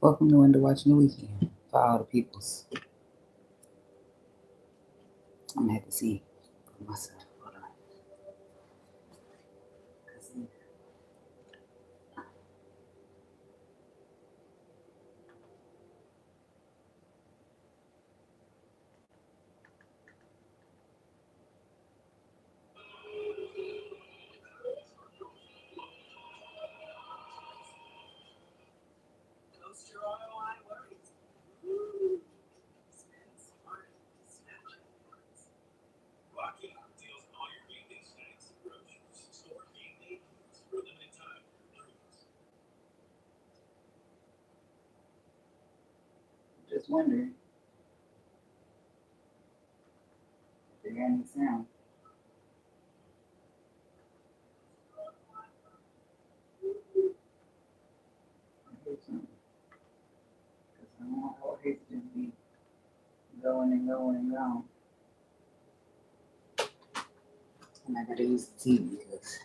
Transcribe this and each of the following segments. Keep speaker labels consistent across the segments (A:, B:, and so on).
A: Welcome to Window Watching the Weekend for all the peoples. I'm gonna have to see for myself. Hold on. Just wondering if they got any sound. I hear something. Because I don't know how it hates to just be going and going and gone. And I gotta use the TV because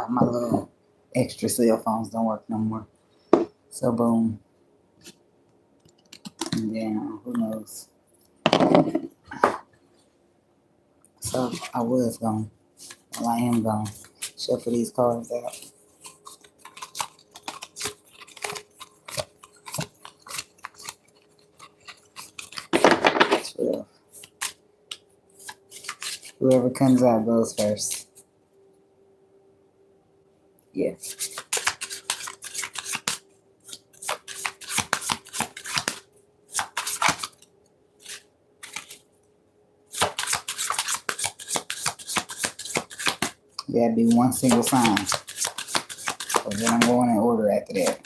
A: my little extra cell phones don't work no more. So boom. And then who knows? So I was gone. Well, I am gone. Shuffle these cards out. 12. Whoever comes out goes first. Yeah. That'd be one single sign. So then I'm going in order after that.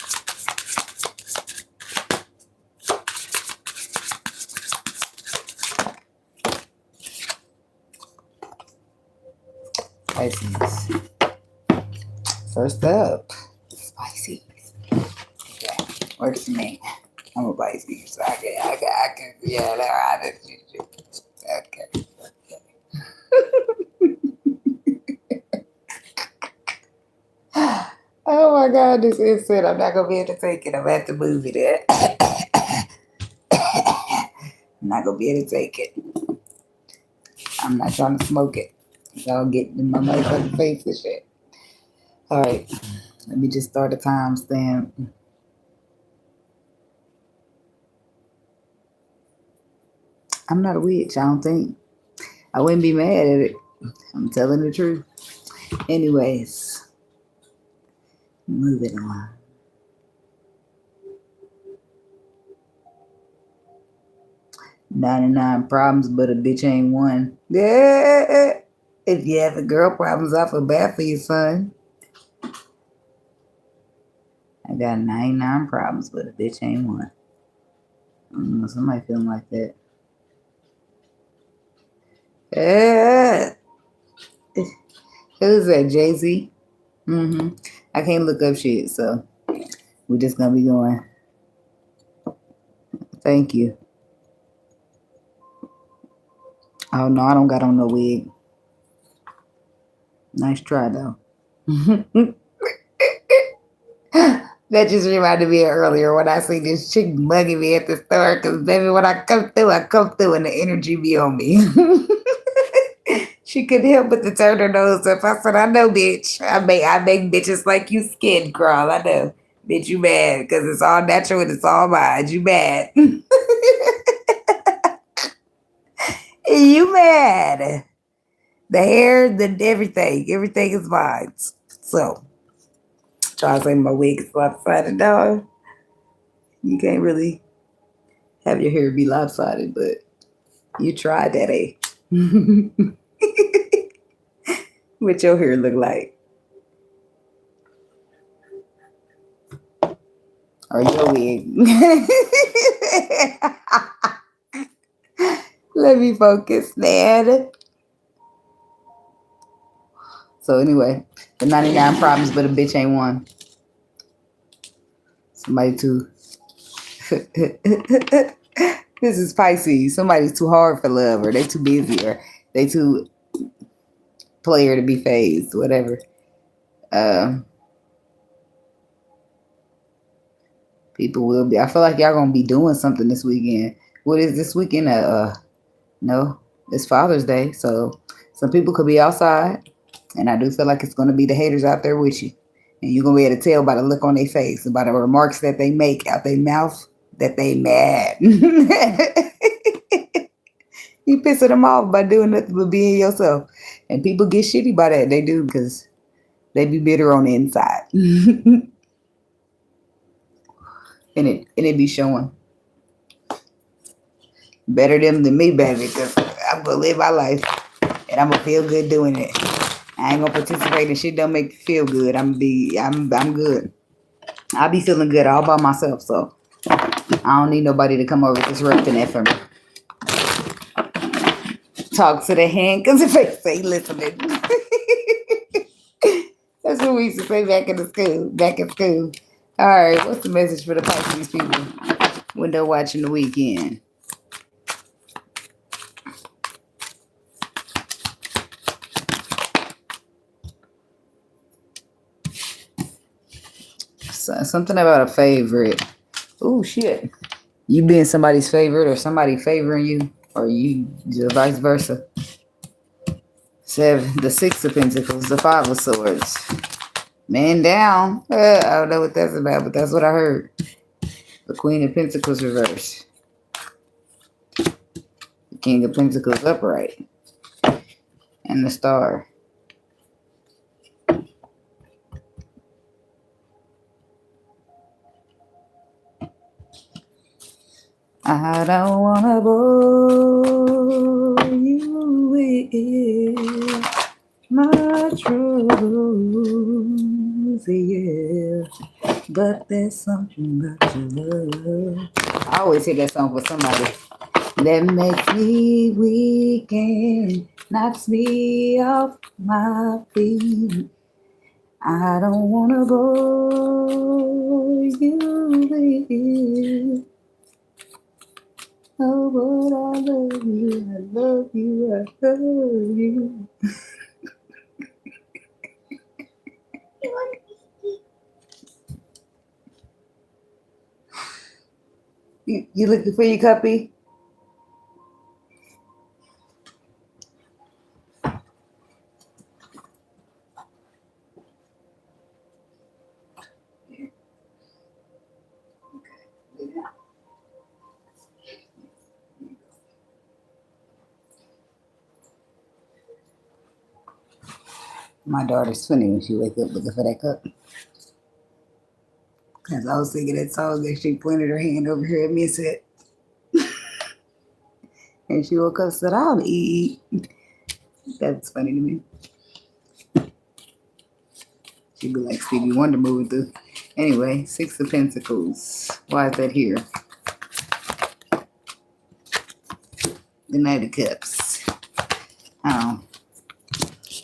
A: Pisces. First up, Pisces. Okay, works for me. I'm a Pisces, so I can, yeah, okay. Oh my God, this instant, I'm not gonna be able to take it. I'm gonna have to move it. I'm not gonna be able to take it. I'm not trying to smoke it. Y'all get in my motherfucking face and shit. All right, let me just start a timestamp. I'm not a witch, I don't think. I wouldn't be mad at it. I'm telling the truth. Anyways, moving on. "99 problems, but a bitch ain't one." Yeah. If you have the girl problems, I feel bad for you, son. I got 99 problems, but a bitch ain't one. I don't know, somebody feeling like that. Yeah. Who's that, Jay-Z? I can't look up shit, so we're just gonna be going. Thank you. Oh no, I don't got on no wig. Nice try though. That just reminded me of earlier when I see this chick mugging me at the store. Cause baby, when I come through and the energy be on me. She couldn't help but to turn her nose up. I said, "I know, bitch. I make bitches like you skin crawl. I know. Bitch, you mad because it's all natural and it's all mine. You mad." You mad. The hair, the everything. Everything is mine. So, try to say my wig is lopsided. No, you can't really have your hair be lopsided, but you tried that, eh? What your hair look like? Or your wig? Let me focus, man. So anyway, the 99 problems, but a bitch ain't one. Somebody too. This is Pisces. Somebody's too hard for love, or they too busy, or they too player to be phased, whatever. People will be. I feel like y'all gonna be doing something this weekend. What is this weekend? No, it's Father's Day, so some people could be outside, and I do feel like it's gonna be the haters out there with you, and you're gonna be able to tell by the look on their face and by the remarks that they make out their mouth that they mad. You pissing them off by doing nothing but being yourself, and people get shitty by that. They do because they be bitter on the inside, and it be showing. Better them than me, baby, because I'm gonna live my life and I'm gonna feel good doing it. I ain't gonna participate in shit don't make me feel good. I'm good. I'll be feeling good all by myself, so I don't need nobody to come over disrupting that for me. Talk to the hand because if they say listening. That's what we used to say back in school. All right, what's the message for the Pisces people when they're watching the weekend? Something about a favorite. Oh, shit. You being somebody's favorite or somebody favoring you or you vice versa. The 6 of Pentacles, the 5 of Swords. Man down. I don't know what that's about, but that's what I heard. The Queen of Pentacles reverse. The King of Pentacles upright. And the Star. I don't wanna bore you with my troubles, yeah. But there's something about your love. I always hear that song for somebody. That makes me weak and knocks me off my feet. I don't wanna bore you with. Oh, but I love you, I love you, I love you. You looking for your cuppy? My daughter's funny when she wake up looking for that cup. Because I was singing that song and she pointed her hand over here at me and said, and she woke up and said, I'll eat. That's funny to me. She'd be like Stevie Wonder moving through. Anyway, 6 of Pentacles. Why is that here? The Knight of Cups. Oh.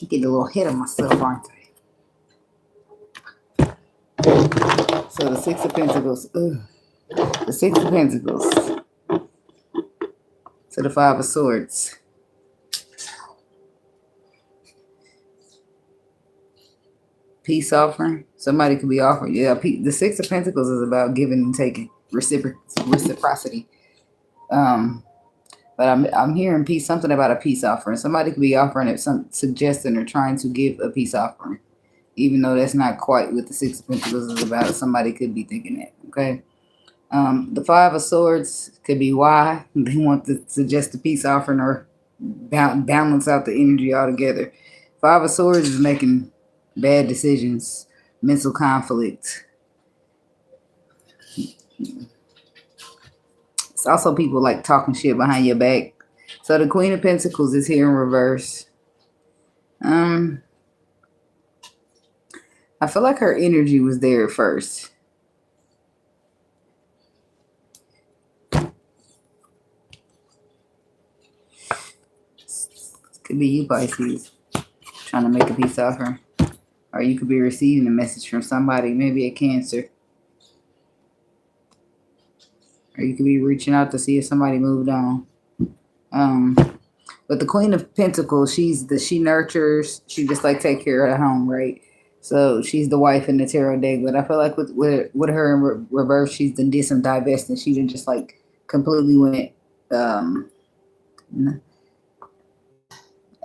A: Getting a little hit on myself, aren't I? So the 6 of Pentacles. Ugh. The 6 of Pentacles. To the 5 of Swords. Peace offering. Somebody could be offering. Yeah, the 6 of Pentacles is about giving and taking. Reciprocity. But I'm hearing peace, something about a peace offering. Somebody could be offering it, suggesting or trying to give a peace offering. Even though that's not quite what the 6 of Pentacles is about. Somebody could be thinking that, okay? The 5 of Swords could be why they want to suggest a peace offering or balance out the energy altogether. 5 of Swords is making bad decisions, mental conflict. It's also people like talking shit behind your back. So the Queen of Pentacles is here in reverse. I feel like her energy was there at first. Could be you, Pisces, trying to make a peace offering. Or you could be receiving a message from somebody, maybe a Cancer. Or you could be reaching out to see if somebody moved on. But the Queen of Pentacles, she nurtures. She just like take care of the home, right? So she's the wife in the tarot deck, but I feel like with her in reverse, she's done did some divesting. She didn't just like completely went. Um,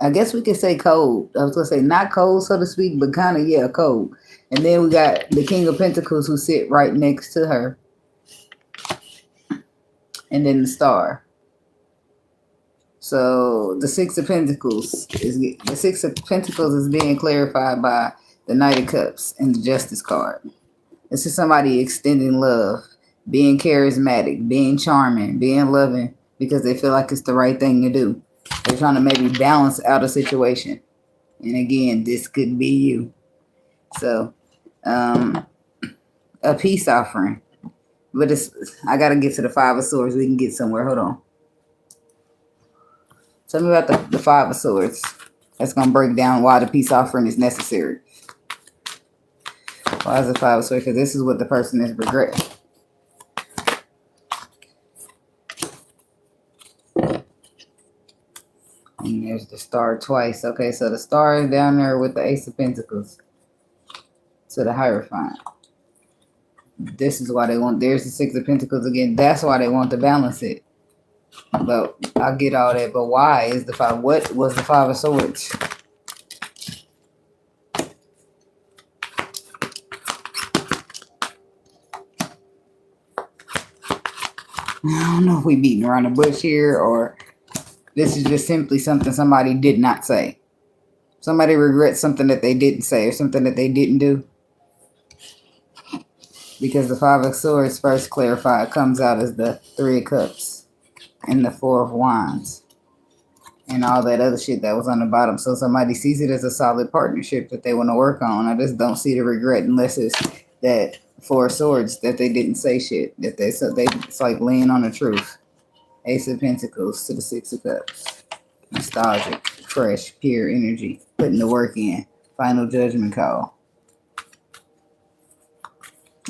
A: I guess we could say cold. I was gonna say not cold, so to speak, but kind of yeah, cold. And then we got the King of Pentacles who sit right next to her, and then the Star. So the Six of Pentacles is being clarified by the Knight of Cups and the Justice card. This is somebody extending love, being charismatic, being charming, being loving because they feel like it's the right thing to do. They're trying to maybe balance out a situation. And again, this could be you. So, a peace offering. But I got to get to the Five of Swords. We can get somewhere. Hold on. Tell me about the Five of Swords. That's going to break down why the peace offering is necessary. Why is the Five of Swords? Because this is what the person is regretting. And there's the Star twice. Okay, so the Star is down there with the Ace of Pentacles. So the Hierophant. This is why they want. There's the Six of Pentacles again. That's why they want to balance it. But I get all that. But why is the Five? What was the Five of Swords? I don't know if we beating around the bush here or this is just simply something somebody did not say. Somebody regrets something that they didn't say or something that they didn't do. Because the Five of Swords, first clarified, comes out as the Three of Cups and the Four of Wands and all that other shit that was on the bottom. So somebody sees it as a solid partnership that they want to work on. I just don't see the regret unless it's that Four of Swords that they didn't say shit. That it's like laying on the truth. Ace of Pentacles to the Six of Cups. Nostalgic, fresh, pure energy. Putting the work in. Final judgment call.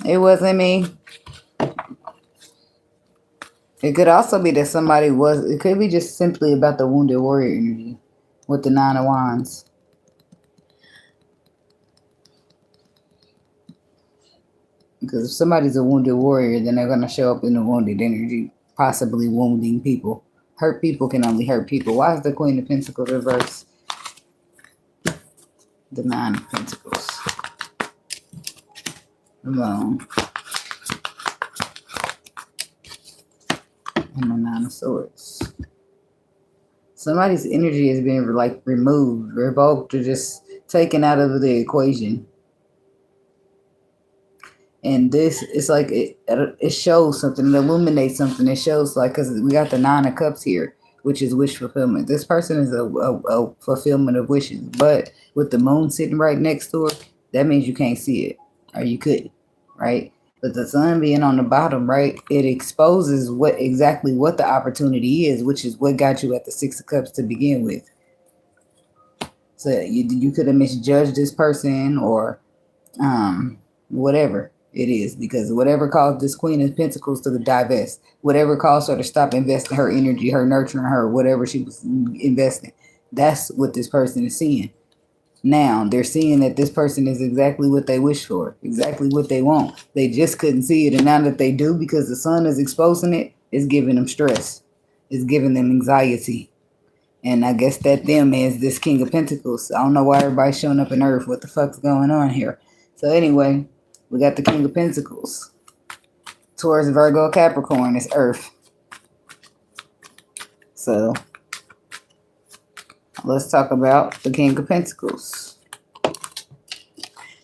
A: It wasn't me. It could also be that somebody was. It could be just simply about the wounded warrior energy with the Nine of Wands. Because if somebody's a wounded warrior, then they're going to show up in the wounded energy, possibly wounding people. Hurt people can only hurt people. Why is the Queen of Pentacles reversed? The Nine of Pentacles. Alone. And the Nine of Swords. Somebody's energy is being like removed, revoked, or just taken out of the equation. And this, it's like it shows something, it illuminates something. It shows like, because we got the Nine of Cups here, which is wish fulfillment. This person is a fulfillment of wishes. But with the moon sitting right next to her, that means you can't see it. Or you couldn't, right? But the sun being on the bottom, right, it exposes exactly what the opportunity is, which is what got you at the Six of Cups to begin with. So you could have misjudged this person or whatever it is, because whatever caused this Queen of Pentacles to divest, whatever caused her to stop investing her energy, her nurturing her, whatever she was investing, that's what this person is seeing. Now they're seeing that this person is exactly what they wish for, exactly what they want. They just couldn't see it. And now that they do, because the sun is exposing it, it's giving them stress. It's giving them anxiety. And I guess that them is this King of Pentacles. I don't know why everybody's showing up in Earth. What the fuck's going on here? So anyway, we got the King of Pentacles. Taurus, Virgo, Capricorn is Earth. So let's talk about the King of Pentacles.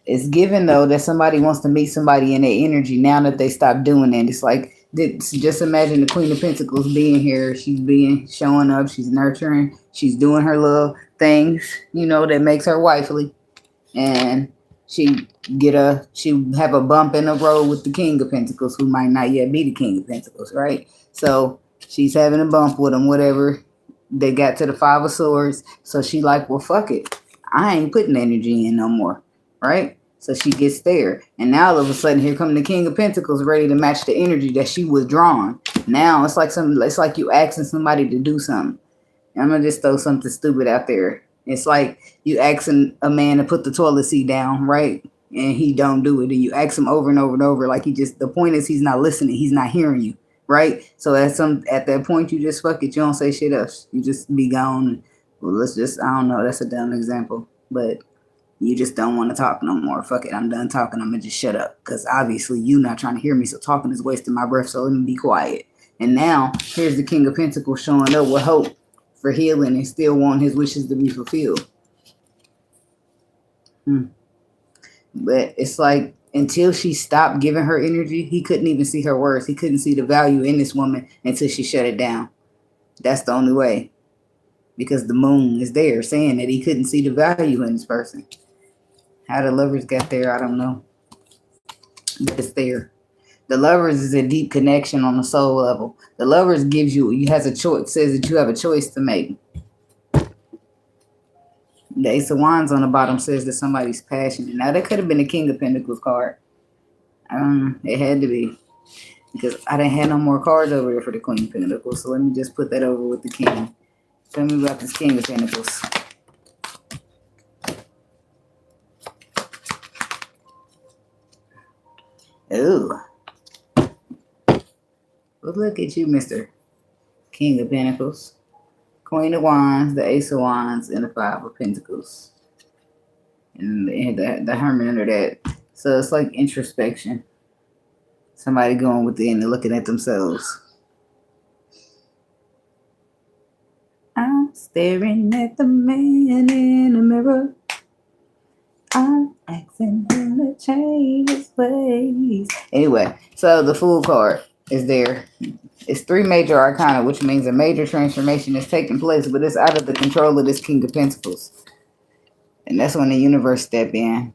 A: It's given, though, that somebody wants to meet somebody in their energy now that they stop doing it. It's like, just imagine the Queen of Pentacles being here. She's showing up. She's nurturing. She's doing her little things, that makes her wifely. And she have a bump in the road with the King of Pentacles, who might not yet be the King of Pentacles, right? So she's having a bump with him, whatever. They got to the Five of Swords. So she like, well, fuck it. I ain't putting energy in no more. Right? So she gets there. And now all of a sudden, here come the King of Pentacles ready to match the energy that she withdrawn. Now it's like you asking somebody to do something. I'm going to just throw something stupid out there. It's like you asking a man to put the toilet seat down, right? And he don't do it. And you ask him over and over and over. Like the point is he's not listening. He's not hearing you, right? So at that point, you just fuck it. You don't say shit else. You just be gone. Well, I don't know. That's a dumb example. But you just don't want to talk no more. Fuck it. I'm done talking. I'm going to just shut up. Because obviously you not trying to hear me. So talking is wasting my breath. So let me be quiet. And now here's the King of Pentacles showing up with hope for healing and still want his wishes to be fulfilled. But it's like until she stopped giving her energy, he couldn't even see her words. He couldn't see the value in this woman until she shut it down. That's the only way. Because the moon is there saying that he couldn't see the value in this person. How the lovers got there, I don't know. But it's there. The lovers is a deep connection on the soul level. The lovers gives you has a choice, says that you have a choice to make. The Ace of Wands on the bottom says that somebody's passionate. Now, that could have been the King of Pentacles card. It had to be. Because I didn't have no more cards over there for the Queen of Pentacles. So let me just put that over with the King. Tell me about this King of Pentacles. Ooh. Well, look at you, Mr. King of Pentacles. Queen of Wands, the Ace of Wands, and the Five of Pentacles. And the Hermit under that. So it's like introspection. Somebody going within and looking at themselves. I'm staring at the man in the mirror. I'm asking him to change his ways. Anyway, so the Fool card is there. It's 3 major arcana, which means a major transformation is taking place, but it's out of the control of this King of Pentacles. And that's when the universe step in.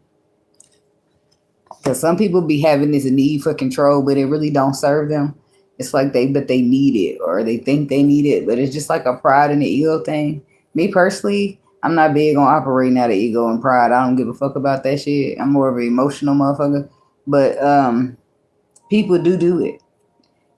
A: Because some people be having this need for control, but it really don't serve them. It's like they need it, or they think they need it, but it's just like a pride and the ego thing. Me personally, I'm not big on operating out of ego and pride. I don't give a fuck about that shit. I'm more of an emotional motherfucker. But people do it.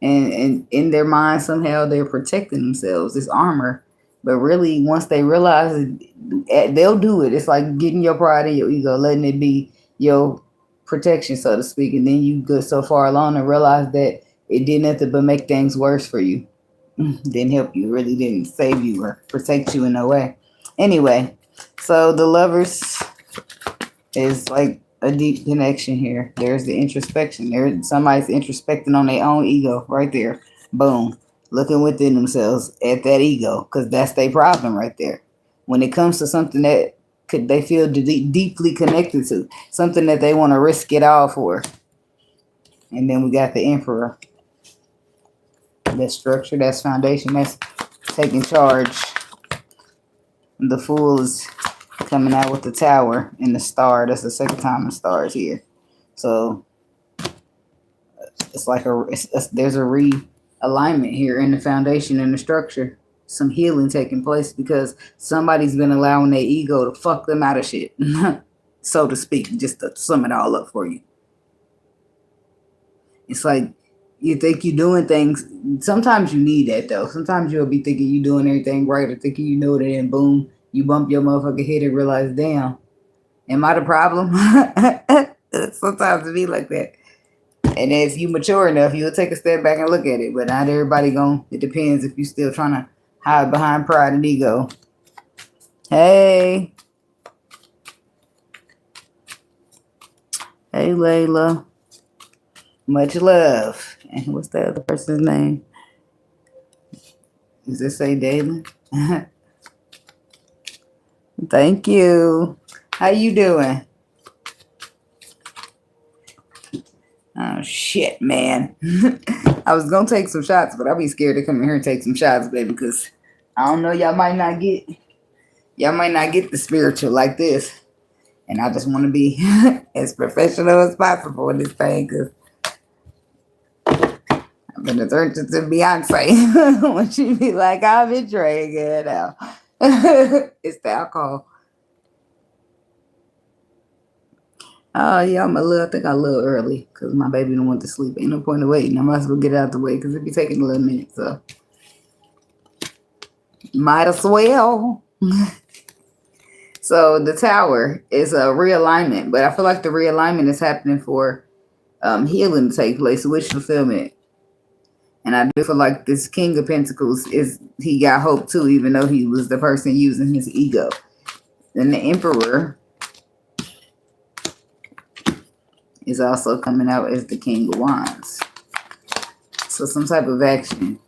A: And in their mind, somehow they're protecting themselves. It's armor. But really, once they realize it, they'll do it. It's like getting your pride and your ego, letting it be your protection, so to speak. And then you go so far along and realize that it did nothing but make things worse for you. Didn't help you. Really didn't save you or protect you in no way. Anyway, so the lovers is like a deep connection here. There's the introspection. There's somebody's introspecting on their own ego right there. Boom. Looking within themselves at that ego, because that's their problem right there. When it comes to something that they feel deeply connected to, something that they want to risk it all for. And then we got the Emperor. That's structure, that's foundation, that's taking charge. The Fool is coming out with the Tower and the Star. That's the second time the Star is here. So it's like there's a realignment here in the foundation and the structure. Some healing taking place because somebody's been allowing their ego to fuck them out of shit, so to speak, just to sum it all up for you. It's like you think you're doing things. Sometimes you need that, though. Sometimes you'll be thinking you're doing everything right or thinking you know it, and boom, you bump your motherfucking head and realize, damn, am I the problem? Sometimes it be like that. And if you mature enough, you'll take a step back and look at it. But not everybody it depends if you're still trying to hide behind pride and ego. Hey. Hey, Layla. Much love. And what's the other person's name? Does it say Dalen? Thank you. How you doing? Oh, shit, man. I was going to take some shots, but I'll be scared to come in here and take some shots, baby, because I don't know, y'all might not get the spiritual like this. And I just want to be as professional as possible in this thing, because I'm going to turn to Beyonce when she be like, I've been drinking it now. It's the alcohol. Oh, yeah, I think I'm a little early because my baby don't want to sleep. Ain't no point in waiting. I might as well get it out the way because it be taking a little minute. So, might as well.
B: So the Tower is a realignment, but I feel like the realignment is happening for healing to take place, wish fulfillment. And I do feel like this King of Pentacles he got hope too, even though he was the person using his ego. Then the Emperor is also coming out as the King of Wands. So some type of action,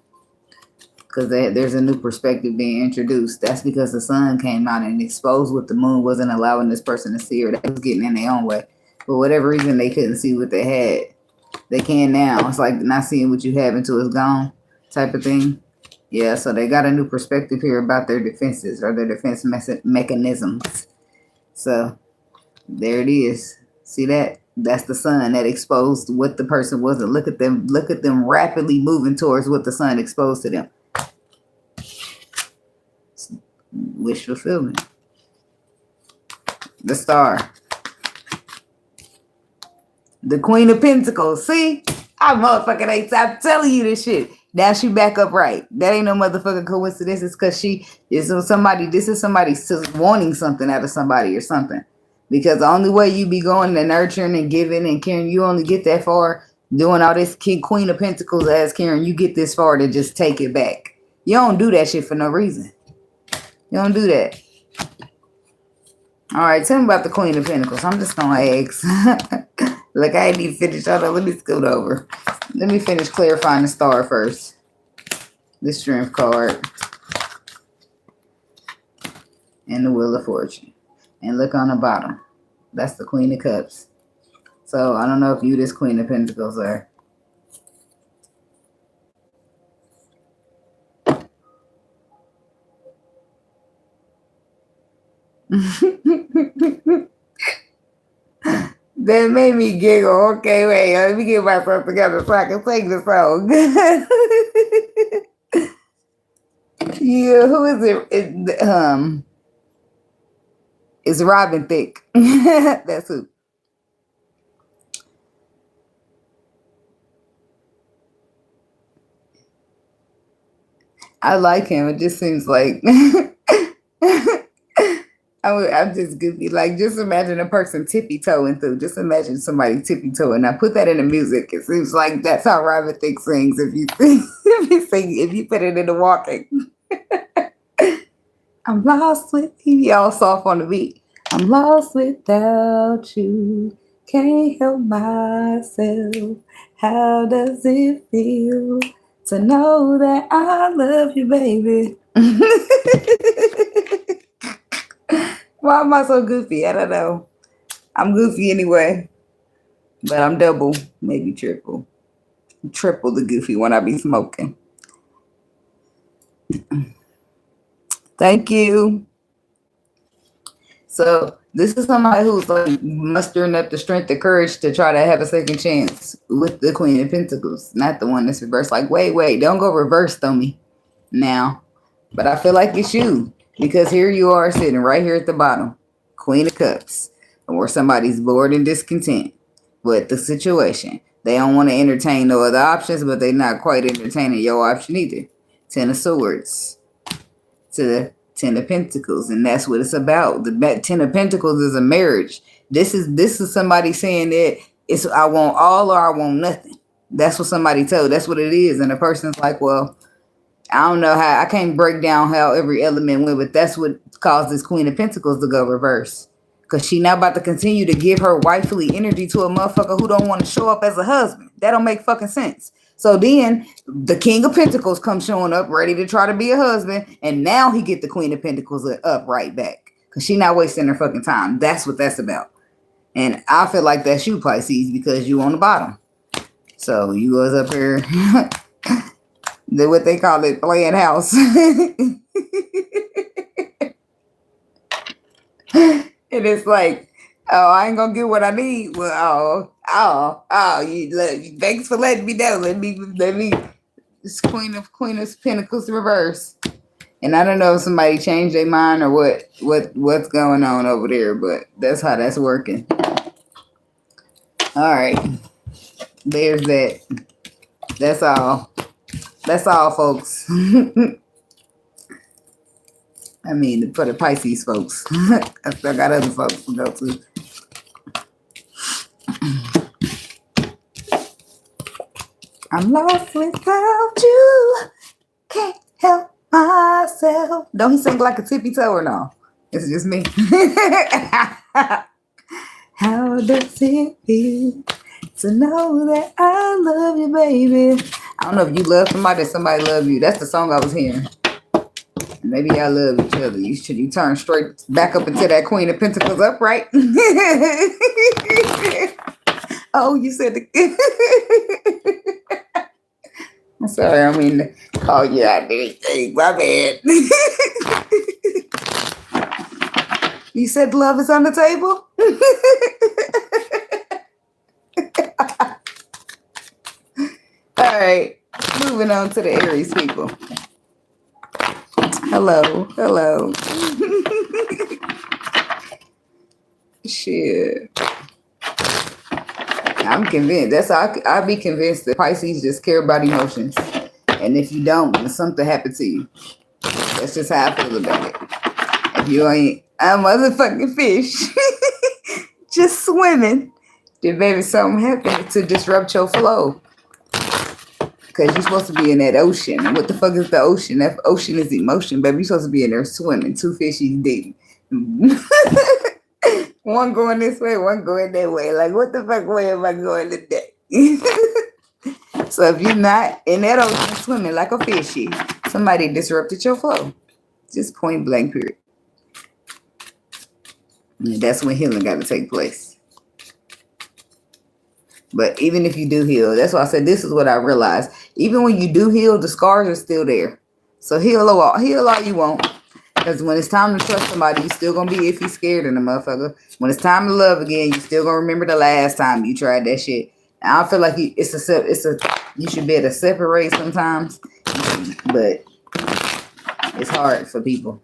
B: because there's a new perspective being introduced. That's because the sun came out and exposed what the moon wasn't allowing this person to see, or they was getting in their own way. For whatever reason, they couldn't see what they had. They can now. It's like not seeing what you have until it's gone type of thing. Yeah, so they got a new perspective here about their defenses or their defense mechanisms. So there it is. See that? That's the sun that exposed what the person wasn't. Look at them rapidly moving towards what the sun exposed to them. Wish fulfillment. The Star. The Queen of Pentacles. See? I motherfucking ain't stop telling you this shit. Now she back up right. That ain't no motherfucking coincidence. It's because this is somebody wanting something out of somebody or something. Because the only way you be going and nurturing and giving and caring, you only get that far doing all this Queen of Pentacles as caring. You get this far to just take it back. You don't do that shit for no reason. You don't do that. All right, tell me about the Queen of Pentacles. I'm just going to ask. Like, I ain't even finished. Hold on, let me scoot over. Let me finish clarifying the Star first. The Strength card. And the Wheel of Fortune. And look on the bottom. That's the Queen of Cups. So, I don't know if you this Queen of Pentacles are. That made me giggle. Okay, wait. Let me get myself together so I can sing the song. Yeah, who is it? It's Robin Thicke. That's who. I like him. It just seems like I'm just goofy. Like, just imagine a person tippy-toeing through. Just imagine somebody tippy-toeing. Now, put that in the music. It seems like that's how Robin Thicke sings. If you put it in the walking. I'm lost with you. Y'all soft on the beat. I'm lost without you. Can't help myself. How does it feel to know that I love you, baby? Why am I so goofy? I don't know. I'm goofy anyway. But I'm double, maybe triple. Triple the goofy when I be smoking. Thank you. So this is somebody who's like mustering up the strength and courage to try to have a second chance with the Queen of Pentacles. Not the one that's reversed. Like, wait, don't go reverse on me now. But I feel like it's you. Because here you are sitting right here at the bottom. Queen of Cups. Or somebody's bored and discontent with the situation. They don't want to entertain no other options, but they're not quite entertaining your option either. Ten of Swords to the Ten of Pentacles, and that's what it's about. The Ten of Pentacles is a marriage. This is somebody saying that it's I want all or I want nothing. That's what somebody told. That's what it is. And the person's like, well, I don't know how. I can't break down how every element went, but that's what caused this Queen of Pentacles to go reverse. Because she now about to continue to give her wifely energy to a motherfucker who don't want to show up as a husband. That don't make fucking sense. So then the King of Pentacles comes showing up ready to try to be a husband. And now he get the Queen of Pentacles up right back. Because she not wasting her fucking time. That's what that's about. And I feel like that's you, Pisces, because you on the bottom. So you was up here, what they call it, playing house. And it's like, oh, I ain't gonna get what I need. Well, thanks for letting me know. Let me. It's Queen of Pentacles reverse. And I don't know if somebody changed their mind or what's going on over there, but that's how that's working. All right, there's that. That's all. That's all, folks. I mean, for the Pisces folks. I still got other folks to go to. I'm lost without you. Can't help myself. Don't he sing like a tippy toe or no? It's just me. How does it feel to know that I love you, baby? I don't know if you love somebody or somebody love you. That's the song I was hearing. Maybe y'all love each other. You turn straight back up into that Queen of Pentacles upright. Oh, you said the I'm sorry, I mean call you out anything. My bad. You said love is on the table? All right, moving on to the Aries people. Hello. Shit. I'm convinced. That's how I'll be convinced that Pisces just care about emotions. And if you don't, then something happened to you. That's just how I feel about it. If you ain't a motherfucking fish just swimming, then baby something happened to disrupt your flow. Because you're supposed to be in that ocean. And what the fuck is the ocean? That ocean is emotion, baby. You're supposed to be in there swimming. Two fishies deep. One going this way, one going that way. Like, what the fuck way am I going today? So if you're not in that ocean swimming like a fishy, somebody disrupted your flow. Just point blank period. And that's when healing got to take place. But even if you do heal, that's why I said this is what I realized. Even when you do heal, the scars are still there. So heal all you want. Because when it's time to trust somebody, you're still going to be iffy scared in the motherfucker. When it's time to love again, you're still going to remember the last time you tried that shit. And I feel like you should be able to separate sometimes. But it's hard for people.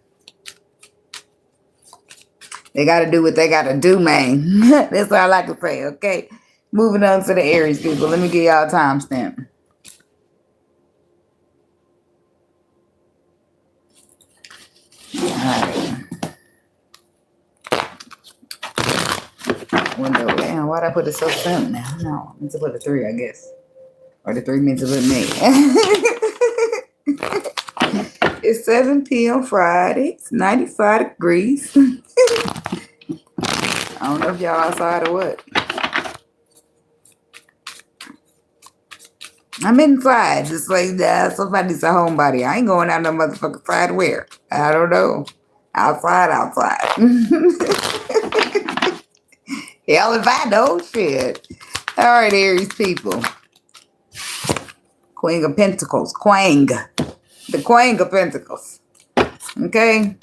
B: They got to do what they got to do, man. That's all I like to say, okay? Moving on to the Aries people. Let me give y'all a timestamp. Alright. Window. Damn, why'd I put it so simple now? No, I meant to put a 3, I guess. Or the 3 meant to put me. It's 7 p.m. Friday. It's 95 degrees. I don't know if y'all outside or what. I'm inside, just like that. Somebody's a homebody. I ain't going out no motherfucking side where. I don't know. Outside. Hell if I know, shit. All right, Aries people. Queen of Pentacles. Quang. The Queen of Pentacles. Okay.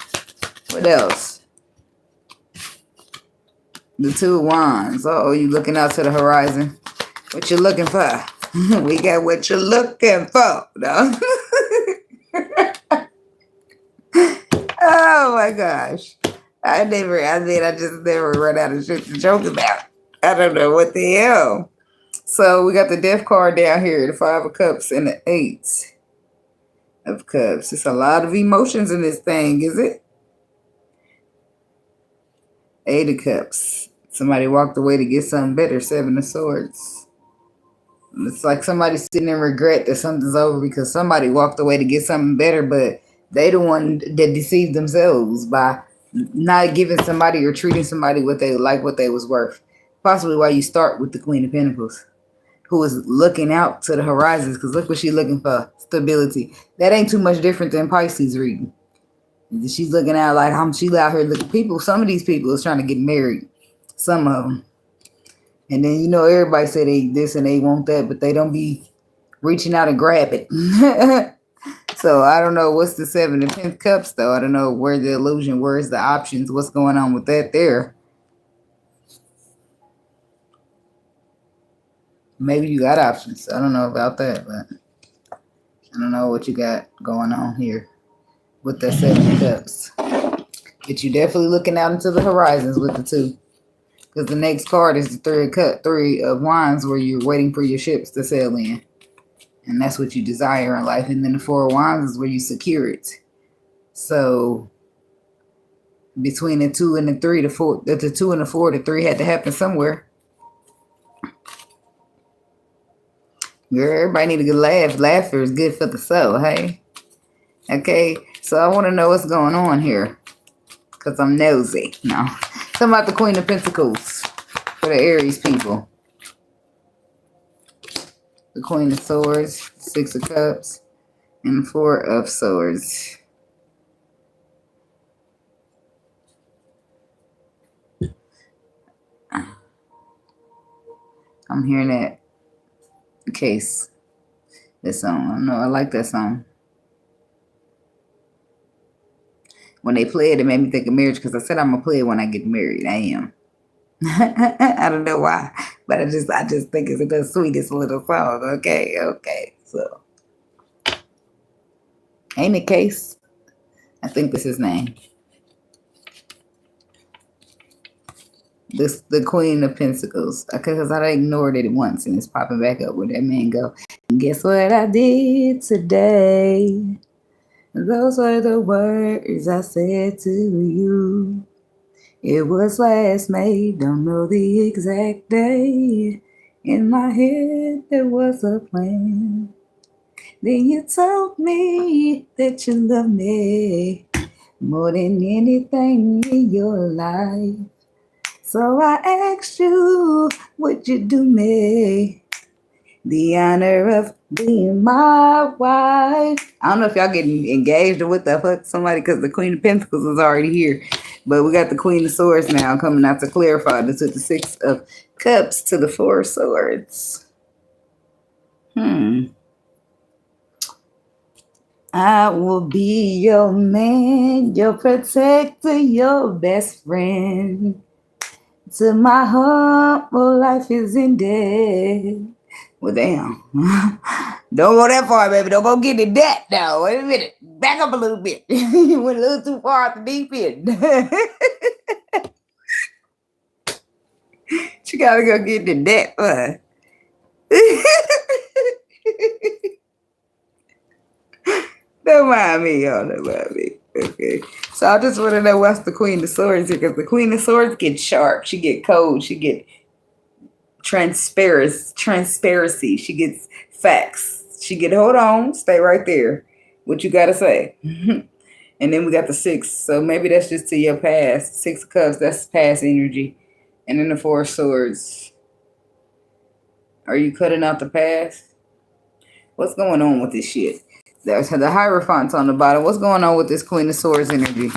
B: What else? The 2 of Wands. Uh-oh, you looking out to the horizon. What you looking for? We got what you're looking for. No? Oh my gosh. I just never run out of shit to joke about. I don't know what the hell. So we got the Death card down here, the 5 of Cups and the 8 of Cups. It's a lot of emotions in this thing, is it? 8 of Cups. Somebody walked away to get something better. 7 of Swords. It's like somebody's sitting in regret that something's over because somebody walked away to get something better, but they the one that deceived themselves by not giving somebody or treating somebody what they was worth. Possibly why you start with the Queen of Pentacles, who is looking out to the horizons, because look what she's looking for. Stability. That ain't too much different than Pisces reading. She's looking out like she out here looking. Some of these people is trying to get married. Some of them. And then, everybody say they this and they want that, but they don't be reaching out and grab it. So I don't know what's the 7 of Cups, though. I don't know where the illusion, where's the options, what's going on with that there. Maybe you got options. I don't know about that, but I don't know what you got going on here with that 7 of Cups. But you're definitely looking out into the horizons with the 2. Because the next card is the 3 of Wands, where you're waiting for your ships to sail in. And that's what you desire in life. And then the 4 of Wands is where you secure it. So between the 2 and the 3, the 4, the 2 and the 4, the 3 had to happen somewhere. Girl, everybody need a good laugh. Laughter is good for the soul, hey? Okay, so I want to know what's going on here. Because I'm nosy. No. Talking about the Queen of Pentacles for the Aries people. The Queen of Swords, 6 of Cups, and 4 of Swords. I'm hearing that case. This song. I know I like that song. When they play it, it made me think of marriage because I said I'm gonna play it when I get married. I am. I don't know why, but I just think it's the sweetest little song. Okay. So, ain't it Case? I think that's his name. The Queen of Pentacles. Because I ignored it once and it's popping back up where that man go. And guess what I did today? Those were the words I said to you. It was last May, don't know the exact day. In my head there was a plan. Then you told me that you love me more than anything in your life. So I asked you, would you do me the honor of being my wife? I don't know if y'all getting engaged or what the fuck somebody, because the Queen of Pentacles is already here. But we got the Queen of Swords now coming out to clarify this with the 6 of Cups to the 4 of Swords. I will be your man, your protector, your best friend. Till my humble life is ended. Well, damn. Don't go that far, baby. Don't go get in that now. Wait a minute. Back up a little bit. You went a little too far at the deep end. She gotta go get the debt, huh? Don't mind me, y'all. Don't mind me. Okay. So I just want to know what's the Queen of Swords here, because the Queen of Swords get sharp. She get cold. She get transparency. She gets facts. She get, hold on, stay right there. What you got to say? And then we got the 6. So maybe that's just to your past. 6 of Cups, that's past energy. And then the 4 of Swords. Are you cutting out the past? What's going on with this shit? There's the Hierophant on the bottom. What's going on with this Queen of Swords energy?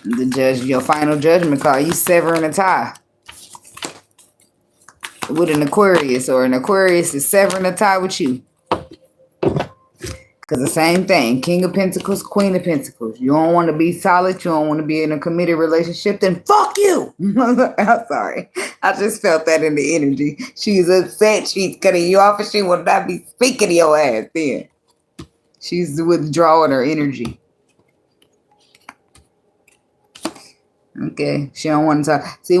B: The judge, your final judgment call. You severing a tie with an Aquarius, or an Aquarius is severing a tie with you. Because the same thing. King of Pentacles, Queen of Pentacles. You don't want to be solid. You don't want to be in a committed relationship. Then fuck you. I'm sorry. I just felt that in the energy. She's upset. She's cutting you off, and she will not be speaking to your ass then. She's withdrawing her energy. Okay. She don't want to talk. See,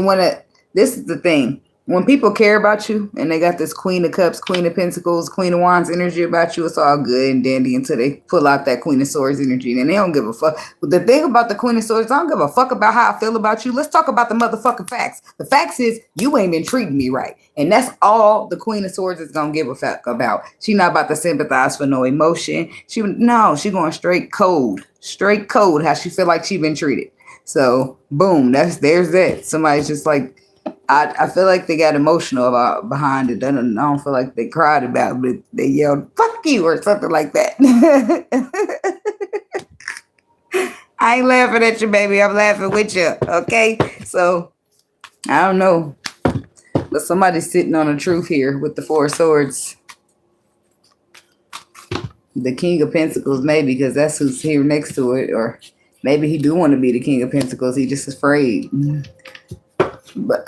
B: this is the thing. When people care about you and they got this Queen of Cups, Queen of Pentacles, Queen of Wands energy about you, it's all good and dandy until they pull out that Queen of Swords energy. And they don't give a fuck. But the thing about the Queen of Swords, I don't give a fuck about how I feel about you. Let's talk about the motherfucking facts. The facts is you ain't been treating me right. And that's all the Queen of Swords is going to give a fuck about. She not about to sympathize for no emotion. She going straight cold. Straight cold how she feel like she been treated. So, boom, there's that. Somebody's just like, I feel like they got emotional behind it. I don't feel like they cried about it, but they yelled, fuck you, or something like that. I ain't laughing at you, baby. I'm laughing with you, okay? So, I don't know. But somebody's sitting on the truth here with the 4 of Swords. The King of Pentacles, maybe, because that's who's here next to it. Or maybe he do want to be the King of Pentacles. He just afraid. But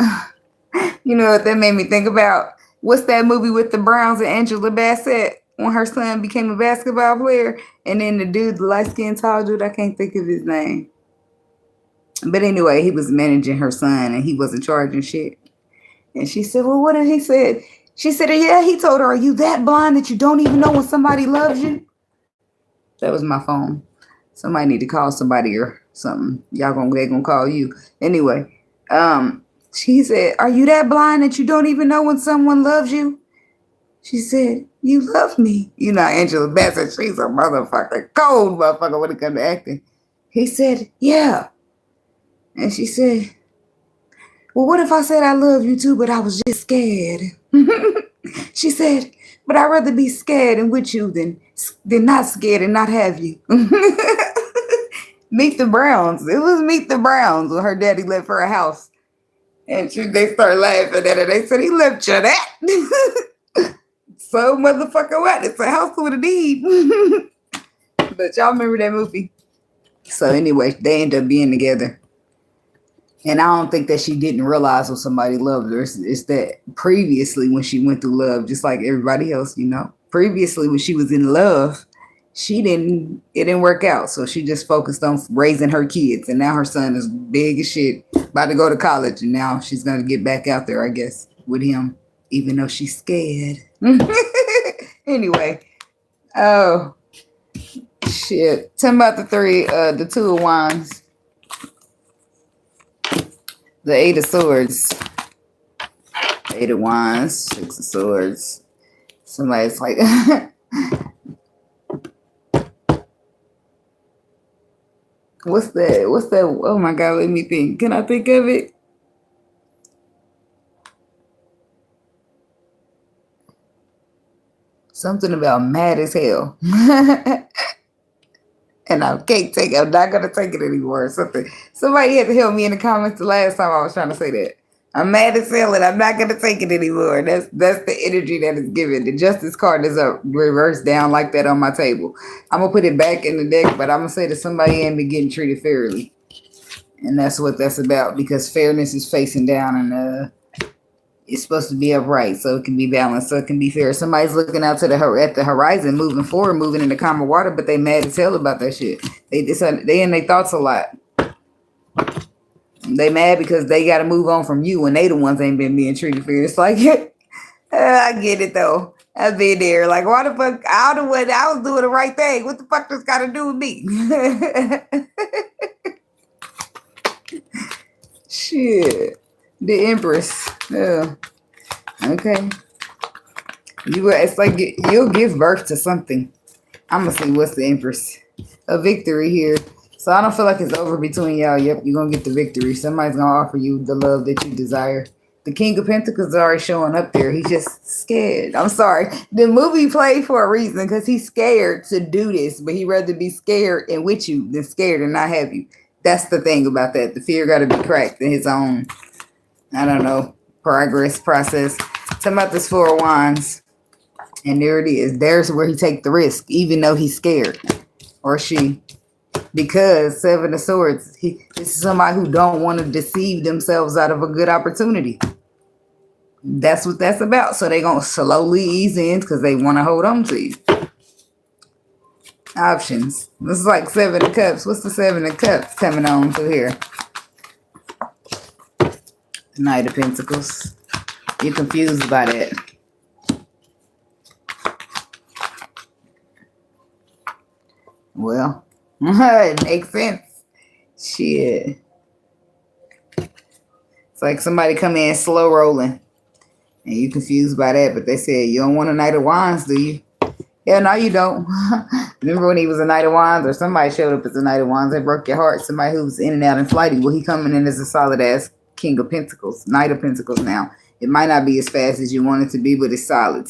B: you know what that made me think about? What's that movie with the Browns and Angela Bassett when her son became a basketball player? And then the dude, the light-skinned tall dude, I can't think of his name. But anyway, he was managing her son and he wasn't charging shit. And she said, well, what did he say? She said, yeah, he told her, are you that blind that you don't even know when somebody loves you? That was my phone. Somebody need to call somebody or something. They gonna call you. Anyway, she said, "Are you that blind that you don't even know when someone loves you?" She said, "You love me." You know, Angela Bassett, she's a motherfucker. Cold motherfucker when it comes to acting. He said, "Yeah." And she said, "Well, what if I said I love you too, but I was just scared?" She said, "But I'd rather be scared and with you than not scared and not have you." Meet the Browns. It was Meet the Browns when her daddy left her a house. And they started laughing at her. They said, "He left you that." So motherfucker what? It's a house with a deed. But y'all remember that movie? So anyway, they end up being together. And I don't think that she didn't realize when somebody loved her. It's that previously when she went through love, just like everybody else, you know. Previously when she was in love, it didn't work out. So she just focused on raising her kids. And now her son is big as shit, about to go to college. And now she's going to get back out there, I guess, with him, even though she's scared. Anyway. Oh, shit. Tell me about the Two of Wands. The Eight of Swords. Eight of Wands. Six of Swords. Somebody's like... What's that? Oh my God, let me think. Can I think of it? Something about mad as hell. And I can't take it. I'm not going to take it anymore. Somebody had to help me in the comments the last time I was trying to say that. I'm mad as hell and I'm not going to take it anymore. That's the energy that is given. The Justice card is up, reversed down like that on my table. I'm going to put it back in the deck, but I'm going to say that somebody ain't been getting treated fairly. And that's what that's about, because fairness is facing down and it's supposed to be upright so it can be balanced, so it can be fair. Somebody's looking out at the horizon, moving forward, moving into calmer water, but they mad as hell about that shit. They in their thoughts a lot. They mad because they got to move on from you when they the ones ain't been being treated fair. It's like, I get it though. I've been there. Like, why the fuck? I was doing the right thing. What the fuck does got to do with me? Shit. The Empress. Yeah. Okay. It's like you'll give birth to something. I'm gonna see what's the Empress. A victory here. So I don't feel like it's over between y'all. Yep, you're gonna get the victory. Somebody's gonna offer you the love that you desire. The King of Pentacles is already showing up there. He's just scared. I'm sorry. The movie played for a reason, because he's scared to do this, but he'd rather be scared and with you than scared and not have you. That's the thing about that. The fear got to be cracked in his own, I don't know, process. Talking about this Four of Wands. And there it is. There's where he take the risk, even though he's scared. Or she. Because Seven of Swords, this is somebody who don't want to deceive themselves out of a good opportunity. That's what that's about. So they're going to slowly ease in because they want to hold on to you. Options. This is like Seven of Cups. What's the Seven of Cups coming on through here? Knight of Pentacles. You're confused by that. Well, it makes sense. Shit. It's like somebody come in slow rolling. And you confused by that, but they said, you don't want a Knight of Wands, do you? Yeah, no, you don't. Remember when he was a Knight of Wands, or somebody showed up as a Knight of Wands, they broke your heart. Somebody who was in and out and flighty. Well, he coming in as a solid ass King of Pentacles, Knight of Pentacles now. It might not be as fast as you want it to be, but it's solid.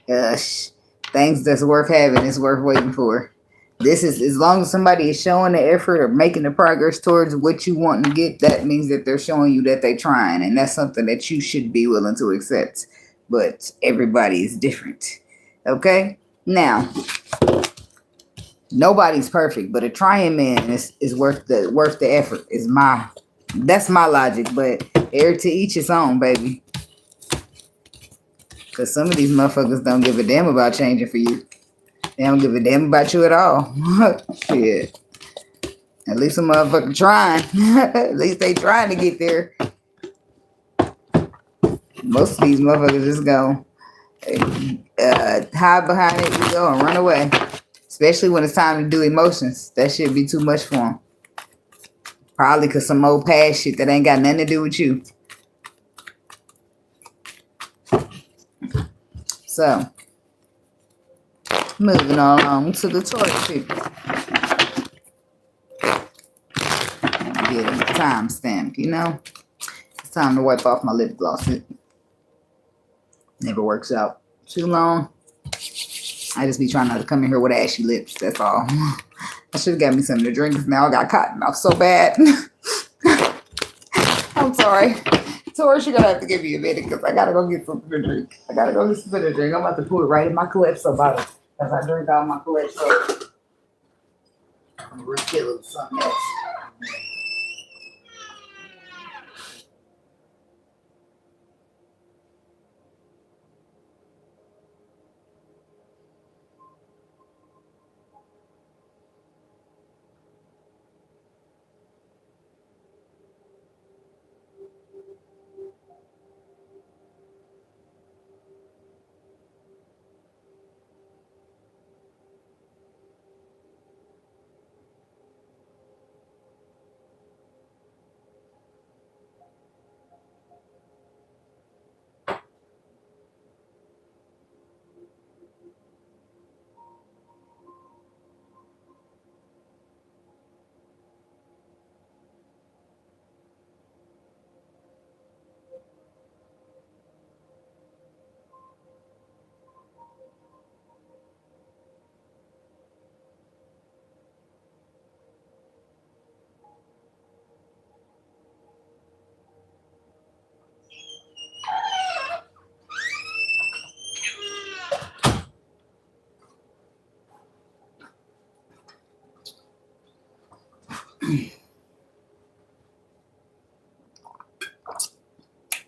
B: Things that's worth having, it's worth waiting for. This is, as long as somebody is showing the effort or making the progress towards what you want to get, that means that they're showing you that they're trying. And that's something that you should be willing to accept. But everybody is different. Okay? Now, nobody's perfect, but a trying man is worth the effort. That's my logic, but air to each his own, baby. Because some of these motherfuckers don't give a damn about changing for you. They don't give a damn about you at all. Shit. At least some motherfucker trying. At least they trying to get there. Most of these motherfuckers just go hide behind it, you go and run away. Especially when it's time to do emotions. That shit be too much for them. Probably because some old past shit that ain't got nothing to do with you. So, moving along to the Taurus people. Get a timestamp, you know? It's time to wipe off my lip gloss. It never works out too long. I just be trying not to come in here with ashy lips, that's all. I should have got me something to drink because now I got cotton mouth so bad. I'm sorry. Taurus, you're going to have to give me a minute because I got to go get something to drink. I'm about to put it right in my Calypso bottle as I drink out my Calypso. I'm going to refill it with something else.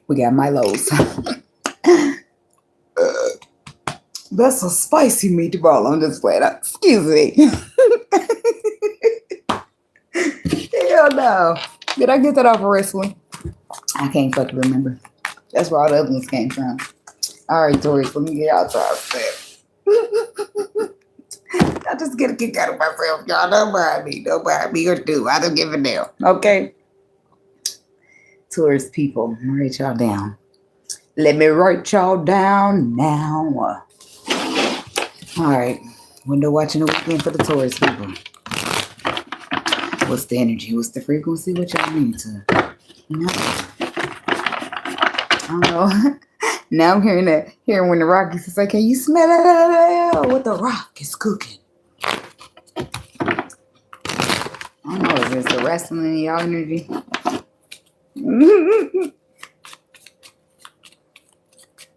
B: We got Milo's. That's a spicy meatball on this plate. Excuse me. Hell no. Did I get that off of wrestling? I can't fucking remember. That's where all the other ones came from. All right, Taurus, let me get y'all to upset. I just get a kick out of myself, y'all. Don't mind me. Don't mind me or do. I don't give a damn. Okay? Taurus people, I'm gonna write y'all down. Let me write y'all down now. All right. Window watching the weekend for the Taurus people. What's the energy? What's the frequency? What y'all need to know? I don't know. Now I'm hearing when the rock is like, can you smell it? What the rock is cooking? I don't know. Is this the wrestling in y'all energy?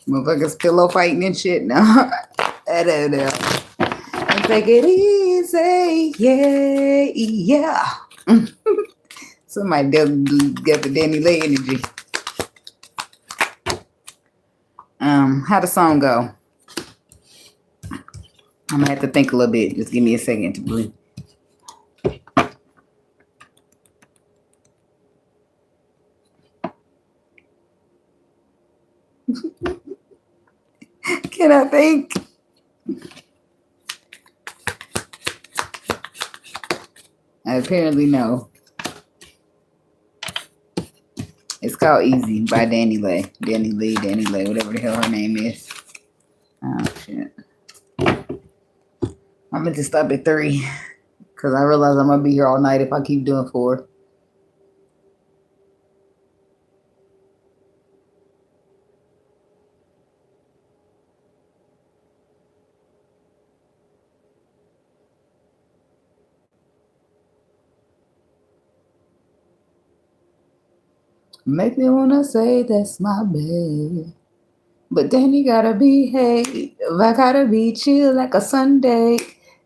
B: Motherfuckers pillow fighting and shit. No. I don't know. Take it easy. Yeah. Somebody get the Danny Lay energy. How the song go? I'm gonna have to think a little bit. Just give me a second to breathe. Can I think? Apparently no. It's called Easy by Danny Lay. Danny Lay, whatever the hell her name is. Oh shit. I'm meant to stop at 3 because I realize I'm gonna be here all night if I keep doing 4. Make me wanna say that's my babe. But then you gotta behave. I gotta be chill like a Sunday.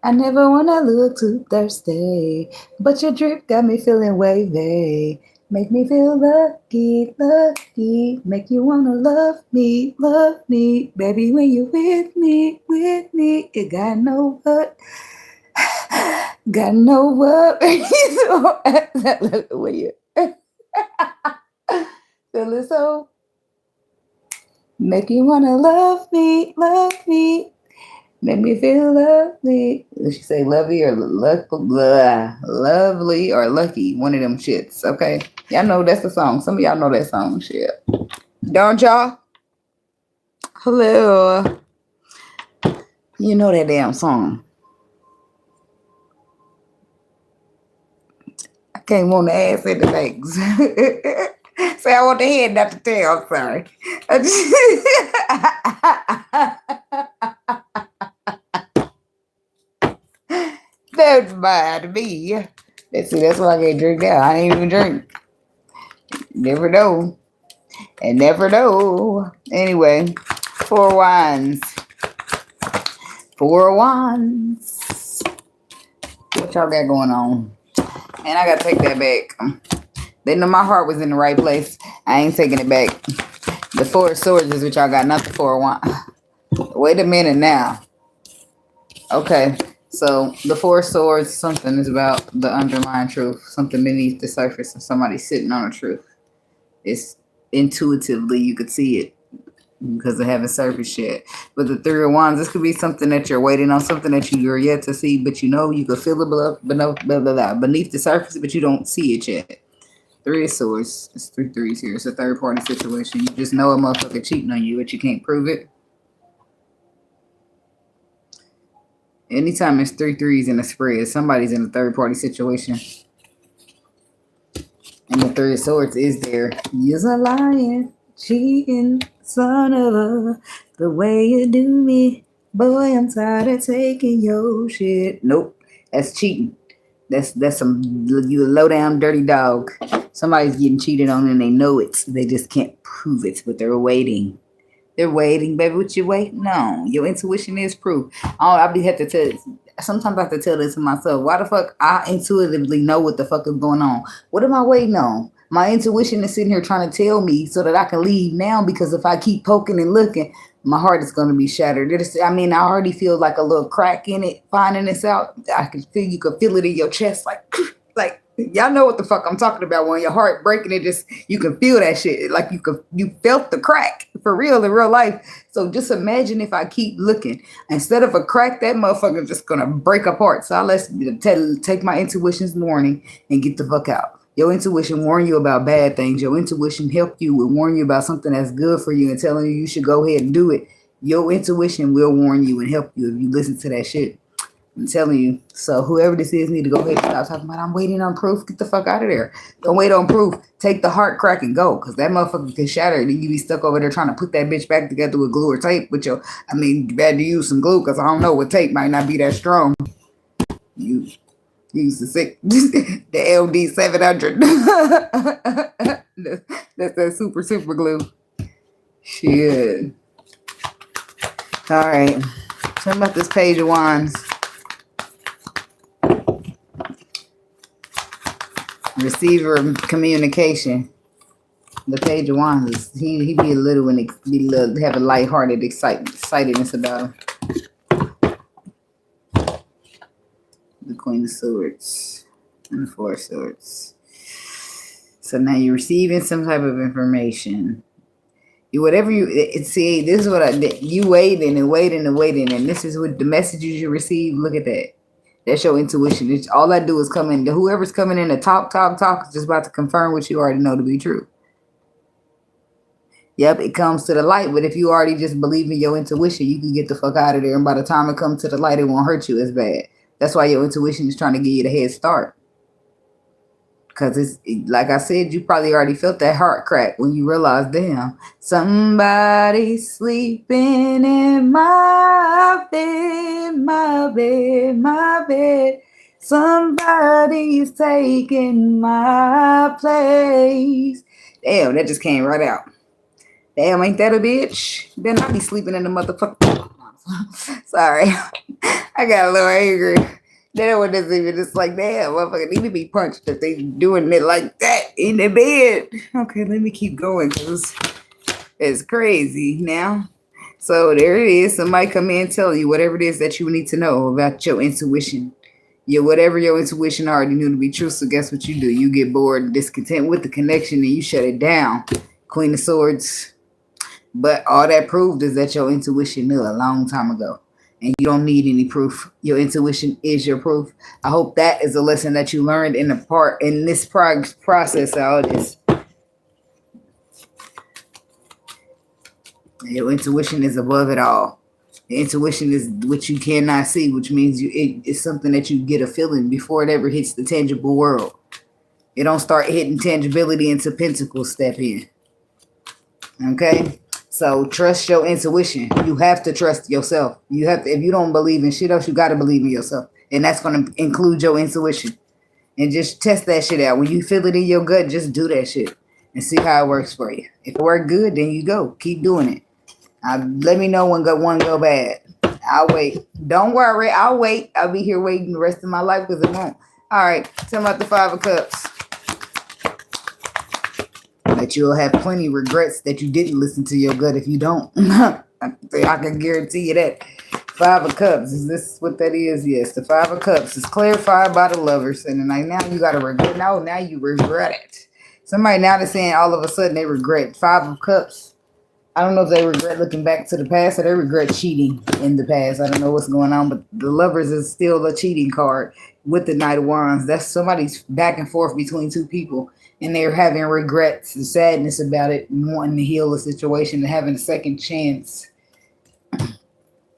B: I never wanna look too thirsty. But your drip got me feeling wavy. Make me feel lucky. Make you wanna love me. Baby, when you with me. You gotta know what. Gotta know what. When you feeling so. Make you wanna love me. Make me feel lovely. Did she say lovely or lovely or lucky? One of them shits. Okay, y'all know that's the song. Some of y'all know that song. Shit, don't y'all? Hello. You know that damn song. I can't want the ass in the legs. Say I want the head, not the tail. I'm sorry. Don't mind me. Let's see, that's why I can't drink now. I ain't even drink. Never know. And never know. Anyway, 4 wands. 4 wands. What y'all got going on? And I gotta take that back. They know my heart was in the right place. I ain't taking it back. The 4 of swords is what y'all got, not the 4 of wands. Wait a minute now. Okay, so the 4 of swords, something is about the underlying truth. Something beneath the surface of somebody sitting on the truth. It's intuitively, you could see it because of having surface yet. But the 3 of wands, this could be something that you're waiting on, something that you're yet to see, but you know you could feel it beneath the surface, but you don't see it yet. 3 of swords. It's 3 threes here. It's a third party situation. You just know a motherfucker cheating on you, but you can't prove it. Anytime it's 3 threes in a spread, somebody's in a third party situation. And the 3 of swords is there. You're a lying, cheating son of a, the way you do me. Boy, I'm tired of taking your shit. Nope, that's cheating. That's some, you a low down dirty dog. Somebody's getting cheated on and they know it. They just can't prove it, but they're waiting. They're waiting, baby. What you waiting on? Your intuition is proof. Sometimes I have to tell this to myself. Why the fuck I intuitively know what the fuck is going on? What am I waiting on? My intuition is sitting here trying to tell me so that I can leave now, because if I keep poking and looking, my heart is going to be shattered. I already feel like a little crack in it, finding this out. You can feel it in your chest, like y'all know what the fuck I'm talking about. When your heart breaking, you can feel that shit. Like you felt the crack for real in real life. So just imagine if I keep looking. Instead of a crack, that motherfucker's just gonna break apart. So let's take my intuition's warning and get the fuck out. Your intuition warn you about bad things. Your intuition help you and warn you about something that's good for you and telling you should go ahead and do it. Your intuition will warn you and help you if you listen to that shit. I'm telling you. So whoever this is need to go ahead and stop talking about I'm waiting on proof. Get the fuck out of there. Don't wait on proof. Take the heart crack and go. Because that motherfucker can shatter. And you be stuck over there trying to put that bitch back together with glue or tape. But you had to use some glue because I don't know what tape might not be that strong. You use the LD 700. That's that super glue. Shit. All right. Tell me about this Page of Wands. Receiver communication. The Page of Wands, he be a little have a lighthearted excitedness about him. The Queen of Swords and the 4 of Swords. So now you're receiving some type of information. This is what you waiting and waiting and waiting, and this is what the messages you receive. Look at that. That's your intuition. All I do is come in. Whoever's coming in to talk is just about to confirm what you already know to be true. Yep, it comes to the light. But if you already just believe in your intuition, you can get the fuck out of there. And by the time it comes to the light, it won't hurt you as bad. That's why your intuition is trying to give you the head start. Because like I said, you probably already felt that heart crack when you realized, damn, somebody's sleeping in my bed, my bed, my bed. Somebody's taking my place. Damn, that just came right out. Damn, ain't that a bitch? Then I be sleeping in the motherfucker. Sorry. I got a little angry. That one doesn't even just like, damn, motherfucker need to be punched if they doing it like that in the bed. Okay, let me keep going because it's crazy now. So there it is. Somebody come in and tell you whatever it is that you need to know about your intuition. Whatever your intuition already knew to be true. So guess what you do? You get bored and discontent with the connection and you shut it down. Queen of Swords. But all that proved is that your intuition knew a long time ago. and you don't need any proof. Your intuition is your proof. I hope that is a lesson that you learned in this process. All this. Your intuition is above it all. Intuition is what you cannot see, which means it's something that you get a feeling before it ever hits the tangible world. It don't start hitting tangibility until Pentacles step in. Okay? So trust your intuition. You have to trust yourself. You have to, if you don't believe in shit else, you got to believe in yourself. And that's going to include your intuition. And just test that shit out. When you feel it in your gut, just do that shit and see how it works for you. If it works good, then you go. Keep doing it. Let me know when one go bad. I'll wait. Don't worry. I'll wait. I'll be here waiting the rest of my life because it won't. All right. Tell me about the 5 of Cups. That you'll have plenty of regrets that you didn't listen to your gut if you don't. I can guarantee you that. 5 of Cups. Is this what that is? Yes. The 5 of Cups is clarified by the Lovers. And like now you got to regret. Now you regret it. Somebody now they're saying all of a sudden they regret 5 of Cups. I don't know if they regret looking back to the past or they regret cheating in the past. I don't know what's going on, but the Lovers is still a cheating card with the Knight of Wands. That's somebody's back and forth between two people, and they're having regrets and sadness about it and wanting to heal the situation and having a second chance.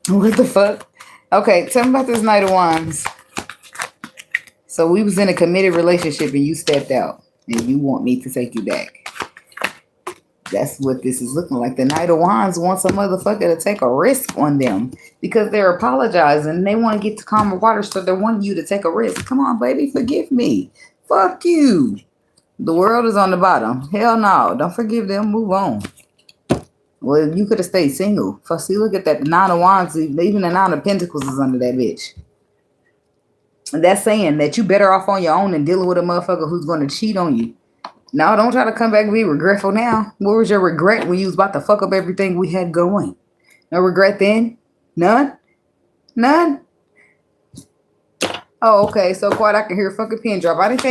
B: What the fuck? Okay, tell me about this Knight of Wands. So we was in a committed relationship and you stepped out and you want me to take you back. That's what this is looking like. The Knight of Wands wants a motherfucker to take a risk on them because they're apologizing. They want to get to calmer water, so they want you to take a risk. Come on, baby, forgive me. Fuck you. The world is on the bottom. Hell no. Don't forgive them. Move on. Well, you could have stayed single. See, look at that. The 9 of Wands, even the 9 of Pentacles is under that bitch. And that's saying that you better off on your own than dealing with a motherfucker who's going to cheat on you. No, don't try to come back and be regretful now. What was your regret when you was about to fuck up everything we had going? No regret then? None? None? Oh, okay. So quiet I can hear a fucking pin drop. I didn't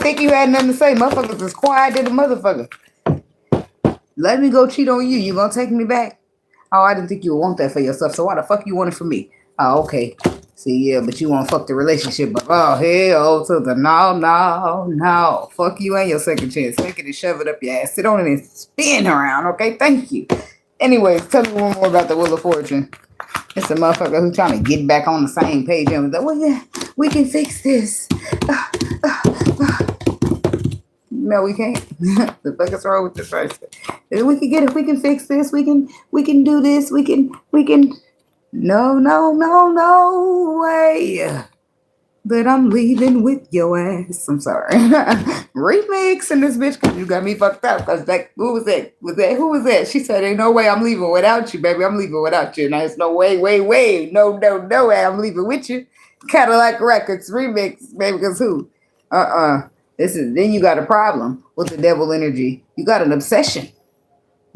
B: think you had nothing to say. Motherfuckers is quiet than a motherfucker. Let me go cheat on you. You gonna take me back? Oh, I didn't think you would want that for yourself. So why the fuck you want it for me? Oh, okay. See, yeah, but you want to fuck the relationship. But oh, hell to the no. Fuck you and your second chance. Take it and shove it up your ass. Sit on it and spin around, okay? Thank you. Anyways, tell me one more about the Wheel of Fortune. It's a motherfucker who's trying to get back on the same page and was like, well, yeah, we can fix this. No, we can't. The fuck is wrong with this person? We can get it. We can fix this. We can do this. We can. No way. But I'm leaving with your ass. I'm sorry. Remix in this bitch because you got me fucked up. Because who was that? Who was that? She said, ain't no way I'm leaving without you, baby. I'm leaving without you. And there's no way. No way I'm leaving with you. Cadillac Records remix, baby. Because who? Then you got a problem with the devil energy. You got an obsession.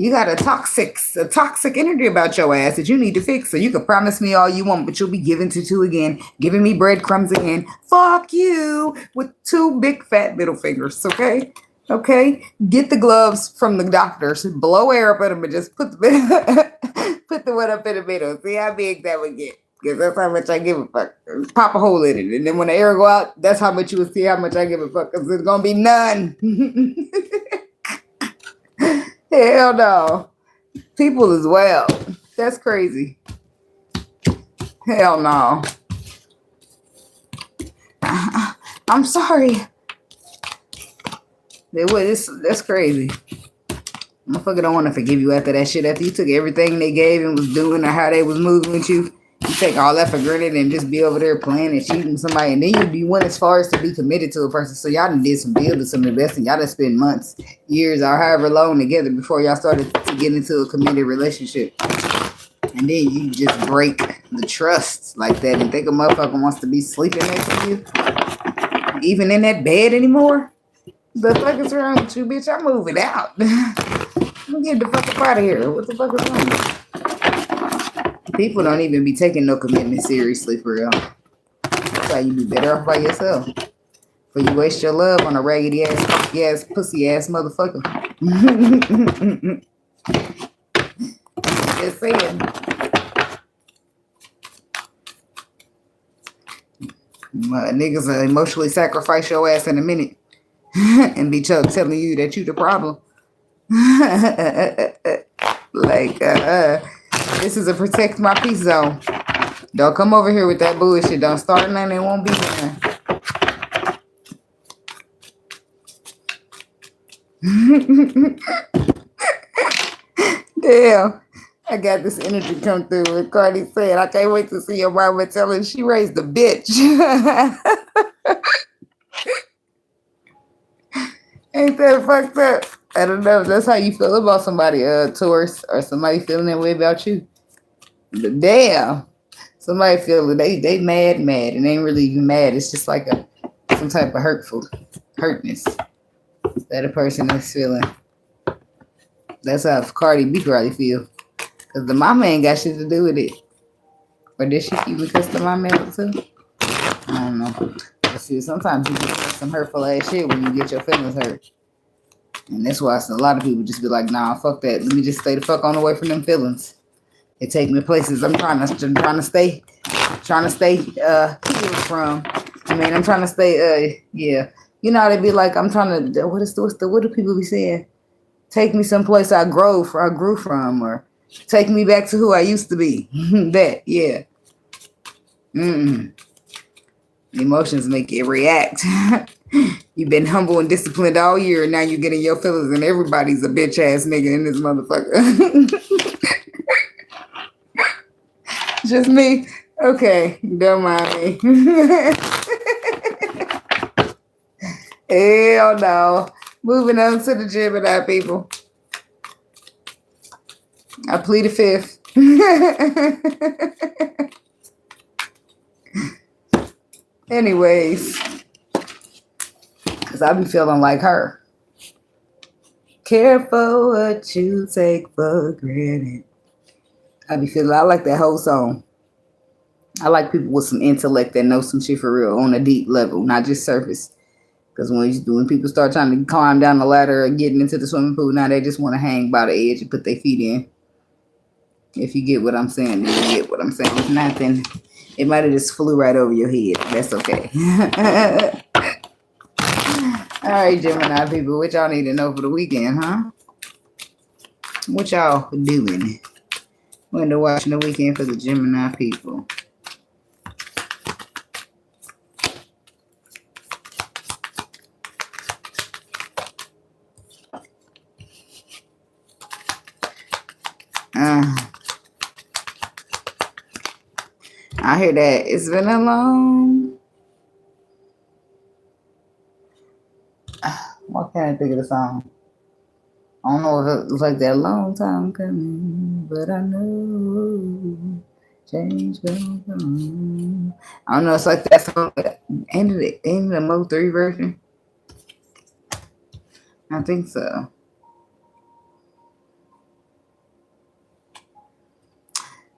B: You got a toxic energy about your ass that you need to fix. So you can promise me all you want, but you'll be giving to again, giving me breadcrumbs again. Fuck you with 2 big fat middle fingers, okay? Okay? Get the gloves from the doctors, blow air up at them, and just put the one up in the middle. See how big that would get. Because that's how much I give a fuck. Pop a hole in it. And then when the air go out, that's how much you will see how much I give a fuck. Because there's going to be none. Hell no. People as well. That's crazy. Hell no. I'm sorry. That's crazy. Motherfucker don't want to forgive you after that shit. After you took everything they gave and was doing or how they was moving with you. You take all that for granted and just be over there playing and cheating somebody. And then you went as far as to be committed to a person. So y'all done did some building, some investing. Y'all done spent months, years, or however long together before y'all started to get into a committed relationship. And then you just break the trust like that and think a motherfucker wants to be sleeping next to you. Even in that bed anymore? The fuck is wrong with you, bitch? I'm moving out. I'm getting the fuck up out of here. What the fuck is wrong? People don't even be taking no commitment seriously for real. That's why you be better off by yourself. For you waste your love on a raggedy ass, pussy ass motherfucker. Just saying. Niggas will emotionally sacrifice your ass in a minute and be telling you that you the problem. Like, this is a protect my peace zone. Don't come over here with that bullshit. Don't start nothing. It won't be there. Damn. I got this energy come through. And Cardi said, I can't wait to see your mama tell her she raised a bitch. Ain't that fucked up? I don't know. That's how you feel about somebody, Taurus, or somebody feeling that way about you. But damn. Somebody feel they mad, and they ain't really even mad. It's just like some type of hurtness that a person is feeling. That's how Cardi B probably feel. Because the mama ain't got shit to do with it. Or did she even cuss the mama out too? I don't know. But see, sometimes you just some hurtful ass shit when you get your feelings hurt. And that's why a lot of people just be like, nah, fuck that. Let me just stay the fuck on away from them feelings. It take me places I'm trying to stay healed from. I mean, I'm trying to stay yeah. You know how they be like, I'm trying to what do people be saying? Take me someplace I grew from, or take me back to who I used to be. That, yeah. Emotions make you react. You've been humble and disciplined all year, and now you're getting your feelings, and everybody's a bitch ass nigga in this motherfucker. Just me? Okay, don't mind me. Hell no. Moving on to the Gemini people. I plead the fifth. Anyways, because I be feeling like her. Careful what you take for granted. I like that whole song. I like people with some intellect that know some shit for real on a deep level, not just surface. Because when people start trying to climb down the ladder or getting into the swimming pool, now they just want to hang by the edge and put their feet in. If you get what I'm saying, then you get what I'm saying. If not, then it might have just flew right over your head. That's okay. All right, Gemini people, what y'all need to know for the weekend, huh? What y'all doing? When to watching the weekend for the Gemini people. I hear that. It's been a long. Why can't I think of the song? I don't know if it was like that long time coming, but I know change gonna come. I don't know. It's like that song. Ain't it the Mo 3 version? I think so.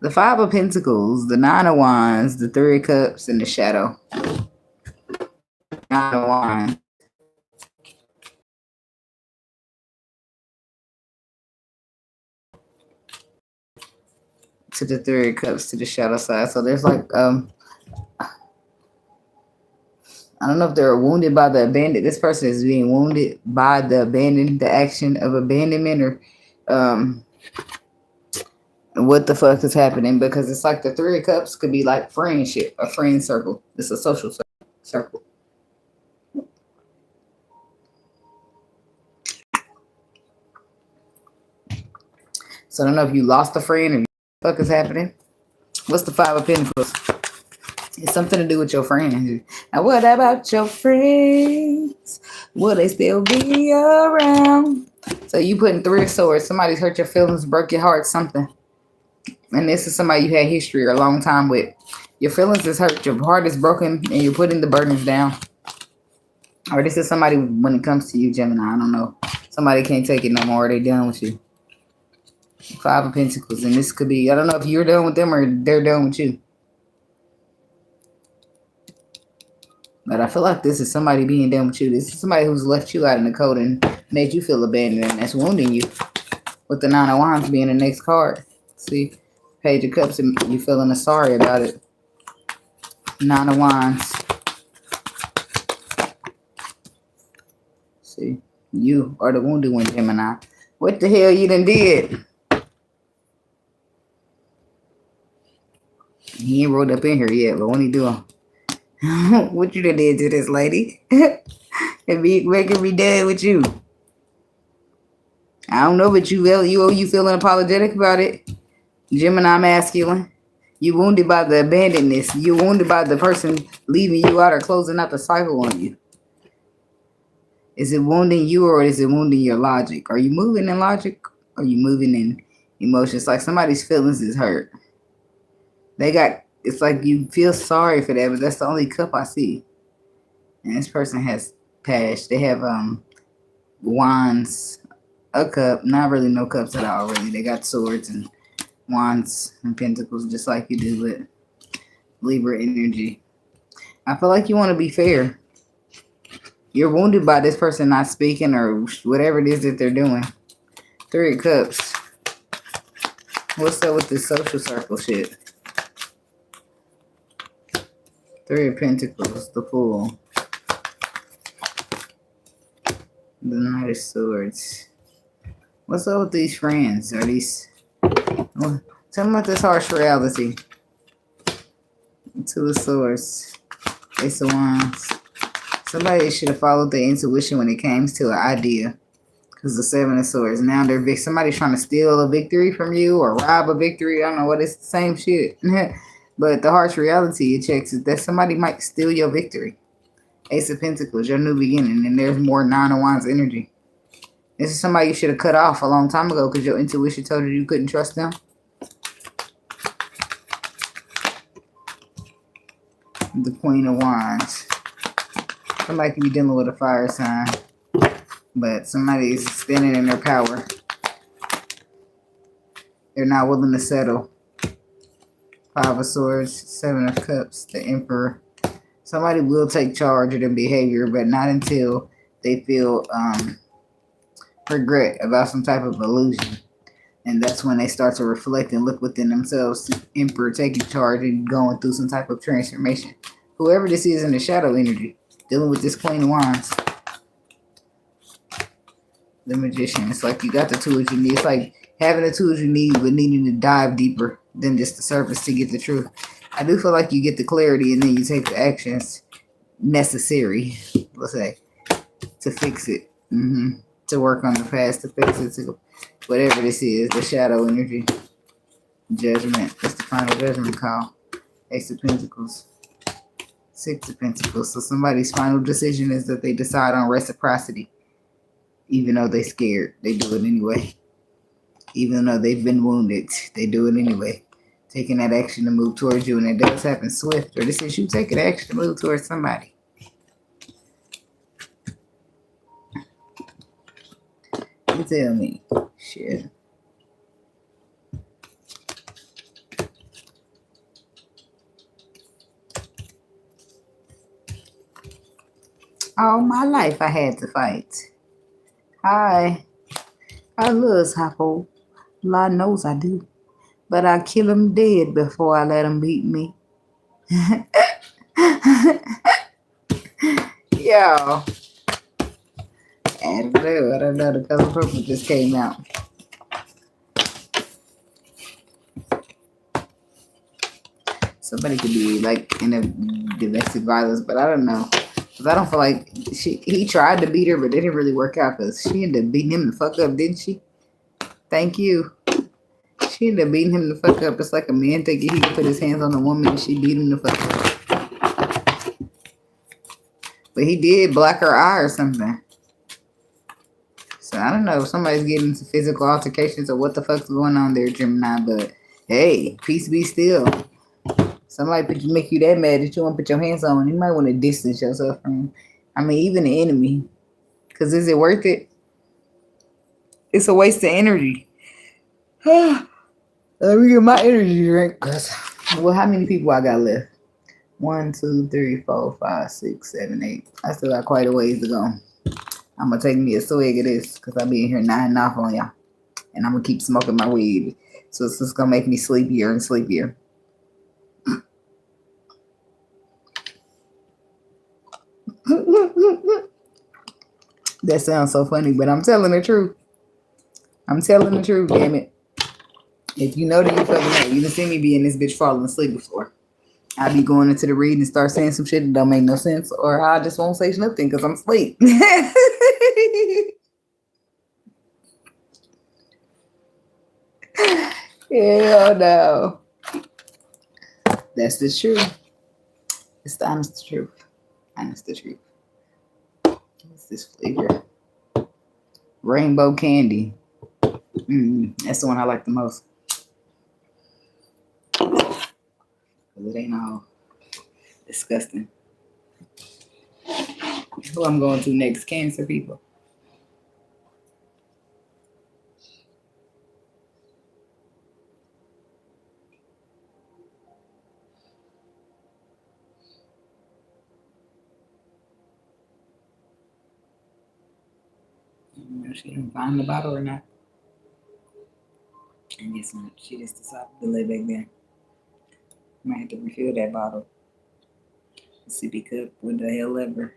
B: The 5 of Pentacles, the 9 of Wands, the 3 of Cups, and the Shadow. 9 of Wands. To the 3 of Cups, to the Shadow side. So there's like, I don't know if they're wounded by the abandoned. This person is being wounded by the action of abandonment, or what the fuck is happening, because it's like the 3 of Cups could be like friendship, a friend circle. It's a social circle. So I don't know if you lost a friend or what the fuck is happening. What's the 5 of Pentacles? It's something to do with your friends. Now, what about your friends? Will they still be around? So you putting 3 of Swords. Somebody's hurt your feelings, broke your heart, something. And this is somebody you had history or a long time with. Your feelings is hurt, your heart is broken, and you're putting the burdens down. Or this is somebody, when it comes to you, Gemini, I don't know. Somebody can't take it no more, they done with you. 5 of Pentacles. And this could be, I don't know if you're done with them or they're done with you. But I feel like this is somebody being done with you. This is somebody who's left you out in the cold and made you feel abandoned, and that's wounding you. With the 9 of Wands being the next card. See? Page of Cups, and you feeling sorry about it. 9 of Wands. See, you are the wounded one, Gemini. What the hell you done did? He ain't rolled up in here yet, but when he do, what you done did to this lady? And be making me dead with you. I don't know, but you feeling apologetic about it. Gemini masculine. You wounded by the abandonedness. You wounded by the person leaving you out or closing out the cycle on you. Is it wounding you or is it wounding your logic? Are you moving in logic? Or are you moving in emotions? Like somebody's feelings is hurt. It's like you feel sorry for that, but that's the only cup I see. And this person has passed. They have wands, a cup, not really no cups at all, really. They got swords and wands and pentacles, just like you do with Libra energy. I feel like you want to be fair. You're wounded by this person not speaking or whatever it is that they're doing. 3 of Cups. What's up with this social circle shit? 3 of Pentacles, the Fool. The Knight of Swords. What's up with these friends? Are these... Well, tell me about this harsh reality. 2 of Swords. Ace of Wands. Somebody should have followed their intuition when it came to an idea. Because the 7 of Swords. Now somebody's trying to steal a victory from you or rob a victory. I don't know what. It's the same shit. But the harsh reality it checks is that somebody might steal your victory. Ace of Pentacles, your new beginning. And there's more 9 of Wands energy. This is somebody you should have cut off a long time ago because your intuition told you couldn't trust them. The Queen of Wands. Somebody could be dealing with a fire sign. But somebody is standing in their power. They're not willing to settle. 5 of Swords, 7 of Cups, the Emperor. Somebody will take charge of their behavior, but not until they feel regret about some type of illusion. And that's when they start to reflect and look within themselves. Emperor taking charge and going through some type of transformation. Whoever this is in the shadow energy, dealing with this Queen of Wands. The Magician. It's like you got the tools you need. It's like having the tools you need, but needing to dive deeper than just the surface to get the truth. I do feel like you get the clarity and then you take the actions necessary, let's say, to fix it. To work on the past, to fix it, to whatever this is, the shadow energy. Judgment. That's the final judgment call. Ace of Pentacles. 6 of Pentacles. So somebody's final decision is that they decide on reciprocity. Even though they're scared, they do it anyway. Even though they've been wounded, they do it anyway. Taking that action to move towards you, and it does happen swift. Or this is you taking action to move towards somebody. You tell me. Shit. All my life I had to fight. Hi. I love Sapo. Lord knows I do. But I kill him dead before I let him beat me. Yo. I don't know. The color purple just came out. Somebody could be like in a domestic violence, but I don't know. Because I don't feel like he tried to beat her, but it didn't really work out because she ended up beating him the fuck up, didn't she? Thank you. She ended up beating him the fuck up. It's like a man thinking he could put his hands on a woman and she beat him the fuck up. But he did black her eye or something. So I don't know if somebody's getting into physical altercations or what the fuck's going on there, Gemini. But hey, peace be still. Somebody make you that mad that you want to put your hands on. You might want to distance yourself from him. I mean, even the enemy. Because is it worth it? It's a waste of energy. Let me get my energy drink. Well, how many people I got left? 1, 2, 3, 4, 5, 6, 7, 8. I still got quite a ways to go. I'm going to take me a swig of this because I'll be in here nodding off on y'all. And I'm going to keep smoking my weed. So it's just going to make me sleepier and sleepier. That sounds so funny, but I'm telling the truth. I'm telling the truth, damn it. If you know that you fucking that, you done seen me be in this bitch falling asleep before. I be going into the read and start saying some shit that don't make no sense, or I just won't say nothing because I'm asleep. Hell no. That's the truth. It's the honest truth. Honest the truth. What's this flavor? Rainbow candy. That's the one I like the most. It ain't all disgusting. Who I'm going to next? Cancer people. I don't know if she didn't find the bottle or not. I guess not. She just decided to lay back there. Might have to refill that bottle. Sippy cup with the Hellleerrrr.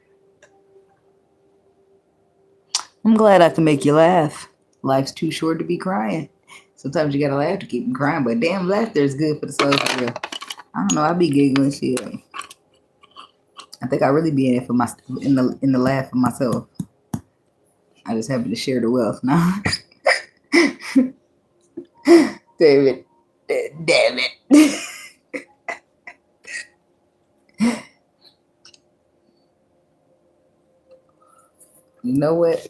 B: I'm glad I can make you laugh. Life's too short to be crying. Sometimes you gotta laugh to keep from crying, but damn, laughter is good for the soul for real. I don't know. I be giggling shit. I think I really be in it for in the laugh for myself. I just happen to share the wealth now. Damn it. You know what?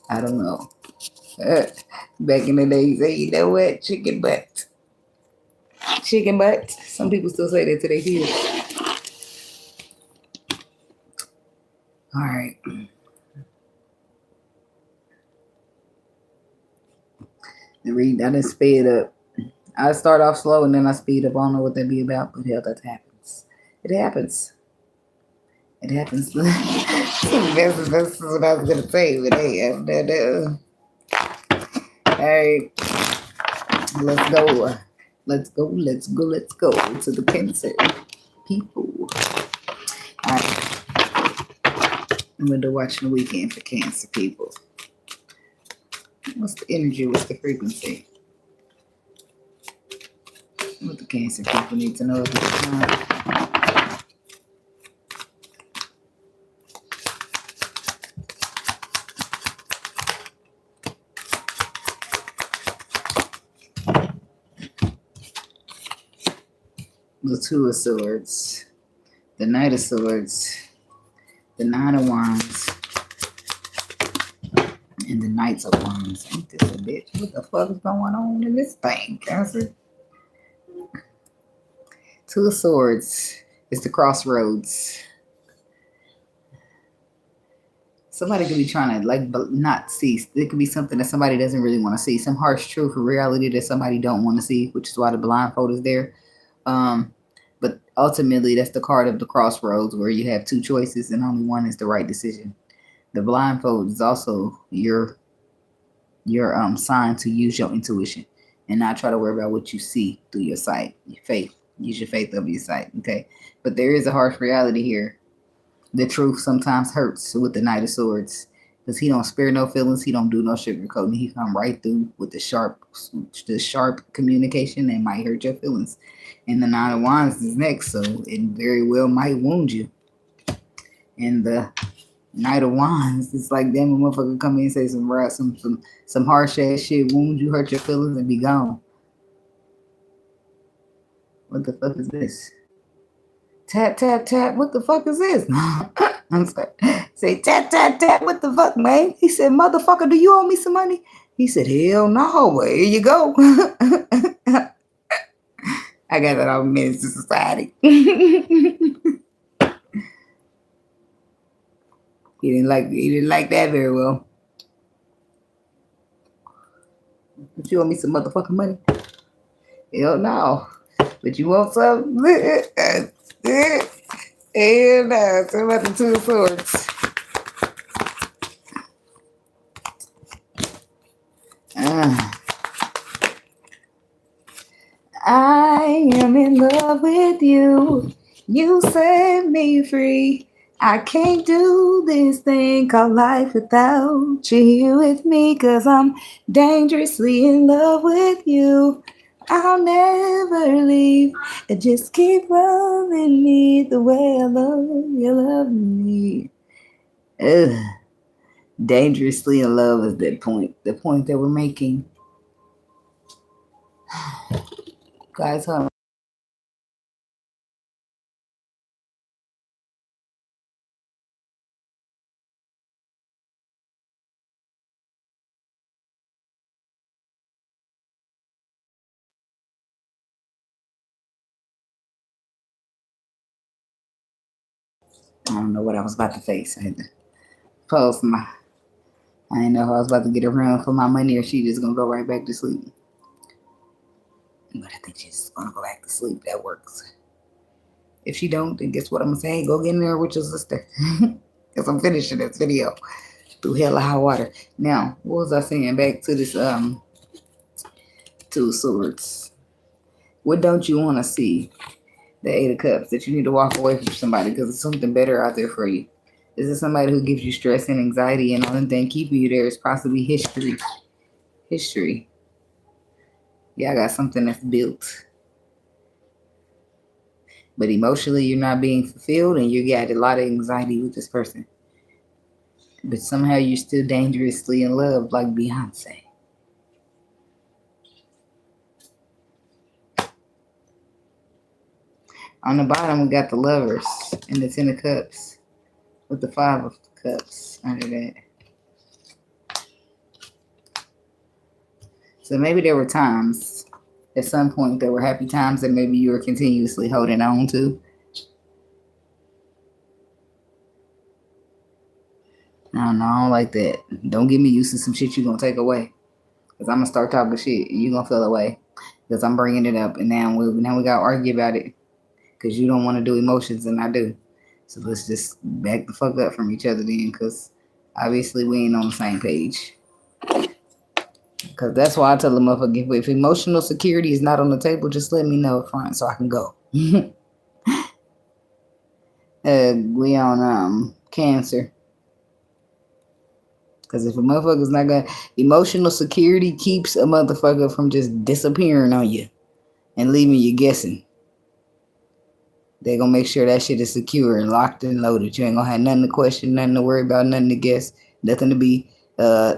B: I don't know. Back in the day, you say, you know what? Chicken butt. Chicken butt. Some people still say that to their kids. All right. The read, I didn't speed up. I start off slow and then I speed up. I don't know what that be about, but hell, that happens. It happens. It happens. That's what I was gonna say, but hey, all right, let's go. Let's go to the Cancer people. All right, I'm gonna watch the weekend for Cancer people. What's the energy? What's the frequency? What the Cancer people need to know at this time. The Two of Swords, the Knight of Swords, the Nine of Wands, and the Knights of Wands. Ain't this a bitch? What the fuck is going on in this thing, Cancer? Two of Swords is the crossroads. Somebody could be trying to not see. It could be something that somebody doesn't really want to see. Some harsh truth or reality that somebody don't want to see, which is why the blindfold is there. But ultimately, that's the card of the crossroads where you have two choices and only one is the right decision. The blindfold is also your sign to use your intuition and not try to worry about what you see through your sight, your faith. Use your faith over your sight, okay? But there is a harsh reality here. The truth sometimes hurts with the Knight of Swords because he don't spare no feelings. He don't do no sugarcoating. He come right through with the sharp communication that might hurt your feelings. And the Nine of Wands is next, so it very well might wound you. And the Knight of Wands, it's like damn, a motherfucker come in and say some harsh ass shit, wound you, hurt your feelings, and be gone. What the fuck is this? Tap, tap, tap. What the fuck is this? I'm sorry. Say tap, tap, tap. What the fuck, man? He said, motherfucker, do you owe me some money? He said, hell no. Well, here you go. I got that on Men's Society. He didn't like that very well. But you owe me some motherfucking money? Hell no. But you want some? Hell no. It's about the Two of Swords. I am in love with you. You set me free. I can't do this thing called life without you here with me, 'cause I'm dangerously in love with you. I'll never leave. Just keep loving me the way I love me. Ugh. Dangerously in love is the point that we're making. Guys, hold on. I don't know what I was about to face. I had to post my. I didn't know if I was about to get a run for my money or she just gonna go right back to sleep. But I think she's gonna go back to sleep. That works. If she don't, then guess what I'm gonna say? Hey, go get in there with your sister. Because I'm finishing this video through hell or high water. Now, what was I saying? Back to this Two of Swords. What don't you want to see? The Eight of Cups. That you need to walk away from somebody because there's something better out there for you. This is somebody who gives you stress and anxiety, and the only thing keeping you there is possibly history. History. Yeah, I got something that's built. But emotionally, you're not being fulfilled, and you got a lot of anxiety with this person. But somehow you're still dangerously in love, like Beyonce. On the bottom, we got the Lovers and the Ten of Cups with the Five of Cups under that. So maybe there were times, at some point, there were happy times that maybe you were continuously holding on to. I don't know, I don't like that. Don't get me used to some shit you're going to take away. Because I'm going to start talking shit and you're going to feel away. Because I'm bringing it up and now we got to argue about it. Because you don't want to do emotions and I do. So let's just back the fuck up from each other then. Because obviously we ain't on the same page. Because that's why I tell the motherfucker, if emotional security is not on the table, just let me know up front so I can go. We on Cancer. Because if a motherfucker's not gonna, emotional security keeps a motherfucker from just disappearing on you and leaving you guessing. They're gonna make sure that shit is secure and locked and loaded. You ain't gonna have nothing to question, nothing to worry about, nothing to guess, nothing to be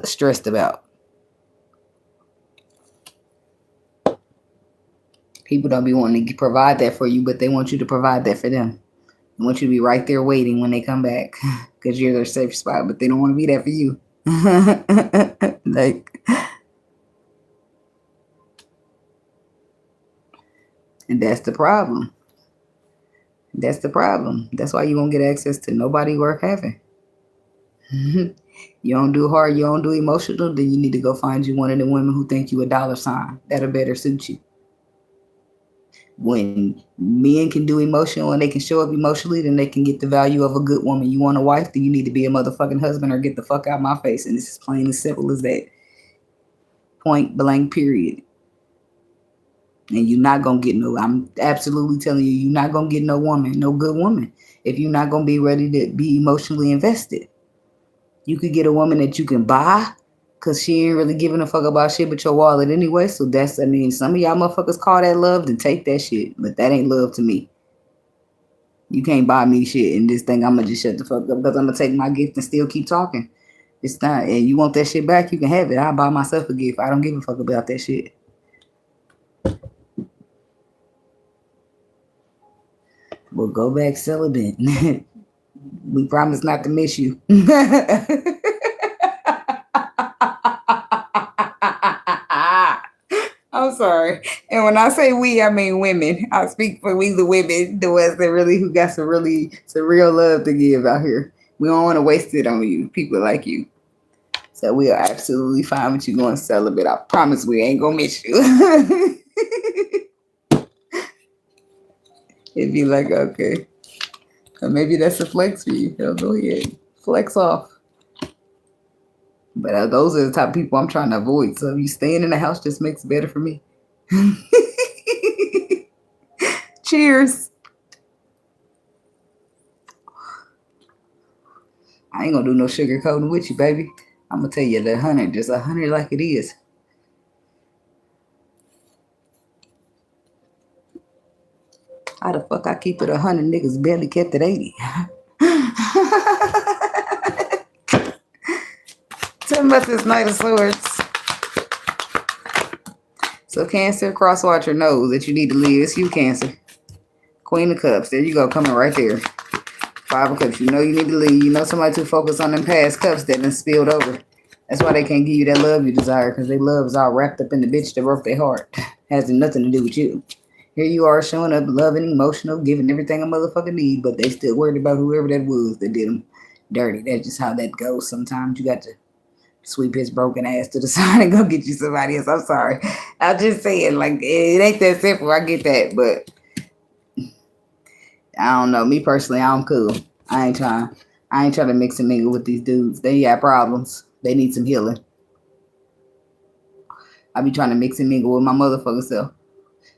B: stressed about. People don't be wanting to provide that for you, but they want you to provide that for them. They want you to be right there waiting when they come back because you're their safe spot, but they don't want to be there for you. Like, and that's the problem. That's the problem. That's why you won't get access to nobody worth having. You don't do hard, you don't do emotional, then you need to go find you one of the women who think you a dollar sign. That'll better suit you. When men can do emotional and they can show up emotionally, then they can get the value of a good woman. You want a wife, then you need to be a motherfucking husband or get the fuck out of my face. And it's as plain as simple as that. Point blank, period. And you're not going to get no, I'm absolutely telling you, you're not going to get no woman, no good woman, if you're not going to be ready to be emotionally invested. You could get a woman that you can buy because she ain't really giving a fuck about shit but your wallet anyway. So that's, I mean, some of y'all motherfuckers call that love, then take that shit. But that ain't love to me. You can't buy me shit and just think I'm going to just shut the fuck up because I'm going to take my gift and still keep talking. It's not, and you want that shit back, you can have it. I'll buy myself a gift. I don't give a fuck about that shit. Well, go back celibate. We promise not to miss you. I'm sorry. And when I say we, I mean women. I speak for we the women, the ones that really who got some real love to give out here. We don't want to waste it on you, people like you. So we are absolutely fine with you going celibate. I promise we ain't gonna miss you. It'd be like, okay. Or maybe that's a flex for you. Hell, go ahead. Flex off. But those are the type of people I'm trying to avoid. So if you staying in the house just makes it better for me. Cheers. I ain't gonna do no sugarcoating with you, baby. I'm gonna tell you the 100, just 100 like it is. How the fuck I keep it 100? Niggas barely kept it 80. Tell me about this Knight of Swords. So Cancer, crosswatcher knows that you need to leave. It's you, Cancer. Queen of Cups. There you go, coming right there. 5 of Cups. You know you need to leave. You know somebody too focused on them past cups that done spilled over. That's why they can't give you that love you desire, because they love is all wrapped up in the bitch that broke their heart. Has nothing to do with you. Here you are showing up loving, emotional, giving everything a motherfucker need, but they still worried about whoever that was that did them dirty. That's just how that goes. Sometimes you got to sweep his broken ass to the side and go get you somebody else. I'm sorry. I'm just saying, like, it ain't that simple. I get that, but I don't know. Me personally, I'm cool. I ain't trying to mix and mingle with these dudes. They got problems. They need some healing. I be trying to mix and mingle with my motherfucking self.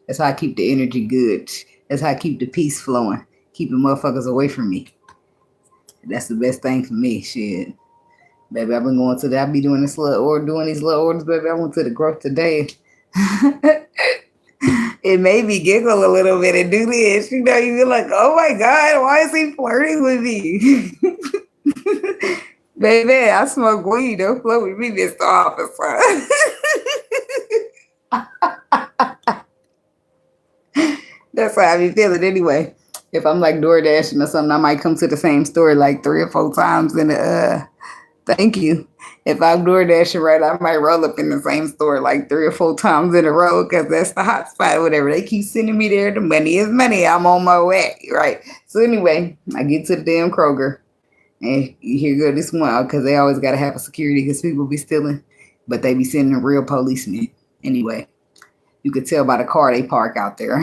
B: That's how I keep the energy good. That's how I keep the peace flowing. Keeping motherfuckers away from me. That's the best thing for me. Shit. Baby, I've been going to I be doing this little order, doing these little orders, baby. I went to the growth today. It made me giggle a little bit and do this. You know, you feel like, oh my God, why is he flirting with me? Baby, I smoke weed. Don't flirt with me, Mr. Officer. That's how I be feeling anyway. If I'm like door dashing or something, I might come to the same store like 3 or 4 times in the thank you. If I'm door dashing right, I might roll up in the same store like 3 or 4 times in a row because that's the hot spot, whatever. They keep sending me there. The money is money. I'm on my way, right? So anyway, I get to the damn Kroger. And here go this one, because they always got to have a security because people be stealing. But they be sending real policemen. Anyway, you could tell by the car they park out there.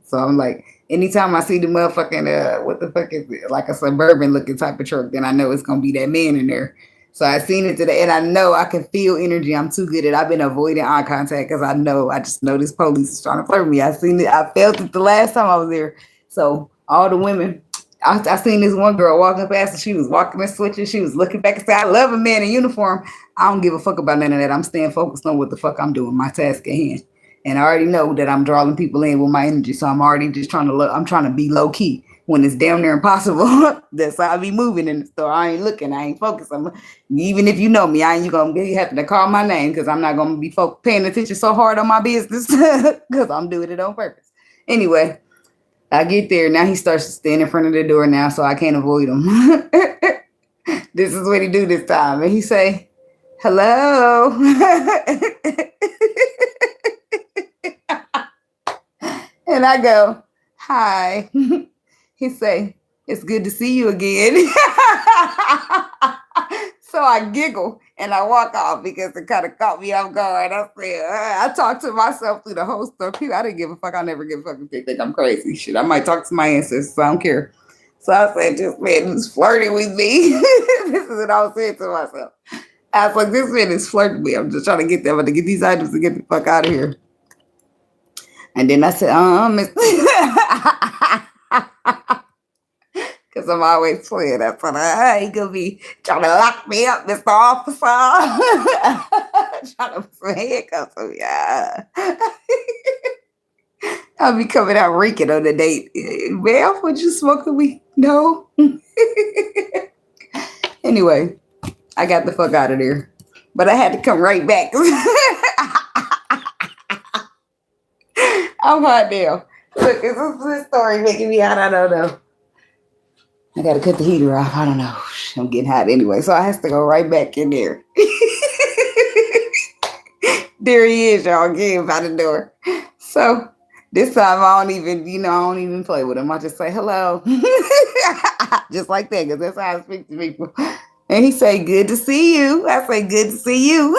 B: So I'm like, anytime I see the motherfucking, what the fuck is it? Like a suburban looking type of truck, then I know it's going to be that man in there. So I seen it today, and I know I can feel energy. I'm too good at it. I've been avoiding eye contact because I just know this police is trying to flirt with me. I seen it. I felt it the last time I was there. So all the women, I seen this one girl walking past, and she was walking and switching. She was looking back and saying, I love a man in uniform. I don't give a fuck about none of that. I'm staying focused on what the fuck I'm doing, my task at hand. And I already know that I'm drawing people in with my energy. So I'm already just trying to be low key when it's damn near impossible. That's how I be moving in the store. I ain't looking. I ain't focused. Even if you know me, you have to call my name because I'm not going to be paying attention so hard on my business because I'm doing it on purpose. Anyway, I get there. Now he starts to stand in front of the door now, so I can't avoid him. This is what he do this time. And he say, hello. And I go, hi. He say, it's good to see you again. So I giggle and I walk off because it kind of caught me off guard. I said, I talked to myself through the whole store. People, I didn't give a fuck. I never give a fuck if they think I'm crazy. Shit, I might talk to my ancestors. So I don't care. So I said, this man is flirting with me. This is what I was saying to myself. I was like, this man is flirting with me. I'm just trying to get them to get these items to get the fuck out of here. And then I said, miss. Because I'm always playing. That's what I ain't gonna be trying to lock me up, Mr. Officer. Trying to put some handcuffs on me. Yeah. I'll be coming out reeking on the date. Ma'am, would you smoke with me? No. Anyway, I got the fuck out of there. But I had to come right back. I'm hot now. Look, is this story making me hot? I don't know. I gotta cut the heater off. I don't know. I'm getting hot anyway, so I have to go right back in there. There he is, y'all, getting by the door. So this time I don't even play with him. I just say hello. Just like that, because that's how I speak to people. And he say, good to see you. I say, good to see you.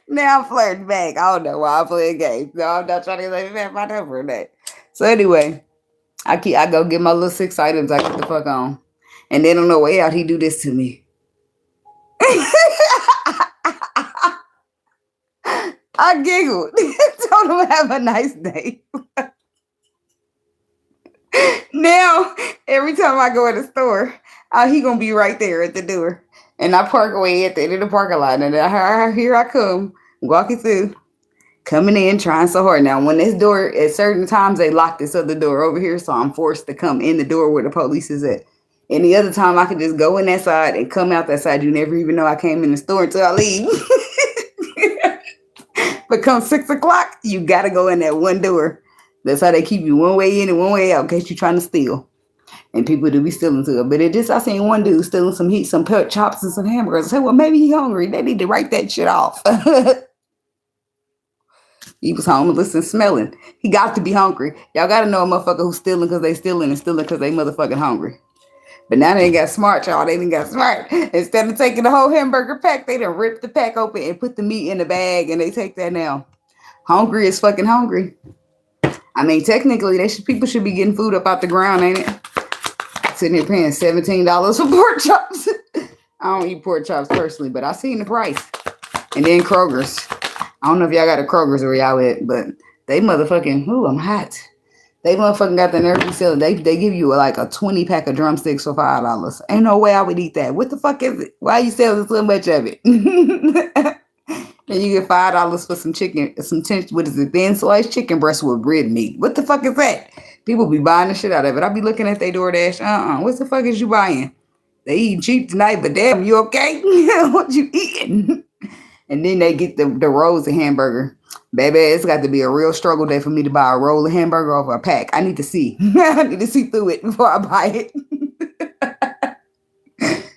B: Now I'm flirting back. I don't know why I'm playing games. No, I'm not trying to let me back my number or that. So anyway, I go get my little 6 items. I get the fuck on. And then on the way out, he do this to me. I giggled. Told him have a nice day. Now, every time I go in the store, he gonna be right there at the door. And I park away at the end of the parking lot. And here I come, walking through, coming in, trying so hard. Now, when this door, at certain times, they lock this other door over here. So I'm forced to come in the door where the police is at. Any other time, I can just go in that side and come out that side. You never even know I came in the store until I leave. But come 6 o'clock, you got to go in that one door. That's how they keep you one way in and one way out in case you're trying to steal. And people do be stealing too. But I seen one dude stealing some heat, some pork chops and some hamburgers. I said, well, maybe he's hungry. They need to write that shit off. He was homeless and smelling. He got to be hungry. Y'all got to know a motherfucker who's stealing because they stealing and stealing because they motherfucking hungry. But now they ain't got smart, y'all. They done got smart. Instead of taking the whole hamburger pack, they done rip the pack open and put the meat in the bag, and they take that now. Hungry is fucking hungry. I mean, technically, people should be getting food up out the ground, ain't it? Sitting here paying $17 for pork chops. I don't eat pork chops personally, but I seen the price. And then Kroger's. I don't know if y'all got a Kroger's where y'all at, but they motherfucking, ooh, I'm hot. They motherfucking got the nerve to sell. They give you like a 20 pack of drumsticks for $5. Ain't no way I would eat that. What the fuck is it? Why you selling so much of it? And you get $5 for some chicken, what is it? Thin sliced chicken breast with red meat. What the fuck is that? People be buying the shit out of it. I be looking at their DoorDash. What the fuck is you buying? They eating cheap tonight, but damn, you okay? What you eating? And then they get the rolls of hamburger. Baby, it's got to be a real struggle day for me to buy a roll of hamburger off a pack. I need to see. I need to see through it before I buy it.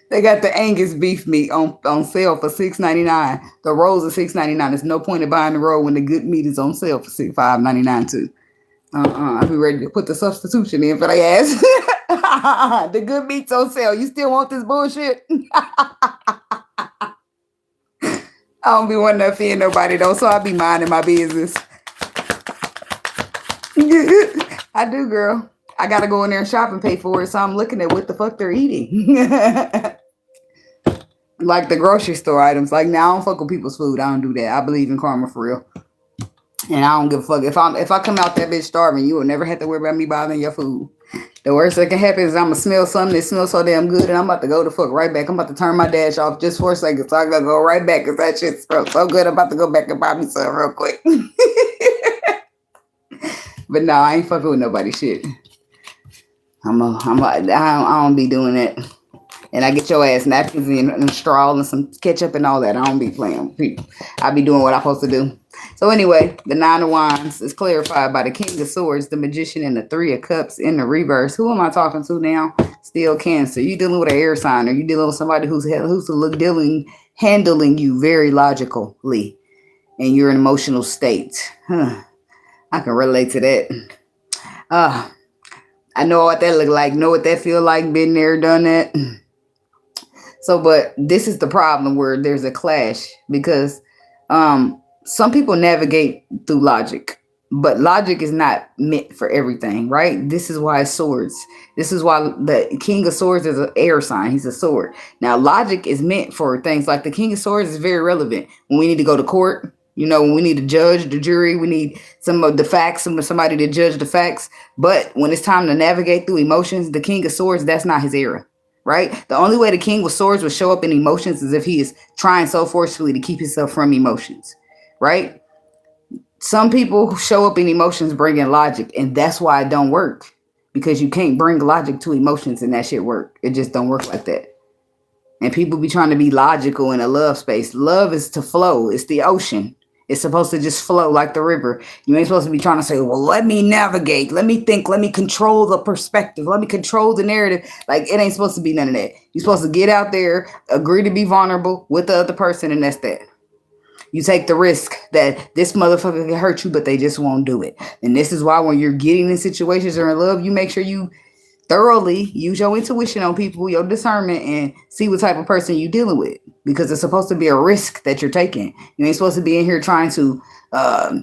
B: They got the Angus beef meat on sale for $6.99. The rolls are $6.99. There's no point in buying the roll when the good meat is on sale for $5.99 too. I'll be ready to put the substitution in for their ass. The good meat's on sale. You still want this bullshit? I don't be wanting to offend nobody though, so I be minding my business. I do, girl. I gotta go in there and shop and pay for it, so I'm looking at what the fuck they're eating. Like the grocery store items. Like now, I don't fuck with people's food. I don't do that. I believe in karma for real. And I don't give a fuck. If I come out that bitch starving, you will never have to worry about me bothering your food. The worst that can happen is I'm going to smell something that smells so damn good, and I'm about to go the fuck right back. I'm about to turn my dash off just for a second, so I got to go right back because that shit smells so good. I'm about to go back and buy me some real quick. But no, I ain't fucking with nobody shit. I don't be doing that. And I get your ass napkins and straw and some ketchup and all that. I don't be playing with people. I be doing what I'm supposed to do. So anyway, the 9 of Wands is clarified by the King of Swords, the Magician, and the 3 of Cups in the reverse. Who am I talking to now? Still Cancer. You dealing with an air sign, or you dealing with somebody who's handling you very logically in your emotional state. I can relate to that. I know what that look like, know what that feel like, been there, done that. So, but this is the problem where there's a clash because some people navigate through logic, but logic is not meant for everything, right? This is why it's swords. This is why the King of Swords is an air sign. He's a sword. Now, logic is meant for things like the King of Swords is very relevant when we need to go to court. You know, when we need to judge the jury, we need some of the facts, somebody to judge the facts. But when it's time to navigate through emotions, the King of Swords, that's not his era. Right? The only way the King with Swords would show up in emotions is if he is trying so forcefully to keep himself from emotions. Right? Some people who show up in emotions bring in logic, and that's why it don't work. Because you can't bring logic to emotions and that shit work. It just don't work like that. And people be trying to be logical in a love space. Love is to flow. It's the ocean. It's supposed to just flow like the river. You ain't supposed to be trying to say, well, let me navigate. Let me think. Let me control the perspective. Let me control the narrative. Like, it ain't supposed to be none of that. You're supposed to get out there, agree to be vulnerable with the other person, and that's that. You take the risk that this motherfucker can hurt you, but they just won't do it. And this is why when you're getting in situations or in love, you make sure you thoroughly use your intuition on people, your discernment, and see what type of person you're dealing with. Because it's supposed to be a risk that you're taking. You ain't supposed to be in here trying to try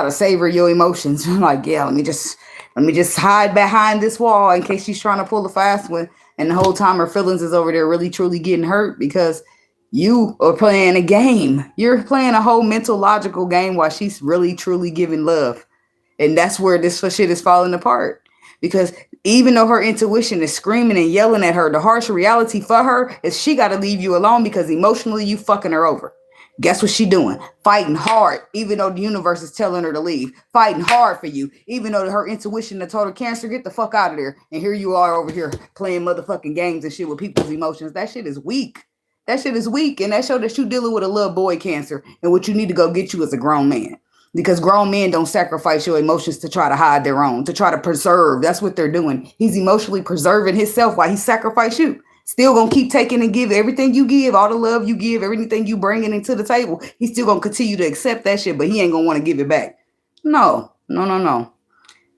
B: to savor your emotions. Like, yeah, let me just hide behind this wall in case she's trying to pull a fast one. And the whole time her feelings is over there really truly getting hurt because you are playing a game. You're playing a whole mental logical game while she's really truly giving love. And that's where this shit is falling apart. Because even though her intuition is screaming and yelling at her, the harsh reality for her is she got to leave you alone because emotionally you fucking her over. Guess what she doing? Fighting hard, even though the universe is telling her to leave. Fighting hard for you, even though her intuition that told her, Cancer, get the fuck out of there. And here you are over here playing motherfucking games and shit with people's emotions. That shit is weak. That shit is weak. And that show that you dealing with a little boy, Cancer. And what you need to go get you is a grown man. Because grown men don't sacrifice your emotions to try to hide their own, to try to preserve. That's what they're doing. He's emotionally preserving himself while he sacrifice you. Still gonna keep taking and give everything you give, all the love you give, everything you bringing into the table. He's still gonna continue to accept that shit, but he ain't gonna want to give it back. No.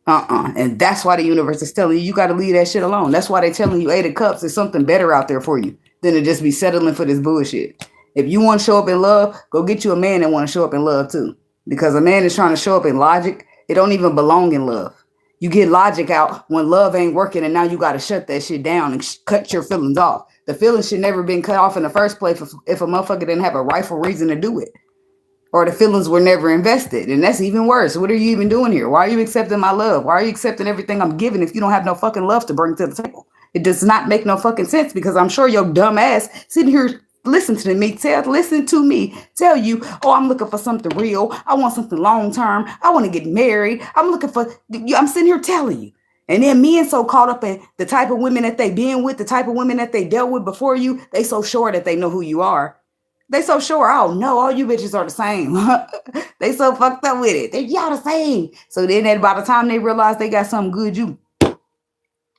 B: And that's why the universe is telling you, you got to leave that shit alone. That's why they're telling you 8 of Cups is something better out there for you than to just be settling for this bullshit. If you want to show up in love, go get you a man that want to show up in love too. Because a man is trying to show up in logic. It don't even belong in love. You get logic out when love ain't working, and now you got to shut that shit down and cut your feelings off. The feelings should never been cut off in the first place if a motherfucker didn't have a rightful reason to do it. Or the feelings were never invested. And that's even worse. What are you even doing here? Why are you accepting my love? Why are you accepting everything I'm giving if you don't have no fucking love to bring to the table? It does not make no fucking sense because I'm sure your dumb ass sitting here listen to me tell you, oh, I'm looking for something real. I want something long term. I want to get married. I'm sitting here telling you. And then men so caught up in the type of women that they been with, the type of women that they dealt with before you, they so sure that they know who you are. They so sure, oh no, all you bitches are the same. They so fucked up with it. Y'all the same. So then by the time they realize they got something good, you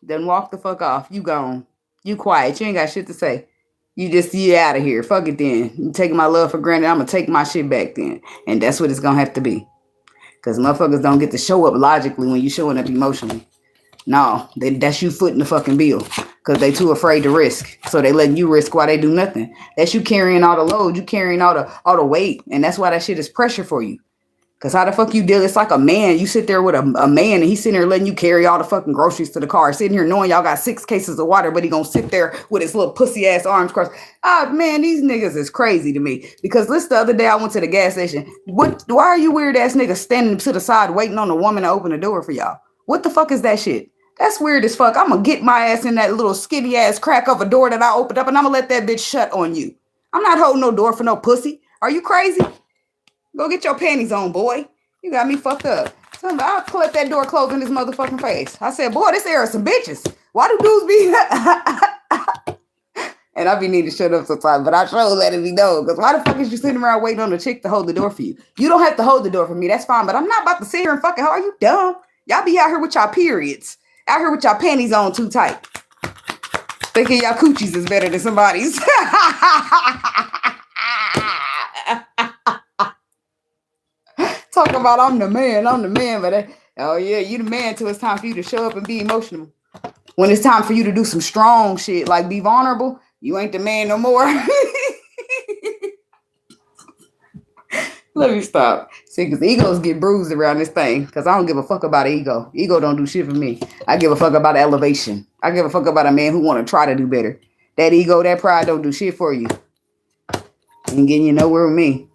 B: then walk the fuck off. You gone. You quiet. You ain't got shit to say. You out of here. Fuck it then. You taking my love for granted. I'm going to take my shit back then. And that's what it's going to have to be. Because motherfuckers don't get to show up logically when you showing up emotionally. No, that's you footing the fucking bill. Because they too afraid to risk. So they letting you risk while they do nothing. That's you carrying all the load. You carrying all the weight. And that's why that shit is pressure for you. Because how the fuck you deal? It's like a man. You sit there with a man and he's sitting there letting you carry all the fucking groceries to the car. Sitting here knowing y'all got 6 cases of water, but he gonna sit there with his little pussy ass arms crossed. Ah, man, these niggas is crazy to me. Because listen, the other day I went to the gas station. Why are you weird ass niggas standing to the side waiting on a woman to open the door for y'all? What the fuck is that shit? That's weird as fuck. I'm gonna get my ass in that little skinny ass crack of a door that I opened up and I'm gonna let that bitch shut on you. I'm not holding no door for no pussy. Are you crazy? Go get your panties on, boy. You got me fucked up. I'll let that door close in this motherfucking face. I said, boy, this era some bitches. Why do dudes be... And I be needing to shut up sometimes, but I sure let it be known. Because why the fuck is you sitting around waiting on a chick to hold the door for you? You don't have to hold the door for me. That's fine. But I'm not about to sit here and fucking... Are you dumb? Y'all be out here with y'all periods. Out here with y'all panties on too tight. Thinking y'all coochies is better than somebody's. Talking about I'm the man, but oh yeah, you the man till it's time for you to show up and be emotional. When it's time for you to do some strong shit, like be vulnerable, you ain't the man no more. Let me stop. See, because egos get bruised around this thing, because I don't give a fuck about ego. Ego don't do shit for me. I give a fuck about elevation. I give a fuck about a man who want to try to do better. That ego, that pride don't do shit for you. Ain't getting you nowhere with me.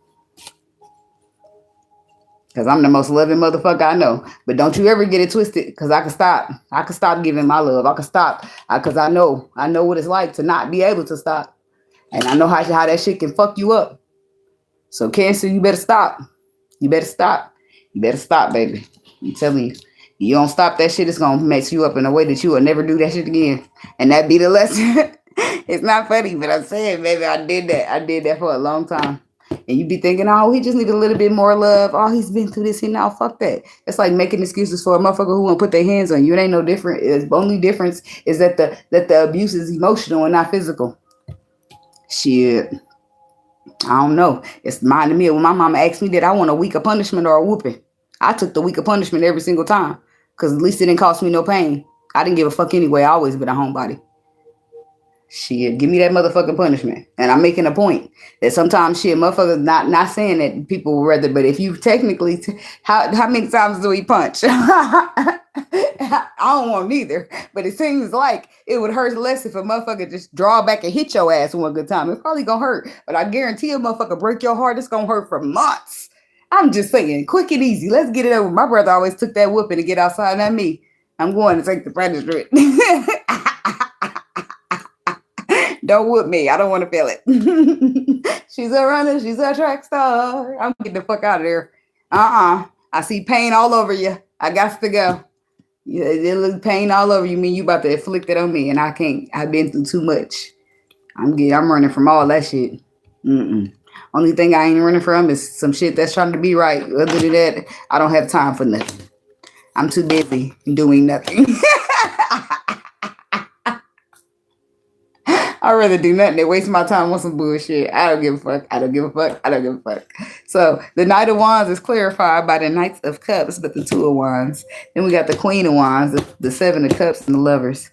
B: Because I'm the most loving motherfucker I know. But don't you ever get it twisted. Because I can stop. I can stop giving my love. I can stop. Because I know what it's like to not be able to stop. And I know how that shit can fuck you up. So Cancer, you better stop. You better stop. You better stop, baby. I'm telling you. You don't stop that shit, it's going to mess you up in a way that you will never do that shit again. And that be the lesson. It's not funny, but I'm saying, baby, I did that. I did that for a long time. And you be thinking, oh, he just need a little bit more love. Oh, he's been through this. Now, fuck that. It's like making excuses for a motherfucker who won't put their hands on you. It ain't no different. The only difference is that the abuse is emotional and not physical. Shit. I don't know. It's reminding me of when my mama asked me that I want a weaker punishment or a whooping. I took the weaker punishment every single time. Because at least it didn't cost me no pain. I didn't give a fuck anyway. I always been a homebody. Shit, give me that motherfucking punishment. And I'm making a point that sometimes shit, motherfuckers not saying that people would rather, but if you technically, how many times do we punch? I don't want neither, but it seems like it would hurt less if a motherfucker just draw back and hit your ass one good time. It's probably gonna hurt, but I guarantee a motherfucker break your heart, it's gonna hurt for months. I'm just saying, quick and easy. Let's get it over. My brother always took that whooping to get outside, not me. I'm going to take the punishment. Don't whoop me. I don't want to feel it. She's a runner. She's a track star. I'm getting the fuck out of there. I see pain all over you. I got to go. Yeah, it look pain all over you. Mean you about to inflict it on me, and I can't. I've been through too much. I'm running from all that shit. Only thing I ain't running from is some shit that's trying to be right. Other than that, I don't have time for nothing. I'm too busy doing nothing. I'd rather do nothing than waste my time on some bullshit. I don't give a fuck. I don't give a fuck. I don't give a fuck. So the Knight of Wands is clarified by the Knights of Cups, but the Two of Wands. Then we got the Queen of Wands, the Seven of Cups, and the Lovers.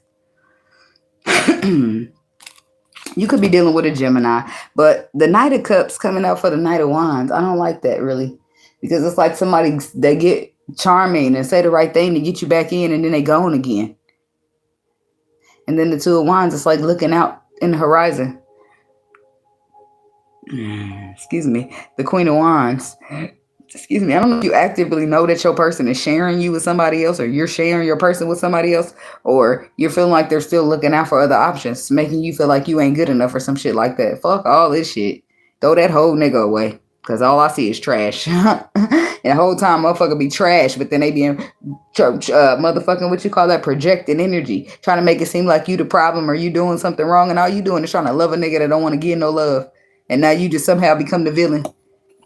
B: You could be dealing with a Gemini, but the Knight of Cups coming out for the Knight of Wands, I don't like that really, because it's like somebody, they get charming and say the right thing to get you back in, and then they gone again. And then the Two of Wands, it's like looking out in the horizon. Excuse me. The Queen of Wands. Excuse me. I don't know if you actively know that your person is sharing you with somebody else, or you're sharing your person with somebody else, or you're feeling like they're still looking out for other options, making you feel like you ain't good enough or some shit like that. Fuck all this shit. Throw that whole nigga away. Because all I see is trash. And the whole time motherfucker be trash, but then they be motherfucking, what you call that, projecting energy. Trying to make it seem like you the problem or you doing something wrong, and all you doing is trying to love a nigga that don't want to give no love. And now you just somehow become the villain.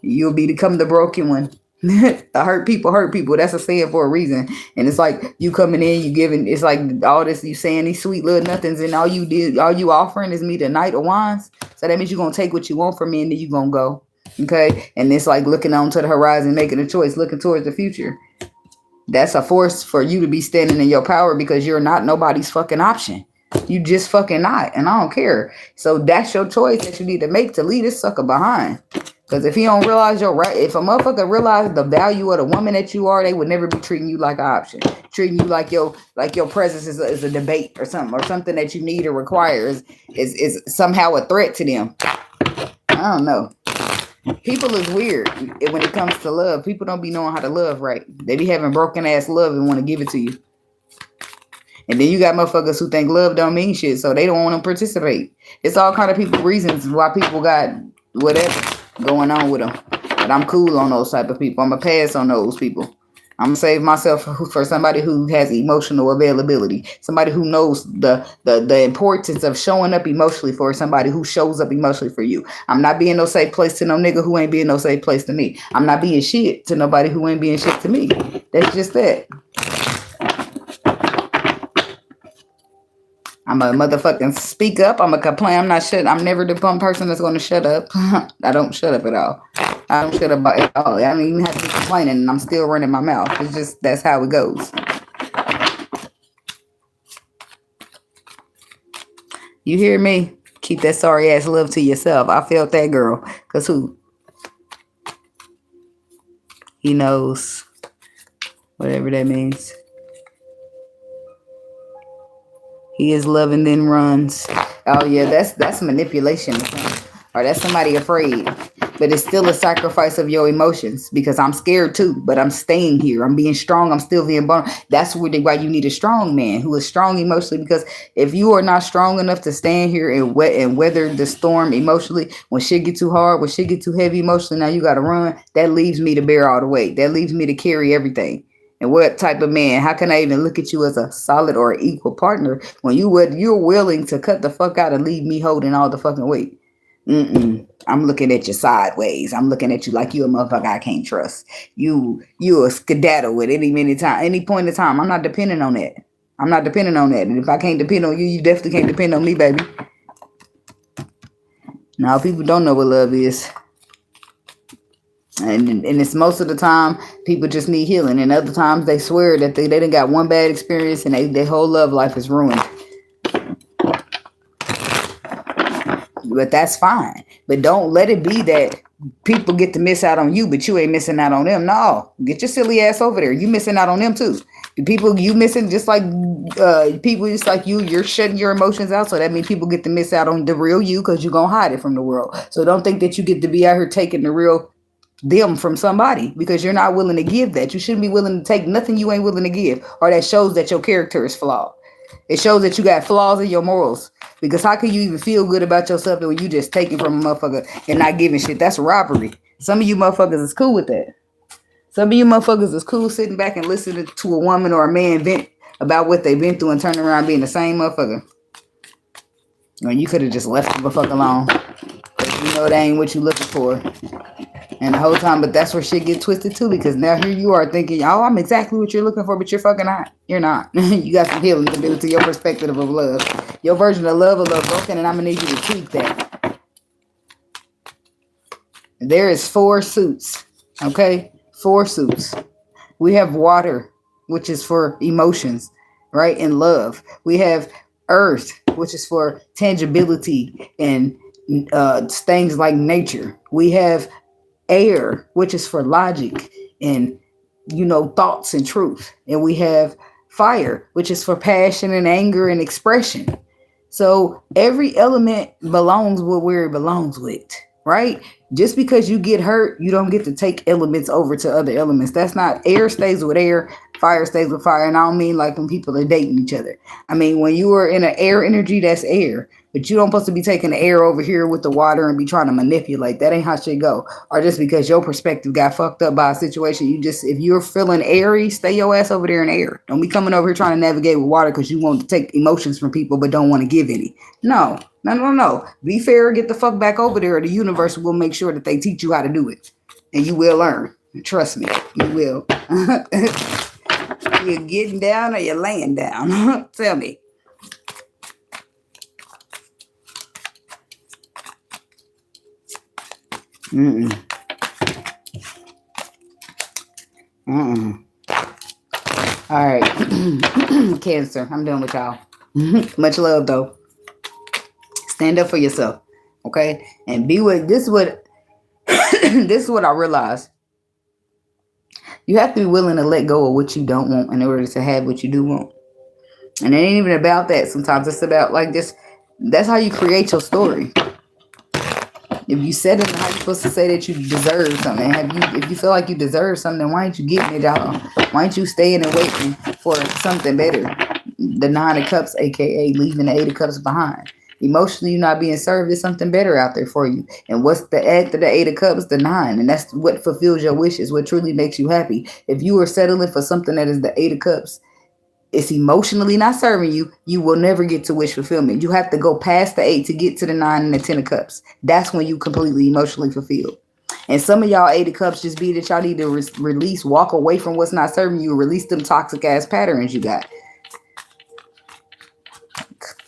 B: You'll become the broken one. The hurt people hurt people. That's a saying for a reason. And it's like you coming in, you giving, it's like all this, you saying these sweet little nothings, and all you offering is me the Knight of Wands. So that means you're going to take what you want from me, and then you're going to go. Okay, and it's like looking on to the horizon, making a choice, looking towards the future. That's a force for you to be standing in your power, because you're not nobody's fucking option. You just fucking not, and I don't care. So that's your choice that you need to make to leave this sucker behind. Because if you don't realize your right, if a motherfucker realized the value of the woman that you are, they would never be treating you like an option, treating you like your presence is a debate or something that you need or require is somehow a threat to them. I don't know. People is weird when it comes to love. People don't be knowing how to love right. They be having broken ass love and want to give it to you. And then you got motherfuckers who think love don't mean shit, so they don't want to participate. It's all kind of people reasons why people got whatever going on with them. But I'm cool on those type of people. I'm going to pass on those people. I'm going to save myself for somebody who has emotional availability. Somebody who knows the importance of showing up emotionally for somebody who shows up emotionally for you. I'm not being no safe place to no nigga who ain't being no safe place to me. I'm not being shit to nobody who ain't being shit to me. That's just that. I'm a motherfucking speak up. I'm a complain. I'm never the one person that's going to shut up. I don't shut up at all. I don't shut up at all. I don't even have to be complaining, and I'm still running my mouth. It's just, that's how it goes. You hear me? Keep that sorry ass love to yourself. I felt that, girl. Because who? He knows. Whatever that means. He is loving, then runs. Oh yeah, that's manipulation. Or that's somebody afraid. But it's still a sacrifice of your emotions, because I'm scared too, but I'm staying here. I'm being strong. I'm still being born. That's why you need a strong man who is strong emotionally, because if you are not strong enough to stand here and weather the storm emotionally, when shit get too hard, when shit get too heavy emotionally, now you got to run. That leaves me to bear all the weight. That leaves me to carry everything. And what type of man? How can I even look at you as a solid or equal partner when you're willing to cut the fuck out and leave me holding all the fucking weight? I'm looking at you sideways. I'm looking at you like you a motherfucker I can't trust. You a skedaddle at any point in time. I'm not depending on that. And if I can't depend on you, you definitely can't depend on me, baby. Now, people don't know what love is. And it's most of the time people just need healing, and other times they swear that they done got one bad experience and their whole love life is ruined. But that's fine. But don't let it be that people get to miss out on you, but you ain't missing out on them. No, get your silly ass over there. You missing out on them too. The people you missing, just like people just like you're shutting your emotions out. So that means people get to miss out on the real you, because you're gonna hide it from the world. So don't think that you get to be out here taking the real them from somebody because you're not willing to give that. You shouldn't be willing to take nothing you ain't willing to give, or that shows that your character is flawed. It shows that you got flaws in your morals. Because how can you even feel good about yourself when you just taking from a motherfucker and not giving shit? That's robbery. Some of you motherfuckers is cool with that. Some of you motherfuckers is cool sitting back and listening to a woman or a man vent about what they've been through and turning around being the same motherfucker. When you could have just left the fuck alone. You know that ain't what you looking for. And the whole time, but that's where shit get twisted too, because now here you are thinking, oh, I'm exactly what you're looking for, but you're fucking not. You're not. You got some healing to do to your perspective of love. Your version of love broken, and I'm gonna need you to tweak that. There is 4 suits, okay? 4 suits. We have water, which is for emotions, right? And love. We have earth, which is for tangibility and things like nature. We have air, which is for logic and, thoughts and truth. And we have fire, which is for passion and anger and expression. So every element belongs where it belongs with, right? Just because you get hurt, you don't get to take elements over to other elements. That's not, air stays with air, fire stays with fire. And I don't mean like when people are dating each other. I mean, when you are in an air energy, that's air. But you don't supposed to be taking the air over here with the water and be trying to manipulate. That ain't how shit go. Or just because your perspective got fucked up by a situation, if you're feeling airy, stay your ass over there in air. Don't be coming over here trying to navigate with water because you want to take emotions from people but don't want to give any. No. Be fair, get the fuck back over there. The universe will make sure that they teach you how to do it. And you will learn. Trust me, you will. You're getting down or you're laying down? Tell me. All right. Cancer, I'm done with y'all. Much love though. Stand up for yourself, okay? And this is what I realized. You have to be willing to let go of what you don't want in order to have what you do want. And it ain't even about that. Sometimes it's about like this. That's how you create your story. If you said it, how you supposed to say that you deserve something? If you feel like you deserve something, why ain't you getting it, y'all? Why ain't you staying and waiting for something better? The 9 of Cups, aka leaving the 8 of Cups behind. Emotionally, you're not being served. There's something better out there for you. And what's the after the 8 of Cups? The 9. And that's what fulfills your wishes, what truly makes you happy. If you are settling for something that is the 8 of Cups, it's emotionally not serving you, you will never get to wish fulfillment. You have to go past the 8 to get to the 9 and the 10 of Cups. That's when you completely emotionally fulfilled. And some of y'all 8 of Cups just be that y'all need to release, walk away from what's not serving you, release them toxic ass patterns you got.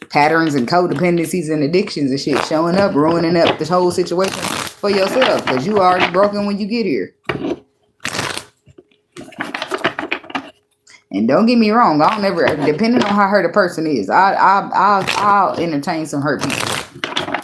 B: Patterns and codependencies and addictions and shit showing up, ruining up this whole situation for yourself because you already broken when you get here. And don't get me wrong, I'll never, depending on how hurt a person is, I'll entertain some hurt people.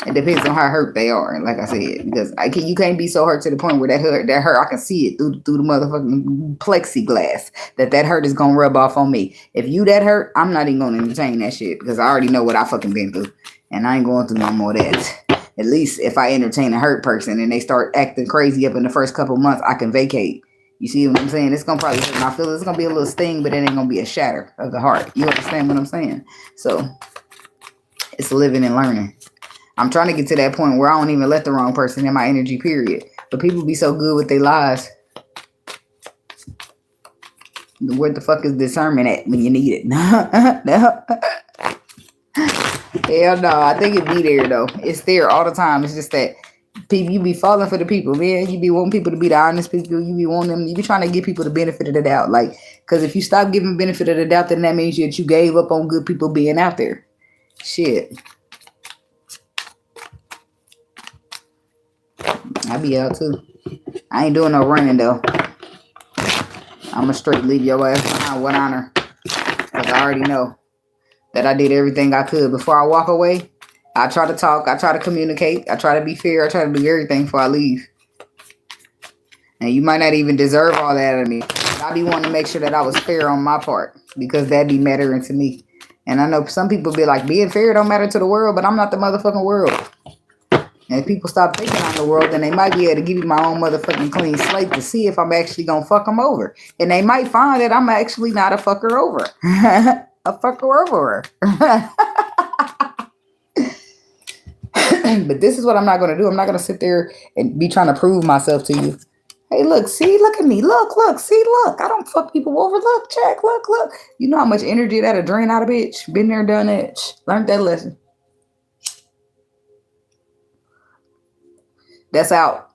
B: It depends on how hurt they are, like I said, because you can't be so hurt to the point where that hurt, I can see it through the motherfucking plexiglass that hurt is gonna rub off on me. If you that hurt, I'm not even gonna entertain that shit because I already know what I fucking been through, and I ain't going through no more of that. At least if I entertain a hurt person and they start acting crazy up in the first couple months, I can vacate. You see what I'm saying? It's going to probably hurt my feelings. It's going to be a little sting, but it ain't going to be a shatter of the heart. You understand what I'm saying? So, it's living and learning. I'm trying to get to that point where I don't even let the wrong person in my energy, period. But people be so good with their lies. Where the fuck is discernment at when you need it? No. Hell no. I think it be there, though. It's there all the time. It's just that you be falling for the people, man. You be wanting people to be the honest people. You be wanting them. You be trying to give people the benefit of the doubt. Like, because if you stop giving benefit of the doubt, then that means that you gave up on good people being out there. Shit. I be out too. I ain't doing no running though. I'ma straight leave your ass behind with honor. Because I already know that I did everything I could. Before I walk away, I try to talk. I try to communicate. I try to be fair. I try to do everything before I leave. And you might not even deserve all that of me. But I be wanting to make sure that I was fair on my part. Because that be mattering to me. And I know some people be like, being fair don't matter to the world. But I'm not the motherfucking world. And if people stop thinking on the world, then they might be able to give me my own motherfucking clean slate to see if I'm actually gonna fuck them over. And they might find that I'm actually not a fucker over. A fucker over. But this is what I'm not gonna do. I'm not gonna sit there and be trying to prove myself to you. Hey, look, see, look at me. Look, see, look. I don't fuck people over. Look, check, look. You know how much energy that'll drain out of bitch? Been there, done that. Learned that lesson. That's out.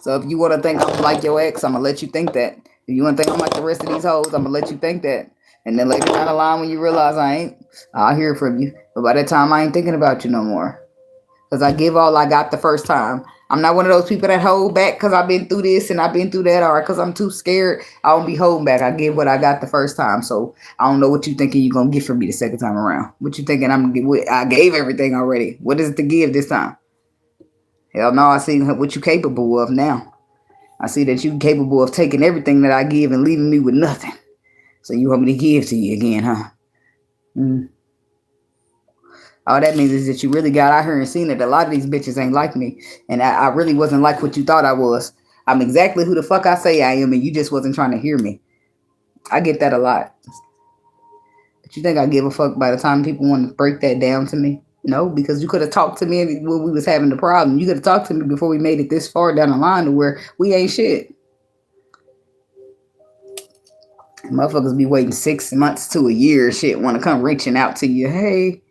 B: So if you want to think I'm like your ex, I'm going to let you think that. If you want to think I'm like the rest of these hoes, I'm going to let you think that. And then later down the line when you realize I ain't, I'll hear from you. But by that time, I ain't thinking about you no more. Because I give all I got the first time. I'm not one of those people that hold back because I've been through this and I've been through that, or because I'm too scared. I won't be holding back. I give what I got the first time. So I don't know what you thinking you're going to get from me the second time around. What you thinking I'm going to get? I gave everything already. What is it to give this time? Hell no, I see what you're capable of now. I see that you're capable of taking everything that I give and leaving me with nothing. So you want me to give to you again, huh? All that means is that you really got out here and seen that a lot of these bitches ain't like me. And I really wasn't like what you thought I was. I'm exactly who the fuck I say I am, and you just wasn't trying to hear me. I get that a lot. But you think I give a fuck by the time people want to break that down to me? No, because you could have talked to me when we was having the problem. You could have talked to me before we made it this far down the line to where we ain't shit. Motherfuckers be waiting 6 months to a year shit, want to come reaching out to you. Hey,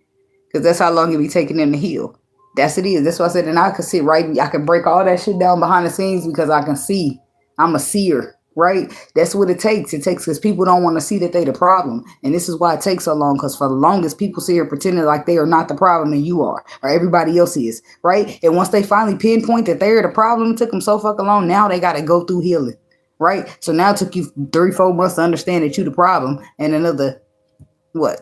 B: because that's how long it be taking them to heal. That's it is. That's why I said, and I can sit right, I can break all that shit down behind the scenes because I can see. I'm a seer. Right? That's what it takes. It takes because people don't want to see that they the problem. And this is why it takes so long, because for the longest people sit here pretending like they are not the problem and you are, or everybody else is, right? And once they finally pinpoint that they're the problem, it took them so fucking long, now they got to go through healing, right? So now it took you 3-4 months to understand that you the problem, and another,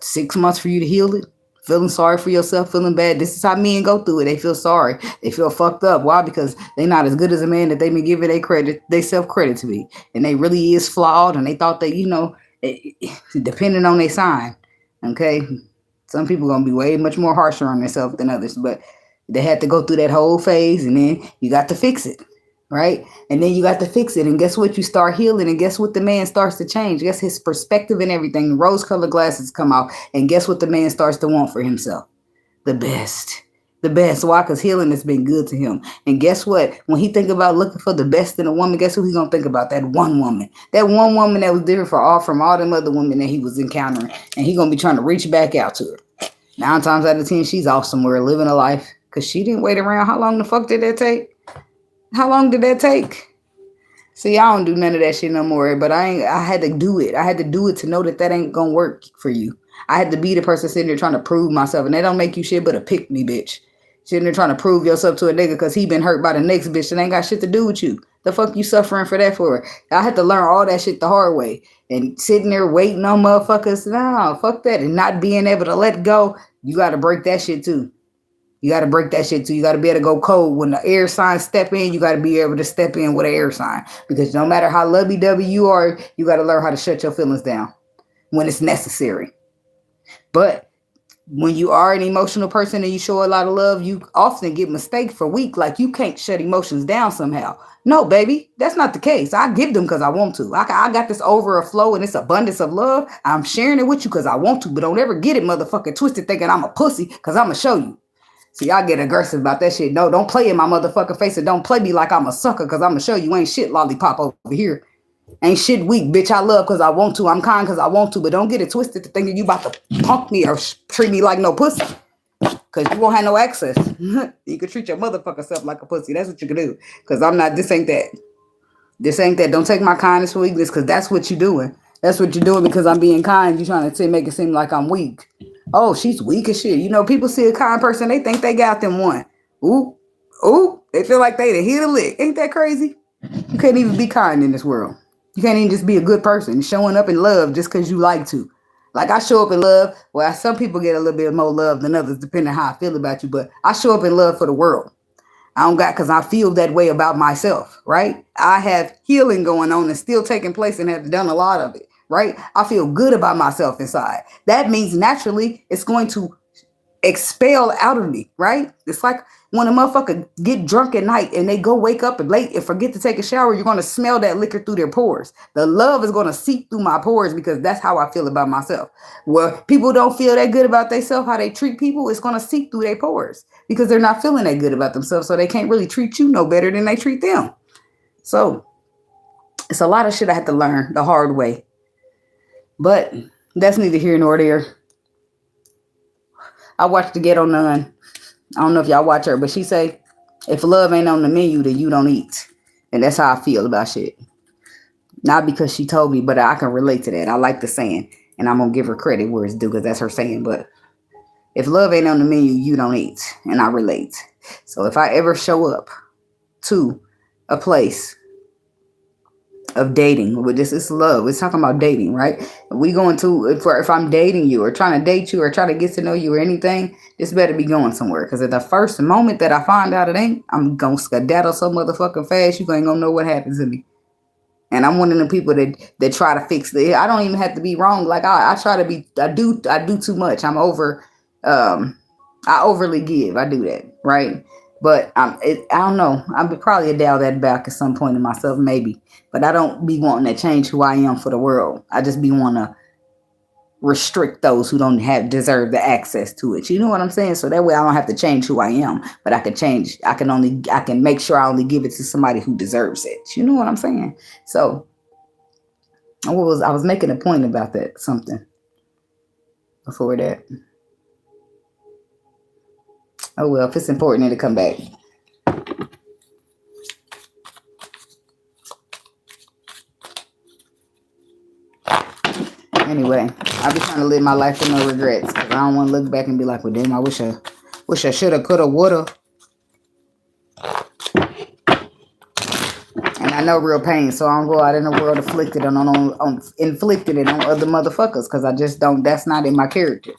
B: 6 months for you to heal it? Feeling sorry for yourself, feeling bad. This is how men go through it. They feel sorry. They feel fucked up. Why? Because they're not as good as a man that they been giving they self credit to be. And they really is flawed. And they thought that, depending on their sign. Okay. Some people going to be way much more harsher on themselves than others. But they had to go through that whole phase. And then you got to fix it. Right? And then you got to fix it. And guess what? You start healing. And guess what? The man starts to change. Guess his perspective and everything. Rose-colored glasses come out. And guess what the man starts to want for himself? The best. The best. Why? Because healing has been good to him. And guess what? When he think about looking for the best in a woman, guess who he going to think about? That one woman. That one woman that was different from all them other women that he was encountering. And he going to be trying to reach back out to her. 9 times out of 10, she's off somewhere living a life. Because she didn't wait around. How long the fuck did that take? How long did that take? See, I don't do none of that shit no more, but I had to do it. I had to do it to know that ain't gonna work for you. I had to be the person sitting there trying to prove myself, and they don't make you shit but a pick me, bitch. Sitting there trying to prove yourself to a nigga because he been hurt by the next bitch that ain't got shit to do with you. The fuck you suffering for that for? I had to learn all that shit the hard way. And sitting there waiting on motherfuckers, no, fuck that. And not being able to let go, you gotta break that shit too. You got to break that shit too. You got to be able to go cold. When the air signs step in, you got to be able to step in with an air sign. Because no matter how lovey-dovey you are, you got to learn how to shut your feelings down when it's necessary. But when you are an emotional person and you show a lot of love, you often get mistaken for weak, like you can't shut emotions down somehow. No, baby, that's not the case. I give them because I want to. I got this overflow and this abundance of love. I'm sharing it with you because I want to, but don't ever get it motherfucking twisted thinking I'm a pussy because I'm going to show you. See, I get aggressive about that shit. No, don't play in my motherfucking face and don't play me like I'm a sucker because I'm going to show you ain't shit lollipop over here. Ain't shit weak, bitch. I love because I want to. I'm kind because I want to. But don't get it twisted to thinking you about to punk me or treat me like no pussy. Because you won't have no access. You can treat your motherfucker self like a pussy. That's what you can do. Because I'm not, this ain't that. This ain't that. Don't take my kindness for weakness because that's what you're doing. That's what you're doing because I'm being kind. You're trying to make it seem like I'm weak. Oh, she's weak as shit. You know, people see a kind person, they think they got them one. Ooh, they feel like they done hit a lick. Ain't that crazy? You can't even be kind in this world. You can't even just be a good person, showing up in love just because you like to. Like I show up in love. Well, some people get a little bit more love than others, depending on how I feel about you. But I show up in love for the world. I don't got because I feel that way about myself, right? I have healing going on and still taking place and have done a lot of it. Right? I feel good about myself inside. That means naturally it's going to expel out of me, right? It's like when a motherfucker get drunk at night and they go wake up and late and forget to take a shower, you're going to smell that liquor through their pores. The love is going to seep through my pores because that's how I feel about myself. Where people don't feel that good about themselves, how they treat people, it's going to seep through their pores because they're not feeling that good about themselves. So they can't really treat you no better than they treat them. So it's a lot of shit I had to learn the hard way. But that's neither here nor there. I watched The Ghetto Nun. I don't know if y'all watch her, but she say, if love ain't on the menu, then you don't eat. And that's how I feel about shit. Not because she told me, but I can relate to that. I like the saying. And I'm going to give her credit where it's due because that's her saying. But if love ain't on the menu, you don't eat. And I relate. So if I ever show up to a place of dating, with this is love. We're talking about dating, right? We going to, if I'm dating you or trying to date you or trying to get to know you or anything, this better be going somewhere. Because at the first moment that I find out it ain't, I'm going to skedaddle so motherfucking fast, you ain't going to know what happens to me. And I'm one of the people that try to fix it. I don't even have to be wrong. Like I try to be, I do too much. I overly give. I do that, right? But I don't know. I'm probably a dial that back at some point in myself, maybe. But I don't be wanting to change who I am for the world. I just be want to restrict those who don't deserve the access to it. You know what I'm saying? So that way I don't have to change who I am, but I can change. I can make sure I only give it to somebody who deserves it. You know what I'm saying? So I was making a point about that, something before that. Oh, well, if it's important, it'll come back. Anyway, I be trying to live my life with no regrets because I don't want to look back and be like, well, damn, I wish I shoulda, coulda, woulda. And I know real pain, so I don't go out in the world inflicted it on other motherfuckers because I just don't. That's not in my character.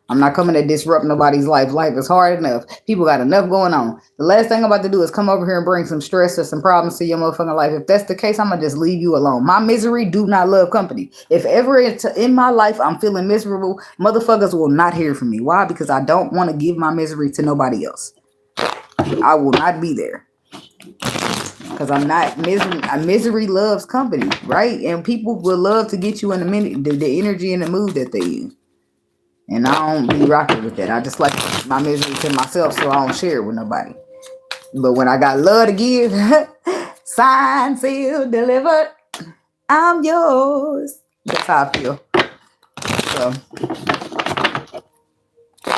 B: I'm not coming to disrupt nobody's life. Life is hard enough. People got enough going on. The last thing I'm about to do is come over here and bring some stress or some problems to your motherfucking life. If that's the case, I'm going to just leave you alone. My misery do not love company. If ever in my life I'm feeling miserable, motherfuckers will not hear from me. Why? Because I don't want to give my misery to nobody else. I will not be there. Because I'm not misery. Misery loves company, right? And people will love to get you in the energy and the mood that they use. And I don't be rocking with that. I just like my misery to myself, so I don't share it with nobody. But when I got love to give, signed, sealed, delivered, I'm yours. That's how I feel. So,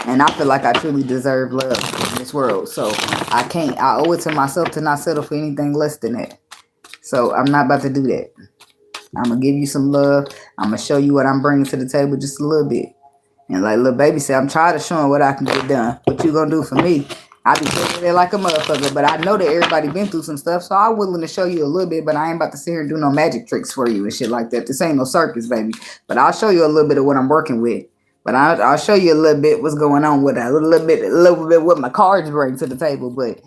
B: and I feel like I truly deserve love in this world. So I owe it to myself to not settle for anything less than that. So I'm not about to do that. I'm going to give you some love. I'm going to show you what I'm bringing to the table just a little bit. And like little baby said, I'm tired of showing what I can get done. What you gonna do for me? I be taking it like a motherfucker, but I know that everybody been through some stuff, so I'm willing to show you a little bit, but I ain't about to sit here and do no magic tricks for you and shit like that. This ain't no circus, baby. But I'll show you a little bit of what I'm working with. But I'll show you a little bit what's going on with that, a little bit what my cards bring to the table. But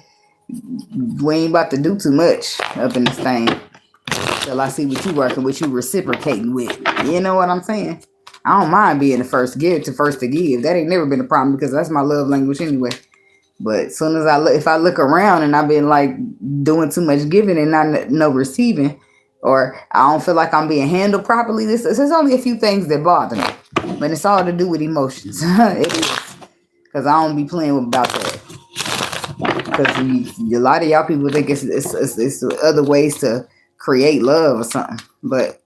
B: we ain't about to do too much up in this thing till I see what you working with, you reciprocating with. You know what I'm saying? I don't mind being the first to give. That ain't never been a problem because that's my love language anyway. But as soon as if I look around and I've been like doing too much giving and not no receiving, or I don't feel like I'm being handled properly, there's only a few things that bother me. But it's all to do with emotions. It is. Because I don't be playing about that. Because a lot of y'all people think it's other ways to create love or something, but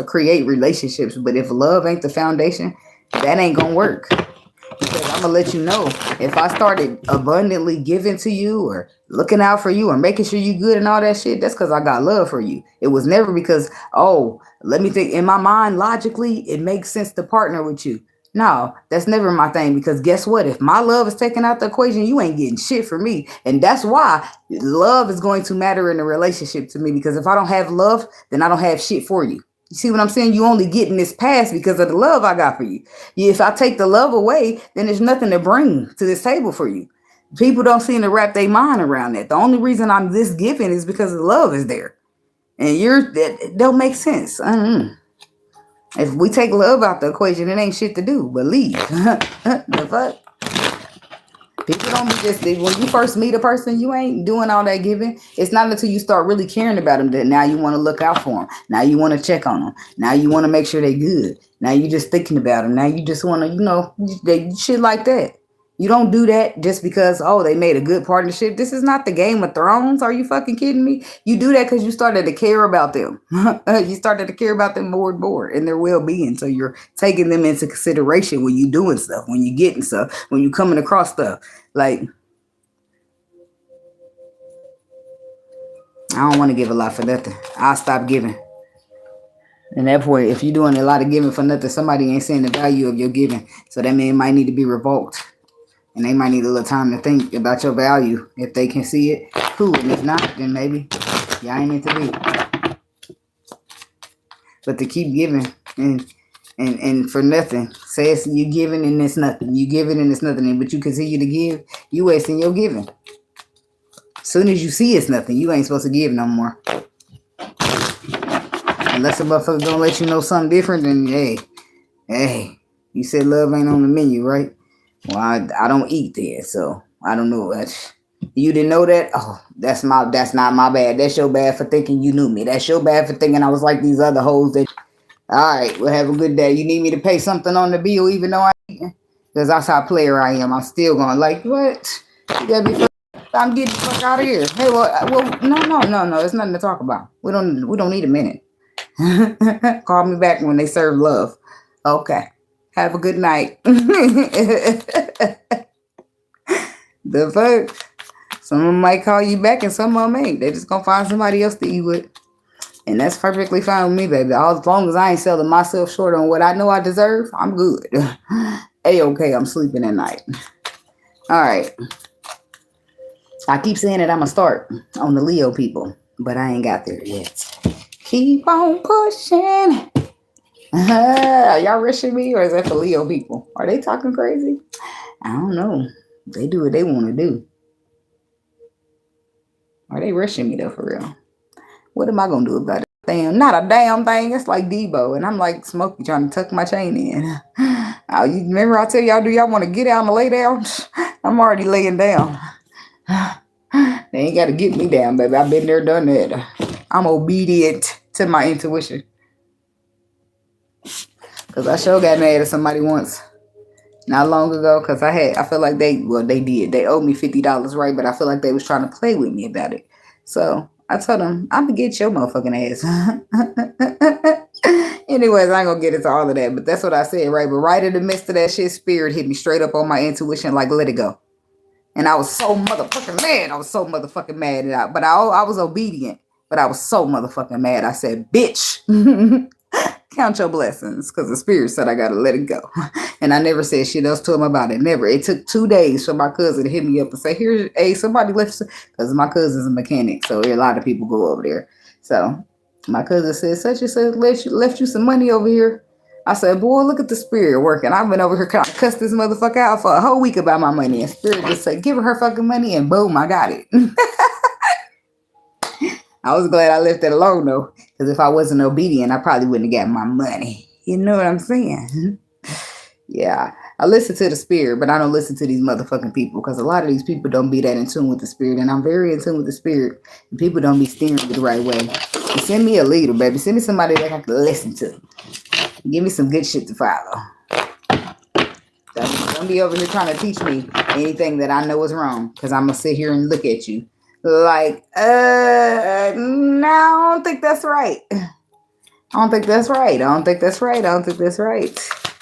B: create relationships. But if love ain't the foundation, that ain't gonna work. Because I'm gonna let you know, if I started abundantly giving to you or looking out for you or making sure you good and all that shit, that's because I got love for you. It was never because, let me think, in my mind, logically, it makes sense to partner with you. No, that's never my thing, because guess what? If my love is taken out the equation, you ain't getting shit for me. And that's why love is going to matter in a relationship to me, because if I don't have love, then I don't have shit for you. You see what I'm saying? You only getting this pass because of the love I got for you. If I take the love away, then there's nothing to bring to this table for you. People don't seem to wrap their mind around that. The only reason I'm this giving is because the love is there. And that don't make sense. If we take love out the equation, it ain't shit to do but leave. The fuck? People don't be just, when you first meet a person, you ain't doing all that giving. It's not until you start really caring about them that now you want to look out for them. Now you want to check on them. Now you want to make sure they good. Now you just thinking about them. Now you just want to, they shit like that. You don't do that just because, oh, they made a good partnership. This is not the Game of Thrones. Are you fucking kidding me? You do that because you started to care about them. You started to care about them more and more and their well-being. So you're taking them into consideration when you doing stuff, when you getting stuff, when you coming across stuff. Like, I don't want to give a lot for nothing. I'll stop giving. And that point, if you're doing a lot of giving for nothing, somebody ain't seeing the value of your giving. So that man might need to be revoked. And they might need a little time to think about your value. If they can see it, cool. And if not, then maybe y'all ain't meant to be. But to keep giving and for nothing. Say it's you giving and it's nothing. You giving and it's nothing. But you continue to give, you wasting your giving. As soon as you see it's nothing, you ain't supposed to give no more. Unless a motherfucker gonna let you know something different, then hey, you said love ain't on the menu, right? Well, I don't eat there, so I don't know. You didn't know that? Oh, that's not my bad. That's your bad for thinking you knew me. That's your bad for thinking I was like these other hoes that. All right, well, have a good day. You need me to pay something on the bill even though I ain't? Because that's how player I am. I'm still going like, what? You gotta be I'm getting the fuck out of here. Hey, well, no. There's nothing to talk about. We don't need a minute. Call me back when they serve love. Okay. Have a good night. The fuck? Some of them might call you back and some of them ain't. They just gonna find somebody else to eat with. And that's perfectly fine with me, baby. As long as I ain't selling myself short on what I know I deserve, I'm good. A-okay, I'm sleeping at night. All right. I keep saying that I'm going to start on the Leo people, but I ain't got there yet. Keep on pushing. Are y'all rushing me or is that for Leo people? Are they talking crazy? I don't know. They do what they want to do. Are they rushing me though for real? What am I going to do about it? Damn, not a damn thing. It's like Debo. And I'm like Smokey trying to tuck my chain in. You remember I tell y'all, do y'all want to get out and lay down? I'm already laying down. They ain't got to get me down, baby. I've been there, done that. I'm obedient to my intuition. Because I sure got mad at somebody once. Not long ago. Because I feel like they did. They owed me $50, right? But I feel like they was trying to play with me about it. So I told them, I'm going to get your motherfucking ass. Anyways, I ain't going to get into all of that. But that's what I said, right? But right in the midst of that shit, spirit hit me straight up on my intuition, like, let it go. And I was so motherfucking mad. But I was obedient. But I was so motherfucking mad. I said, bitch, count your blessings. Because the spirit said I got to let it go. And I never said shit else to him about it. Never. It took 2 days for my cousin to hit me up and say, here, hey, somebody left. Because my cousin's a mechanic. So a lot of people go over there. So my cousin said, such and such left you some money over here. I said, boy, look at the spirit working. I've been over here trying to cuss this motherfucker out for a whole week about my money. And spirit just said, give her fucking money and boom, I got it. I was glad I left that alone though. Because if I wasn't obedient, I probably wouldn't have got my money. You know what I'm saying? Yeah. I listen to the spirit, but I don't listen to these motherfucking people. Because a lot of these people don't be that in tune with the spirit. And I'm very in tune with the spirit. And people don't be steering me the right way. And send me a leader, baby. Send me somebody that I can listen to. Give me some good shit to follow. Don't be over here trying to teach me anything that I know is wrong. Because I'm going to sit here and look at you. Like, no, I don't think that's right. I don't think that's right.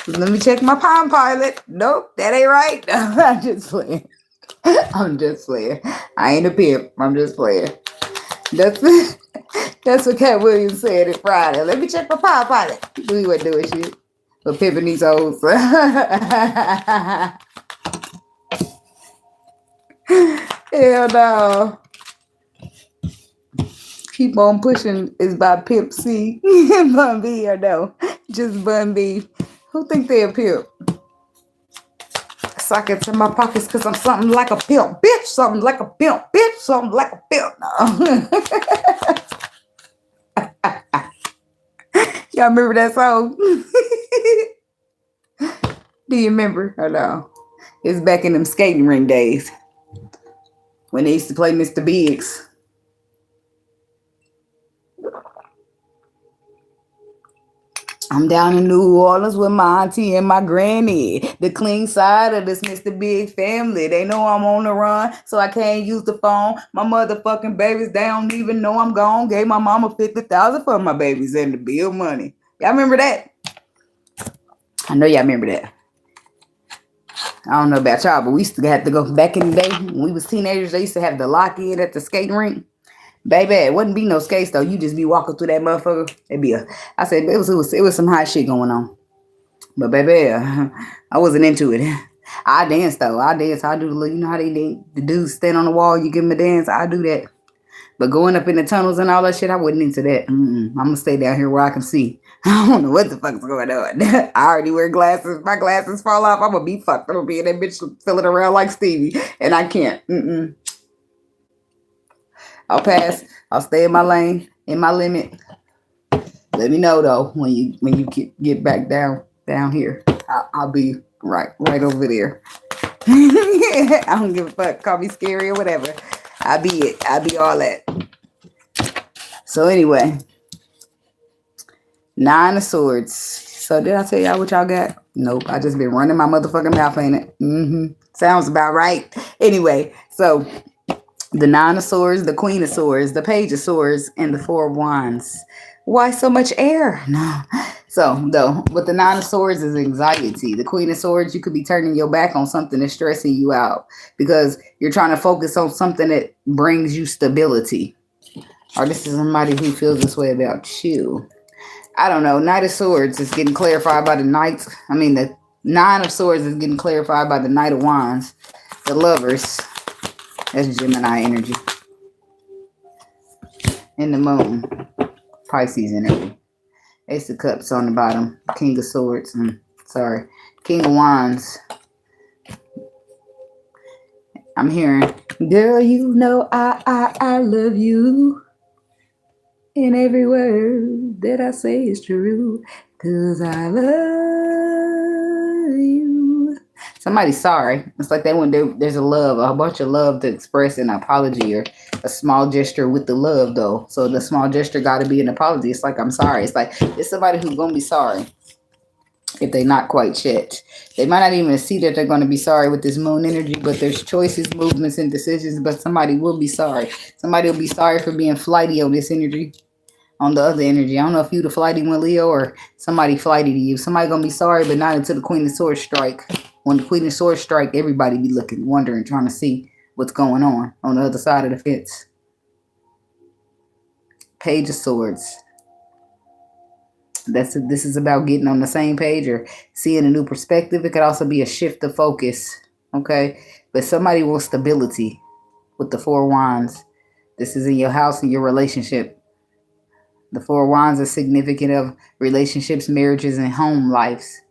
B: Let me check my Palm Pilot. Nope, that ain't right. I'm just playing. I ain't a pimp. I'm just playing. That's what Cat Williams said it Friday. Let me check my Palm Pilot. We weren't doing shit. But pimping these hoes. Hell no. Keep on pushing is by Pimp C. Bun B or no. Just Bun B. Who think they a pimp? Sock it to my pockets because I'm something like a pimp. Bitch, something like a pimp. Bitch, something like a pimp. No. Y'all remember that song? Do you remember or no? It's back in them skating ring days when they used to play Mr. Biggs. I'm down in New Orleans with my auntie and my granny. The clean side of this Mr. Big family. They know I'm on the run, so I can't use the phone. My motherfucking babies, they don't even know I'm gone. Gave my mama 50,000 for my babies and the bill money. Y'all remember that? I know y'all remember that. I don't know about y'all, but we used to have to go back in the day when we was teenagers. They used to have the lock in at the skating rink. Baby, it wouldn't be no skates though. You just be walking through that motherfucker. It'd be I said it was some hot shit going on. But baby, I wasn't into it. I dance though. I dance. I do the you know how they dance? The dudes stand on the wall. You give them a dance. I do that. But going up in the tunnels and all that shit, I wasn't into that. I'm gonna stay down here where I can see. I don't know what the fuck is going on. I already wear glasses. My glasses fall off. I'm gonna be fucked. I'm gonna be in that bitch filling around like Stevie, and I can't. I'll pass. I'll stay in my lane, in my limit. Let me know though when you get back down here. I'll be right over there. I don't give a fuck. Call me scary or whatever. I be it. I be all that. So anyway, 9 of Swords. So did I tell y'all what y'all got? Nope. I just been running my motherfucking mouth, ain't it? Sounds about right. Anyway, so the 9 of Swords, the Queen of Swords, the Page of Swords, and the 4 of Wands. Why so much air? No. So, though, with the 9 of Swords is anxiety. The Queen of Swords, you could be turning your back on something that's stressing you out because you're trying to focus on something that brings you stability. Or this is somebody who feels this way about you. I don't know. Knight of Swords is getting clarified by the Knight. I mean, the 9 of Swords is getting clarified by the Knight of Wands. The Lovers. That's Gemini energy. And the Moon. Pisces energy. Ace of Cups on the bottom. King of Swords. King of Wands. I'm hearing, girl, you know I love you. And every word that I say is true. 'Cause I love you. Somebody's sorry. It's like that when there's a bunch of love to express an apology or a small gesture with the love though. So the small gesture got to be an apology. It's like, I'm sorry. It's like, it's somebody who's going to be sorry if they're not quite yet. They might not even see that they're going to be sorry with this moon energy, but there's choices, movements, and decisions, but somebody will be sorry. Somebody will be sorry for being flighty on this energy. On the other energy. I don't know if you the flighty one, Leo, or somebody flighty to you. Somebody going to be sorry, but not until the Queen of Swords strike. When the Queen of Swords strike, everybody be looking, wondering, trying to see what's going on the other side of the fence. Page of Swords. This is about getting on the same page or seeing a new perspective. It could also be a shift of focus. Okay. But somebody wants stability with the 4 Wands. This is in your house and your relationship. The 4 Wands are significant of relationships, marriages, and home lives.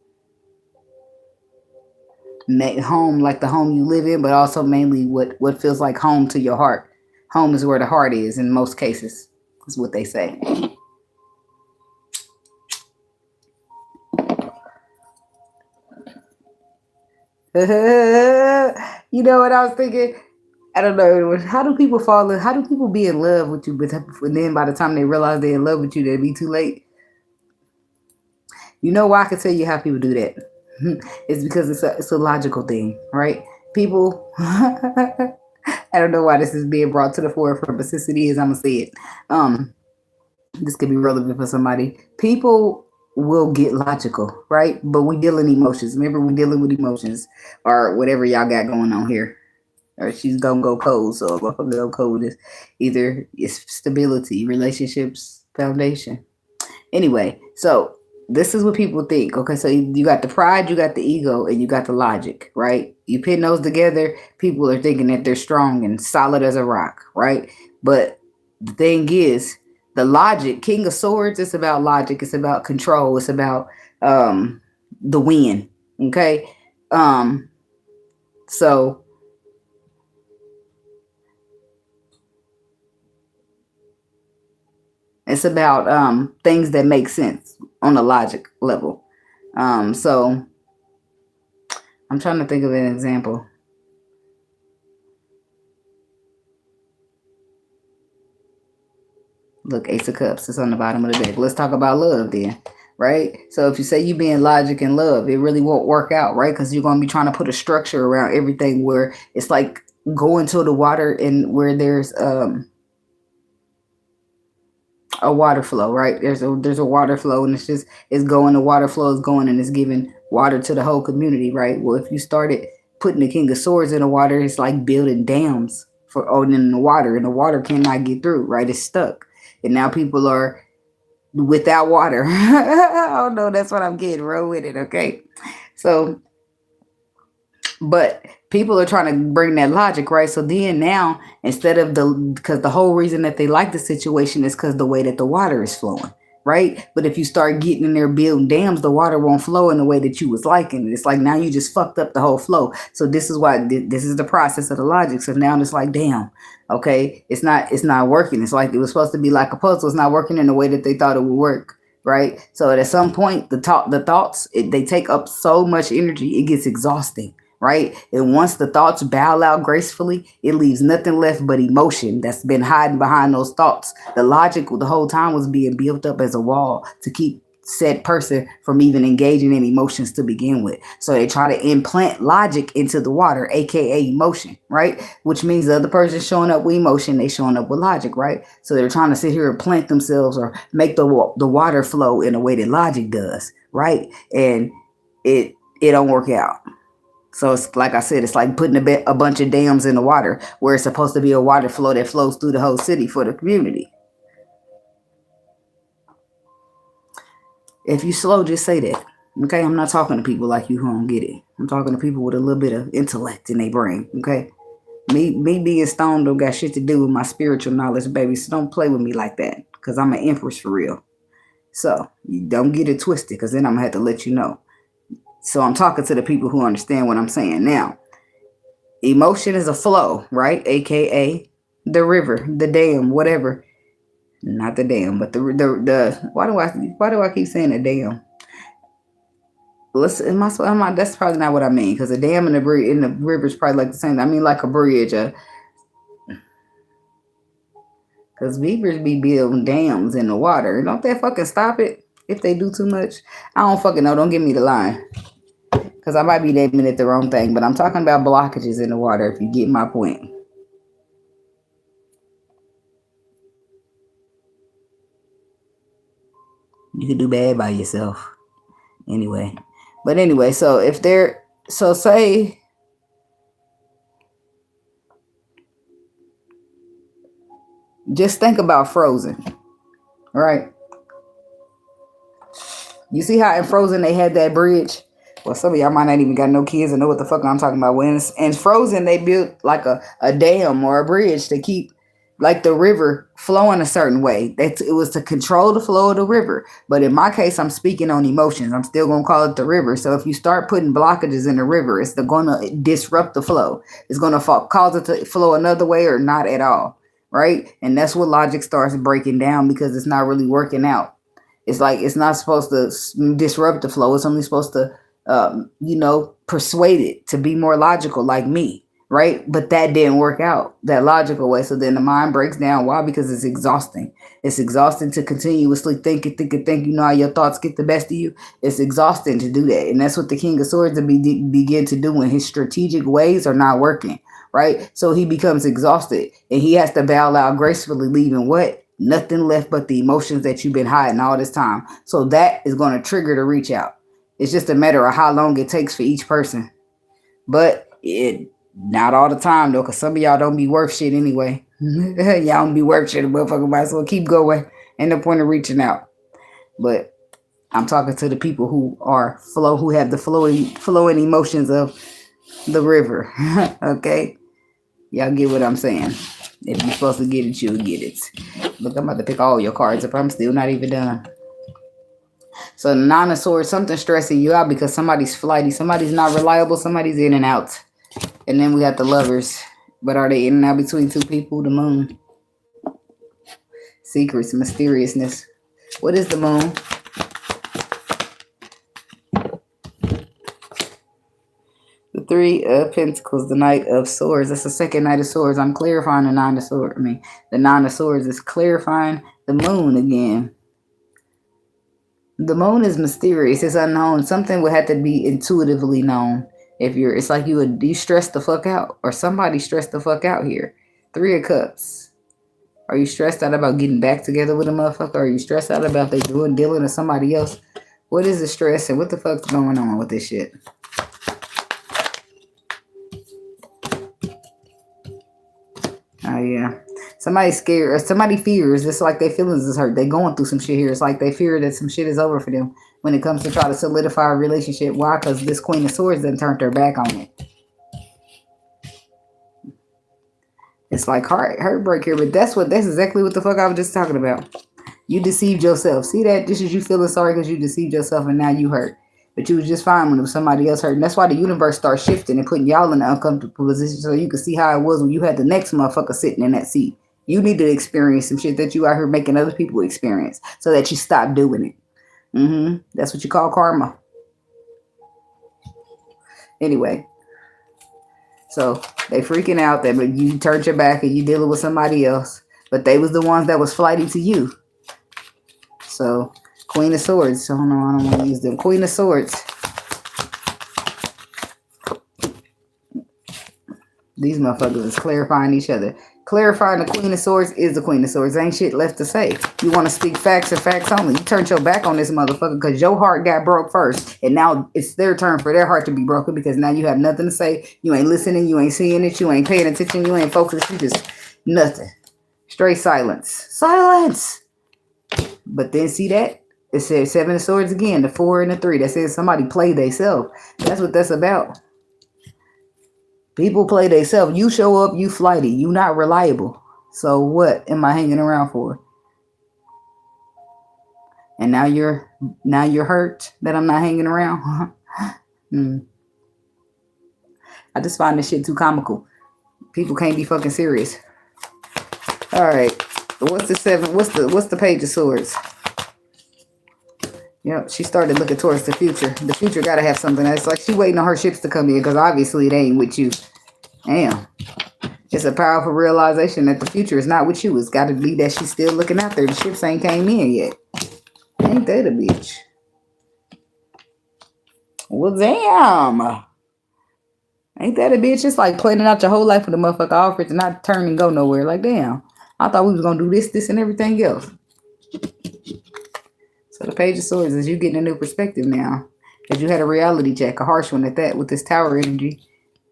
B: Home, like the home you live in, but also mainly what feels like home to your heart. Home is where the heart is in most cases, is what they say. You know what I was thinking? I don't know. How do people fall in? How do people be in love with you? But then by the time they realize they're in love with you, they'll be too late. You know why I can tell you how people do that? It's because it's a logical thing, right? People, I don't know why this is being brought to the forefront, but since it is, I'm gonna say it. This could be relevant for somebody. People will get logical, right? But we deal in emotions. Remember, we're dealing with emotions or whatever y'all got going on here. Or she's gonna go cold, so I'm gonna go cold is either it's stability, relationships, foundation. Anyway, so this is what people think. Okay, so you got the pride, you got the ego, and you got the logic, right? You pin those together, people are thinking that they're strong and solid as a rock, right? But the thing is, the logic, King of Swords, it's about logic, it's about control, it's about the win. Okay. So it's about things that make sense on a logic level. So I'm trying to think of an example. Look, Ace of Cups is on the bottom of the deck. Let's talk about love then, right? So if you say you being logic and love, it really won't work out, right? Because you're going to be trying to put a structure around everything where it's like going to the water and where there's a water flow, right? There's a water flow, and it's going. The water flow is going, and it's giving water to the whole community, right? Well, if you started putting the King of Swords in the water, it's like building dams for in the water, and the water cannot get through, right? It's stuck, and now people are without water. Oh no, that's what I'm getting. Roll with it, okay? So, but people are trying to bring that logic, right? So then now, instead of because the whole reason that they like the situation is because the way that the water is flowing, right? But if you start getting in there building dams, the water won't flow in the way that you was liking. It's like now you just fucked up the whole flow. So this is why this is the process of the logic. So now it's like, damn, okay, it's not working. It's like it was supposed to be like a puzzle. It's not working in the way that they thought it would work. Right. So at some point, the thoughts, they take up so much energy, it gets exhausting. Right. And once the thoughts bow out gracefully, it leaves nothing left but emotion that's been hiding behind those thoughts. The logic the whole time was being built up as a wall to keep said person from even engaging in emotions to begin with. So they try to implant logic into the water, aka emotion, right? Which means the other person showing up with emotion, they showing up with logic, right? So they're trying to sit here and plant themselves or make the water flow in a way that logic does, right? And it don't work out. So it's like I said, it's like putting a bunch of dams in the water where it's supposed to be a water flow that flows through the whole city for the community. If you slow, just say that. Okay, I'm not talking to people like you who don't get it. I'm talking to people with a little bit of intellect in their brain. Okay, me being stoned don't got shit to do with my spiritual knowledge, baby. So don't play with me like that, because I'm an empress for real. So you don't get it twisted, because then I'm gonna have to let you know. So I'm talking to the people who understand what I'm saying now. Emotion is a flow, right? AKA the river, the dam, whatever. Not the dam, but the why do I keep saying the dam? Listen, that's probably not what I mean, because a dam and the river is probably like the same. I mean like a bridge, because beavers be building dams in the water. Don't they fucking stop it if they do too much? I don't fucking know. Don't give me the line, because I might be naming it the wrong thing. But I'm talking about blockages in the water. If you get my point. You could do bad by yourself. Anyway. But anyway, so if they're, so say, just think about Frozen, right? You see how in Frozen they had that bridge? Well, some of y'all might not even got no kids and know what the fuck I'm talking about. When in Frozen, they built like a dam or a bridge to keep like the river flowing a certain way. It was to control the flow of the river. But in my case, I'm speaking on emotions. I'm still going to call it the river. So if you start putting blockages in the river, it's going to disrupt the flow. It's going to cause it to flow another way or not at all, right? And that's what logic starts breaking down, because it's not really working out. It's like it's not supposed to disrupt the flow. It's only supposed to, persuade it to be more logical like me. Right. But that didn't work out that logical way. So then the mind breaks down. Why? Because it's exhausting. It's exhausting to continuously think. You know how your thoughts get the best of you. It's exhausting to do that. And that's what the King of Swords begin to do when his strategic ways are not working. Right. So he becomes exhausted and he has to bow out gracefully, leaving what? Nothing left but the emotions that you've been hiding all this time. So that is going to trigger the reach out. It's just a matter of how long it takes for each person. But it not all the time, though, because some of y'all don't be worth shit anyway. Y'all don't be worth shit. The motherfucker might as well keep going. Ain't no point of reaching out. But I'm talking to the people who have the flowing emotions of the river. Okay? Y'all get what I'm saying. If you're supposed to get it, you'll get it. Look, I'm about to pick all your cards up. I'm still not even done. So the Nine of Swords, something stressing you out because somebody's flighty, somebody's not reliable, somebody's in and out. And then we got the Lovers. But are they in and out between two people? The Moon. Secrets, mysteriousness. What is the Moon? Three of Pentacles, the Knight of Swords. That's the second Knight of Swords. I'm clarifying the Nine of Swords. The Nine of Swords is clarifying the Moon again. The Moon is mysterious. It's unknown. Something would have to be intuitively known. It's like you stress the fuck out, or somebody stressed the fuck out here. Three of Cups. Are you stressed out about getting back together with a motherfucker? Are you stressed out about they dealing with somebody else? What is the stress and what the fuck's going on with this shit? Oh, yeah. Somebody's scared or somebody fears. It's like their feelings is hurt. They going through some shit here. It's like they fear that some shit is over for them when it comes to try to solidify a relationship. Why? Because this Queen of Swords done turned their back on it. It's like heartbreak here, but that's exactly what the fuck I was just talking about. You deceived yourself. See that? This is you feeling sorry because you deceived yourself and now you hurt. But you was just fine when it was somebody else hurt. And that's why the universe starts shifting and putting y'all in an uncomfortable position so you can see how it was when you had the next motherfucker sitting in that seat. You need to experience some shit that you out here making other people experience so that you stop doing it. That's what you call karma. Anyway. So they freaking out that you turned your back and you dealing with somebody else. But they was the ones that was flighty to you. So Queen of Swords. So I don't want to use them. Queen of Swords. These motherfuckers is clarifying each other. Clarifying the Queen of Swords is the Queen of Swords. Ain't shit left to say. You want to speak facts and facts only. You turned your back on this motherfucker because your heart got broke first. And now it's their turn for their heart to be broken because now you have nothing to say. You ain't listening. You ain't seeing it. You ain't paying attention. You ain't focused. You just nothing. Straight silence. Silence. But then see that? It says Seven of Swords again. The 4 and the 3. That says somebody play theyself. That's what that's about. People play themselves. You show up, you flighty. You not reliable. So what am I hanging around for? And now you're hurt that I'm not hanging around. I just find this shit too comical. People can't be fucking serious. All right. What's the 7? What's the Page of Swords? Yep, she started looking towards the future. The future got to have something. It's like she waiting on her ships to come in because obviously it ain't with you. Damn. It's a powerful realization that the future is not with you. It's got to be that she's still looking out there. The ships ain't came in yet. Ain't that a bitch? Well, damn. Ain't that a bitch? It's like planning out your whole life with a motherfucker all for it to not turn and go nowhere. Like, damn. I thought we was going to do this, and everything else. So the Page of Swords is you getting a new perspective now. Because you had a reality check, a harsh one at that, with this Tower energy.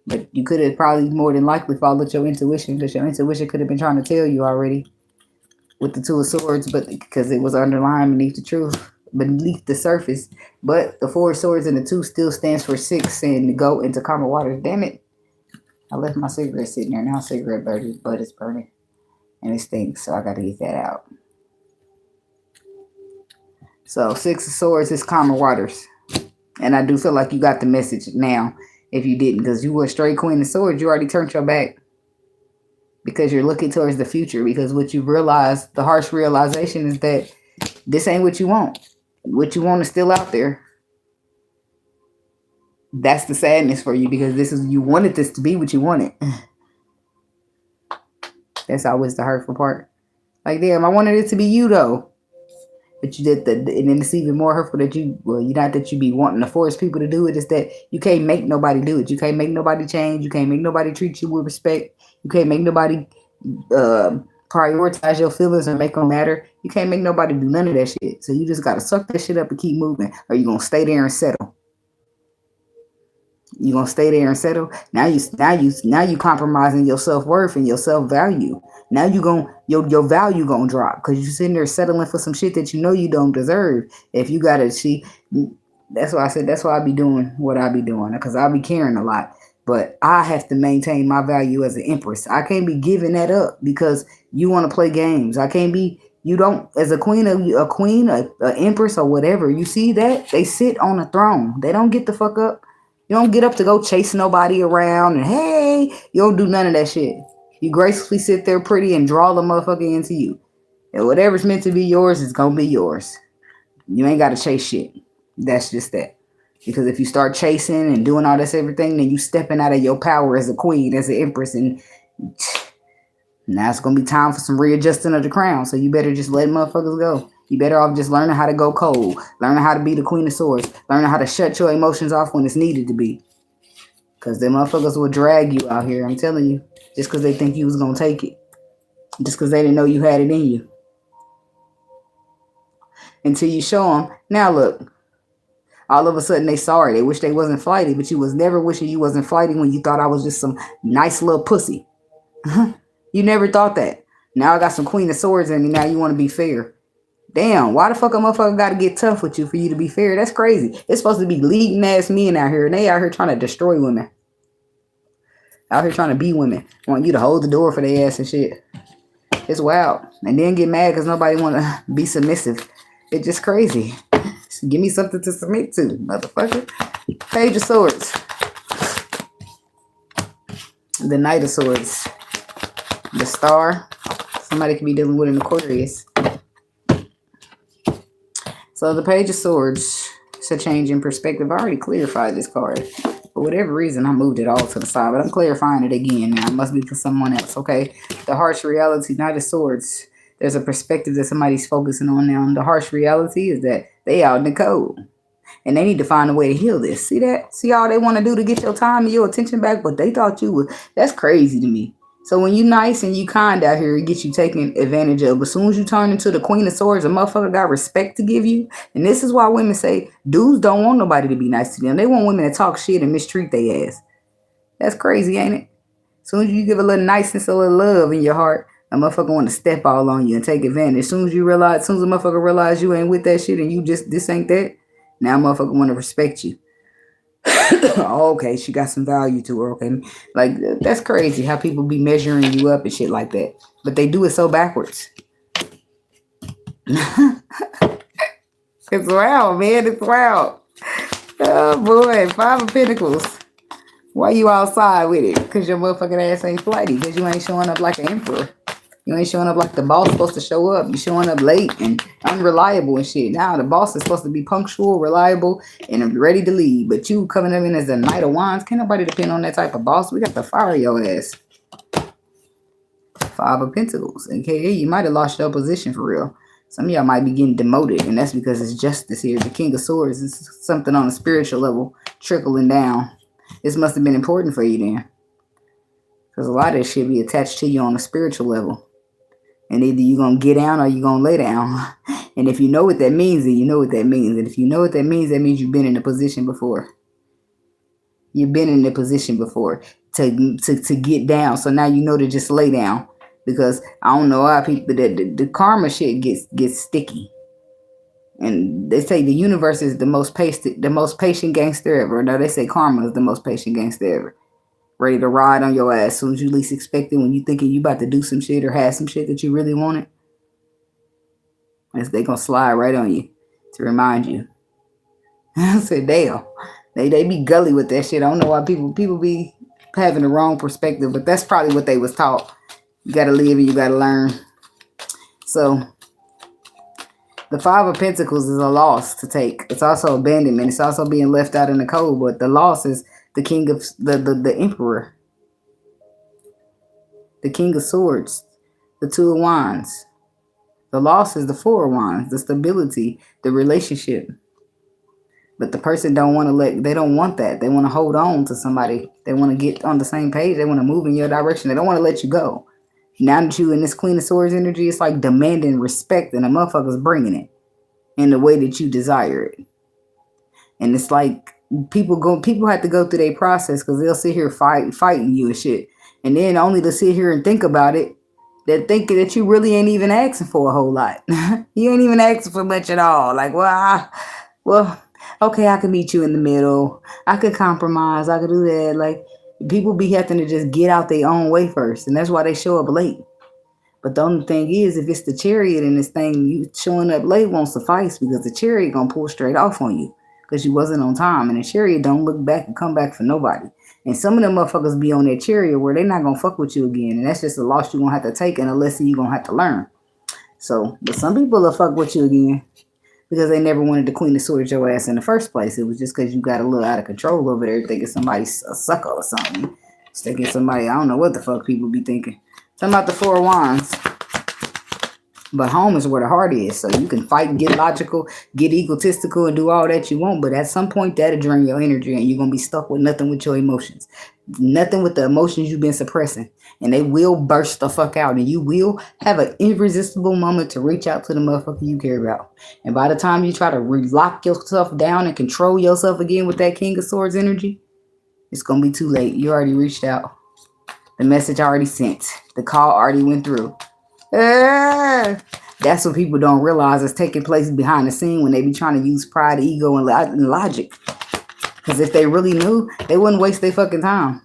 B: But you could have probably more than likely followed your intuition. Because your intuition could have been trying to tell you already. With the 2 of Swords. But because it was underlying beneath the truth. Beneath the surface. But the 4 of Swords and the 2 still stands for 6. Saying to go into calmer waters. Damn it. I left my cigarette sitting there. Now cigarette butt is burning. And it stinks. So I got to get that out. So 6 of Swords is calmer waters. And I do feel like you got the message now. If you didn't. Because you were a straight Queen of Swords. You already turned your back. Because you're looking towards the future. Because what you realize. The harsh realization is that. This ain't what you want. What you want is still out there. That's the sadness for you. Because you wanted this to be what you wanted. That's always the hurtful part. Like damn. I wanted it to be you though. But you did and then it's even more hurtful that not that you be wanting to force people to do it. It's that you can't make nobody do it. You can't make nobody change. You can't make nobody treat you with respect. You can't make nobody prioritize your feelings and make them matter. You can't make nobody do none of that shit. So you just got to suck that shit up and keep moving. Or you going to stay there and settle. You going to stay there and settle. Now you compromising your self-worth and your self-value. Now your value gonna drop because you're sitting there settling for some shit that you know you don't deserve. If you gotta see, that's why I said that's why I be doing what I be doing because I be caring a lot. But I have to maintain my value as an empress. I can't be giving that up because you want to play games. I can't be. You don't as a queen, an empress or whatever. You see that they sit on a throne. They don't get the fuck up. You don't get up to go chase nobody around and hey, you don't do none of that shit. You gracefully sit there pretty and draw the motherfucker into you. And whatever's meant to be yours is going to be yours. You ain't got to chase shit. That's just that. Because if you start chasing and doing all this everything, then you stepping out of your power as a queen, as an empress, and now it's gonna be time for some readjusting of the crown. So you better just let motherfuckers go. You better off just learning how to go cold, learning how to be the queen of swords, learning how to shut your emotions off when it's needed to be. Because them motherfuckers will drag you out here, I'm telling you. Just because they think you was gonna take it. Just because they didn't know you had it in you. Until you show them. Now look, all of a sudden they sorry. They wish they wasn't flighty, but you was never wishing you wasn't flighty when you thought I was just some nice little pussy. You never thought that. Now I got some Queen of Swords in me. Now you want to be fair. Damn, why the fuck a motherfucker got to get tough with you for you to be fair? That's crazy. It's supposed to be leading ass men out here, and they out here trying to destroy women. Out here trying to be women. Want you to hold the door for their ass and shit. It's wild. And then get mad because nobody want to be submissive. It's just crazy. Give me something to submit to, motherfucker. Page of Swords. The Knight of Swords. The Star. Somebody could be dealing with an Aquarius. So the Page of Swords. It's a change in perspective. I already clarified this card. For whatever reason, I moved it all to the side. But I'm clarifying it again now. It must be for someone else, okay? The harsh reality, Knight of Swords. There's a perspective that somebody's focusing on now. And the harsh reality is that they out in the cold. And they need to find a way to heal this. See that? See all they want to do to get your time and your attention back? But they thought you would. That's crazy to me. So when you nice and you kind out here, it gets you taken advantage of. But as soon as you turn into the Queen of Swords, a motherfucker got respect to give you. And this is why women say dudes don't want nobody to be nice to them. They want women to talk shit and mistreat their ass. That's crazy, ain't it? As soon as you give a little niceness, a little love in your heart, a motherfucker want to step all on you and take advantage. As soon as a motherfucker realize you ain't with that shit and you just, this ain't that, now a motherfucker want to respect you. Oh, okay, she got some value to her, okay? Like, that's crazy how people be measuring you up and shit like that. But they do it so backwards. It's wild, man. It's wild. Oh, boy. 5 of Pentacles. Why you outside with it? Because your motherfucking ass ain't flighty. Because you ain't showing up like an emperor. You ain't showing up like the boss supposed to show up. You showing up late and unreliable and shit. Now the boss is supposed to be punctual, reliable, and ready to lead. But you coming in as a Knight of Wands. Can't nobody depend on that type of boss. We got to fire your ass. 5 of Pentacles. AKA you might have lost your position for real. Some of y'all might be getting demoted. And that's because it's justice here. The King of Swords is something on a spiritual level trickling down. This must have been important for you then. Because a lot of this shit be attached to you on a spiritual level. And either you're going to get down or you're going to lay down. And if you know what that means, then you know what that means. And if you know what that means you've been in a position before. You've been in a position before to get down. So now you know to just lay down. Because I don't know why people, the karma shit gets sticky. And they say the universe is the most patient gangster ever. No, they say karma is the most patient gangster ever. Ready to ride on your ass as soon as you least expect it, when you thinking you about to do some shit or have some shit that you really wanted. They gonna slide right on you to remind you. I said, damn. They be gully with that shit. I don't know why people be having the wrong perspective, but that's probably what they was taught. You gotta live and you gotta learn. So the 5 of Pentacles is a loss to take. It's also abandonment. It's also being left out in the cold, but the loss is the King of the Emperor, the King of Swords, the 2 of Wands. The loss is the 4 of Wands, the stability, the relationship. But the person don't want to they don't want that. They want to hold on to somebody. They want to get on the same page. They want to move in your direction. They don't want to let you go. Now that you in this Queen of Swords energy, it's like demanding respect, and the motherfucker's bringing it in the way that you desire it. And it's like, people have to go through their process because they'll sit here fighting you and shit, and then only to sit here and think about it, they're thinking that you really ain't even asking for a whole lot. You ain't even asking for much at all. Like, well, okay, I can meet you in the middle. I could compromise. I could do that. Like, people be having to just get out their own way first, and that's why they show up late. But the only thing is, if it's the Chariot and this thing, you showing up late won't suffice, because the Chariot gonna pull straight off on you. Because you wasn't on time. And the Chariot don't look back and come back for nobody. And some of them motherfuckers be on that Chariot where they not going to fuck with you again. And that's just a loss you're going to have to take, and a lesson you're going to have to learn. So, but some people will fuck with you again. because they never wanted the Queen of Swords your ass in the first place. It was just because you got a little out of control over there, thinking somebody's a sucker or something. Thinking somebody, I don't know what the fuck people be thinking. Talking about the Four of Wands. But home is where the heart is. So you can fight and get logical, get egotistical, and do all that you want. But at some point, that'll drain your energy, and you're going to be stuck with nothing with your emotions. Nothing with the emotions you've been suppressing. And they will burst the fuck out. And you will have an irresistible moment to reach out to the motherfucker you care about. And by the time you try to lock yourself down and control yourself again with that King of Swords energy, it's going to be too late. You already reached out. The message already sent. The call already went through. That's what people don't realize is taking place behind the scene when they be trying to use pride, ego, and logic. Because if they really knew, they wouldn't waste their fucking time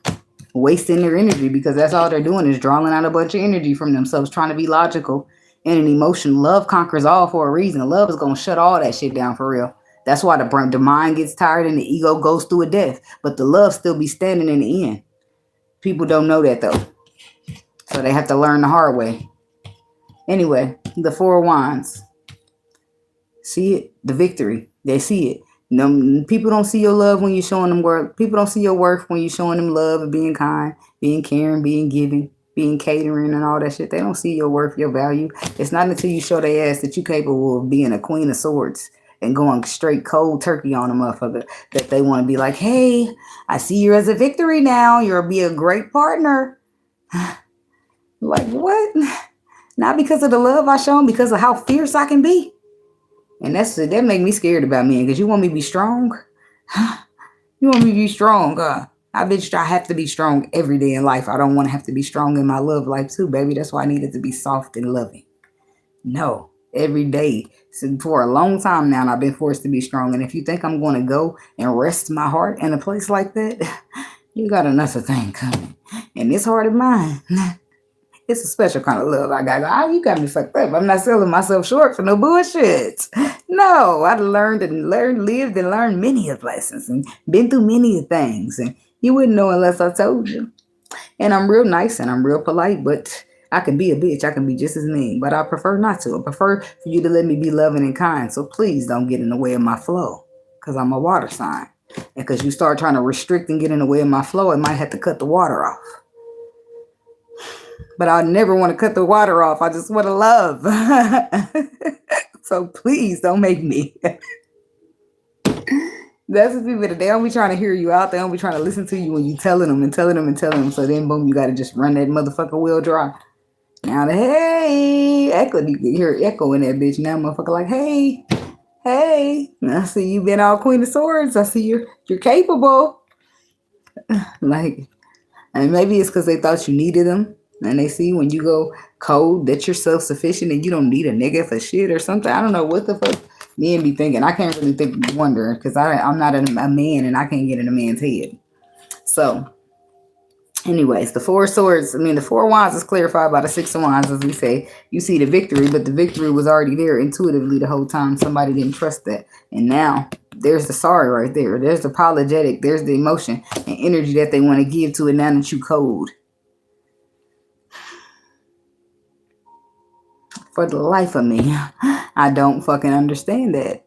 B: wasting their energy, because that's all they're doing is drawing out a bunch of energy from themselves, trying to be logical and an emotion. Love conquers all for a reason. Love is going to shut all that shit down for real. That's why the mind gets tired and the ego goes through a death. But the love still be standing in the end. People don't know that though. So they have to learn the hard way. Anyway, the Four of Wands. See it? The victory. They see it. No, people don't see your love when you're showing them work. People don't see your worth when you're showing them love and being kind, being caring, being giving, being catering and all that shit. They don't see your worth, your value. It's not until you show their ass that you're capable of being a Queen of Swords and going straight cold turkey on a motherfucker that they want to be like, hey, I see you as a victory now. You'll be a great partner. Like, what? Not because of the love I show them, because of how fierce I can be. And that make me scared about men, because you want me to be strong? You want me to be strong? I bitch, I have to be strong every day in life. I don't want to have to be strong in my love life too, baby. That's why I needed to be soft and loving. No, every day. So for a long time now, I've been forced to be strong. And if you think I'm going to go and rest my heart in a place like that, you got another thing coming. And this heart of mine, it's a special kind of love I got. You got me fucked up. I'm not selling myself short for no bullshit. No, I've lived and learned many of lessons and been through many of things. And you wouldn't know unless I told you. And I'm real nice and I'm real polite, but I can be a bitch. I can be just as mean, but I prefer not to. I prefer for you to let me be loving and kind. So please don't get in the way of my flow, because I'm a water sign. And because you start trying to restrict and get in the way of my flow, I might have to cut the water off. But I never want to cut the water off. I just want to love. So please don't make me. That's the people that they don't be trying to hear you out. They don't be trying to listen to you when you telling them and telling them and telling them. So then boom, you got to just run that motherfucker wheel dry. Now the hey, echo, you can hear echo in that bitch. Now motherfucker like, hey. I see you been all Queen of Swords. I see you're capable. Like, and maybe it's because they thought you needed them. And they see when you go cold that you're self-sufficient and you don't need a nigga for shit or something. I don't know what the fuck men be thinking. I can't really think, wonder, because I'm not a man and I can't get in a man's head. So, anyways, the Four of Swords, the Four of Wands is clarified by the Six of Wands, as we say. You see the victory, but the victory was already there intuitively the whole time. Somebody didn't trust that. And now, there's the sorry right there. There's the apologetic. There's the emotion and energy that they want to give to it now that you cold. For the life of me, I don't fucking understand that.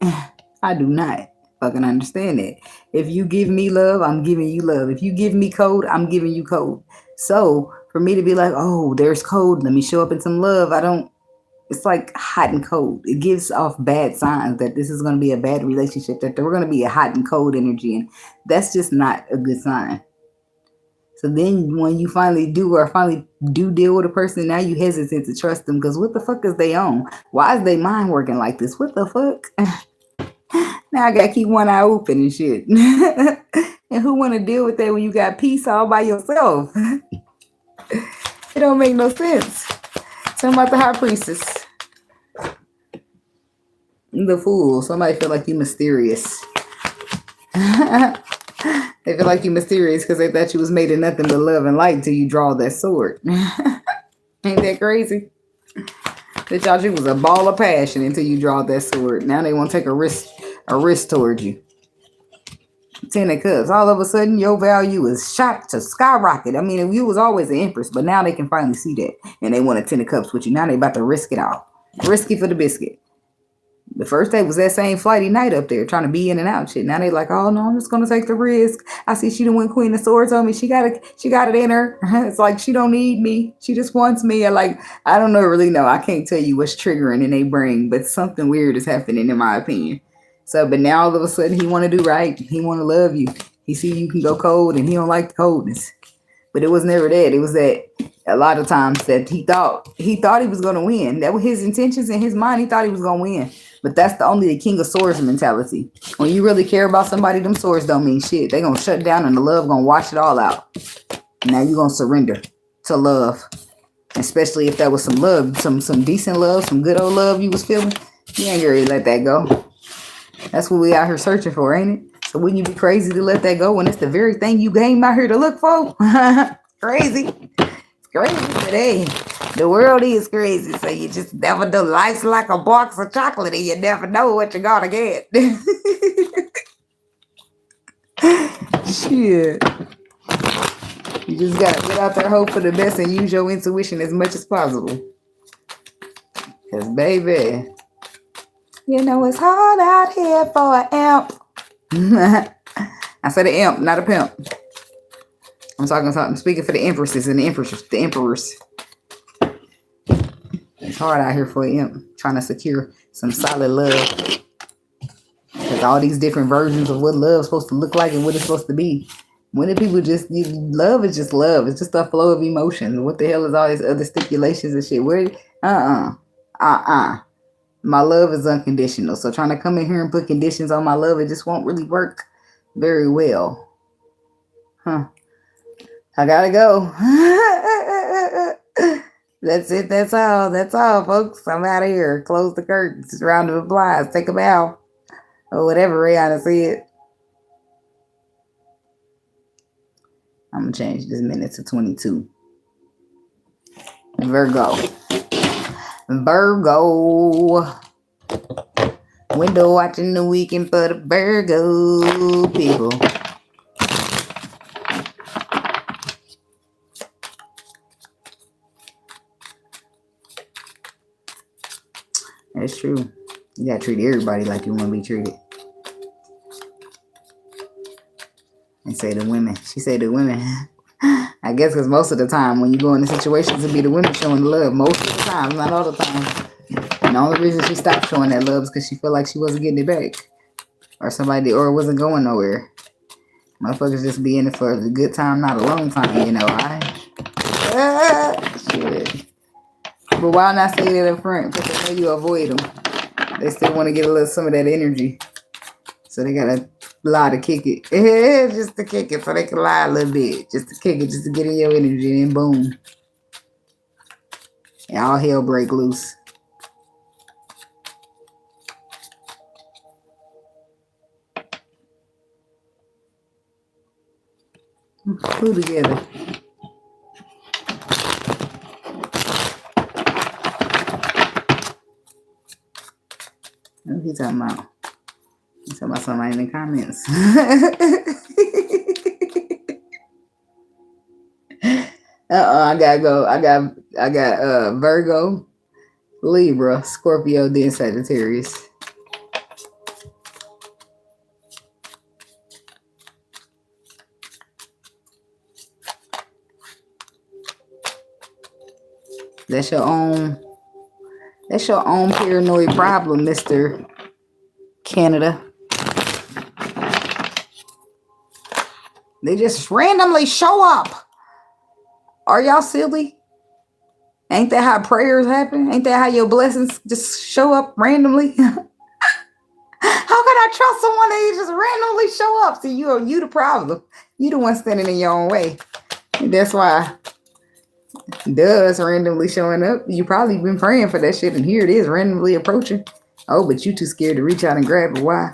B: I do not fucking understand that. If you give me love, I'm giving you love. If you give me cold, I'm giving you cold. So for me to be like, oh, there's cold, let me show up in some love. It's like hot and cold. It gives off bad signs that this is going to be a bad relationship, that we're going to be a hot and cold energy. And that's just not a good sign. So then when you finally do deal with a person, now you hesitate to trust them, because what the fuck is they on? Why is they mind working like this? What the fuck? Now I got to keep one eye open and shit. And who want to deal with that when you got peace all by yourself? It don't make no sense. Tell about the High Priestess. The Fool. Somebody feel like you mysterious. They feel like you mysterious because they thought you was made of nothing but love and light until you draw that sword. Ain't that crazy? They thought you was a ball of passion until you draw that sword. Now they want to take a risk towards you. Ten of Cups. All of a sudden, your value is shot to skyrocket. You was always an empress, but now they can finally see that. And they want a Ten of Cups with you. Now they about to risk it all. Risk it for the biscuit. The first day was that same flighty night up there trying to be in and out shit. Now they like, oh no, I'm just gonna take the risk. I see she done went Queen of Swords on me. She got it in her. It's like she don't need me. She just wants me. I don't know really know. I can't tell you what's triggering in their brain, but something weird is happening in my opinion. So, but now all of a sudden he want to do right. He want to love you. He see you can go cold and he don't like the coldness. But it was never that. It was that a lot of times that he thought he was going to win. That was his intentions in his mind. He thought he was going to win. But that's the King of Swords mentality. When you really care about somebody, them swords don't mean shit. They going to shut down and the love going to wash it all out. Now you're going to surrender to love. Especially if that was some love, some decent love, some good old love you was feeling. You ain't going to let that go. That's what we out here searching for, ain't it? So wouldn't you be crazy to let that go when it's the very thing you came out here to look for? Crazy. It's crazy today. The world is crazy, so you just never know. Life's like a box of chocolate and you never know what you're gonna get. Shit. You just gotta get out there, hope for the best, and use your intuition as much as possible. Because, baby, you know it's hard out here for an imp. I said an imp, not a pimp. I'm speaking for the empresses and the emperors. It's hard out here for an imp trying to secure some solid love. Because all these different versions of what love's supposed to look like and what it's supposed to be. When do people love is just love. It's just a flow of emotions. What the hell is all these other stipulations and shit? My love is unconditional. So trying to come in here and put conditions on my love, it just won't really work very well. I gotta go. That's it. That's all, folks. I'm out of here. Close the curtains. Round of applause. Take a bow. Or whatever Rihanna said. I'm going to change this minute to 22. Virgo. Window watching the weekend for the Virgo people. That's true. You gotta treat everybody like you want to be treated. And say the women. She said the women. I guess because most of the time when you go into situations, it be the women showing love. Most of the time, not all the time. And the only reason she stopped showing that love is because she felt like she wasn't getting it back. Or it wasn't going nowhere. Motherfuckers just be in it for a good time, not a long time, you know. Shit. But why not say that up front? Because they know you avoid them. They still want to get some of that energy. So they got to lie to kick it. Just to kick it so they can lie a little bit. Just to kick it, just to get in your energy, and boom. And all hell break loose. Put together. What are you talking about? He's talking about somebody in the comments. I gotta go. I got Virgo, Libra, Scorpio, then Sagittarius. That's your own paranoid problem, Mr. Canada. They just randomly show up. Are y'all silly? Ain't that how prayers happen? Ain't that how your blessings just show up randomly? How can I trust someone that just randomly show up? See, you the problem. You the one standing in your own way. And that's why it's randomly showing up. You probably been praying for that shit, and here it is randomly approaching. Oh, but you too scared to reach out and grab it. Why?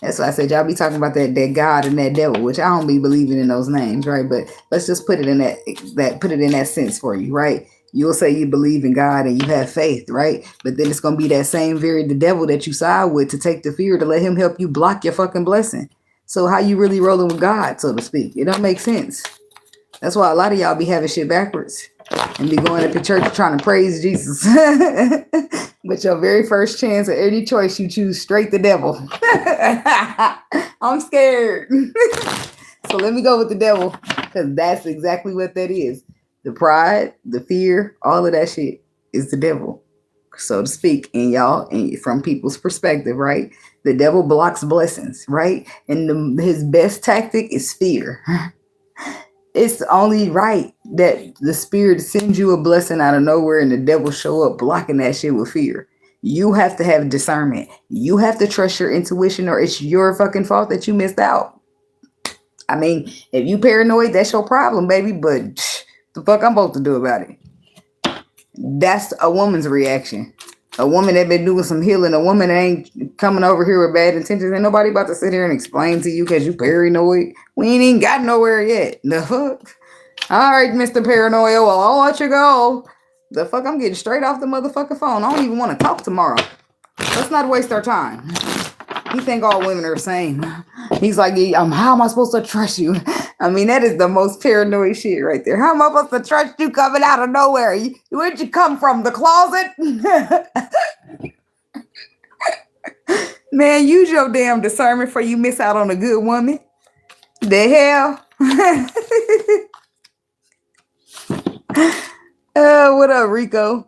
B: That's why I said y'all be talking about that God and that devil, which I don't be believing in those names, right? But let's just put it in that sense for you, right? You'll say you believe in God and you have faith, right? But then it's gonna be that same the devil that you side with to take the fear to let him help you block your fucking blessing. So how you really rolling with God, so to speak? It don't make sense. That's why a lot of y'all be having shit backwards and be going up to church trying to praise Jesus. But your very first chance at any choice, you choose straight the devil. I'm scared. So let me go with the devil, because that's exactly what that is. The pride, the fear, all of that shit is the devil, so to speak. And y'all, and from people's perspective, right? The devil blocks blessings, right? And his best tactic is fear. It's only right that the spirit sends you a blessing out of nowhere and the devil show up blocking that shit with fear. You have to have discernment. You have to trust your intuition, or it's your fucking fault that you missed out. I mean, if you paranoid, that's your problem, baby. But the fuck I'm supposed to do about it? That's a woman's reaction. A woman that been doing some healing, a woman that ain't coming over here with bad intentions. Ain't nobody about to sit here and explain to you because you paranoid. We ain't even got nowhere yet. The fuck? All right, Mr. Paranoia. Well, I'll let you go. The fuck? I'm getting straight off the motherfucking phone. I don't even want to talk tomorrow. Let's not waste our time. You think all women are the same? He's like, how am I supposed to trust you? I mean, that is the most paranoid shit right there. How am I supposed to trust you coming out of nowhere? Where'd you come from? The closet? Man, use your damn discernment before you miss out on a good woman. The hell? What up, Rico?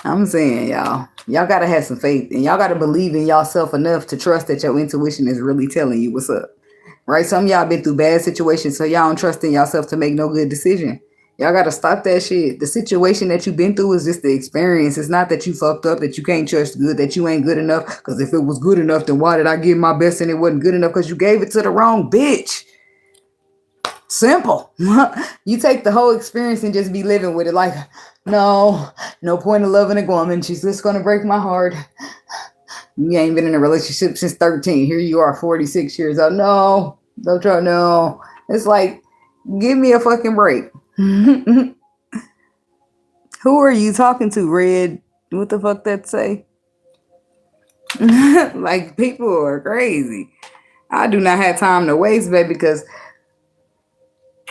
B: I'm saying, y'all gotta have some faith, and y'all gotta believe in yourself enough to trust that your intuition is really telling you what's up, right? Some of y'all been through bad situations, so y'all don't trust in yourself to make no good decision. Y'all gotta stop that shit. The situation that you've been through is just the experience. It's not that you fucked up, that you can't trust good, that you ain't good enough. Because if it was good enough, then why did I give my best and it wasn't good enough? Because you gave it to the wrong bitch. Simple. You take the whole experience and just be living with it like, no point of loving a woman. She's just gonna break my heart. You ain't been in a relationship since 13. Here you are, 46 years old. No, don't try. No. It's like, give me a fucking break. Who are you talking to, Red? What the fuck that say? Like, people are crazy. I do not have time to waste, baby, because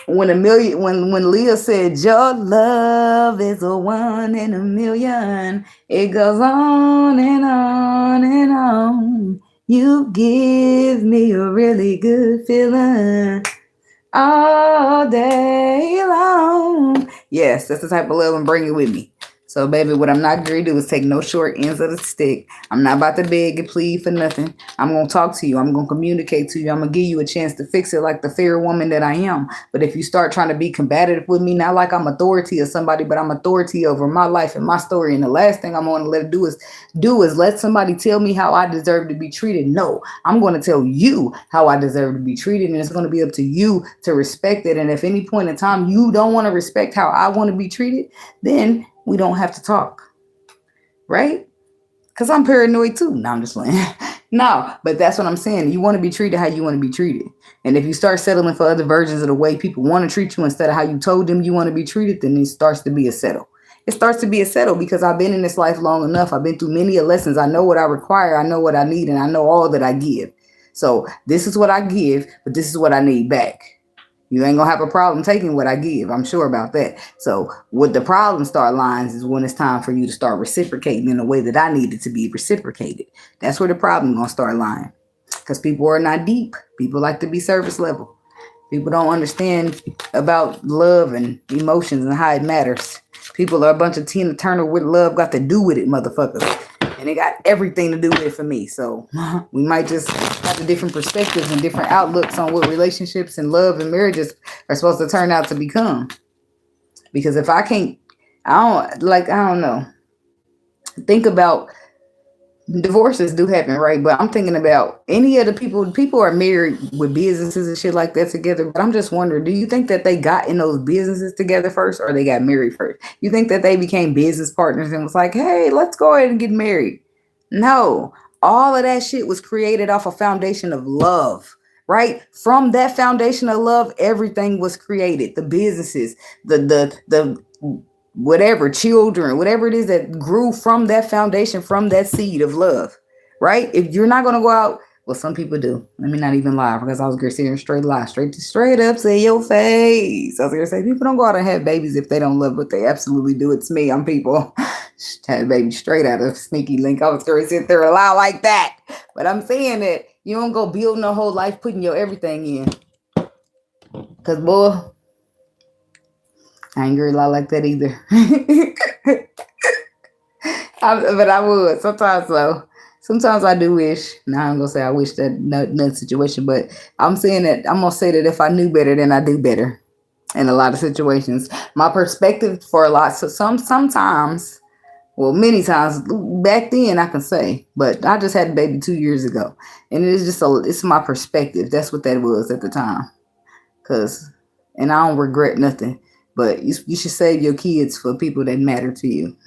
B: when Leah said your love is a 1 in a million, it goes on and on and on. You give me a really good feeling all day long. Yes, that's the type of love I'm bringing with me. So, baby, what I'm not going to do is take no short ends of the stick. I'm not about to beg and plead for nothing. I'm going to talk to you. I'm going to communicate to you. I'm going to give you a chance to fix it like the fair woman that I am. But if you start trying to be combative with me, not like I'm authority or somebody, but I'm authority over my life and my story. And the last thing I'm going to let it do is let somebody tell me how I deserve to be treated. No, I'm going to tell you how I deserve to be treated. And it's going to be up to you to respect it. And if any point in time you don't want to respect how I want to be treated, then we don't have to talk, right? Because I'm paranoid too. No, I'm just playing. No, but that's what I'm saying. You want to be treated how you want to be treated. And if you start settling for other versions of the way people want to treat you instead of how you told them you want to be treated, then it starts to be a settle. It starts to be a settle because I've been in this life long enough. I've been through many lessons. I know what I require. I know what I need. And I know all that I give. So this is what I give, but this is what I need back. You ain't gonna have a problem taking what I give. I'm sure about that. So what the problem start lines is when it's time for you to start reciprocating in the way that I need it to be reciprocated. That's where the problem gonna start lying. Because people are not deep. People like to be surface level. People don't understand about love and emotions and how it matters. People are a bunch of Tina Turner with love got to do with it, motherfuckers. And it got everything to do with it for me. So we might just have different perspectives and different outlooks on what relationships and love and marriages are supposed to turn out to become. Because if I can't, I don't know. Think about divorces do happen, right? But I'm thinking about any of the people are married with businesses and shit like that together. But I'm just wondering, do you think that they got in those businesses together first or they got married first? You think that they became business partners and was like, hey, let's go ahead and get married? No, all of that shit was created off a foundation of love, right? From that foundation of love, everything was created. The businesses, the whatever, children, whatever it is that grew from that foundation, from that seed of love, right? If you're not going to go out Well, some people do. Let me not even lie, because I was gonna say straight lie, straight up, say your face. I was gonna say people don't go out and have babies if they don't love what they absolutely do. It's me. I'm people. Had a baby straight out of sneaky link. I was gonna sit there and lie like that, but I'm saying that you don't go building a whole life putting your everything in. Cause boy, I ain't gonna lie like that either. But I would sometimes though. Sometimes I do wish. Now I'm gonna say I wish that situation, but I'm saying that I'm gonna say that if I knew better, then I do better. In a lot of situations, my perspective for a lot. So sometimes, well, many times back then I can say, but I just had a baby 2 years ago, and it's just it's my perspective. That's what that was at the time. And I don't regret nothing. But you should save your kids for people that matter to you.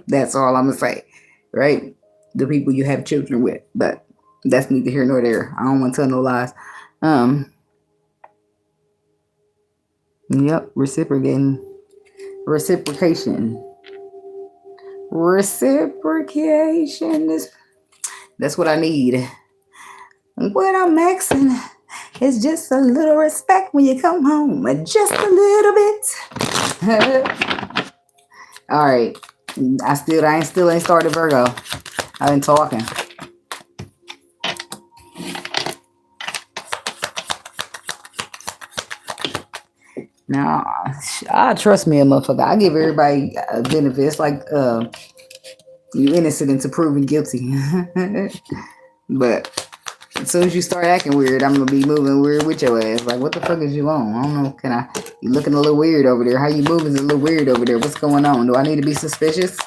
B: That's all I'm gonna say, right? The people you have children with. But that's neither here nor there. I don't want to tell no lies. Yep, reciprocation. Reciprocation is that's what I need. What I'm asking is just a little respect when you come home. Just a little bit. All right. I still ain't started Virgo. I've been talking. Now, I trust me a motherfucker. I give everybody benefits like you innocent until proven guilty. But as soon as you start acting weird, I'm gonna be moving weird with your ass. Like, what the fuck is you on? I don't know. You looking a little weird over there. How you moving is a little weird over there. What's going on? Do I need to be suspicious?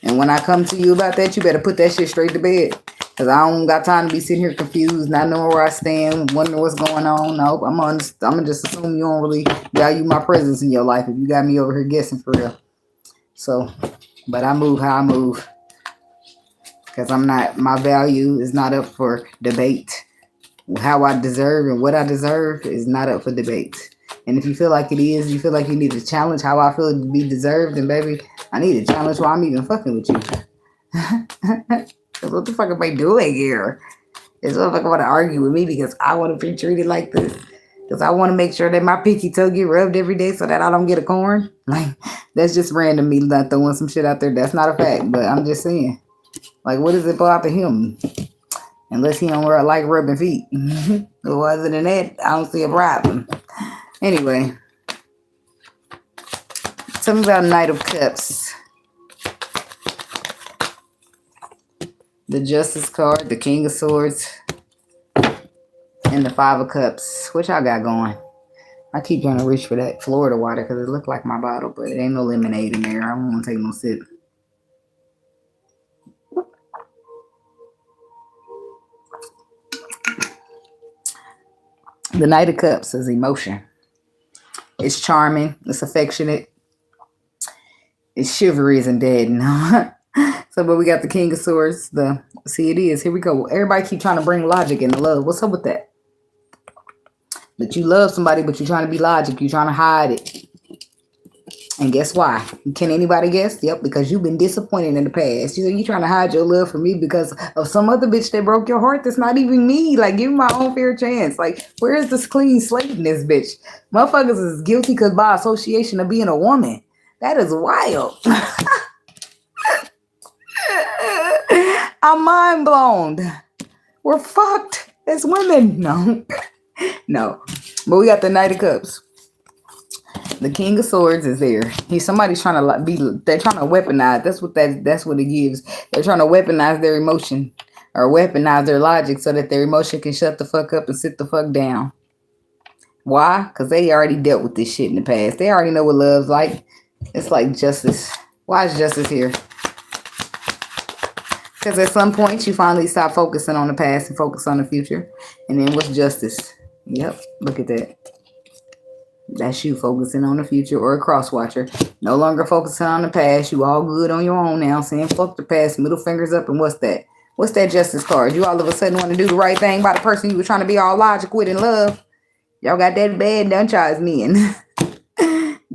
B: And when I come to you about that, you better put that shit straight to bed. Because I don't got time to be sitting here confused, not knowing where I stand, wondering what's going on. Nope, I'm gonna just assume you don't really value my presence in your life if you got me over here guessing for real. So, but I move how I move. Because my value is not up for debate. How I deserve and what I deserve is not up for debate. And if you feel like it is, you feel like you need to challenge how I feel to be deserved, then baby, I need to challenge why I'm even fucking with you. What the fuck am I doing here? This motherfucker want to argue with me because I want to be treated like this. Because I want to make sure that my pinky toe get rubbed every day so that I don't get a corn. Like, that's just random me not throwing some shit out there. That's not a fact, but I'm just saying. Like, what is it about to him? Unless he don't like rubbing feet. Other than that, I don't see a problem. Anyway. Tell me about Knight of Cups. The Justice card, the King of Swords, and the Five of Cups. What y'all got going? I keep trying to reach for that Florida water because it looked like my bottle, but it ain't no lemonade in there. I don't want to take no sip. The Knight of Cups is emotion. It's charming. It's affectionate. It's chivalry isn't dead. No. So, but we got the King of Swords. See, it is. Here we go. Everybody keep trying to bring logic into love. What's up with that? That you love somebody, but you're trying to be logic. You're trying to hide it. And guess why? Can anybody guess? Yep, because you've been disappointed in the past. You're trying to hide your love from me because of some other bitch that broke your heart that's not even me. Like, give me my own fair chance. Like, where is this clean slate in this bitch? Motherfuckers is guilty because by association of being a woman. That is wild. I'm mind blown. We're fucked as women. No. No. But we got the Knight of Cups. The King of Swords is there. Somebody's trying to they're trying to weaponize. That's what it gives. They're trying to weaponize their emotion or weaponize their logic so that their emotion can shut the fuck up and sit the fuck down. Why? Because they already dealt with this shit in the past. They already know what love's like. It's like justice. Why is justice here? Because at some point you finally stop focusing on the past and focus on the future. And then what's justice? Yep, look at that. That's you focusing on the future or a cross watcher. No longer focusing on the past. You all good on your own now. Saying fuck the past, middle fingers up, and what's that? What's that justice card? You all of a sudden want to do the right thing by the person you were trying to be all logic with and love. Y'all got that bad, don't y'all as men.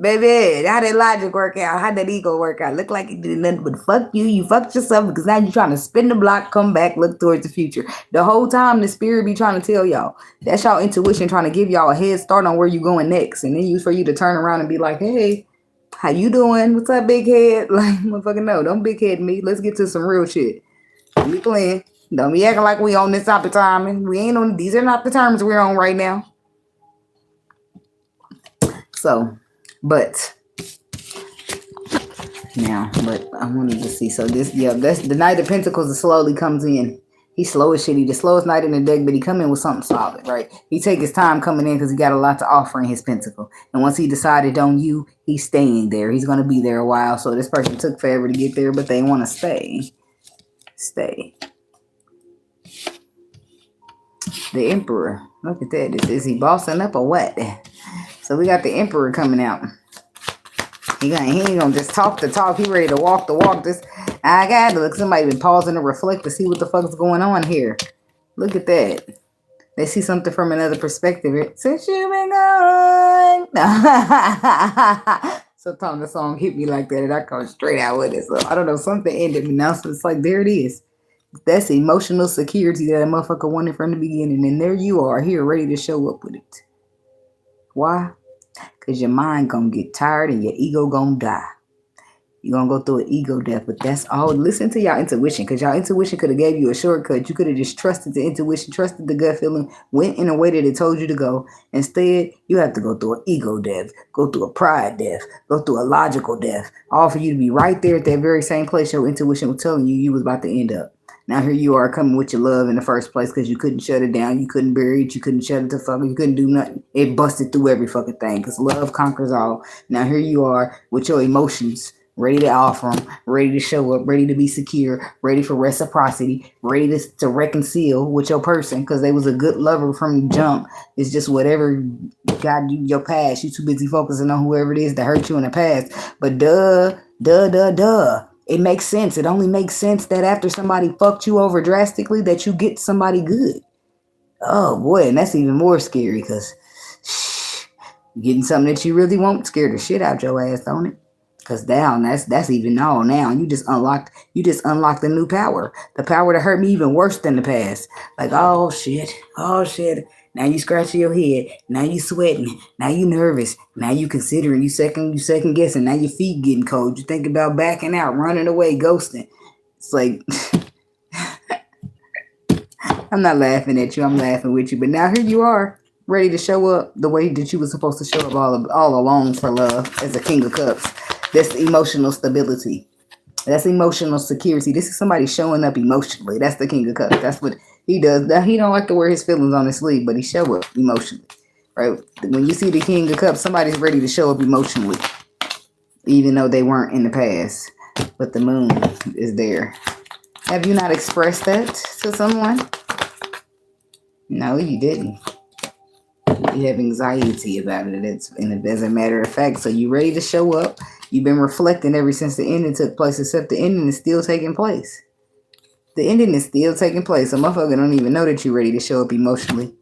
A: Baby, how that logic work out? How that ego work out? Look like it did nothing but fuck you. You fucked yourself because now you're trying to spin the block, come back, look towards the future. The whole time the spirit be trying to tell y'all. That's y'all intuition trying to give y'all a head start on where you going next. And then for you to turn around and be like, hey, how you doing? What's up, big head? Like, motherfucking no, don't big head me. Let's get to some real shit. Don't be playing. Don't be acting like we on this type of timing. We ain't on, these are not the terms we're on right now. So, but I wanted to see. So this, yeah, that's the Knight of Pentacles that slowly comes in. He's slow as shit. He the slowest knight in the deck, but he come in with something solid, right? He take his time coming in because he got a lot to offer in his pentacle. And once he decided on you, he's staying there. He's going to be there a while. So this person took forever to get there, but they want to stay. Stay. The Emperor. Look at that. Is he bossing up or what? So we got the Emperor coming out. He ain't gonna just talk the talk. He ready to walk the walk. I got to look. Somebody been pausing to reflect to see what the fuck's going on here. Look at that. They see something from another perspective. Since you've been gone. Sometimes the song hit me like that and I come straight out with it. So I don't know. Something ended me now. So it's like, there it is. That's emotional security that a motherfucker wanted from the beginning. And there you are here ready to show up with it. Why? Because your mind gonna get tired and your ego gonna die. You're gonna go through an ego death, but that's all. Listen to y'all intuition, because y'all intuition could have gave you a shortcut. You could have just trusted the intuition, trusted the gut feeling, went in a way that it told you to go. Instead, you have to go through an ego death, go through a pride death, go through a logical death, all for you to be right there at that very same place your intuition was telling you was about to end up. Now here you are coming with your love in the first place because you couldn't shut it down. You couldn't bury it. You couldn't shut it to fuck. You couldn't do nothing. It busted through every fucking thing because love conquers all. Now here you are with your emotions, ready to offer them, ready to show up, ready to be secure, ready for reciprocity, ready to reconcile with your person because they was a good lover from the jump. It's just whatever got you your past. You too busy focusing on whoever it is that hurt you in the past. But duh. It makes sense. It only makes sense that after somebody fucked you over drastically that you get somebody good. Oh boy, and that's even more scary because getting something that you really want scared the shit out your ass, don't it? Because down, that's even all now. You just unlocked the new power. The power to hurt me even worse than the past. Like, oh shit. Now you scratching your head. Now you sweating. Now you nervous. Now you considering. You second guessing. Now your feet getting cold. You think about backing out, running away, ghosting. It's like I'm not laughing at you. I'm laughing with you. But now here you are, ready to show up the way that you were supposed to show up all along for love as a King of Cups. That's emotional stability. That's emotional security. This is somebody showing up emotionally. That's the King of Cups. That's what he does. He don't like to wear his feelings on his sleeve, but he show up emotionally. Right? When you see the King of Cups, somebody's ready to show up emotionally, even though they weren't in the past. But the moon is there. Have you not expressed that to someone? No, you didn't. You have anxiety about it. As a matter of fact, so you ready to show up. You've been reflecting ever since the ending took place, except the ending is still taking place. The ending is still taking place. So motherfucker don't even know that you're ready to show up emotionally.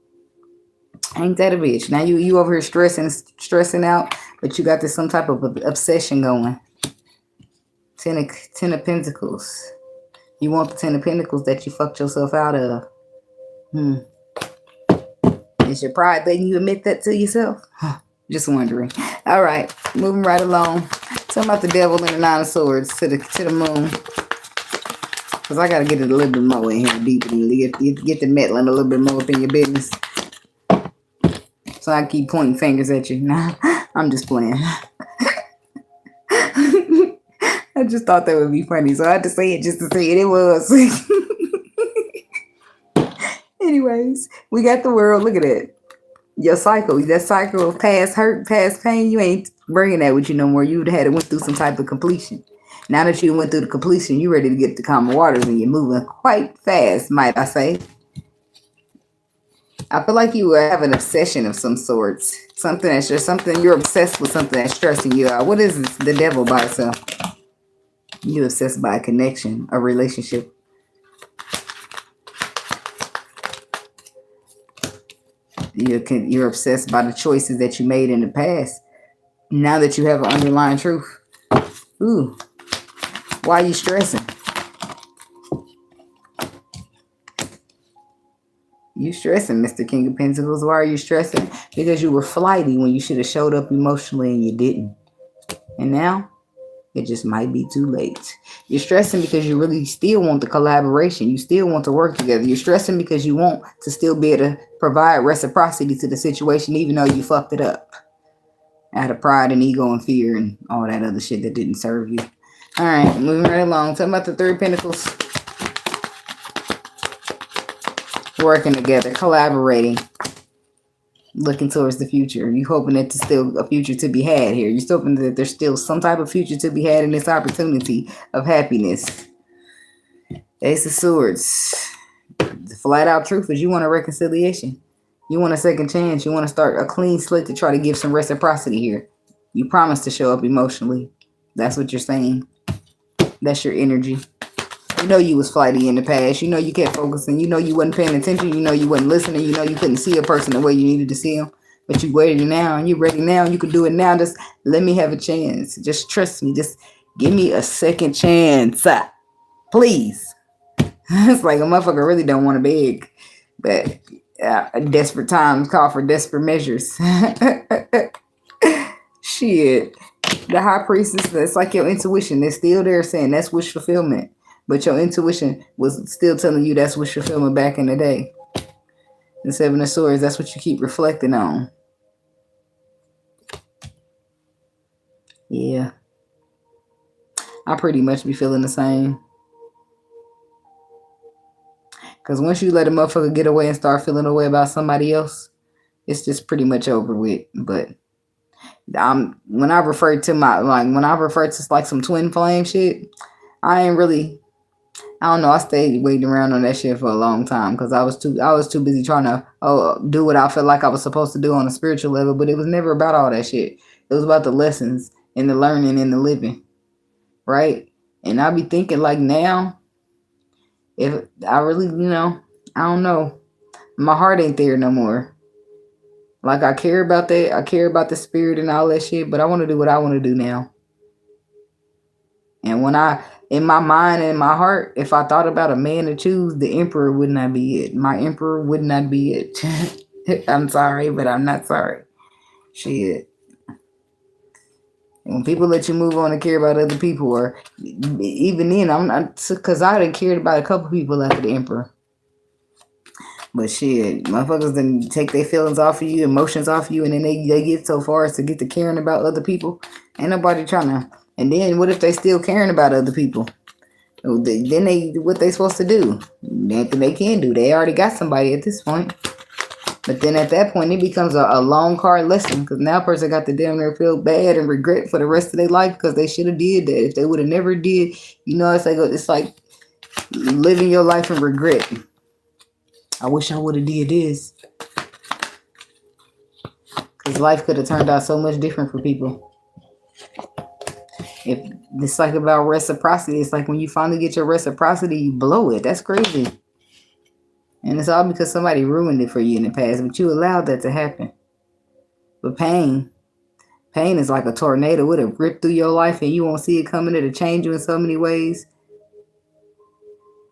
A: Ain't that a bitch? Now you over here stressing out, but you got this some type of obsession going. Ten of Pentacles. You want the 10 of Pentacles that you fucked yourself out of. Is your pride letting you admit that to yourself? Just wondering. All right, moving right along. Talking about the Devil and the Nine of Swords to the moon. Because I got to get it a little bit more in here deeper than get the meddling a little bit more up in your business. So I keep pointing fingers at you. Nah, I'm just playing. I just thought that would be funny. So I had to say it just to say it. It was. Anyways, we got the World. Look at it. Your cycle, that cycle of past hurt, past pain, you ain't bringing that with you no more. You would have had to went through some type of completion. Now that you went through the completion, you're ready to get to calmer waters and you're moving quite fast, might I say. I feel like you have an obsession of some sorts. You're obsessed with something that's stressing you out. What is this? The Devil by itself? You're obsessed by a connection, a relationship. You're obsessed by the choices that you made in the past.
B: Now that you have an underlying truth. Ooh. Why are you stressing? You stressing, Mr. King of Pentacles. Why are you stressing? Because you were flighty when you should have showed up emotionally and you didn't. And now, it just might be too late. You're stressing because you really still want the collaboration. You still want to work together. You're stressing because you want to still be able to provide reciprocity to the situation, even though you fucked it up. Out of pride and ego and fear and all that other shit that didn't serve you. All right, moving right along. Talking about the Three of Pentacles. Working together, collaborating, looking towards the future. You hoping that there's still a future to be had here. You're hoping that there's still some type of future to be had in this opportunity of happiness. Ace of Swords. The flat out truth is you want a reconciliation. You want a second chance. You want to start a clean slate to try to give some reciprocity here. You promise to show up emotionally. That's what you're saying. That's your energy. You know you was flighty in the past. You know you kept focusing. You know you wasn't paying attention. You know you wasn't listening. You know you couldn't see a person the way you needed to see them. But you waited now and you're ready now. You can do it now. Just let me have a chance. Just trust me. Just give me a second chance. Please. It's like a motherfucker really don't want to beg. But desperate times call for desperate measures. Shit. The High Priestess, it's like your intuition. It's still there saying that's wish fulfillment. But your intuition was still telling you that's wish fulfillment back in the day. The Seven of Swords, that's what you keep reflecting on. Yeah. I pretty much be feeling the same. Because once you let a motherfucker get away and start feeling a way about somebody else, it's just pretty much over with. But when I refer to like some twin flame shit, I don't know. I stayed waiting around on that shit for a long time because I was too busy trying to do what I felt like I was supposed to do on a spiritual level. But it was never about all that shit. It was about the lessons and the learning and the living, right? And I be thinking like now, if I really, I don't know, my heart ain't there no more. Like I care about that. I care about the spirit and all that shit. But I want to do what I want to do now. And in my mind and in my heart, if I thought about a man to choose, the emperor would not be it. My emperor would not be it. I'm sorry, but I'm not sorry. Shit. When people let you move on and care about other people, or even then, I'm not, because I done cared about a couple people after the emperor. But shit, motherfuckers then take their feelings off of you, emotions off of you, and then they get so far as to get to caring about other people. Ain't nobody trying to. And then what if they still caring about other people? Then what they supposed to do? Nothing they can do. They already got somebody at this point. But then at that point, it becomes a long, hard lesson because now a person got to damn near feel bad and regret for the rest of their life because they should have did that. If they would have never did, it's like living your life in regret. I wish I would have did this. Because life could have turned out so much different for people. If it's like about reciprocity, it's like when you finally get your reciprocity, you blow it. That's crazy. And it's all because somebody ruined it for you in the past, but you allowed that to happen. But pain is like a tornado. It'll rip through your life and you won't see it coming. It'll change you in so many ways.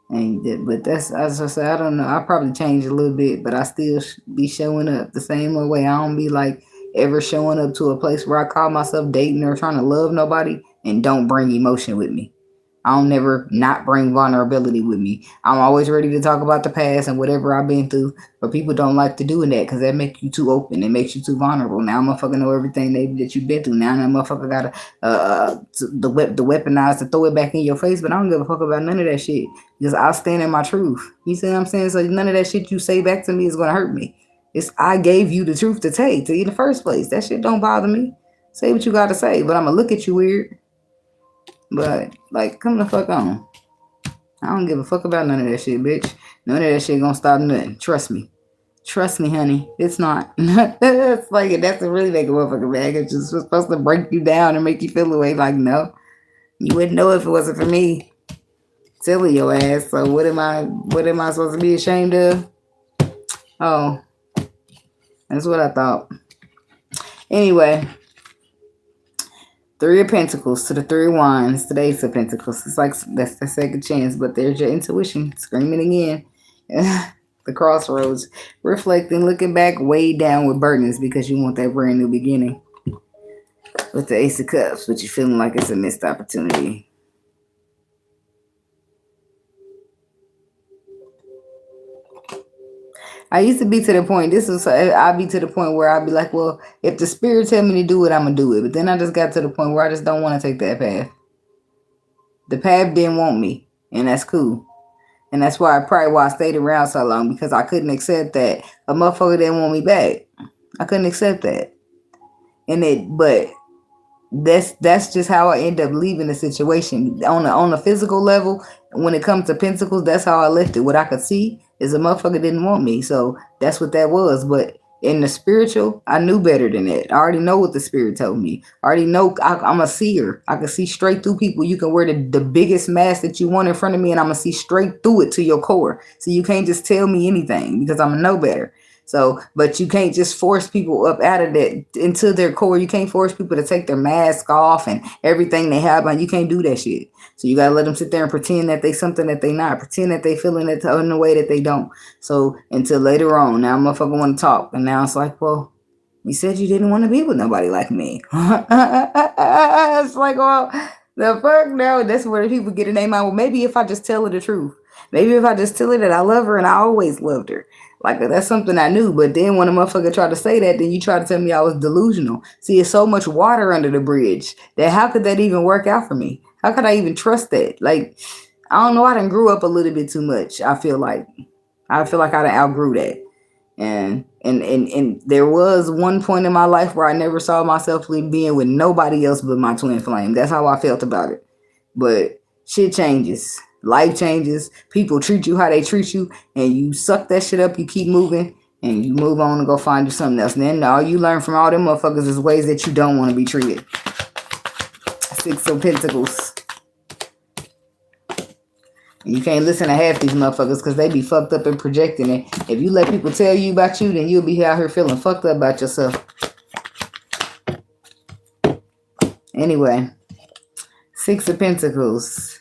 B: But that's, as I said, I don't know. I probably changed a little bit, but I still be showing up the same old way. I don't be like ever showing up to a place where I call myself dating or trying to love nobody and don't bring emotion with me. I don't never not bring vulnerability with me. I'm always ready to talk about the past and whatever I've been through, but people don't like to doing that because that makes you too open. It makes you too vulnerable. Now motherfucker know everything that you've been through. Now that motherfucker got the weaponize to throw it back in your face, but I don't give a fuck about none of that shit because I stand in my truth. You see what I'm saying? So none of that shit you say back to me is gonna hurt me. I gave you the truth to take to you in the first place. That shit don't bother me. Say what you gotta say, but I'm gonna look at you weird. But, like, come the fuck on. I don't give a fuck about none of that shit, bitch. None of that shit gonna stop nothing. Trust me. Trust me, honey. It's not. It's like, that's to really make a motherfucker mad. It's just supposed to break you down and make you feel away. Like, no. You wouldn't know if it wasn't for me. Silly your ass. So what am I supposed to be ashamed of? Oh. That's what I thought. Anyway. Three of Pentacles to the Three of Wands to the Ace of Pentacles. It's like that's the second chance, but there's your intuition screaming again. The crossroads, reflecting, looking back, weighed down with burdens because you want that brand new beginning. With the Ace of Cups, but you're feeling like it's a missed opportunity. I used to be to the point, I'd be to the point where I'd be like, well, if the spirit tell me to do it, I'm going to do it. But then I just got to the point where I just don't want to take that path. The path didn't want me, and that's cool. And that's why I stayed around so long, because I couldn't accept that a motherfucker didn't want me back. I couldn't accept that. But that's just how I end up leaving the situation. On a physical level, when it comes to pentacles, that's how I left it. What I could see is a motherfucker didn't want me, so that's what that was. But in the spiritual, I knew better than that. I already know what the spirit told me. I already know I'm a seer. I can see straight through people. You can wear the biggest mask that you want in front of me, and I'm gonna see straight through it to your core. So you can't just tell me anything, because I'm gonna know better. So, but you can't just force people up out of that into their core. You can't force people to take their mask off and everything they have on. You can't do that shit. So you gotta let them sit there and pretend that they something that they not. Pretend that they feeling it in a way that they don't. So until later on, now motherfucker want to talk, and now it's like, well, you said you didn't want to be with nobody like me. It's like, well, the fuck no. That's where people get a name out. Well, maybe if I just tell her the truth. Maybe if I just tell her that I love her and I always loved her. Like, that's something I knew. But then when a motherfucker tried to say that, then you try to tell me I was delusional. See, it's so much water under the bridge that how could that even work out for me? How could I even trust that? Like, I don't know. I done grew up a little bit too much. I feel like I done outgrew that. And there was one point in my life where I never saw myself being with nobody else but my twin flame. That's how I felt about it. But shit changes. Life changes. People treat you how they treat you, and you suck that shit up. You keep moving, and you move on and go find you something else. And then all you learn from all them motherfuckers is ways that you don't want to be treated. Six of Pentacles. And you can't listen to half these motherfuckers because they be fucked up and projecting it. If you let people tell you about you, then you'll be out here feeling fucked up about yourself. Anyway, Six of Pentacles.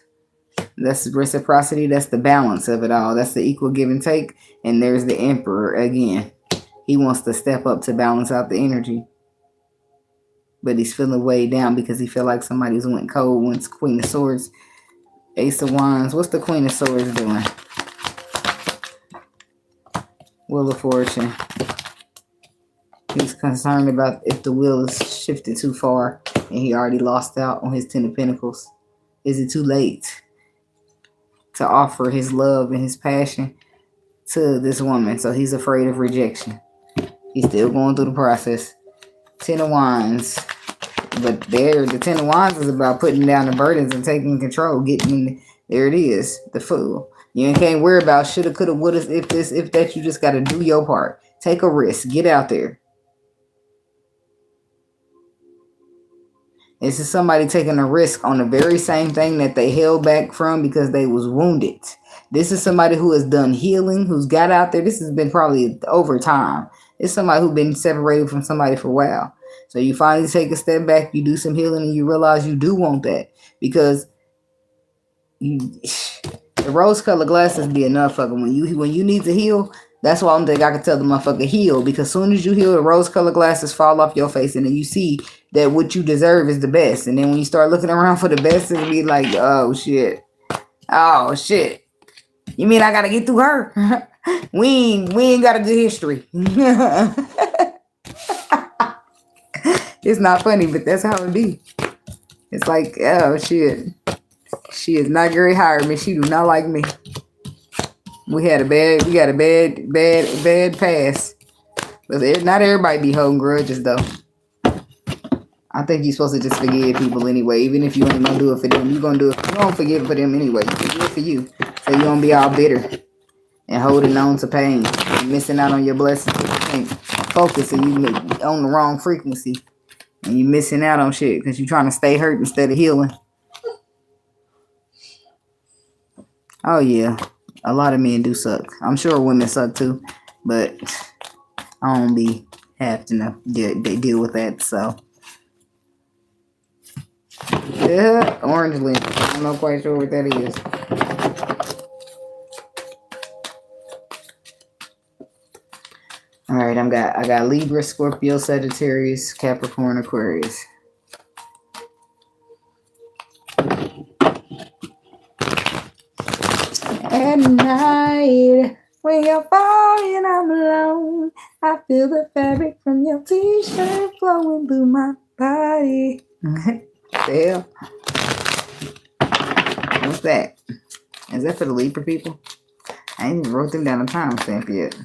B: That's reciprocity. That's the balance of it all. That's the equal give and take. And there's the Emperor again. He wants to step up to balance out the energy. But he's feeling weighed down because he feel like somebody's went cold. Once Queen of Swords. Ace of Wands. What's the Queen of Swords doing? Wheel of Fortune. He's concerned about if the wheel is shifted too far and he already lost out on his Ten of Pentacles. Is it too late to offer his love and his passion to this woman? So he's afraid of rejection. He's still going through the process. Ten of Wands. But the Ten of Wands is about putting down the burdens and taking control. There it is. The Fool. You can't worry about shoulda, coulda, woulda, if this, if that. You just got to do your part. Take a risk. Get out there. This is somebody taking a risk on the very same thing that they held back from because they was wounded. This is somebody who has done healing, who's got out there. This has been probably over time. It's somebody who's been separated from somebody for a while. So you finally take a step back, you do some healing, and you realize you do want that. Because the rose-colored glasses be enough fucking when you need to heal. That's why I don't think I can tell the motherfucker heal. Because as soon as you heal, the rose-colored glasses fall off your face, and then you see that what you deserve is the best. And then when you start looking around for the best, it'll be like, oh shit. Oh shit. You mean I gotta get through her? we ain't got a good history. It's not funny, but that's how it be. It's like, oh shit. She is not Gary hired me. She do not like me. We got a bad past. But not everybody be holding grudges though. I think you're supposed to just forgive people anyway. Even if you ain't gonna do it for them, you're gonna do it. You don't forgive for them anyway. You do it for you. So you don't be all bitter and holding on to pain and missing out on your blessings. You can't focus and you on the wrong frequency. And you missing out on shit because you're trying to stay hurt instead of healing. Oh yeah. A lot of men do suck. I'm sure women suck too. But I don't be having to deal with that. So Orange lint. I'm not quite sure what that is. All right, I got Libra, Scorpio, Sagittarius, Capricorn, Aquarius. At night, when you're falling, I'm alone. I feel the fabric from your t-shirt flowing through my body. Hell. What's that? Is that for the Libra people? I ain't even wrote them down a timestamp yet.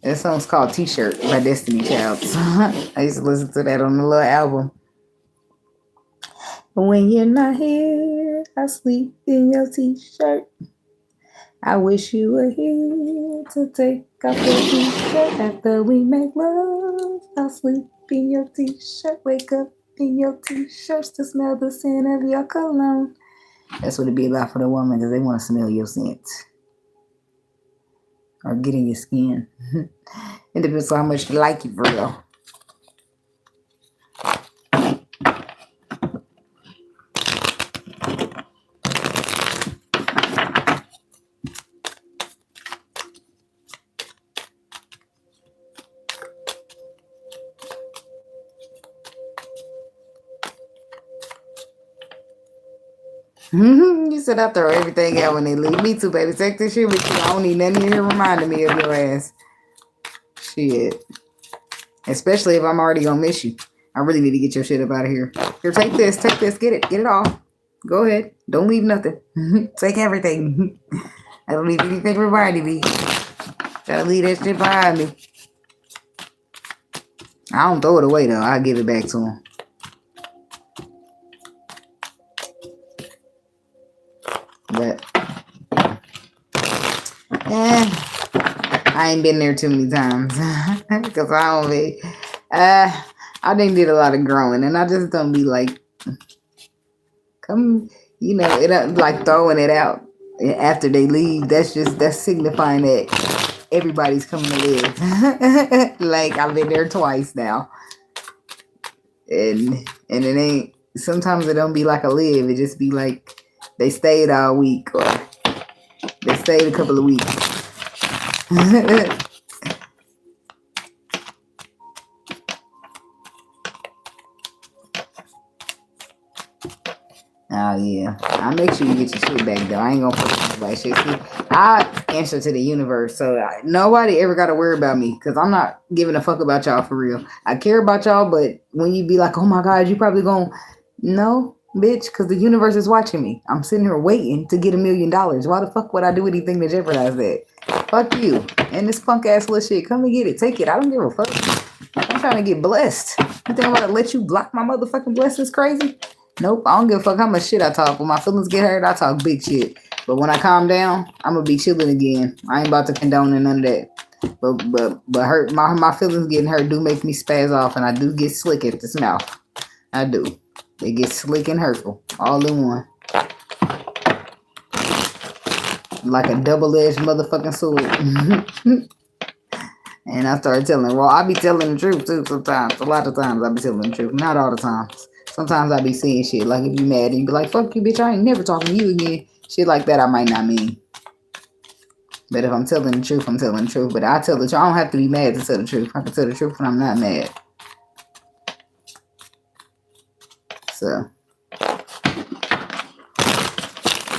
B: That song's called T-Shirt by Destiny Child. I used to listen to that on the little album. When you're not here, I sleep in your t-shirt. I wish you were here to take off your t-shirt. After we make love, I'll sleep in your t-shirt. Wake up in your t-shirts to smell the scent of your cologne. That's what it be about for the woman, because they want to smell your scent. Or get in your skin. It depends on how much you like it for real. You said I throw everything out when they leave. Me too, baby. Take this shit with you. I don't need nothing in here reminding me of your ass. Shit. Especially if I'm already gonna miss you. I really need to get your shit up out of here. Here, take this. Take this. Get it off. Go ahead. Don't leave nothing. Take everything. I don't leave anything reminding me. Gotta leave that shit behind me. I don't throw it away though. I'll give it back to him. But I ain't been there too many times because I don't be. I didn't did a lot of growing, and I just don't be like, come, you know, it like throwing it out after they leave. That's signifying that everybody's coming to live. Like I've been there twice now, and it ain't. Sometimes it don't be like a live. It just be like they stayed all week or they stayed a couple of weeks. Oh yeah, I'll make sure you get your shit back though. I ain't gonna fuck like shit. See, I answer to the universe, so nobody ever gotta worry about me because I'm not giving a fuck about y'all for real. I care about y'all, but when you be like, oh my god, you probably gonna no, bitch, because the universe is watching me. I'm sitting here waiting to get $1 million. Why the fuck would I do anything to jeopardize that? Fuck you and this punk ass little shit. Come and get it, take it. I don't give a fuck. I'm trying to get blessed. You think I'm about to let you block my motherfucking blessings? Crazy. Nope, I don't give a fuck how much shit I talk. When my feelings get hurt, I talk big shit. But when I calm down, I'm gonna be chilling again. I ain't about to condone none of that. But hurt my feelings getting hurt do make me spaz off, and I do get slick at this mouth. I do. They get slick and hurtful all in one, like a double-edged motherfucking sword. And I started telling. Well, I be telling the truth too. Sometimes, a lot of times, I be telling the truth. Not all the times. Sometimes I be saying shit like if you mad and you be like, fuck you, bitch, I ain't never talking to you again. Shit like that I might not mean. But if I'm telling the truth, I'm telling the truth. But I tell the truth. I don't have to be mad to tell the truth. I can tell the truth when I'm not mad. So it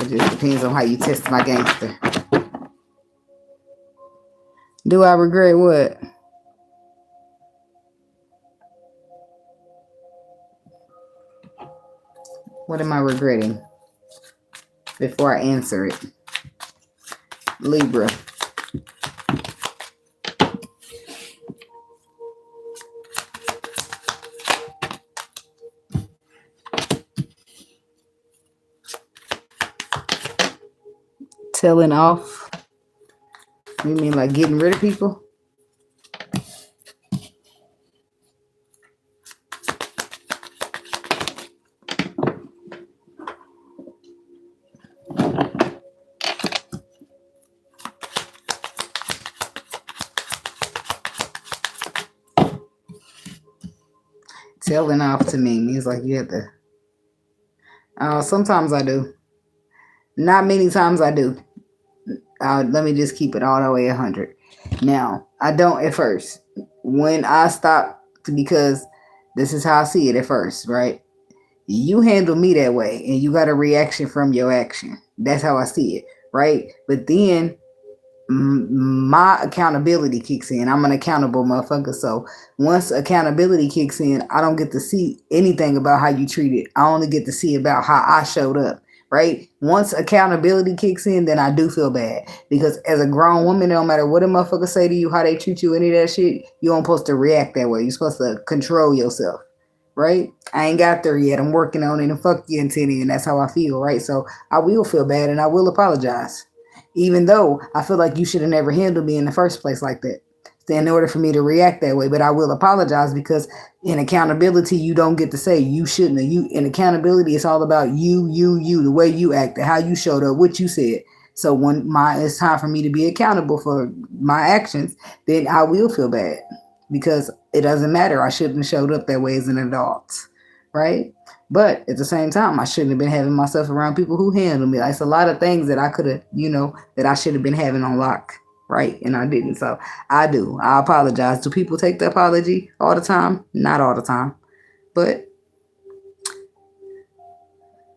B: just depends on how you test my gangster. Do I regret what? What am I regretting? Before I answer it. Libra. Telling off. You mean like getting rid of people? Telling off to me means like you have to. Sometimes I do. Not many times I do. Let me just keep it all the way 100. Now, I don't at first. When I stop, because this is how I see it at first, right? You handle me that way and you got a reaction from your action. That's how I see it, right? But then my accountability kicks in. I'm an accountable motherfucker. So once accountability kicks in, I don't get to see anything about how you treated. I only get to see about how I showed up. Right? Once accountability kicks in, then I do feel bad. Because as a grown woman, no matter what a motherfucker say to you, how they treat you, any of that shit, you don't supposed to react that way. You're supposed to control yourself. Right? I ain't got there yet. I'm working on it, and fuck you and Titty, and that's how I feel, right? So I will feel bad and I will apologize. Even though I feel like you should have never handled me in the first place like that. In order for me to react that way, but I will apologize, because in accountability, you don't get to say you shouldn't have. You in accountability, it's all about you, the way you acted, how you showed up, what you said. So when it's time for me to be accountable for my actions, then I will feel bad, because it doesn't matter. I shouldn't have showed up that way as an adult, right? But at the same time, I shouldn't have been having myself around people who handle me. Like, it's a lot of things that I could have, that I should have been having on lock. Right? And I didn't. So I do. I apologize. Do people take the apology all the time? Not all the time. But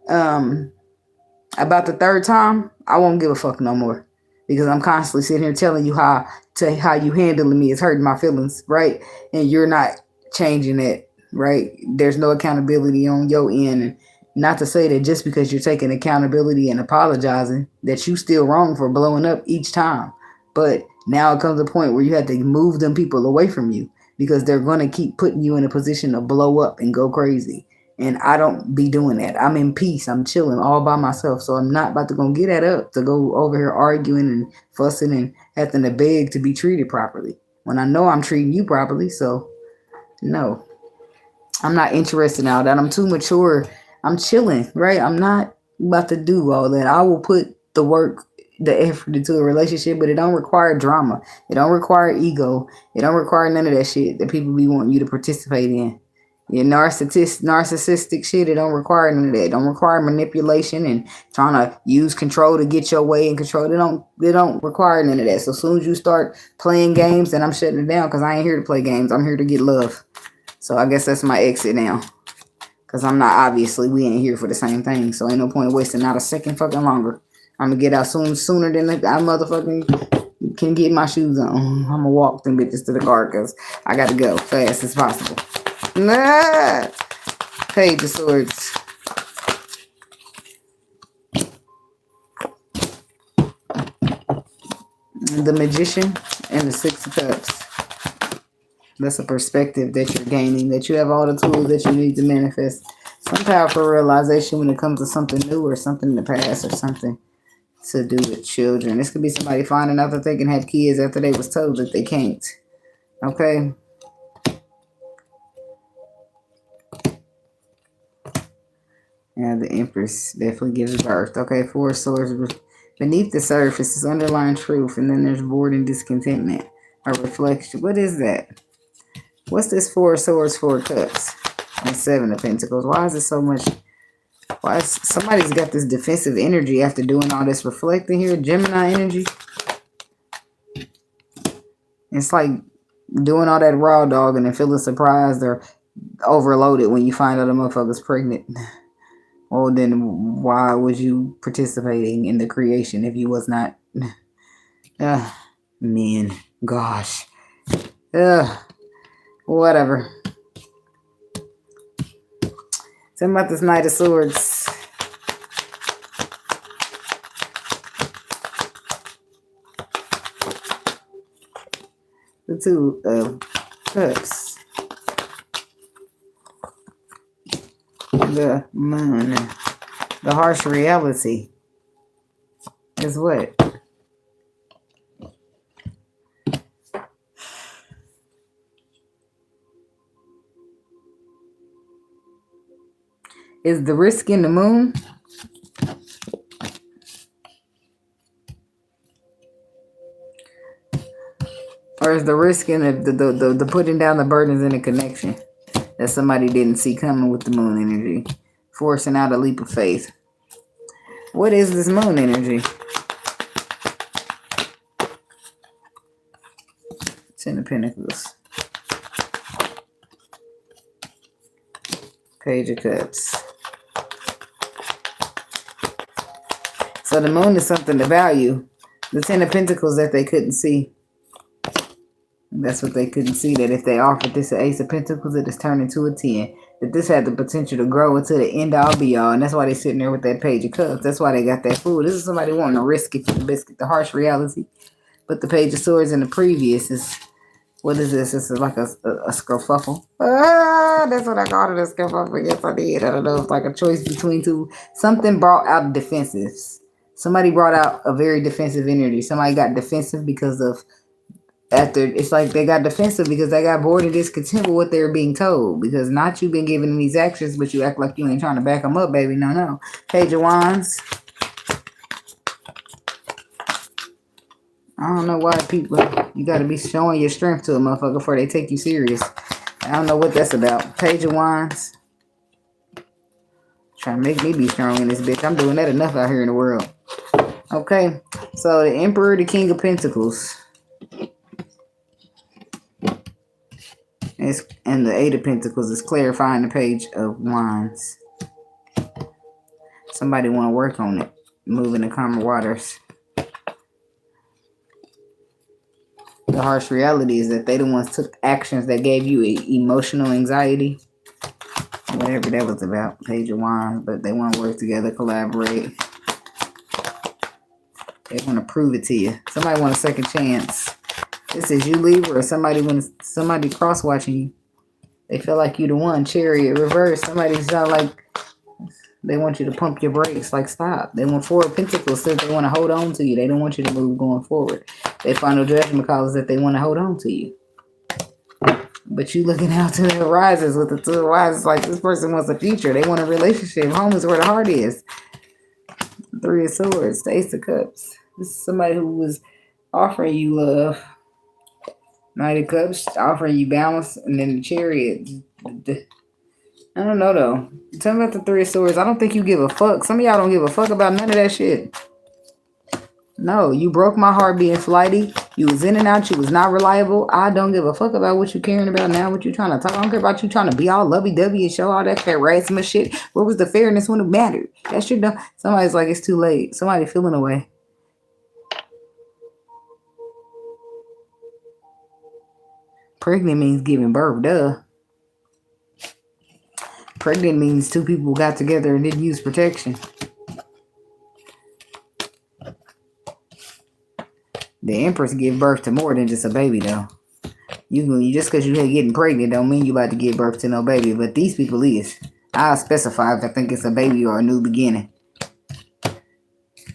B: about the third time, I won't give a fuck no more. Because I'm constantly sitting here telling you how you handling me is hurting my feelings, right? And you're not changing it, right? There's no accountability on your end. And not to say that just because you're taking accountability and apologizing, that you still wrong for blowing up each time. But now it comes a point where you have to move them people away from you, because they're going to keep putting you in a position to blow up and go crazy. And I don't be doing that. I'm in peace. I'm chilling all by myself. So I'm not about to go get that up to go over here arguing and fussing and having to beg to be treated properly, when I know I'm treating you properly. So no, I'm not interested in all that. I'm too mature. I'm chilling, right? I'm not about to do all that. I will put the work, the effort into a relationship, but it don't require drama. It don't require ego. It don't require none of that shit that people be wanting you to participate in. Your narcissistic shit, it don't require none of that. It don't require manipulation and trying to use control to get your way and control. It don't require none of that. So as soon as you start playing games, then I'm shutting it down, because I ain't here to play games. I'm here to get love. So I guess that's my exit now. Because I'm not, obviously, we ain't here for the same thing. So ain't no point in wasting not a second fucking longer. I'm going to get out sooner than I motherfucking can get my shoes on. I'm going to walk them bitches to the car, because I got to go fast as possible. Nah! Page of Swords. The Magician and the Six of Cups. That's a perspective that you're gaining, that you have all the tools that you need to manifest some powerful realization when it comes to something new or something in the past or something to do with children. This could be somebody finding out that they can have kids after they was told that they can't. Okay? Yeah, the Empress definitely gives birth. Okay, Four of Swords. Beneath the surface is underlying truth, and then there's bored and discontentment. A reflection. What is that? What's this Four of Swords, Four of Cups, and Seven of Pentacles? Why is it so much? Why is somebody's got this defensive energy after doing all this reflecting here? Gemini energy. It's like doing all that raw dog and then feeling surprised or overloaded when you find out a motherfucker's pregnant. Well, then why was you participating in the creation if you was not? Man, gosh. Whatever. Tell me about this Knight of Swords. The Two of Cups. The Moon. The harsh reality is what? Is the risk in the Moon? Or is the risk in the putting down the burdens in the connection? that somebody didn't see coming with the moon energy. Forcing out a leap of faith. What is this moon energy? Ten of Pentacles. Page of Cups. So the moon is something to value. The Ten of Pentacles that they couldn't see. That's what they couldn't see. That if they offered this an Ace of Pentacles, it is turned into a 10. That this had the potential to grow into the end all be all. And that's why they're sitting there with that Page of Cups. That's why they got that fool. This is somebody wanting to risk it for the biscuit, the harsh reality. But the Page of Swords in the previous is, what is this? This is like a skerfuffle. That's what I called it, a skerfuffle. Yes, I did. I don't know. It's like a choice between two. Something brought out defensives. Somebody brought out a very defensive energy. Somebody got defensive because of, it's like they got defensive because they got bored and discontent with what they were being told. Because not you been giving these actions, but you act like you ain't trying to back them up, baby. No. Page of Wands. I don't know why people, you got to be showing your strength to a motherfucker before they take you serious. I don't know what that's about. Page of Wands. Trying to make me be strong in this bitch. I'm doing that enough out here in the world. Okay. So the Emperor, the King of Pentacles. And the Eight of Pentacles is clarifying the Page of Wands. Somebody want to work on it. Moving the calmer waters. The harsh reality is that they the ones took actions that gave you emotional anxiety. Whatever that was about. Page of Wands. But they want to work together, collaborate. They want to prove it to you. Somebody want a second chance. This is you, Libra, or somebody cross-watching you. They feel like you the one. Chariot, reverse. Somebody's not like, they want you to pump your brakes. Like, stop. They want Four of Pentacles. Says they want to hold on to you. They don't want you to move going forward. They final judgment calls that they want to hold on to you. But you looking out to the horizons with the Two of Wands. It's like this person wants a future. They want a relationship. Home is where the heart is. Three of Swords. The Ace of Cups. This is somebody who was offering you love. Knight of Cups, offering you balance, and then the Chariot. I don't know, though. Tell me about the Three of Swords. I don't think you give a fuck. Some of y'all don't give a fuck about none of that shit. No, you broke my heart being flighty. You was in and out. You was not reliable. I don't give a fuck about what you caring about now, what you trying to talk. I don't care about you trying to be all lovey-dovey and show all that harassment shit. Where was the fairness when it mattered? That shit done. Somebody's like, it's too late. Somebody feeling away. Pregnant means giving birth, duh. Pregnant means two people got together and didn't use protection. The Empress give birth to more than just a baby, though. You just because you getting pregnant don't mean you about to give birth to no baby. But these people is. I'll specify if I think it's a baby or a new beginning.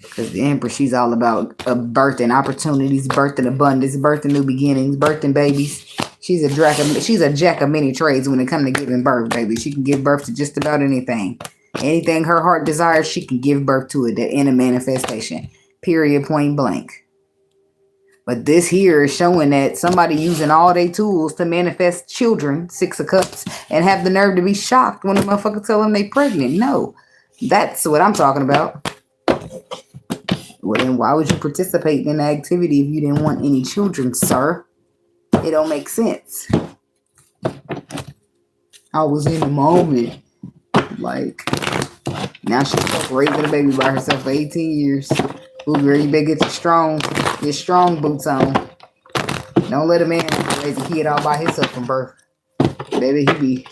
B: Because the Empress, she's all about birthing opportunities, birthing abundance, birthing new beginnings, birthing babies. She's a jack of many trades when it comes to giving birth, baby. She can give birth to just about anything. Anything her heart desires, she can give birth to it in a manifestation. Period, point blank. But this here is showing that somebody using all their tools to manifest children, Six of Cups, and have the nerve to be shocked when a motherfucker tell them they pregnant. No, that's what I'm talking about. Well, then why would you participate in the activity if you didn't want any children, sir? It don't make sense. I was in the moment. Like, now she's raising a baby by herself for 18 years. Ooh, girl, you better get your strong boots on. Don't let a man raise a kid all by himself from birth. Baby, he be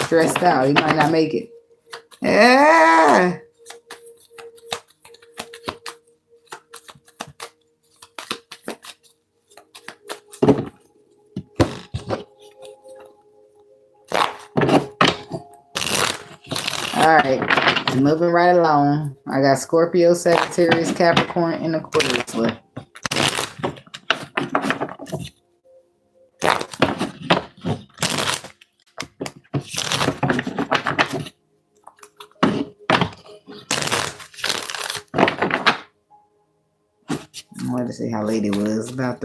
B: stressed out. He might not make it. Yeah. All right, moving right along. I got Scorpio, Sagittarius, Capricorn, and Aquarius left. I wanted to see how late it was. About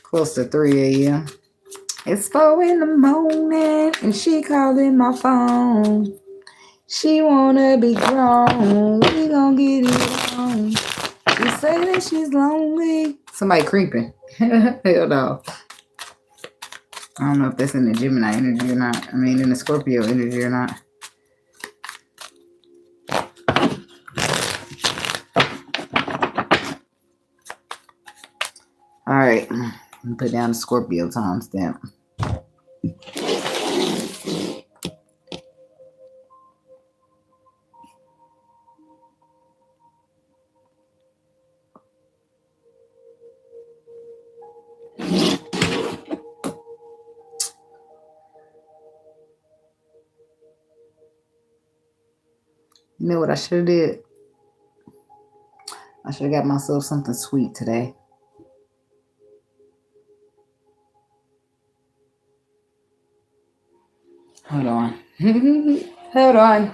B: close to 3 a.m. It's 4 in the morning and she calling my phone. She wanna be grown. We gon' get it on. She say that she's lonely. Somebody creeping. Hell no. I don't know if that's in the Gemini energy or not. I mean, in the Scorpio energy or not. All right. Put down the Scorpio timestamp. You know what I should have did? I should have got myself something sweet today. Hold on. Hold on.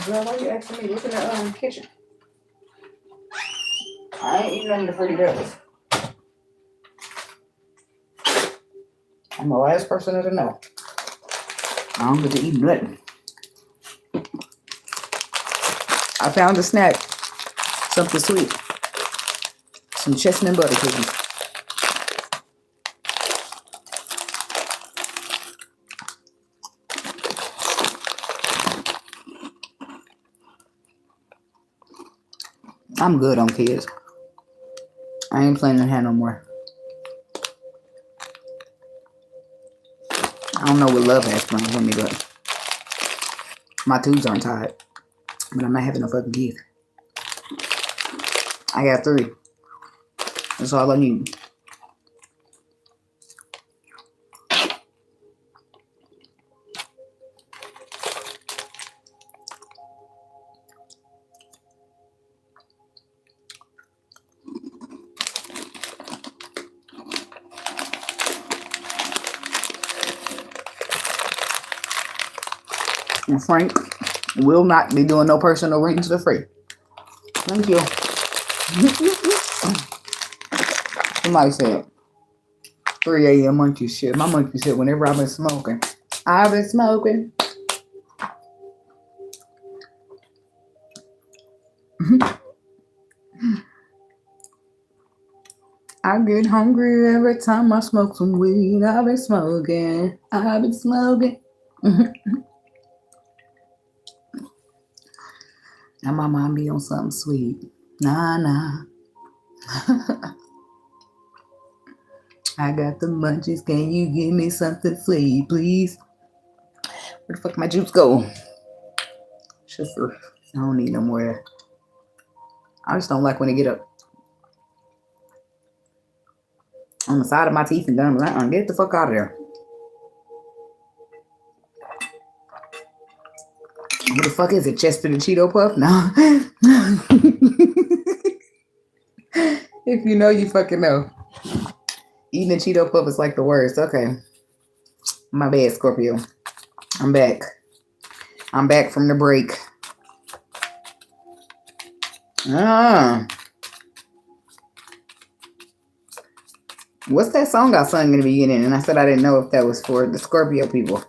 B: Girl, why you asking me? Look in the kitchen. I ain't eating none of the fruity pebbles. I'm the last person to know. I don't get to eat nothing. I found a snack. Something sweet. Some chestnut butter cookies. I'm good on kids. I ain't planning to have no more. I don't know what love has planned for me, but my tubes aren't tied. But I'm not having no fucking kids. I got 3. That's all I need. And Frank will not be doing no personal readings for free. Thank you. Somebody said 3 a.m. monkey shit. My monkey shit whenever I've been smoking. I've been smoking. I get hungry every time I smoke some weed. I've been smoking. I've been smoking. Now my mom be on something sweet. Nah. I got the munchies. Can you give me something sweet, please? Where the fuck my juice go? Sugar. I don't need no more. I just don't like when they get up on the side of my teeth and gums. Get the fuck out of there. What the fuck is it? Chester the Cheeto Puff? No. If you know, you fucking know. Eating a Cheeto Puff is like the worst. Okay. My bad, Scorpio. I'm back. I'm back from the break. What's that song I sung in the beginning? And I said I didn't know if that was for the Scorpio people.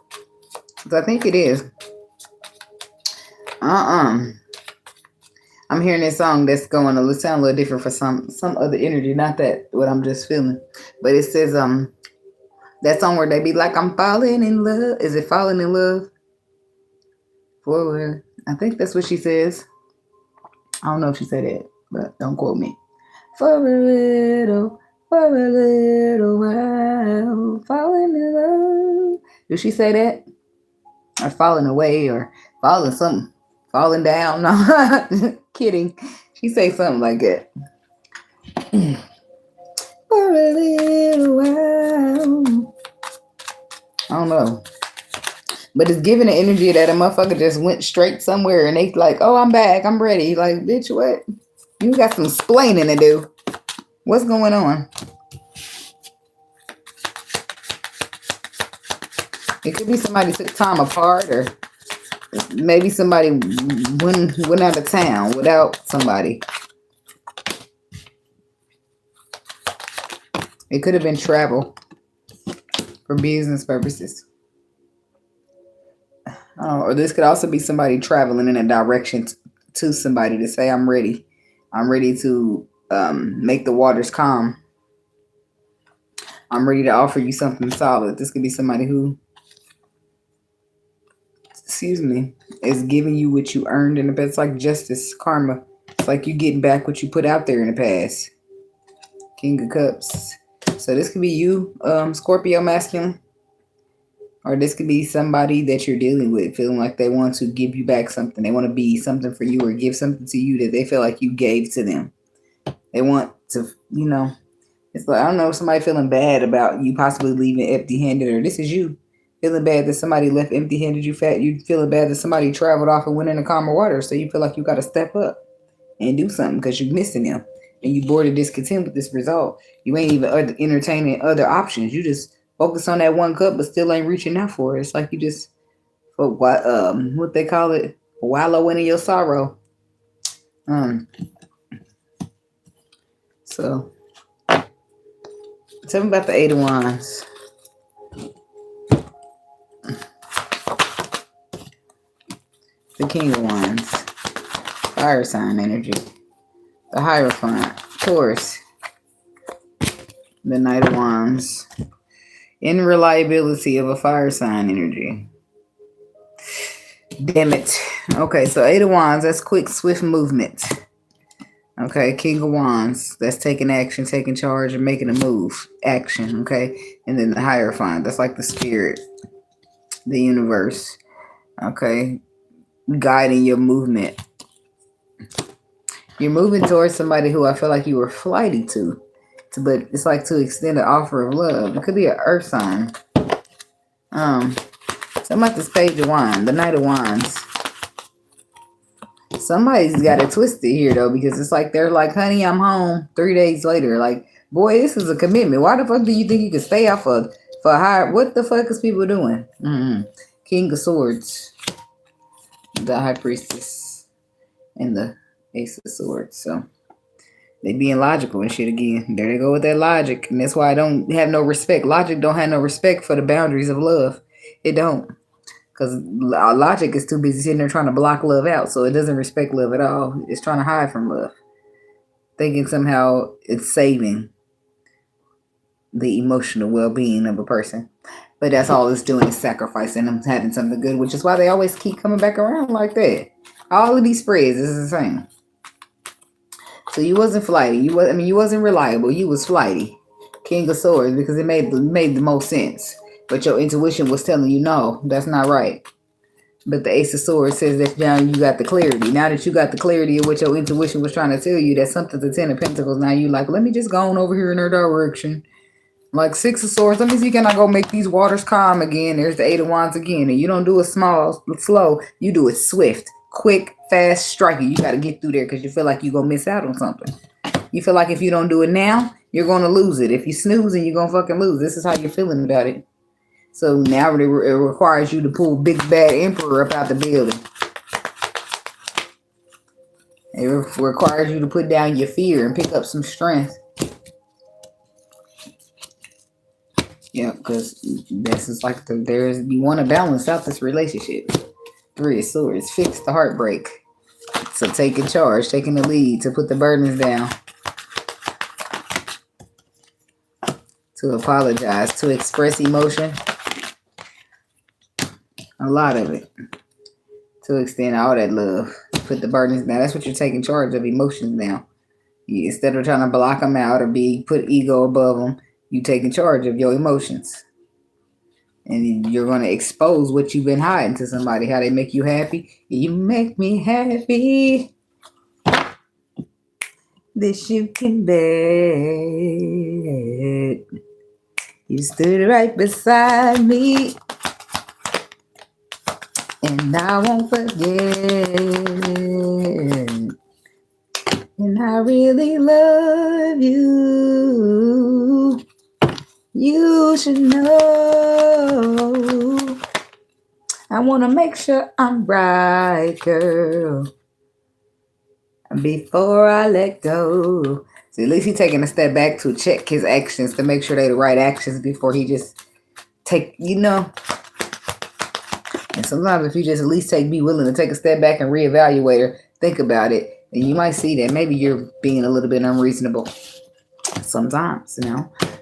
B: But I think it is. I'm hearing this song that's going to sound a little different for some other energy. Not that what I'm just feeling. But it says that song where they be like, I'm falling in love. Is it falling in love? Forward. I think that's what she says. I don't know if she said it, but don't quote me. For a little while, falling in love. Did she say that? Or falling away, or falling something, falling down? No, kidding. She say something like that. For a little while. I don't know. But it's giving the energy that a motherfucker just went straight somewhere and they like, oh, I'm back, I'm ready. Like, bitch, what? You got some splaining to do. What's going on? It could be somebody took time apart, or maybe somebody went out of town without somebody. It could have been travel for business purposes. Or this could also be somebody traveling in a direction to somebody to say, I'm ready. I'm ready to make the waters calm. I'm ready to offer you something solid. This could be somebody who, is giving you what you earned in the past. It's like justice, karma. It's like you getting back what you put out there in the past. King of Cups. So this could be you, Scorpio masculine. Or this could be somebody that you're dealing with, feeling like they want to give you back something. They want to be something for you or give something to you that they feel like you gave to them. They want to, it's like, I don't know, somebody feeling bad about you possibly leaving empty-handed, or this is you feeling bad that somebody left empty-handed. You feeling bad that somebody traveled off and went into calmer water. So you feel like you got to step up and do something because you're missing them. And you bored or discontent with this result. You ain't even entertaining other options. You just focus on that one cup, but still ain't reaching out for it. It's like you just, what they call it, wallowing in your sorrow. So, tell me about the 8 of Wands. The King of Wands. Fire sign energy. The Hierophant. Taurus. The Knight of Wands. Unreliability of a fire sign energy. Damn it. Okay, so 8 of Wands, that's quick, swift movement. Okay, King of Wands, that's taking action, taking charge, and making a move. Action, okay? And then the Hierophant, that's like the spirit, the universe. Okay, guiding your movement. You're moving towards somebody who I feel like you were flighty to. But it's like to extend an offer of love. It could be an earth sign. Something like this Page of Wands, the Knight of Wands. Somebody's got it twisted here though, because it's like they're like, honey, I'm home 3 days later. Like, boy, this is a commitment. Why the fuck do you think you can stay out for higher? What the fuck is people doing? King of Swords, the High Priestess, and the Ace of Swords. So they being logical and shit again. There they go with that logic. And that's why I don't have no respect. Logic don't have no respect for the boundaries of love. It don't. Because logic is too busy sitting there trying to block love out. So it doesn't respect love at all. It's trying to hide from love. Thinking somehow it's saving the emotional well-being of a person. But that's all it's doing is sacrificing them having something good. Which is why they always keep coming back around like that. All of these spreads is the same. So you wasn't flighty. You wasn't reliable. You was flighty. King of Swords, because it made the most sense. But your intuition was telling you, no, that's not right. But the Ace of Swords says that now you got the clarity. Now that you got the clarity of what your intuition was trying to tell you, that something's a 10 of Pentacles. Now you like, let me just go on over here in her direction. Like Six of Swords. Let me see, can I go make these waters calm again? There's the Eight of Wands again. And you don't do it small, slow. You do it swift, quick, fast, striking. You got to get through there because you feel like you're going to miss out on something. You feel like if you don't do it now, you're going to lose it. If you snooze, and you're going to fucking lose. This is how you're feeling about it. So now it requires you to pull Big Bad Emperor up out the building. It requires you to put down your fear and pick up some strength. Yeah, because this is like you want to balance out this relationship. Three of Swords, fix the heartbreak. So taking charge, taking the lead to put the burdens down. To apologize, to express emotion. A lot of it. To extend all that love. Put the burdens down. That's what you're taking charge of, emotions now. Instead of trying to block them out or put ego above them, you taking charge of your emotions. And you're going to expose what you've been hiding to somebody. How they make you happy. You make me happy. This you can bet. You stood right beside me. And I won't forget. And I really love you. You should know. I want to make sure I'm right, girl. Before I let go. So at least he's taking a step back to check his actions to make sure they're the right actions before he just take, And sometimes if you just at least be willing to take a step back and reevaluate or think about it, then you might see that maybe you're being a little bit unreasonable. Sometimes,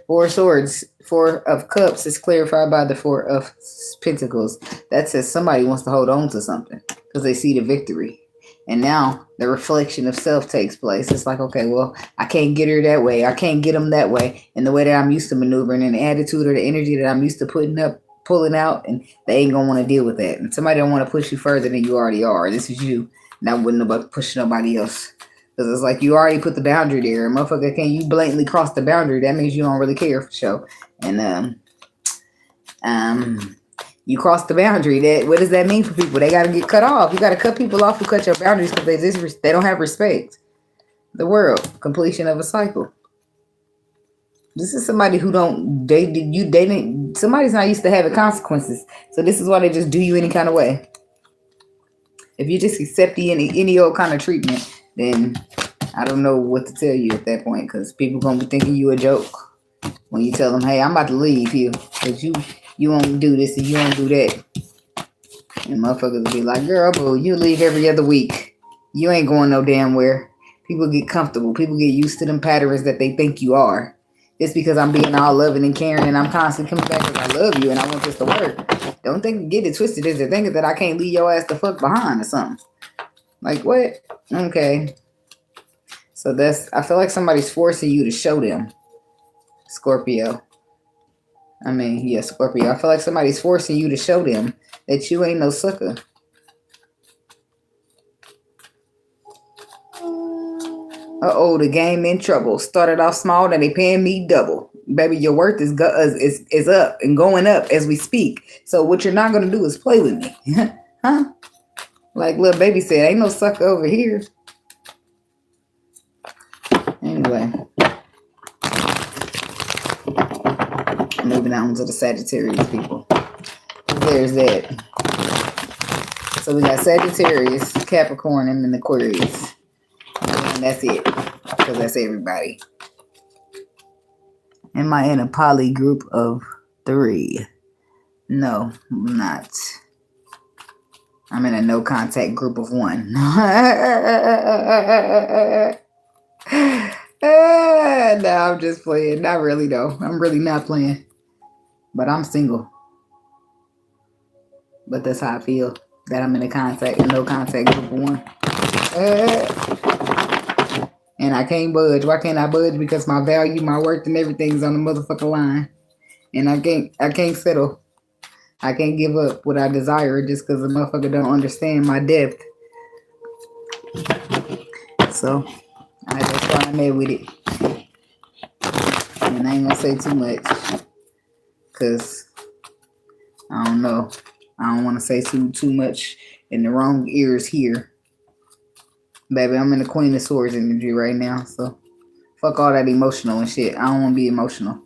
B: Four of Swords, Four of Cups is clarified by the Four of Pentacles. That says somebody wants to hold on to something because they see the victory. And now the reflection of self takes place. It's like, okay, well, I can't get her that way. I can't get him that way. And the way that I'm used to maneuvering and the attitude or the energy that I'm used to pulling out, and they ain't going to want to deal with that. And somebody don't want to push you further than you already are. This is you. And I wouldn't about push nobody else. Because it's like you already put the boundary there. And motherfucker, can you blatantly cross the boundary? That means you don't really care for sure. And you cross the boundary. What does that mean for people? They got to get cut off. You got to cut people off who cut your boundaries because they don't have respect. The world, completion of a cycle. This is somebody who somebody's not used to having consequences. So this is why they just do you any kind of way. If you just accept any old kind of treatment, then I don't know what to tell you at that point, because people going to be thinking you a joke when you tell them, hey, I'm about to leave you because you won't do this and you won't do that. And motherfuckers will be like, girl, boo, you leave every other week. You ain't going no damn where. People get comfortable. People get used to them patterns that they think you are. It's because I'm being all loving and caring and I'm constantly coming back because I love you and I want this to work. Don't get it twisted. Is they're thinking that I can't leave your ass the fuck behind or something. Like, what? Okay. So I feel like somebody's forcing you to show them. Scorpio. Scorpio. I feel like somebody's forcing you to show them that you ain't no sucker. The game in trouble. Started off small, then they paying me double. Baby, your worth is up and going up as we speak. So what you're not going to do is play with me. Huh? Like little baby said, ain't no sucker over here. Anyway. Moving on to the Sagittarius people. There's that. So we got Sagittarius, Capricorn, and then Aquarius. And that's it. Because that's everybody. Am I in a poly group of 3? No, I'm not. I'm in a no contact group of 1. No, I'm just playing. Not really though. I'm really not playing. But I'm single. But that's how I feel. That I'm in a no contact group of 1. And I can't budge. Why can't I budge? Because my value, my worth, and everything's on the motherfucking line. And I can't settle. I can't give up what I desire just because the motherfucker don't understand my depth. So, that's why I'm at with it. And I ain't gonna say too much. Cause I don't know. I don't want to say too much in the wrong ears here. Baby, I'm in the Queen of Swords energy right now, so fuck all that emotional and shit. I don't want to be emotional.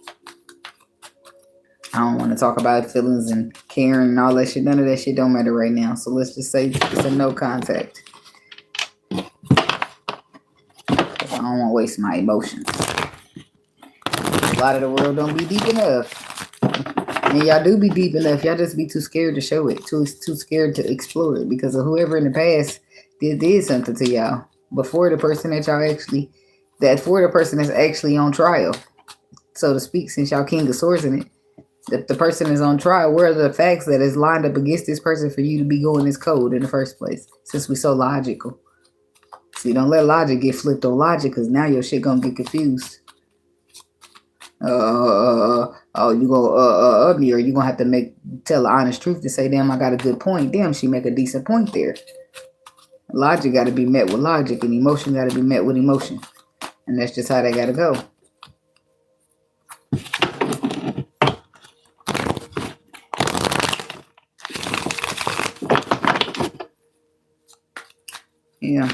B: I don't want to talk about feelings and caring and all that shit. None of that shit don't matter right now. So let's just say it's a no contact. I don't want to waste my emotions. A lot of the world don't be deep enough. And y'all do be deep enough. Y'all just be too scared to show it. Too scared to explore it because of whoever in the past did something to y'all before the person that y'all actually, for the person that's actually on trial, so to speak, since y'all King of Swords in it. If the person is on trial, where are the facts that is lined up against this person for you to be going this code in the first place? Since we so logical. See, don't let logic get flipped on logic because now your shit gonna get confused. You go ugly, or you gonna have to tell the honest truth to say, damn, I got a good point. Damn, she make a decent point there. Logic got to be met with logic, and emotion got to be met with emotion, and that's just how they got to go. Yeah,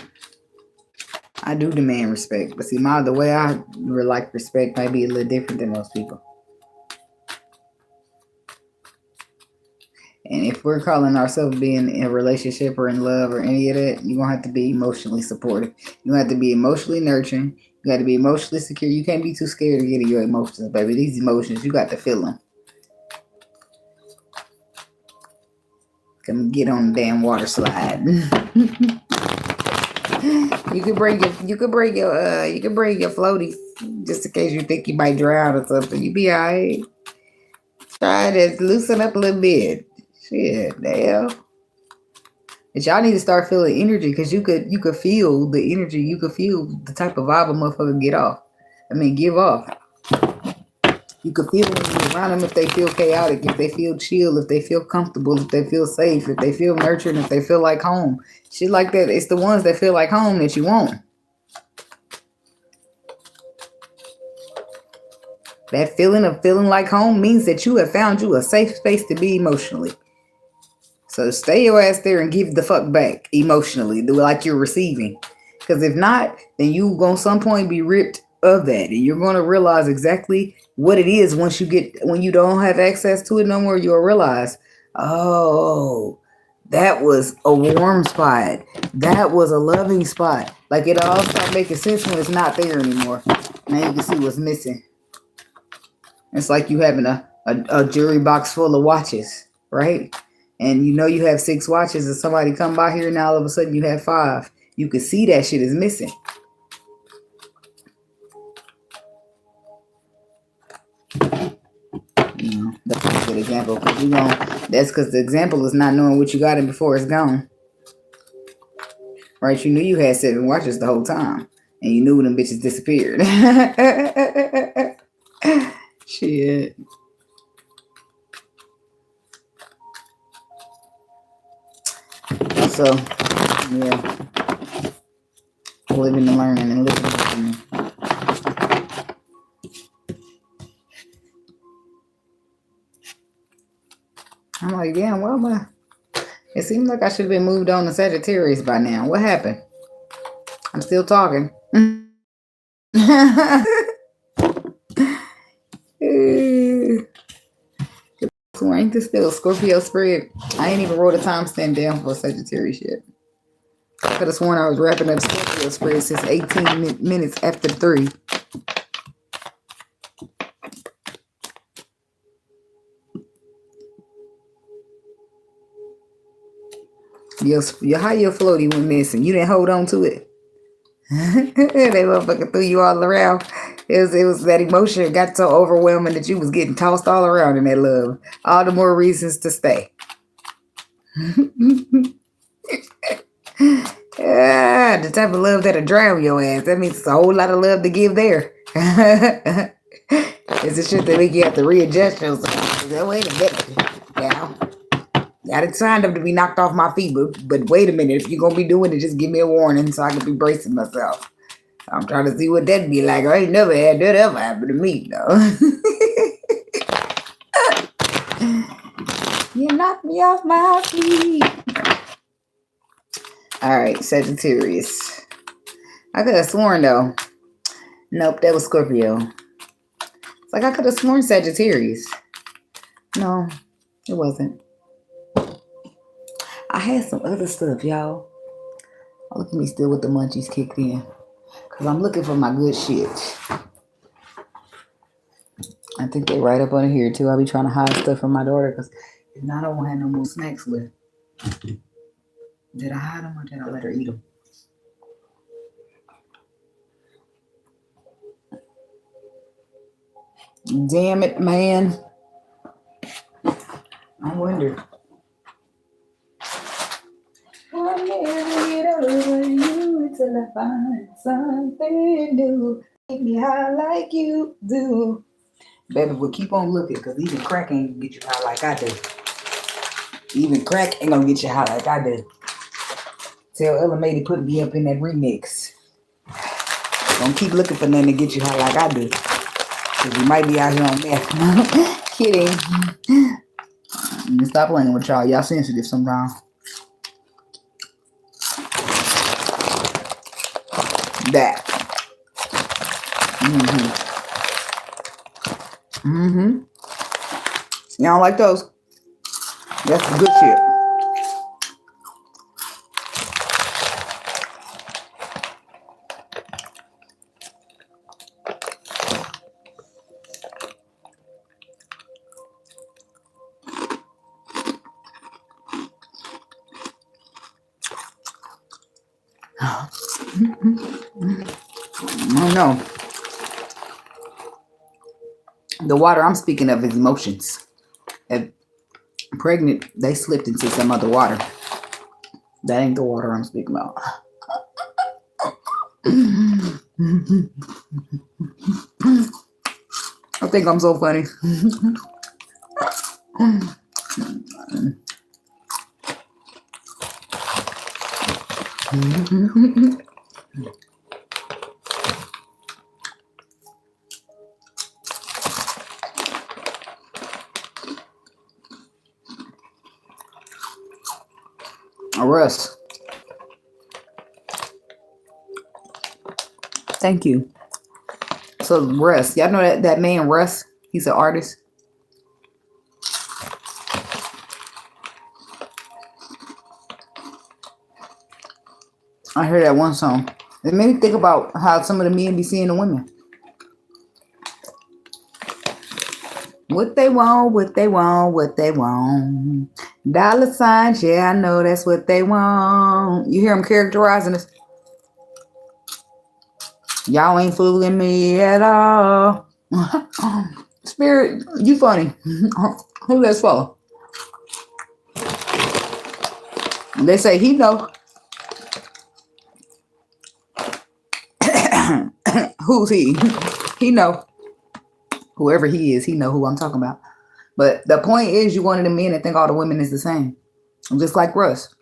B: I do demand respect, but see, the way I like respect might be a little different than most people. And if we're calling ourselves being in a relationship or in love or any of that, you're going to have to be emotionally supportive. You have to be emotionally nurturing. You got to be emotionally secure. You can't be too scared to get in your emotions, baby. These emotions, you got to feel them. Come get on the damn water slide. You could bring your floaties just in case you think you might drown or something. You be alright. Try to loosen up a little bit. Shit, damn. But y'all need to start feeling energy because you could feel the energy. You could feel the type of vibe a motherfucker give off. You could feel when you're around them if they feel chaotic, if they feel chill, if they feel comfortable, if they feel safe, if they feel nurtured, if they feel like home. Shit like that. It's the ones that feel like home that you want. That feeling of feeling like home means that you have found you a safe space to be emotionally. So stay your ass there and give the fuck back emotionally, like you're receiving. Because if not, then you gonna some point be ripped of that, and you're gonna realize exactly what it is when you don't have access to it no more. You'll realize, oh, that was a warm spot. That was a loving spot. Like it all start making sense when it's not there anymore. Now you can see what's missing. It's like you having a jewelry box full of watches, right? And you know you have 6 watches and somebody come by here and now all of a sudden you have 5. You can see that shit is missing. You know, that's a good example. That's because the example is not knowing what you got in before it's gone. Right? You knew you had 7 watches the whole time. And you knew when them bitches disappeared. Shit. So, yeah. Living and learning and living and learning. I'm like, damn, well, it seems like I should have been moved on to Sagittarius by now. What happened? I'm still talking. So ain't this still a Scorpio spread? I ain't even wrote a timestamp down for Sagittarius yet. I could have sworn I was wrapping up Scorpio spread since 18 minutes after 3. How your floaty went missing? You didn't hold on to it? They motherfucker threw you all around. It was that emotion got so overwhelming that you was getting tossed all around in that love. All the more reasons to stay. The type of love that'll drown your ass. That means it's a whole lot of love to give there. It's the shit that make you have to readjust yourself. Wait a minute. Now, I done signed up to be knocked off my feet, but wait a minute. If you're going to be doing it, just give me a warning so I can be bracing myself. I'm trying to see what that'd be like. I ain't never had that ever happen to me, though. You knocked me off my feet. All right, Sagittarius. I could have sworn, though. Nope, that was Scorpio. It's like I could have sworn Sagittarius. No, it wasn't. I had some other stuff, y'all. Oh, look at me still with the munchies kicked in. Because I'm looking for my good shit. I think they right up under here, too. I'll be trying to hide stuff from my daughter because if not, I won't have no more snacks left. Did I hide them or did I let her eat them? Damn it, man. I wonder. I'll never get over you until I find something new. Make me high like you do. Baby, we'll keep on looking because even crack ain't gonna get you high like I do. Even crack ain't gonna get you high like I do. Tell Ella May to put me up in that remix. Don't keep looking for nothing to get you high like I do. Because we might be out here on meth. Kidding. Stop playing with y'all. Y'all sensitive sometimes. That. Y'all don't like those? That's the good shit. Oh no. The water I'm speaking of is emotions. If pregnant, they slipped into some other water. That ain't the water I'm speaking about. I think I'm so funny. Russ. Thank you. So Russ, y'all know that man Russ? He's an artist. I heard that one song. It made me think about how some of the men be seeing the women. What they want, what they want, what they want. Dollar signs, yeah, I know that's what they want. You hear them characterizing this? Y'all ain't fooling me at all. Spirit, you funny. Who that's for? They say he know. Who's he? He know. Whoever he is, he know who I'm talking about. But the point is, you one of the men that think all the women is the same. Just like Russ.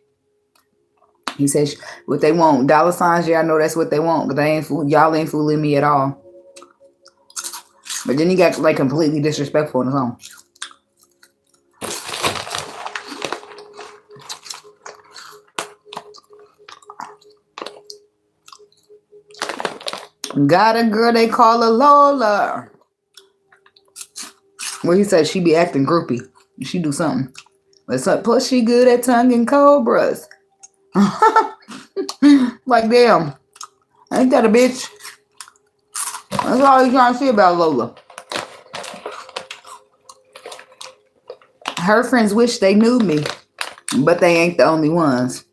B: He says what they want. Dollar signs, yeah, I know that's what they want. But y'all ain't fooling me at all. But then he got like completely disrespectful in his own. Got a girl they call a Lola. Well, he said she be acting groupie. She do something. But plus she good at tonguing cobras. Like, damn. Ain't that a bitch? That's all you trying to see about Lola. Her friends wish they knew me. But they ain't the only ones.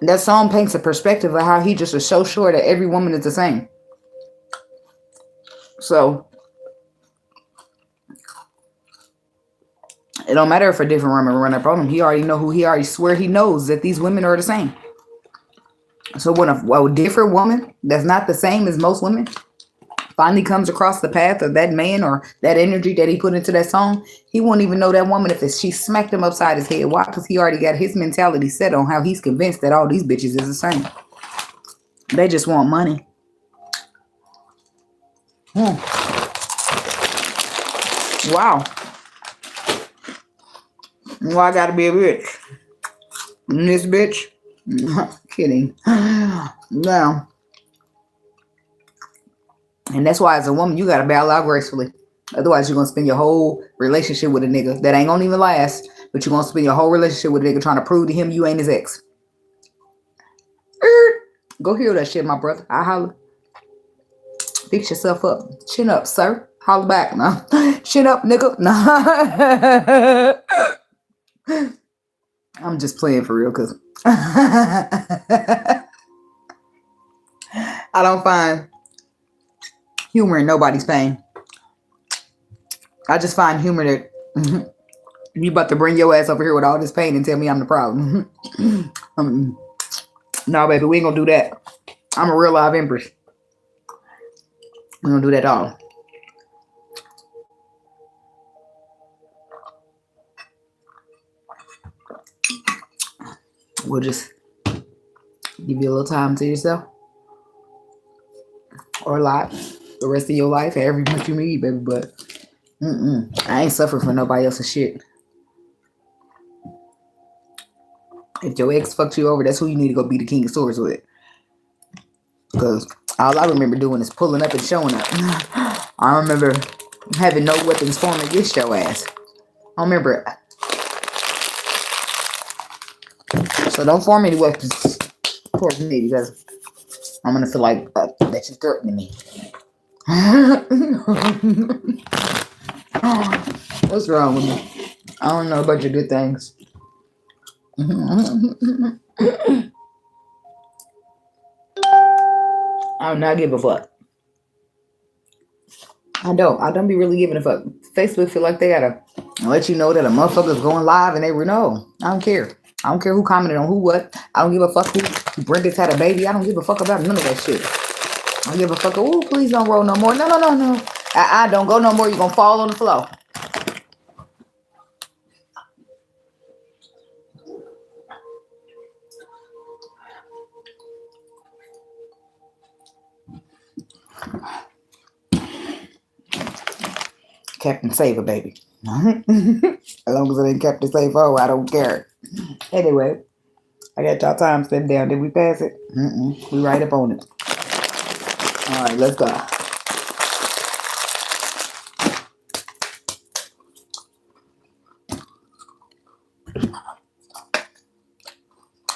B: That song paints a perspective of how he just is so sure that every woman is the same. So it don't matter if a different woman run up on him. He already swear he knows that these women are the same. So when a different woman that's not the same as most women finally comes across the path of that man or that energy that he put into that song, he won't even know that woman if she smacked him upside his head. Why? Because he already got his mentality set on how he's convinced that all these bitches is the same. They just want money. Wow. Well, I gotta be a bitch. And this bitch? Kidding. No. And that's why as a woman, you gotta bow out gracefully. Otherwise, you're gonna spend your whole relationship with a nigga that ain't gonna even last. But you're gonna spend your whole relationship with a nigga trying to prove to him you ain't his ex. Go heal that shit, my brother. I holler. Fix yourself up. Chin up, sir. Holler back. No. Chin up, nigga. No. I'm just playing for real because I don't find humor in nobody's pain. I just find humor that you about to bring your ass over here with all this pain and tell me I'm the problem. No, baby, we ain't gonna do that. I'm a real live empress. We don't do that at all. We'll just give you a little time to yourself. Or a lot. The rest of your life, however much you need, baby. But I ain't suffering for nobody else's shit. If your ex fucked you over, that's who you need to go be the king of swords with. Because all I remember doing is pulling up and showing up. I remember having no weapons formed against your ass. I remember it. So don't form any weapons towards me because I'm going to feel like that you're threatening me. What's wrong with me? I don't know about your good things. I do not give a fuck. I don't be really giving a fuck. Facebook feel like they gotta let you know that a motherfucker's going live and they know. I don't care. I don't care who commented on who what. I don't give a fuck who Brenda's had a baby. I don't give a fuck about none of that shit. I don't give a fuck. Oh, please don't roll no more. No. I don't go no more. You're gonna fall on the floor. Captain Saver, baby. As long as it ain't Captain Saver, I don't care. Anyway, I got y'all time sitting down. Did we pass it? We right up on it. All right, let's go.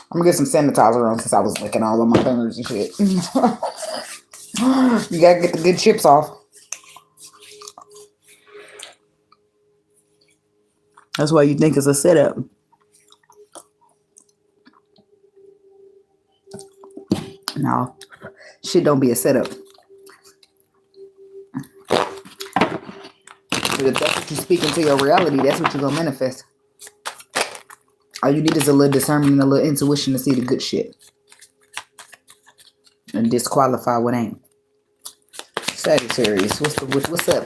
B: I'm gonna get some sanitizer on since I was licking all of my fingers and shit. You gotta get the good chips off. That's why you think it's a setup. No, shit don't be a setup. But if that's what you speak into your reality, that's what you're gonna manifest. All you need is a little discernment and a little intuition to see the good shit. And disqualify what ain't. Sagittarius, what's up? What's up?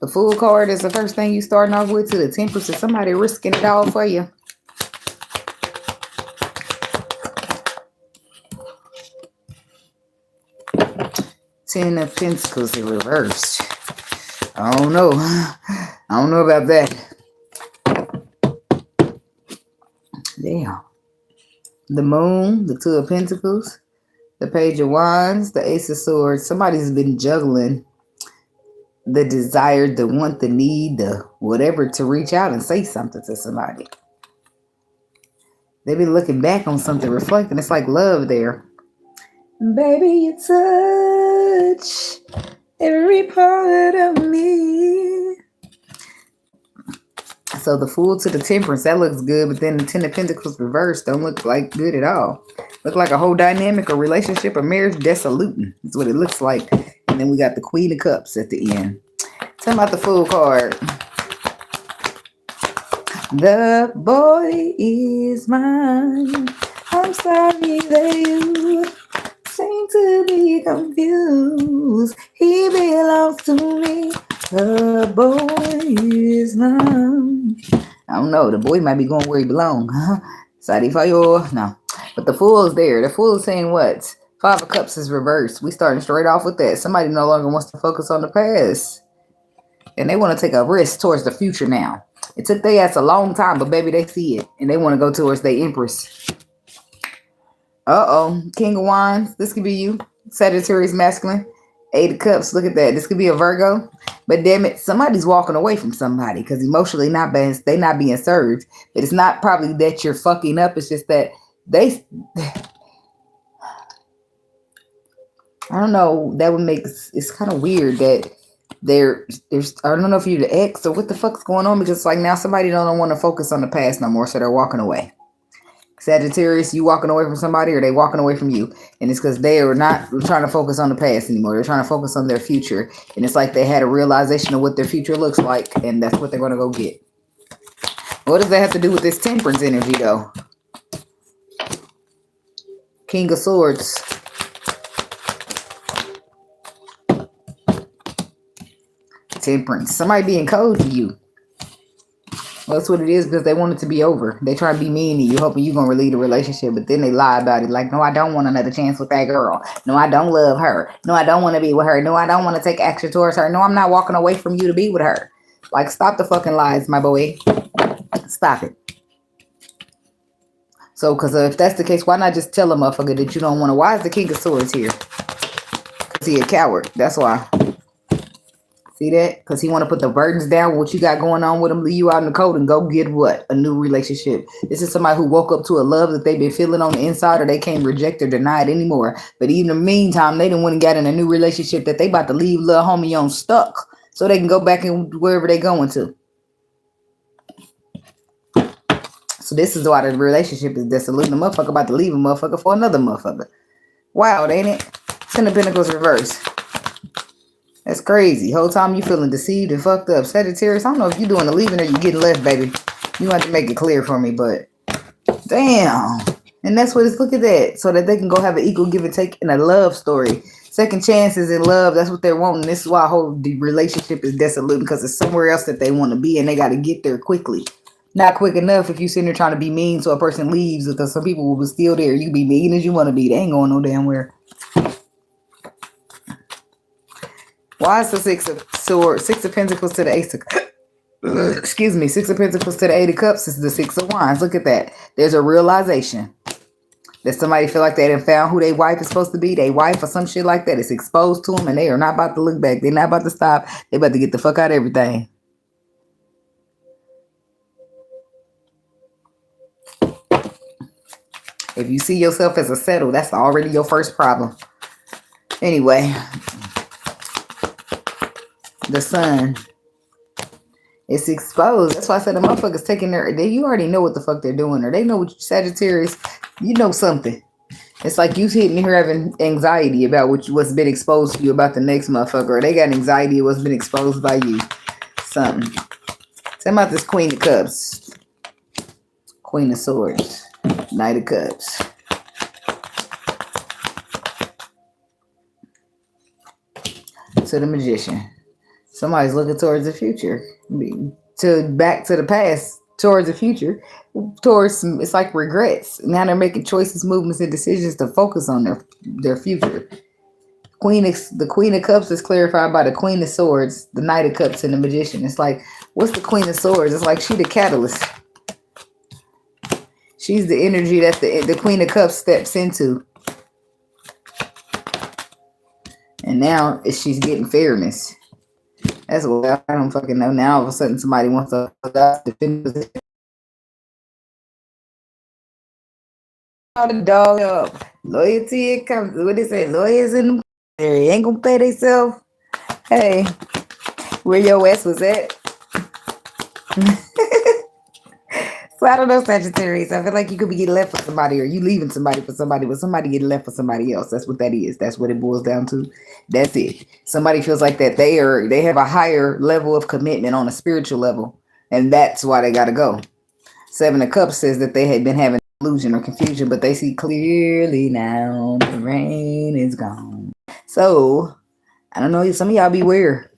B: The Fool card is the first thing you starting off with. To the Temperance, is somebody risking it all for you. Ten of Pentacles in reversed. I don't know about that. Damn. The Moon, the Two of Pentacles, the Page of Wands, the Ace of Swords. Somebody's been juggling the desire, the want, the need, the whatever to reach out and say something to somebody. They be looking back on something, reflecting. It's like love there. Baby, you touch every part of me. So the Fool to the Temperance, that looks good, but then the Ten of Pentacles reversed don't look like good at all. Look like a whole dynamic, a relationship, a marriage dissolute. That's what it looks like. And then we got the Queen of Cups at the end. Tell me about the Fool card. The boy is mine. I'm sorry that you seem
A: to be confused. He belongs to me. The boy is mine.
B: I don't know. The boy might be going where he belong. Sadifayo. No. But the fool is there. The fool is saying what? Five of Cups is reversed. We starting straight off with that. Somebody no longer wants to focus on the past. And they want to take a risk towards the future now. It took their ass a long time, but baby, they see it. And they want to go towards their Empress. Uh-oh. King of Wands. This could be you. Sagittarius masculine. Eight of Cups. Look at that. This could be a Virgo. But damn it, somebody's walking away from somebody because emotionally they not being served. But it's not probably that you're fucking up. It's just that they... I don't know. That would make... It's kind of weird that there's... I don't know if you're the ex or what the fuck's going on. Because it's like now somebody don't want to focus on the past no more. So they're walking away. Sagittarius, you walking away from somebody or they walking away from you. And it's because they are not trying to focus on the past anymore. They're trying to focus on their future. And it's like they had a realization of what their future looks like. And that's what they're going to go get. What does that have to do with this temperance energy though? King of Swords. Temperance. Somebody being cold to you. Well, that's what it is because they want it to be over. They try to be mean to you, hoping you're going to relieve the relationship, but then they lie about it. Like, no, I don't want another chance with that girl. No, I don't love her. No, I don't want to be with her. No, I don't want to take action towards her. No, I'm not walking away from you to be with her. Like, stop the fucking lies, my boy. Stop it. So, because if that's the case, why not just tell a motherfucker that you don't want to? Why is the King of Swords here? Because he a coward. That's why. See that? Because he want to put the burdens down, what you got going on with him, leave you out in the cold and go get what? A new relationship. This is somebody who woke up to a love that they've been feeling on the inside or they can't reject or deny it anymore. But even in the meantime, they done went and got in a new relationship that they about to leave little homie on stuck so they can go back and wherever they going to. So this is why the relationship is dissolute. The motherfucker about to leave a motherfucker for another motherfucker. Wild, ain't it? Ten of Pentacles reverse. That's crazy. Whole time you feeling deceived and fucked up. Sagittarius, I don't know if you doing the leaving or you getting left, baby. You have to make it clear for me, but damn. And that's what it's, look at that. So that they can go have an equal give and take in a love story. Second chances in love, that's what they're wanting. This is why the relationship is dissolute because it's somewhere else that they want to be and they got to get there quickly. Not quick enough if you sitting there trying to be mean so a person leaves because some people will be still there. You be mean as you want to be. They ain't going no damn where. Why is the Six of Swords, Six of Pentacles to the Ace of excuse me, Six of Pentacles to the Eight of Cups is the Six of Wands. Look at that. There's a realization that somebody feel like they done found who their wife is supposed to be, their wife or some shit like that. It's exposed to them and they are not about to look back. They're not about to stop. They about to get the fuck out of everything. If you see yourself as a settle, that's already your first problem. Anyway. The Sun. It's exposed. That's why I said the motherfuckers taking you already know what the fuck they're doing. Or they know what Sagittarius, you know something. It's like you sitting here having anxiety about what's been exposed to you about the next motherfucker. Or they got anxiety of what's been exposed by you. Something. Tell me about this Queen of Cups. Queen of Swords. Knight of Cups. To the Magician. Somebody's looking towards the future. Back to the past, towards the future. Towards, it's like regrets. Now they're making choices, movements, and decisions to focus on their future. The Queen of Cups is clarified by the Queen of Swords, the Knight of Cups, and the Magician. It's like, what's the Queen of Swords? It's like she the catalyst. She's the energy that the Queen of Cups steps into. And now she's getting fairness. That's what I don't fucking know. Now all of a sudden somebody wants to defend position. All the dog up. Loyalty, it comes. What they say? Lawyers in the area ain't gonna pay themselves. Hey, where your ass was at? So I don't know, Sagittarius. I feel like you could be getting left for somebody or you leaving somebody for somebody, but somebody getting left for somebody else. That's what that is. That's what it boils down to. That's it. Somebody feels like that they have a higher level of commitment on a spiritual level, and that's why they got to go. Seven of Cups says that they had been having illusion or confusion, but they see clearly now. The rain is gone. So I don't know. Some of y'all beware.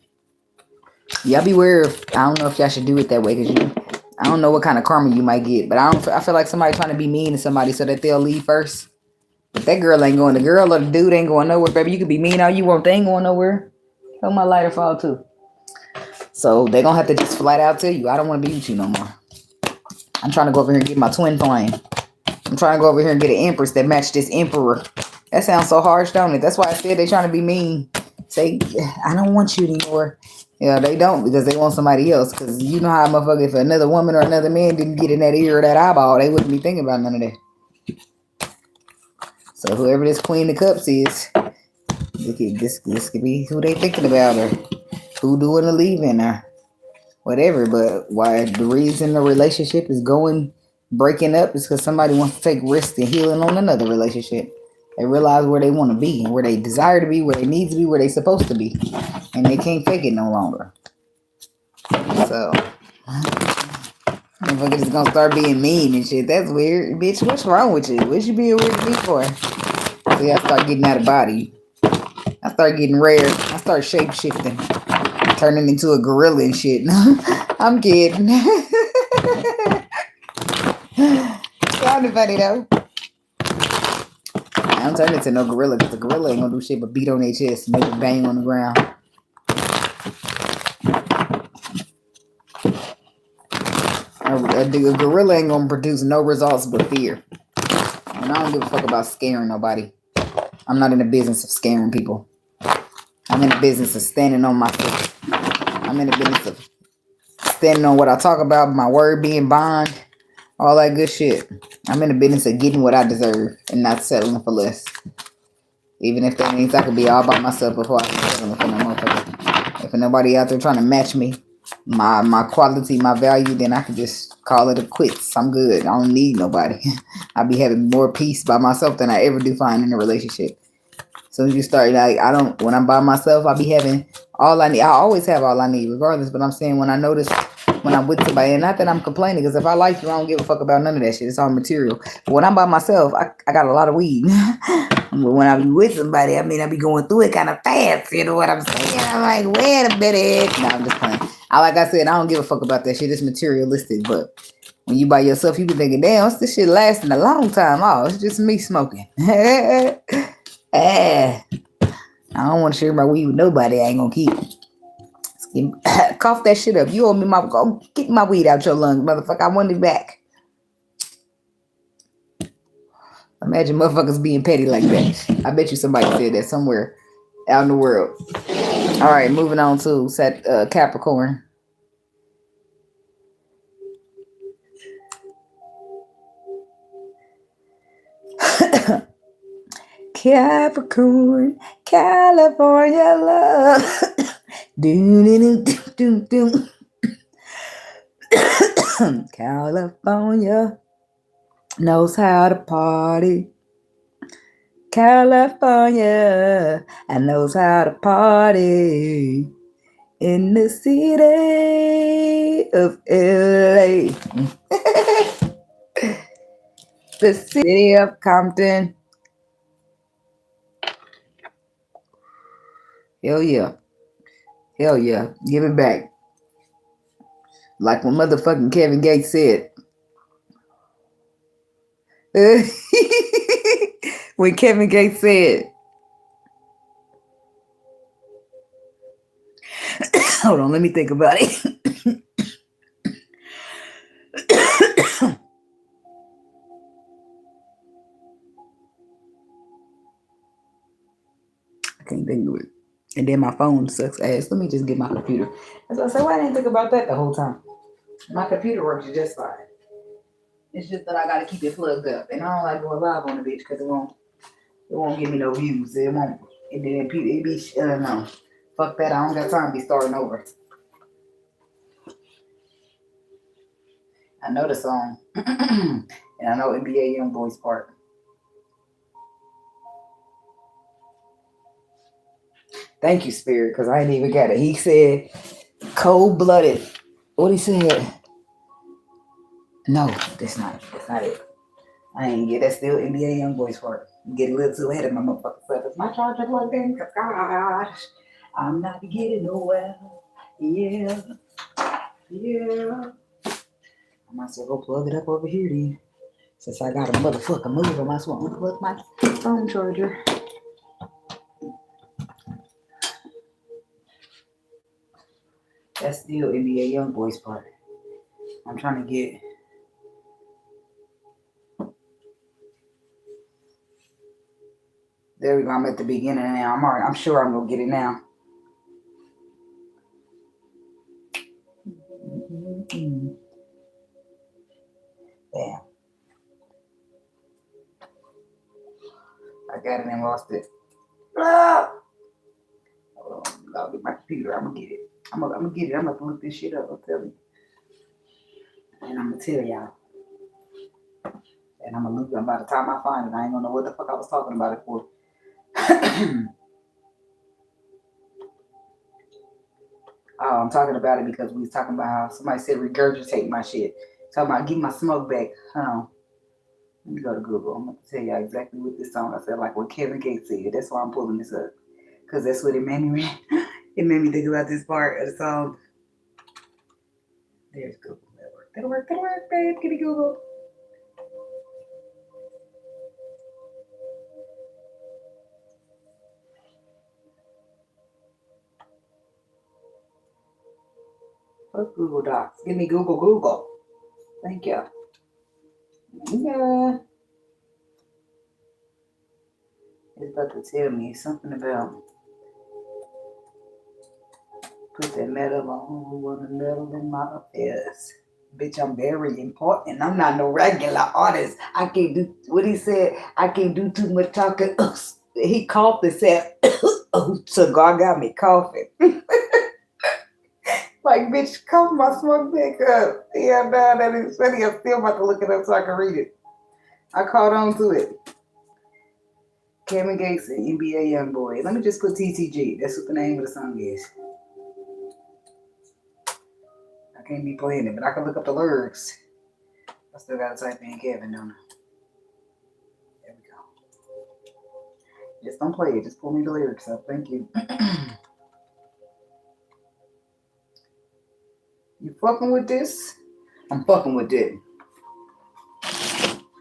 B: Y'all beware. I don't know if y'all should do it that way because I don't know what kind of karma you might get, but I feel like somebody trying to be mean to somebody so that they'll leave first. But that girl ain't going. The girl or the dude ain't going nowhere, baby. You can be mean all you want. They ain't going nowhere. Help my lighter fall too. So they gonna have to just flat out tell you, I don't want to be with you no more. I'm trying to go over here and get my twin flame. I'm trying to go over here and get an empress that match this emperor. That sounds so harsh, don't it? That's why I said they trying to be mean. Say, I don't want you anymore. Yeah, they don't because they want somebody else. Because you know how a motherfucker, if another woman or another man didn't get in that ear or that eyeball, they wouldn't be thinking about none of that. So whoever this Queen of Cups is, this could be who they thinking about or who doing the leaving or whatever. But why the reason the relationship is breaking up is because somebody wants to take risks and healing on another relationship. They realize where they want to be, where they desire to be, where they need to be, where they supposed to be. And they can't fake it no longer. So, motherfuckers is gonna start being mean and shit. That's weird. Bitch, what's wrong with you? What you being weird to me for? See, I start getting out of body. I start getting rare. I start shape shifting. Turning into a gorilla and shit. I'm kidding. Sounded funny though. I don't turn into no gorilla because the gorilla ain't gonna do shit but beat on their chest and maybe bang on the ground. A gorilla ain't gonna produce no results but fear. And I don't give a fuck about scaring nobody. I'm not in the business of scaring people. I'm in the business of standing on my foot. I'm in the business of standing on what I talk about, my word being bond, all that good shit. I'm in the business of getting what I deserve and not settling for less. Even if that means I could be all by myself before I can settle for no motherfucker. If nobody out there trying to match me, my quality, my value, then I can just call it a quits. I'm good. I don't need nobody. I be having more peace by myself than I ever do find in a relationship. So you start when I'm by myself, I be having all I need. I always have all I need regardless. But I'm saying when I notice when I'm with somebody, and not that I'm complaining, because if I like you, I don't give a fuck about none of that shit. It's all material. But when I'm by myself, I got a lot of weed. But when I be with somebody, I be going through it kind of fast. You know what I'm saying? I'm like, wait a minute. No, I'm just playing. Like I said, I don't give a fuck about that shit. It's materialistic. But when you by yourself, you be thinking, damn, what's this shit lasting a long time? Oh, it's just me smoking. I don't want to share my weed with nobody. I ain't gonna keep it. Cough that shit up. You owe me go get my weed out your lungs, motherfucker. I want it back. Imagine motherfuckers being petty like that. I bet you somebody said that somewhere out in the world. All right, moving on to Capricorn. Capricorn, California love. California knows how to party. California knows how to party in the city of LA. The city of Compton. Hell yeah. Hell yeah. Give it back. Like when motherfucking Kevin Gates said. When Kevin Gates said. Hold on, let me think about it. I can't think of it. And then my phone sucks ass. Let me just get my computer. That's why I said, why I didn't think about that the whole time? My computer works just fine. It's just that I gotta keep it plugged up. And I don't like going live on the bitch because it won't give me no views. It won't. And then it be no. Fuck that. I don't got time to be starting over. I know the song. And I know NBA Youngboy's part. Thank you, Spirit, because I ain't even got it. He said cold-blooded. What he said? No, that's not it. I ain't get that still NBA young boys part. Get a little too ahead of my motherfucking self. It's my charger plugged in? Cause gosh, I'm not getting nowhere. Yeah. Yeah. I might as well go plug it up over here then. Since I got a motherfucking move, I might as well unplug my phone charger. That's still NBA young boys part. I'm trying to get. There we go. I'm at the beginning now. I'm sure I'm gonna get it now. Damn. I got it and lost it. Ah! Hold on. I'll get my computer. I'm gonna get it. I'm gonna get it. I'm gonna look this shit up. I'll tell you. And I'm gonna tell y'all. And I'm gonna look it. By the time I find it, I ain't gonna know what the fuck I was talking about it for. Oh, I'm talking about it because we was talking about how somebody said regurgitate my shit. Talking about give my smoke back. Hold on. Let me go to Google. I'm going to tell y'all exactly what this song I said, like what Kevin Gates said. That's why I'm pulling this up. Because that's what it made me it made me think about this part of the song. There's Google. That'll work, babe. Give me Google. Fuck Google Docs. Give me Google. Thank you. Yeah. It's about to tell me something about put that metal on who want to meddle in my affairs. Bitch, I'm very important. I'm not no regular artist. I can't do what he said. I can't do too much talking. He coughed and said, cigar got me coughing. Like, bitch, cough my smoke back up. Yeah, no, that is funny. I'm still about to look it up so I can read it. I caught on to it. Kevin Gates and NBA Youngboy. Let me just put TTG. That's what the name of the song is. I can't be playing it, but I can look up the lyrics. I still gotta type in Kevin, don't I? There we go. Just don't play it. Just pull me the lyrics up. Thank you. You fucking with this? I'm fucking with it.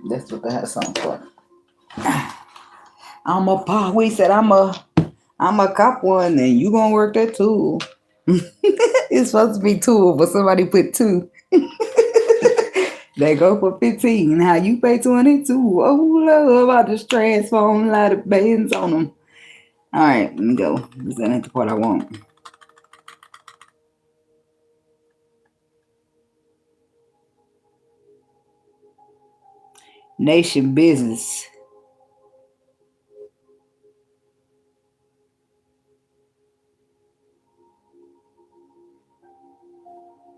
B: That's what that song for. I'm a pop. We said I'm a cop one, and you gonna work that too. It's supposed to be two, but somebody put two. They go for 15. How you pay 22? Oh, love, I just transform a lot of bands on them. All right, let me go. This ain't the part I want. Nation business.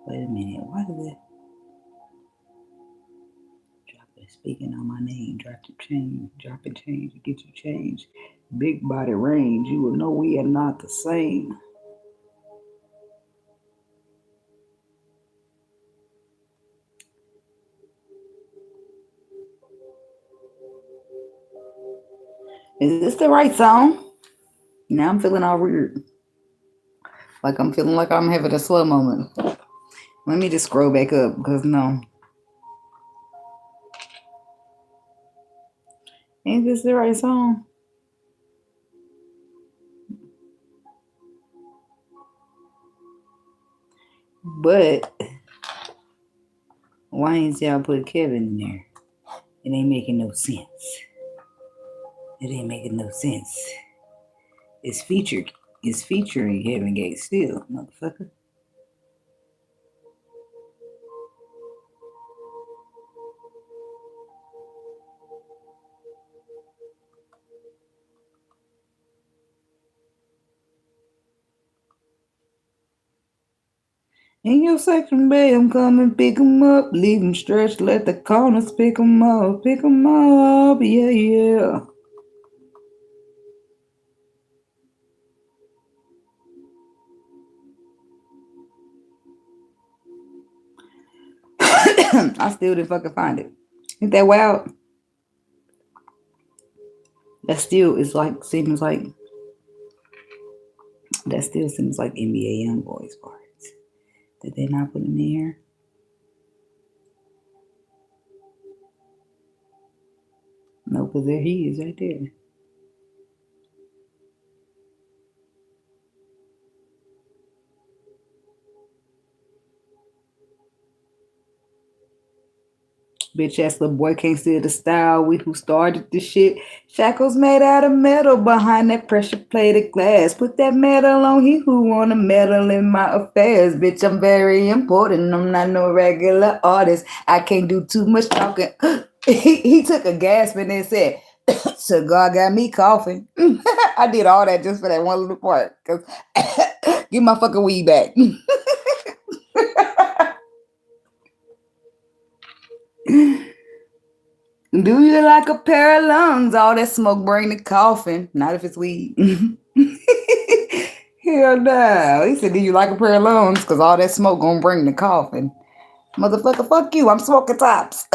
B: Wait a minute. Why did that? Drop it. Speaking on my name. Drop the change. Drop and change. Get you change. Big body range. You will know we are not the same. Is this the right song? Now I'm feeling all weird. Like I'm feeling like I'm having a slow moment. Let me just scroll back up because no. Ain't this the right song? But why ain't y'all put Kevin in there? It ain't making no sense. It ain't making no sense. It's featuring Kevin Gates still, motherfucker. In your section, babe, I'm coming, pick 'em up, leave 'em stretched, let the corners pick 'em up, yeah, yeah. I still didn't fucking find it. Ain't that wild? That still is like seems like that still seems like NBA YoungBoys parts. Did they not put them in here? No, because there he is right there. Bitch ass little boy can't see the style. We who started this shit. Shackles made out of metal behind that pressure plated glass. Put that metal on he who wanna meddle in my affairs. Bitch, I'm very important. I'm not no regular artist. I can't do too much talking. He took a gasp and then said, cigar got me coughing. I did all that just for that one little part. Cause give my fucking weed back. Do you like a pair of lungs? All that smoke bring the coffin. Not if it's weed. Hell no. He said, do you like a pair of lungs? Because all that smoke gonna bring the coffin. Motherfucker, fuck you. I'm smoking tops.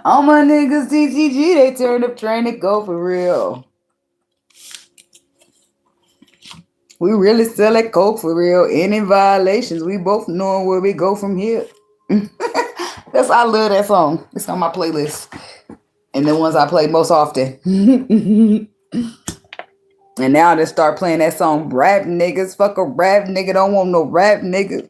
B: All my niggas TTG, they turned up trying to go for real. We really sell that coke for real. Any violations, we both know where we go from here. I love that song. It's on my playlist. And the ones I play most often. And now I just start playing that song, Rap Niggas. Fuck a rap nigga, don't want no rap nigga.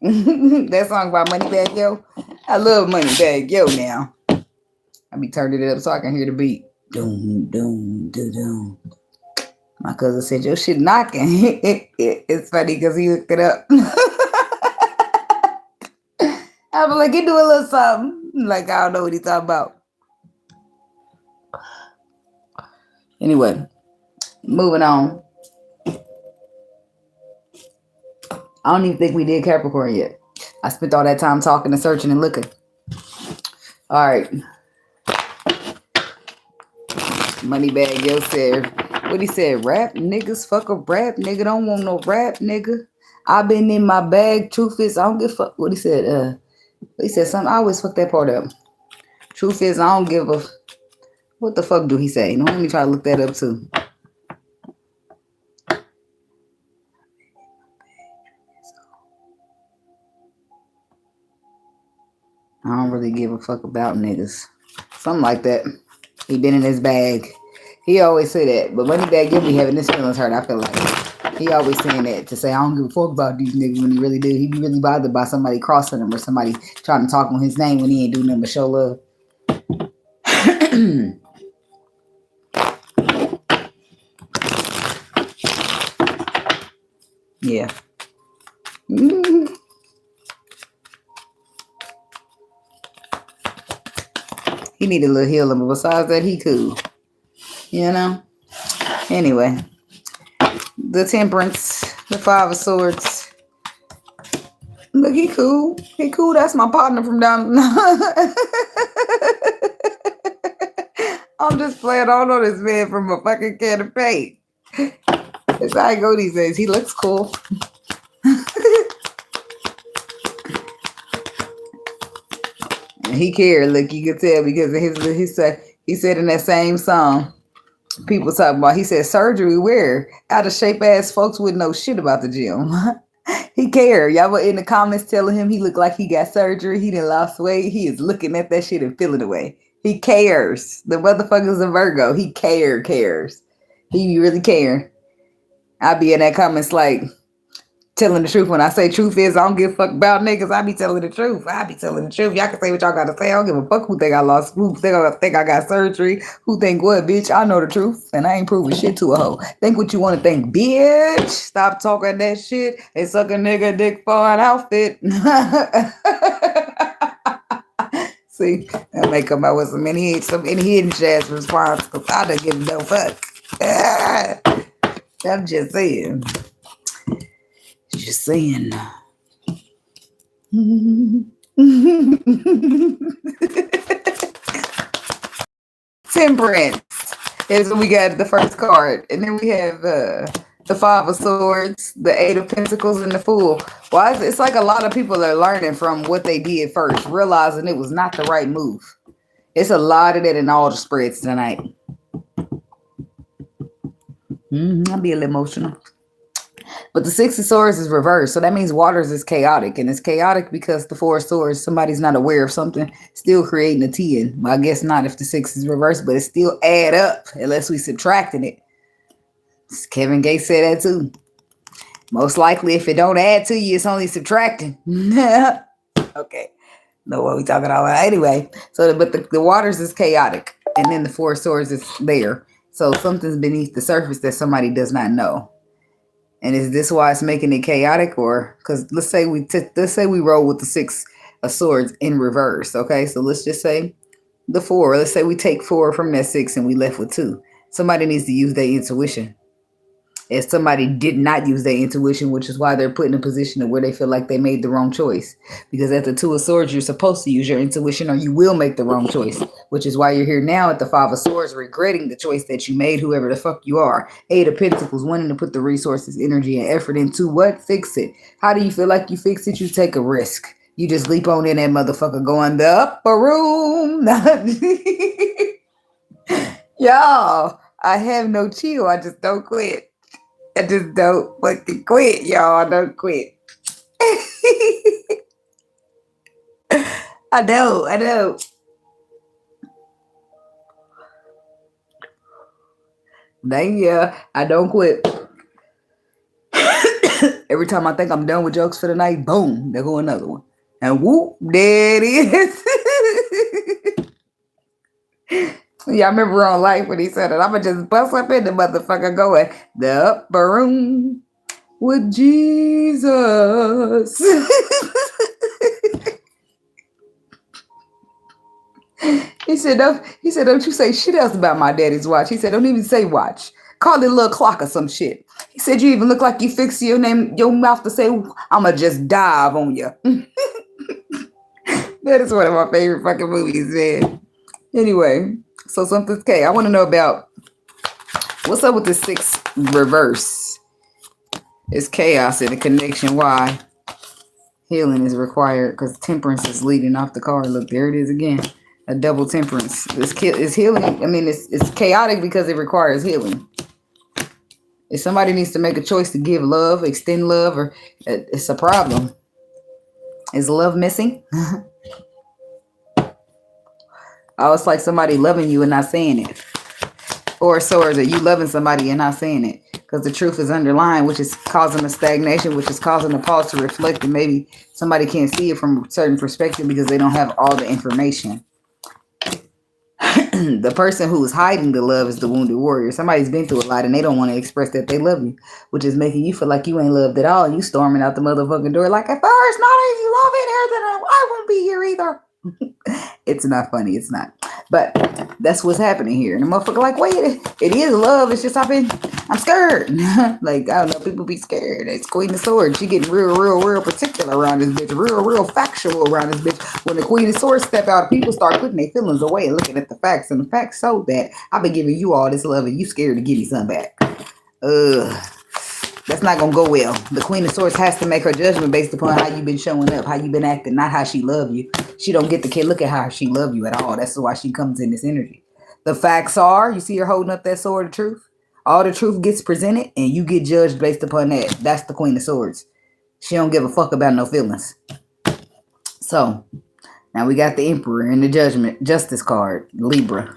B: That song by Moneybagg Yo. I love Moneybagg Yo now. I be turning it up so I can hear the beat. Doom, doom, doom, doom. My cousin said, your shit knocking. It's funny because he hooked it up. I was like, he do a little something. Like, I don't know what he's talking about. Anyway, moving on. I don't even think we did Capricorn yet. I spent all that time talking and searching and looking. All right. Moneybagg Yo said, what he said? Rap niggas, fuck a rap nigga, don't want no rap nigga. I been in my bag. Truth is, I don't give a fuck. What he said? He said something. I always fuck that part up. Truth is, I don't give a. What the fuck do he say? No, let me try to look that up too. I don't really give a fuck about niggas. Something like that. He been in his bag. He always say that. But Moneybagg Yo be having his feelings hurt, I feel like. He always saying that to say, I don't give a fuck about these niggas when he really do. He be really bothered by somebody crossing him or somebody trying to talk on his name when he ain't doing nothing but show love. Yeah. He need a little healing, but besides that, he cool. You know? Anyway. The Temperance, the Five of Swords. Look, he cool. He cool. That's my partner from down. I'm just playing. I don't know this man from a fucking can of paint. That's how I go these days. He looks cool. And he cared. Look, you could tell because of he said in that same song. People talking about, he said, surgery where? Out of shape ass folks wouldn't know shit about the gym. He cared. Y'all were in the comments telling him he looked like he got surgery. He done lost weight. He is looking at that shit and feeling it away. He cares. The motherfucker's a Virgo. He cares. He be really caring. I be in that comments like, telling the truth. When I say truth is, I don't give a fuck about niggas. I be telling the truth. Y'all can say what y'all gotta say. I don't give a fuck who think I lost, who think I got surgery, who think what, bitch. I know the truth, and I ain't proving shit to a hoe. Think what you want to think, bitch. Stop talking that shit and suck a nigga dick for an outfit. See, that may come out with some hidden jazz response, because I don't give no fuck. I'm just saying. Just saying. Temperance is when we got the first card. And then we have the Five of Swords, the Eight of Pentacles, and the Fool. Well, it's like a lot of people are learning from what they did first, realizing it was not the right move. It's a lot of that in all the spreads tonight. I'll be a little emotional. But the Six of Swords is reversed. So that means waters is chaotic. And it's chaotic because the Four of Swords, somebody's not aware of something, still creating a 10. Well, I guess not if the 6 is reversed, but it still add up unless we subtracting it. Kevin Gates said that too. Most likely, if it don't add to you, it's only subtracting. Okay. Know what we talking about. Anyway, so but the waters is chaotic. And then the Four of Swords is there. So something's beneath the surface that somebody does not know. And is this why it's making it chaotic? Or because let's say we roll with the 6 of Swords in reverse. Okay, so let's just say the 4. Let's say we take 4 from that 6 and we left with 2. Somebody needs to use their intuition. If somebody did not use their intuition, which is why they're put in a position where they feel like they made the wrong choice. Because at the 2 of Swords, you're supposed to use your intuition or you will make the wrong choice. Which is why you're here now at the 5 of Swords, regretting the choice that you made, whoever the fuck you are. 8 of Pentacles, wanting to put the resources, energy, and effort into what? Fix it. How do you feel like you fix it? You take a risk. You just leap on in that motherfucker going the upper room. Y'all, I have no chill. I just don't quit. I just don't fucking quit, y'all. I don't quit. I know. Dang, yeah, I don't quit. Every time I think I'm done with jokes for the night, boom, there go another one. And whoop, there it is. Yeah, I remember on Life when he said it. I'ma just bust up in the motherfucker going, the upper room with Jesus. He said, don't you say shit else about my daddy's watch. He said, don't even say watch. Call it a little clock or some shit. He said, you even look like you fix your mouth to say, I'ma just dive on you. That is one of my favorite fucking movies, man. Anyway. So something's K. I want to know about what's up with the 6 reverse. It's chaos in the connection. Why? Healing is required because temperance is leading off the card. Look, there it is again. A double temperance. It's healing. I mean, it's chaotic because it requires healing. If somebody needs to make a choice to give love, extend love, or it's a problem. Is love missing? Oh, it's like somebody loving you and not saying it. Or Swords, are you loving somebody and not saying it? Because the truth is underlying, which is causing a stagnation, which is causing a pause to reflect. And maybe somebody can't see it from a certain perspective because they don't have all the information. The person who is hiding the love is the wounded warrior. Somebody's been through a lot and they don't want to express that they love you, which is making you feel like you ain't loved at all. And you storming out the motherfucking door like, at first, not if you love it here, then I won't be here either. It's not funny. It's not. But that's what's happening here. And the motherfucker like, wait, it is love. It's just I'm scared. Like, I don't know. People be scared. It's Queen of Swords. She getting real particular around this bitch. Real factual around this bitch. When the Queen of Swords step out, people start putting their feelings away and looking at the facts. And the facts so that I've been giving you all this love and you scared to give me some back. That's not going to go well. The Queen of Swords has to make her judgment based upon how you've been showing up, how you've been acting, not how she love you. She don't get to look at how she love you at all. That's why she comes in this energy. The facts are, you see her holding up that sword of truth? All the truth gets presented and you get judged based upon that. That's the Queen of Swords. She don't give a fuck about no feelings. So, now we got the Emperor and the Justice card, Libra.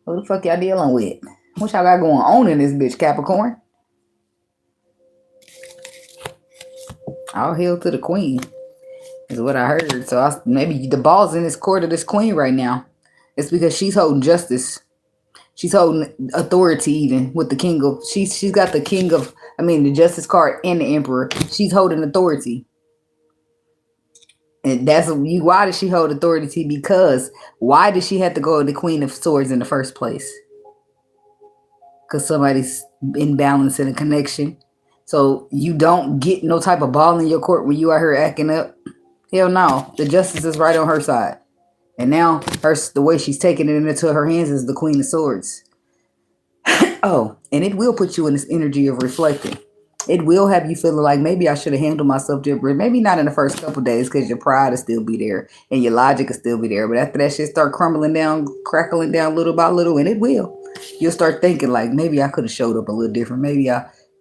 B: What the fuck y'all dealing with? What y'all got going on in this bitch, Capricorn? All hail to the Queen is what I heard. So maybe the ball's in this court of this Queen right now. It's because she's holding justice. She's holding authority even with the King of... She's got the King of... the Justice card and the Emperor. She's holding authority. And that's... Why does she hold authority? Because why did she have to go to the Queen of Swords in the first place? Because somebody's imbalanced in a connection. So you don't get no type of ball in your court when you are here acting up. Hell no. The justice is right on her side. And now the way she's taking it into her hands is the Queen of Swords. Oh, and it will put you in this energy of reflecting. It will have you feeling like maybe I should have handled myself different. Maybe not in the first couple days because your pride will still be there and your logic will still be there. But after that shit start crumbling down, crackling down little by little, and it will, you'll start thinking like maybe I could have showed up a little different. Maybe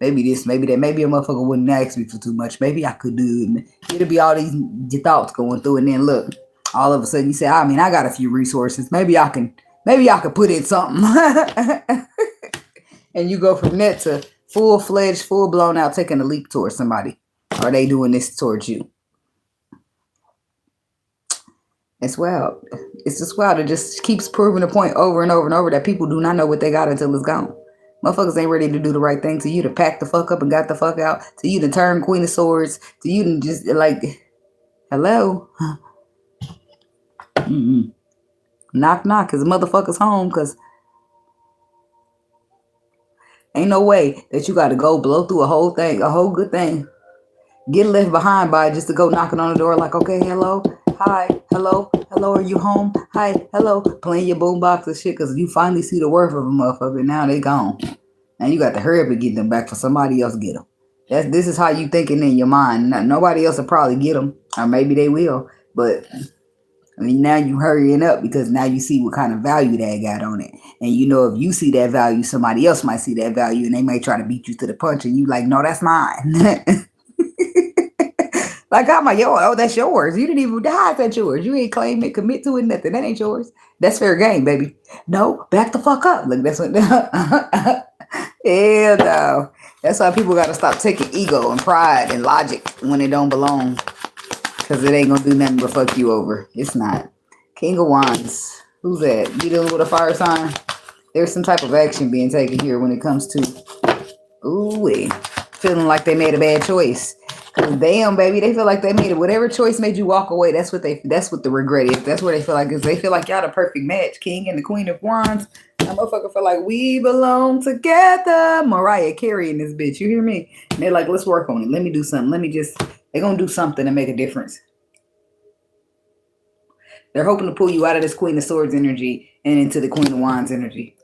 B: this, maybe that, maybe a motherfucker wouldn't ask me for too much. Maybe I could do it. It'll be all these your thoughts going through, and then look, all of a sudden you say, I mean, I got a few resources. Maybe I can put in something. And you go from that to full-fledged, full-blown out taking a leap towards somebody. Are they doing this towards you? It's wild. It's just wild. It just keeps proving the point over and over and over that people do not know what they got until it's gone. Motherfuckers ain't ready to do the right thing. To you to pack the fuck up and got the fuck out. To you to turn Queen of Swords. To you to just like, hello? Knock, knock. Cause the motherfucker's home. Cause ain't no way that you got to go blow through a whole thing, a whole good thing. Get left behind by just to go knocking on the door like, okay, hello, hi, hello, are you home? Hi, hello, playing your boombox and shit because you finally see the worth of a motherfucker. Now they gone. Now you got to hurry up and get them back for somebody else to get them. This is how you thinking in your mind. Nobody else will probably get them, or maybe they will, but I mean, now you hurrying up because now you see what kind of value that got on it. And you know, if you see that value, somebody else might see that value and they may try to beat you to the punch and you like, no, that's mine. Like, I'm like, oh, that's yours. You didn't even die. That's yours. You ain't claim it, commit to it, nothing. That ain't yours. That's fair game, baby. No, back the fuck up. Look, that's what. Hell no. That's why people got to stop taking ego and pride and logic when it don't belong. Because it ain't going to do nothing but fuck you over. It's not. King of Wands. Who's that? You dealing with a fire sign? There's some type of action being taken here when it comes to, ooh, feeling like they made a bad choice. Damn, baby, they feel like they made it. Whatever choice made you walk away, that's what the regret is. That's where they feel like is. They feel like y'all the perfect match. King and the Queen of Wands. That motherfucker feel like we belong together. Mariah Carey in this bitch. You hear me? And they're like, let's work on it. Let me do something. They're gonna do something to make a difference. They're hoping to pull you out of this Queen of Swords energy and into the Queen of Wands energy.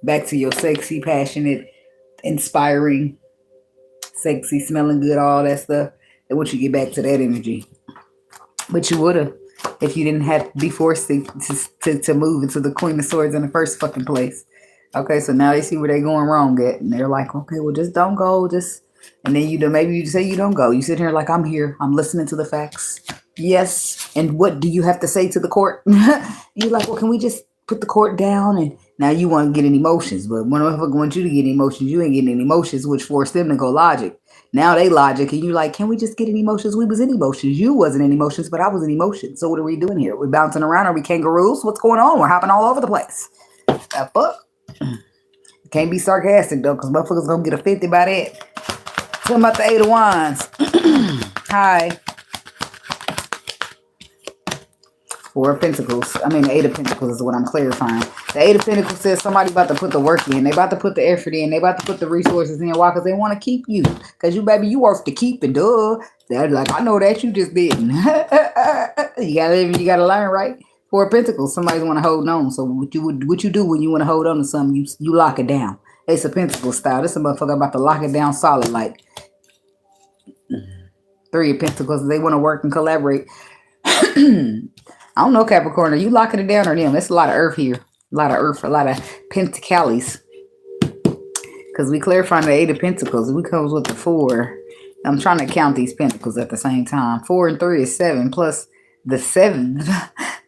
B: Back to your sexy, passionate, inspiring, sexy, smelling good, all that stuff. They want you to get back to that energy. But you would have if you didn't have to be forced to move into the Queen of Swords in the first fucking place. Okay, so now they see where they're going wrong at. And they're like, okay, well, just don't go. And then maybe you say you don't go. You sit here like, I'm here. I'm listening to the facts. Yes. And what do you have to say to the court? You're like, well, can we just put the court down? And now you want to get in emotions. But when I want you to get emotions, you ain't getting any emotions, which forced them to go logic. Now they logic. And you like, can we just get in emotions? We was in emotions. You wasn't in emotions, but I was in emotions. So what are we doing here? We're bouncing around. Are we kangaroos? What's going on? We're hopping all over the place. That fuck. Can't be sarcastic, though, because motherfuckers going to get offended by that. Talking about the Eight of Wands. Hi. Four of Pentacles. I mean, the Eight of Pentacles is what I'm clarifying. The Eight of Pentacles says somebody about to put the work in. They about to put the effort in. They about to put the resources in. Why? Because they want to keep you. Because you, baby, you worth to keep it, duh. They're like, I know that you just didn't. You gotta learn, right? Four of Pentacles. Somebody's want to hold on. So what you do when you want to hold on to something, you lock it down. Ace of Pentacles style. This is a motherfucker about to lock it down solid, like Three of Pentacles. They want to work and collaborate. I don't know, Capricorn. Are you locking it down or them? There's a lot of earth here. A lot of earth. A lot of pentacles. Because we clarifying the Eight of Pentacles. We comes with the four. I'm trying to count these pentacles at the same time. 4 and 3 is 7 plus the 7.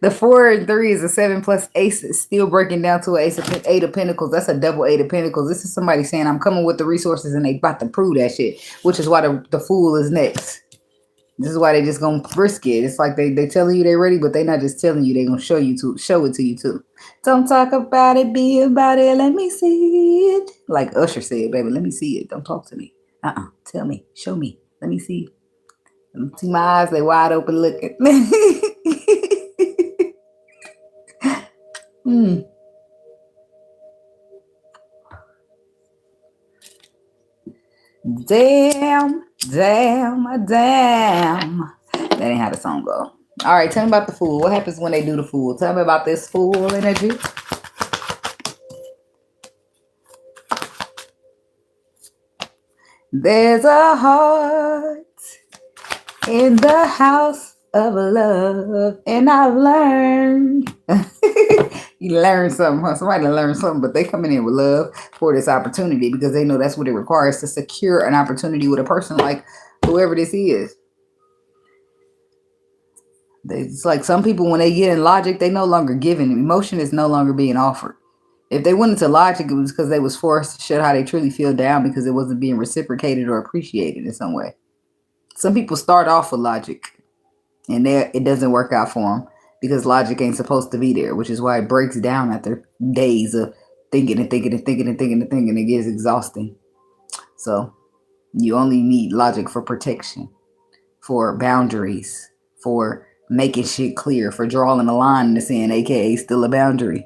B: The 4 and 3 is a 7 plus ace. Is still breaking down to an Eight of Pentacles. That's a double Eight of Pentacles. This is somebody saying I'm coming with the resources and they about to prove that shit. Which is why the Fool is next. This is why they just gonna risk it. It's like they telling you they're ready, but they not just telling you. They gonna show it to you too. Don't talk about it, be about it. Let me see it. Like Usher said, baby, let me see it. Don't talk to me. Tell me. Show me. Let me see. Let me see my eyes. They wide open looking. Damn. That ain't how the song go. All right, tell me about the Fool. What happens when they do the Fool? Tell me about this Fool energy. There's a heart in the house of love, and I've learned. You learn something, huh? Somebody learn something, but they coming in with love for this opportunity because they know that's what it requires to secure an opportunity with a person like whoever this is. It's like some people, when they get in logic, they no longer giving. Emotion is no longer being offered. If they went into logic, it was because they was forced to show how they truly feel down because it wasn't being reciprocated or appreciated in some way. Some people start off with logic, and it doesn't work out for them because logic ain't supposed to be there, which is why it breaks down after days of thinking and thinking and thinking and thinking and thinking. It gets exhausting. So you only need logic for protection, for boundaries, for making shit clear, for drawing a line in the sand, aka still a boundary.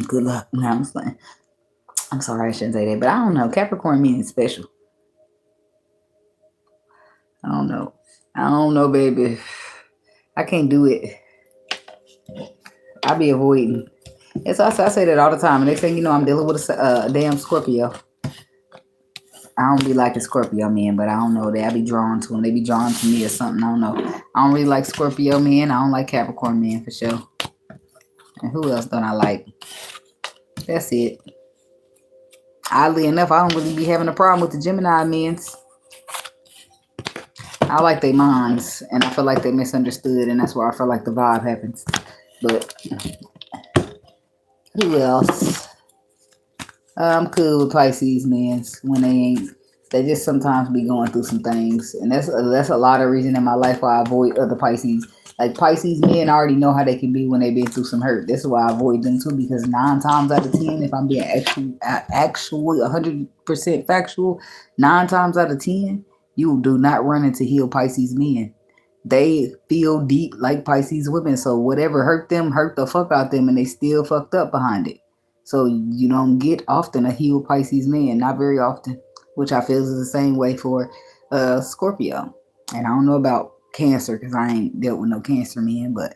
B: Good luck. No, I'm sorry I shouldn't say that, but I don't know. Capricorn means special. I don't know. I don't know, baby. I can't do it. I be avoiding. It's also, I say that all the time. And next thing you know, I'm dealing with a damn Scorpio. I don't be like a Scorpio man, but I don't know. I be drawn to them. They be drawn to me or something. I don't know. I don't really like Scorpio men. I don't like Capricorn men for sure. And who else don't I like? That's it. Oddly enough, I don't really be having a problem with the Gemini men's. I like their minds, and I feel like they misunderstood, and that's where I feel like the vibe happens. But who else? I'm cool with Pisces men when they ain't. They just sometimes be going through some things, and that's a lot of reason in my life why I avoid other Pisces. Like Pisces men already know how they can be when they've been through some hurt. That's why I avoid them too, because 9 times out of 10, if I'm being actually 100% factual, 9 times out of 10, you do not run into healed Pisces men. They feel deep like Pisces women, so whatever hurt them, hurt the fuck out them, and they still fucked up behind it. So you don't get often a healed Pisces man, not very often, which I feel is the same way for Scorpio. And I don't know about Cancer because I ain't dealt with no Cancer men, but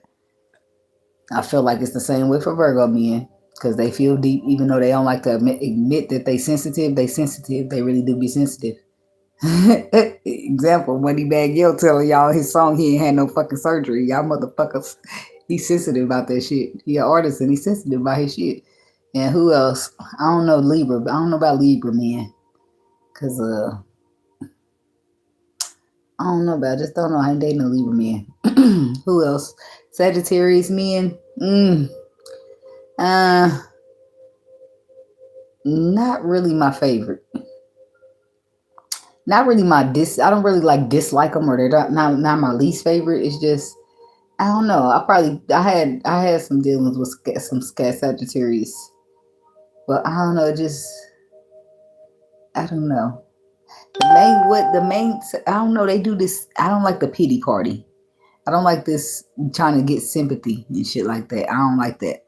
B: I feel like it's the same way for Virgo men because they feel deep even though they don't like to admit that they sensitive. They sensitive. They really do be sensitive. Example, Moneybagg Yo telling y'all his song he ain't had no fucking surgery. Y'all motherfuckers, he's sensitive about that shit. He an artist and he's sensitive about his shit. And who else? I don't know Libra, but I don't know about Libra men. Cause I don't know about. I just don't know. I ain't dating a Libra man. Who else? Sagittarius men. Not really my favorite. Not really my I don't really dislike them, or they're not my least favorite. It's just I don't know. I had some dealings with some Sagittarius, but I don't know. I don't know. I don't know. They do this. I don't like the pity party. I don't like this trying to get sympathy and shit like that. I don't like that.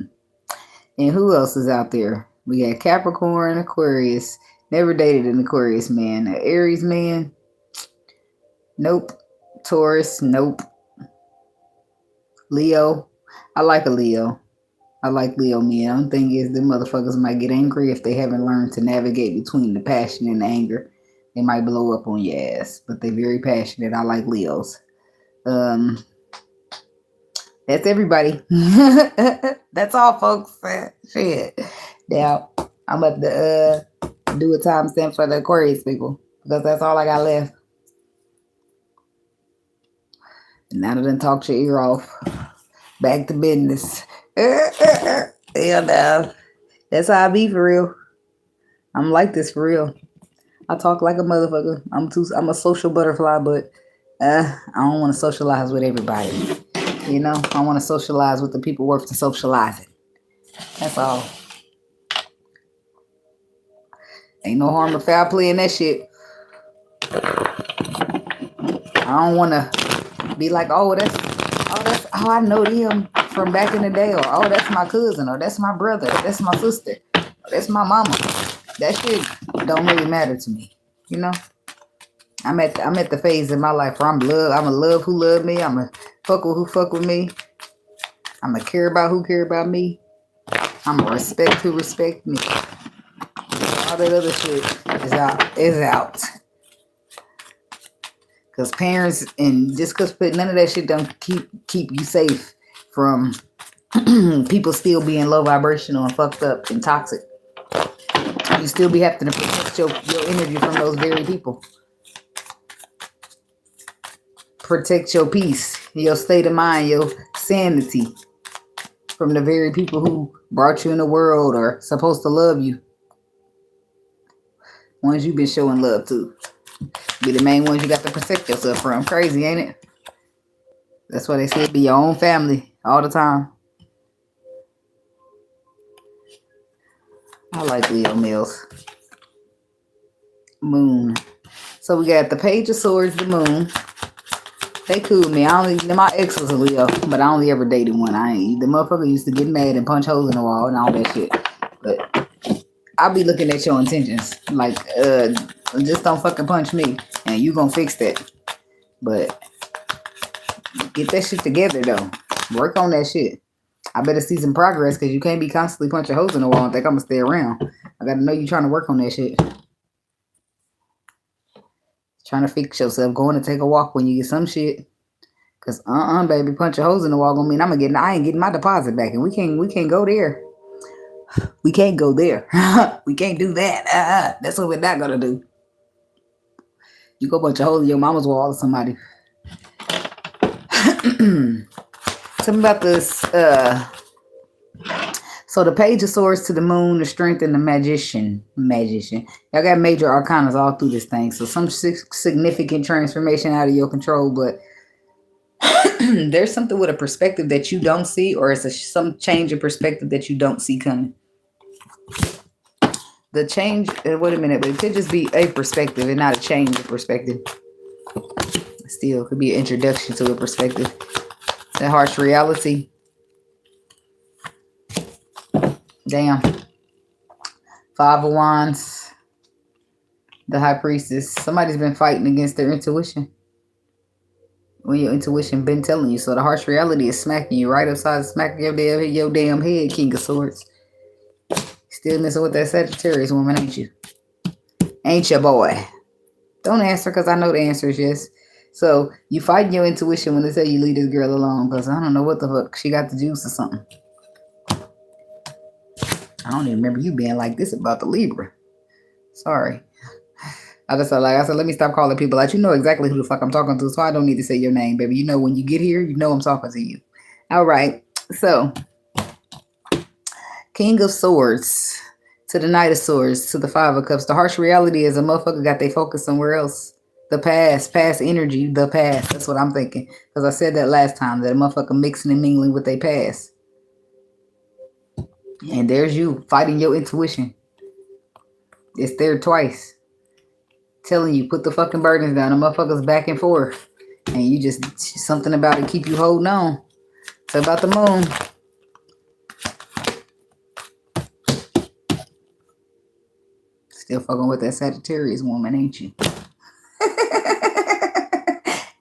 B: And who else is out there? We got Capricorn, Aquarius. Never dated an Aquarius man. An Aries man? Nope. Taurus? Nope. Leo? I like a Leo. I like Leo men. The only thing is, the motherfuckers might get angry if they haven't learned to navigate between the passion and the anger. They might blow up on your ass, but they're very passionate. I like Leos. That's everybody. That's all, folks. Shit. Now, I'm about to do a timestamp for the Aquarius people because that's all I got left. And now that I done talked your ear off, back to business. Yeah, no. That's how I be for real. I'm like this for real. I talk like a motherfucker. I'm a social butterfly, but I don't want to socialize with everybody. You know, I want to socialize with the people worth the socializing. That's all. Ain't no harm or foul play in that shit. I don't want to be like, oh, I know them from back in the day, or oh, that's my cousin, or that's my brother, or that's my sister, or that's my mama. That shit don't really matter to me, you know? I'm at the phase in my life where I'm a love who love me. I'm a fuck with who fuck with me. I'm a care about who care about me. I'm a respect who respect me. All that other shit is out. Cause parents and just cause none of that shit don't keep you safe from people still being low vibrational and fucked up and toxic. You still be having to protect your energy from those very people. Protect your peace, your state of mind, your sanity from the very people who brought you in the world or supposed to love you. Ones you've been showing love to. Be the main ones you got to protect yourself from. Crazy, ain't it? That's why they say be your own family all the time. I like Leo males. Moon. So we got the Page of Swords, the Moon. They cool me. My ex was a Leo, but I only ever dated one. The motherfucker used to get mad and punch holes in the wall and all that shit. But I'll be looking at your intentions. Like, just don't fucking punch me. And you gonna fix that. But get that shit together though. Work on that shit. I better see some progress because you can't be constantly punching holes in the wall and think I'm gonna stay around. I gotta know you trying to work on that shit. Trying to fix yourself, going to take a walk when you get some shit. Cause baby, punching holes in the wall gonna mean I ain't getting my deposit back, and we can't go there. We can't go there. We can't do that. That's what we're not gonna do. You go punch a hole in your mama's wall or somebody. Tell me about this. So the Page of Swords to the Moon, the Strength, and the Magician. Y'all got major arcanas all through this thing. So some significant transformation out of your control, but there's something with a perspective that you don't see, or it's some change in perspective that you don't see coming. The change, wait a minute, but it could just be a perspective and not a change of perspective. Still, could be an introduction to a perspective. That harsh reality. Damn. Five of Wands. The High Priestess. Somebody's been fighting against their intuition. When your intuition been telling you. So the harsh reality is smacking you right upside, smacking your damn head, King of Swords. Still messing with that Sagittarius woman, ain't you? Ain't ya, boy? Don't answer, because I know the answer is yes. So you fighting your intuition when they tell you leave this girl alone, because I don't know what the fuck. She got the juice or something. I don't even remember you being like this about the Libra. Sorry. I said, let me stop calling people out. You know exactly who the fuck I'm talking to, so I don't need to say your name, baby. You know when you get here, you know I'm talking to you. All right. So, King of Swords to the Knight of Swords to the Five of Cups. The harsh reality is a motherfucker got their focus somewhere else. The past energy, the past. That's what I'm thinking. Because I said that last time, that a motherfucker mixing and mingling with their past. And there's you fighting your intuition. It's there twice. Telling you, put the fucking burdens down. The motherfuckers back and forth. And you just, something about it keep you holding on. It's about the moon. Still fucking with that Sagittarius woman, ain't you?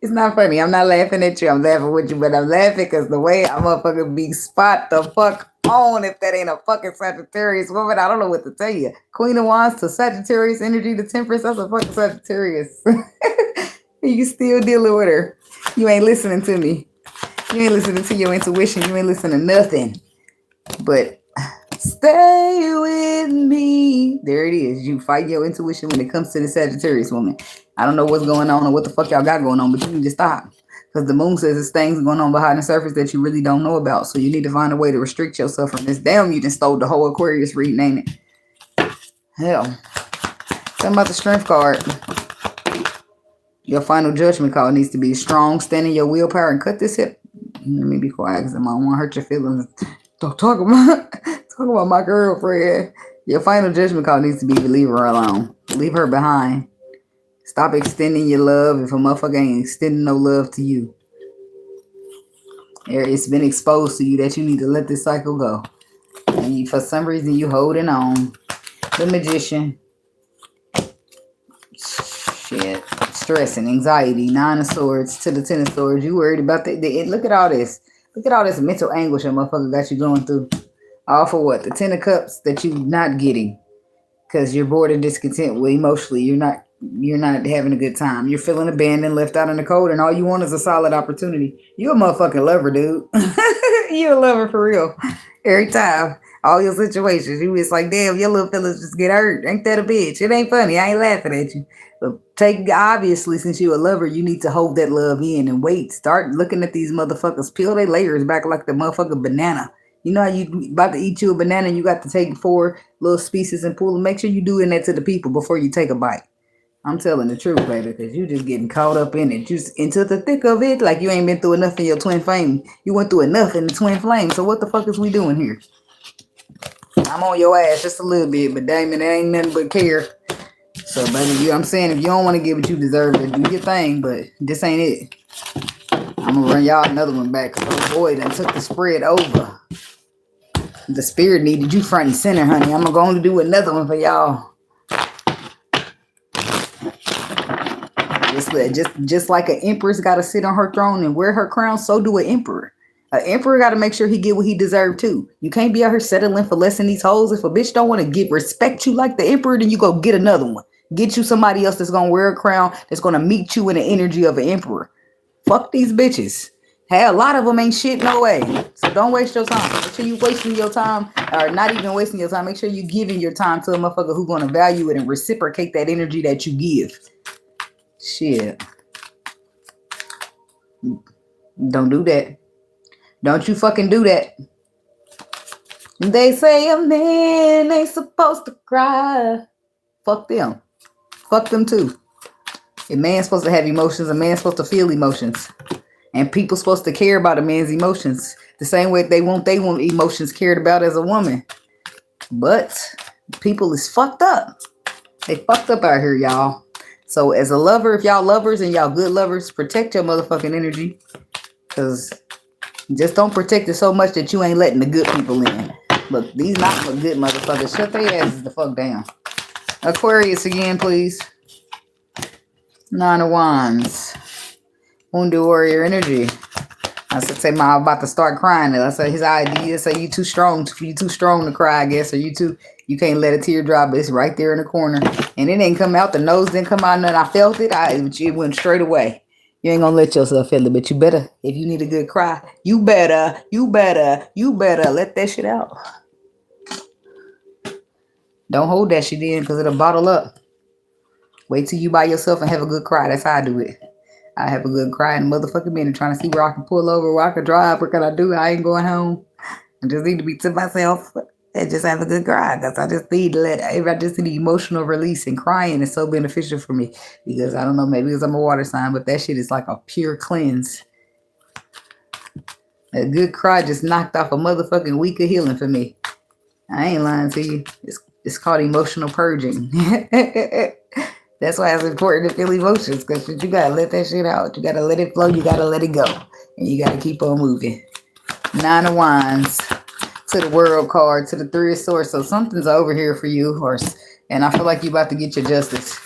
B: It's not funny. I'm not laughing at you. I'm laughing with you, but I'm laughing because the way I'm motherfucking be spot the fuck on if that ain't a fucking Sagittarius woman. I don't know what to tell you. Queen of Wands to Sagittarius energy to Temperance. That's a fucking Sagittarius. You still dealing with her. You ain't listening to me. You ain't listening to your intuition. You ain't listening to nothing. But stay with me. There it is. You fight your intuition when it comes to the Sagittarius woman. I don't know what's going on or what the fuck y'all got going on, but you need to stop. Because the moon says there's things going on behind the surface that you really don't know about. So you need to find a way to restrict yourself from this. Damn, you just stole the whole Aquarius reading, ain't it? Hell. Something about the Strength card. Your final judgment call needs to be strong, stand in your willpower, and cut this hip. Let me be quiet because I don't want to hurt your feelings. Don't talk about my girlfriend. Your final judgment call needs to be to leave her alone. Leave her behind. Stop extending your love if a motherfucker ain't extending no love to you. It's been exposed to you that you need to let this cycle go. And for some reason, you holding on. The Magician. Shit. stress and anxiety. 9 of Swords to the 10 of Swords. You worried about look at all this. Look at all this mental anguish a motherfucker got you going through. All for what? The 10 of Cups that you not getting because you're bored and discontent. Well, emotionally, you're not having a good time. You're feeling abandoned, left out in the cold, and all you want is a solid opportunity. You a motherfucking lover, dude. You a lover for real. Every time. All your situations. You just like, damn, your little fellas just get hurt. Ain't that a bitch? It ain't funny. I ain't laughing at you. But obviously, since you a lover, you need to hold that love in and wait. Start looking at these motherfuckers. Peel their layers back like the motherfucking banana. You know how you about to eat you a banana and you got to take 4 little pieces and pull them. Make sure you doing that to the people before you take a bite. I'm telling the truth, baby, because you just getting caught up in it. Just into the thick of it like you ain't been through enough in your twin flame. You went through enough in the twin flame. So what the fuck is we doing here? I'm on your ass just a little bit, but Damon, it ain't nothing but care. So, baby, I'm saying if you don't want to get what you deserve, then do your thing, but this ain't it. I'm going to run y'all another one back because oh boy done took the spread over. The spirit needed you front and center, honey. I'm going to do another one for y'all. Just like an empress got to sit on her throne and wear her crown, so do an emperor. An emperor got to make sure he get what he deserved too. You can't be out here settling for less than these hoes. If a bitch don't want to respect you like the emperor, then you go get another one. Get you somebody else that's going to wear a crown, that's going to meet you in the energy of an emperor. Fuck these bitches. Hey, a lot of them ain't shit no way. So don't waste your time. Make sure you wasting your time, or not even wasting your time. Make sure you giving your time to a motherfucker who's going to value it and reciprocate that energy that you give. Shit. Don't do that. Don't you fucking do that. They say a man ain't supposed to cry. Fuck them. Fuck them too. A man's supposed to have emotions. A man's supposed to feel emotions. And people supposed to care about a man's emotions. The same way they want emotions cared about as a woman. But people is fucked up. They fucked up out here, y'all. So as a lover, if y'all lovers and y'all good lovers, protect your motherfucking energy. Because just don't protect it so much that you ain't letting the good people in. Look, these not for good motherfuckers. Shut their asses the fuck down. Aquarius again, please. 9 of Wands. Wounded warrior energy. I said, I'm about to start crying. I said his idea say you too strong. You too strong to cry, I guess. Or you can't let a tear drop. It's right there in the corner. And it didn't come out. The nose didn't come out. Nothing. I felt it. It went straight away. You ain't gonna let yourself feel it, but you better. If you need a good cry, you better let that shit out. Don't hold that shit in because it'll bottle up. Wait till you by yourself and have a good cry. That's how I do it. I have a good cry in a motherfucking minute trying to see where I can pull over, where I can drive, what can I do? I ain't going home. I just need to be to myself and just have a good cry because I just need emotional release, and crying is so beneficial for me because I don't know, maybe because I'm a water sign, but that shit is like a pure cleanse. A good cry just knocked off a motherfucking week of healing for me. I ain't lying to you. It's called emotional purging. That's why it's important to feel emotions, because you gotta let that shit out. You gotta let it flow. You gotta let it go, and you gotta keep on moving. 9 of Wands to the World card, to the 3 of Swords. So something's over here for you, and I feel like you about to get your justice,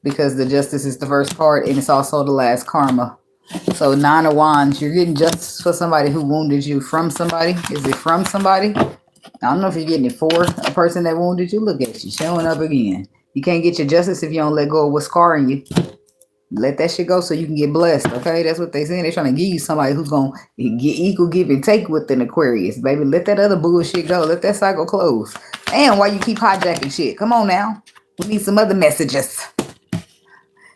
B: because the justice is the first card, and it's also the last karma. So 9 of Wands, you're getting justice for somebody who wounded you. From somebody? Is it from somebody? I don't know if you're getting it for a person that wounded you. Look at you showing up again. You can't get your justice if you don't let go of what's scarring you. Let that shit go so you can get blessed, okay? That's what they saying. They're trying to give you somebody who's going to get equal give and take with an Aquarius. Baby, let that other bullshit go. Let that cycle close. And why you keep hijacking shit? Come on now. We need some other messages.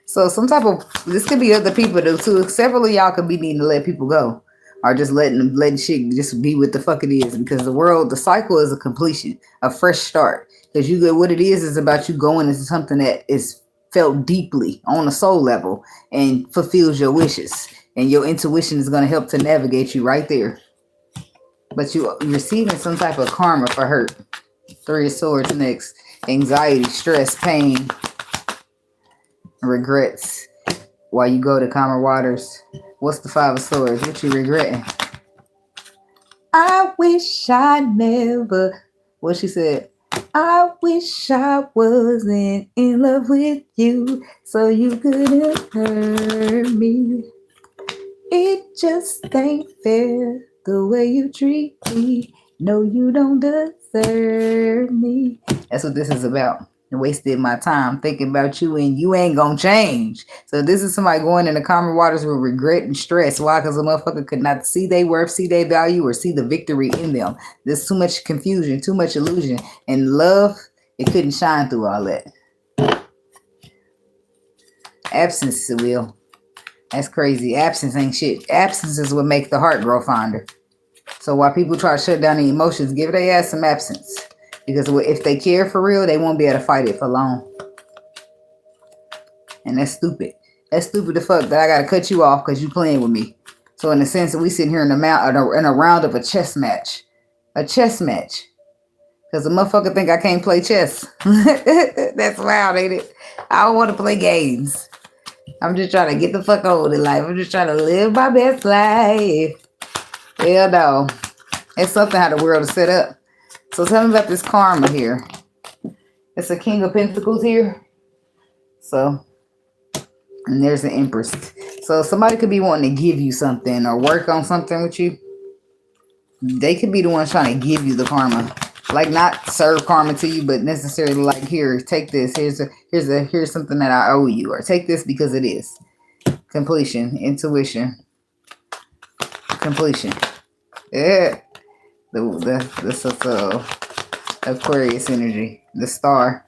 B: So some type of, this could be other people though too. Several of y'all could be needing to let people go. Or just letting shit just be what the fuck it is. Because the cycle is a completion. A fresh start. Because what it is about you going into something that is felt deeply on a soul level and fulfills your wishes. And your intuition is going to help to navigate you right there. But you're receiving some type of karma for hurt. 3 of Swords next. Anxiety, stress, pain, regrets. While you go to calmer waters. What's the 5 of Swords? What you regretting? I wish I never. What she said? I wish I wasn't in love with you, so you couldn't hurt me. It just ain't fair the way you treat me. No, you don't deserve me. That's what this is about. I wasted my time thinking about you and you ain't gonna change. So this is somebody going in the calmer waters with regret and stress. Why? Because a motherfucker could not see their worth, see their value, or see the victory in them. There's too much confusion, too much illusion. And love, it couldn't shine through all that. Absence, Will. That's crazy. Absence ain't shit. Absence is what makes the heart grow fonder. So while people try to shut down the emotions, give their ass some absence. Because if they care for real, they won't be able to fight it for long. And that's stupid. That's stupid the fuck that I gotta cut you off because you playing with me. So in a sense that we sitting here in a round of a chess match. A chess match. Because the motherfucker think I can't play chess. That's wild, ain't it? I don't want to play games. I'm just trying to get the fuck on in life. I'm just trying to live my best life. Hell no. It's something how the world is set up. So tell me about this karma here. It's a King of Pentacles here. So, and there's an Empress. So somebody could be wanting to give you something or work on something with you. They could be the ones trying to give you the karma. Like not serve karma to you, but necessarily like, here, take this. Here's something that I owe you. Or take this because it is. Completion. Intuition. Completion. Yeah. The Aquarius energy. The star.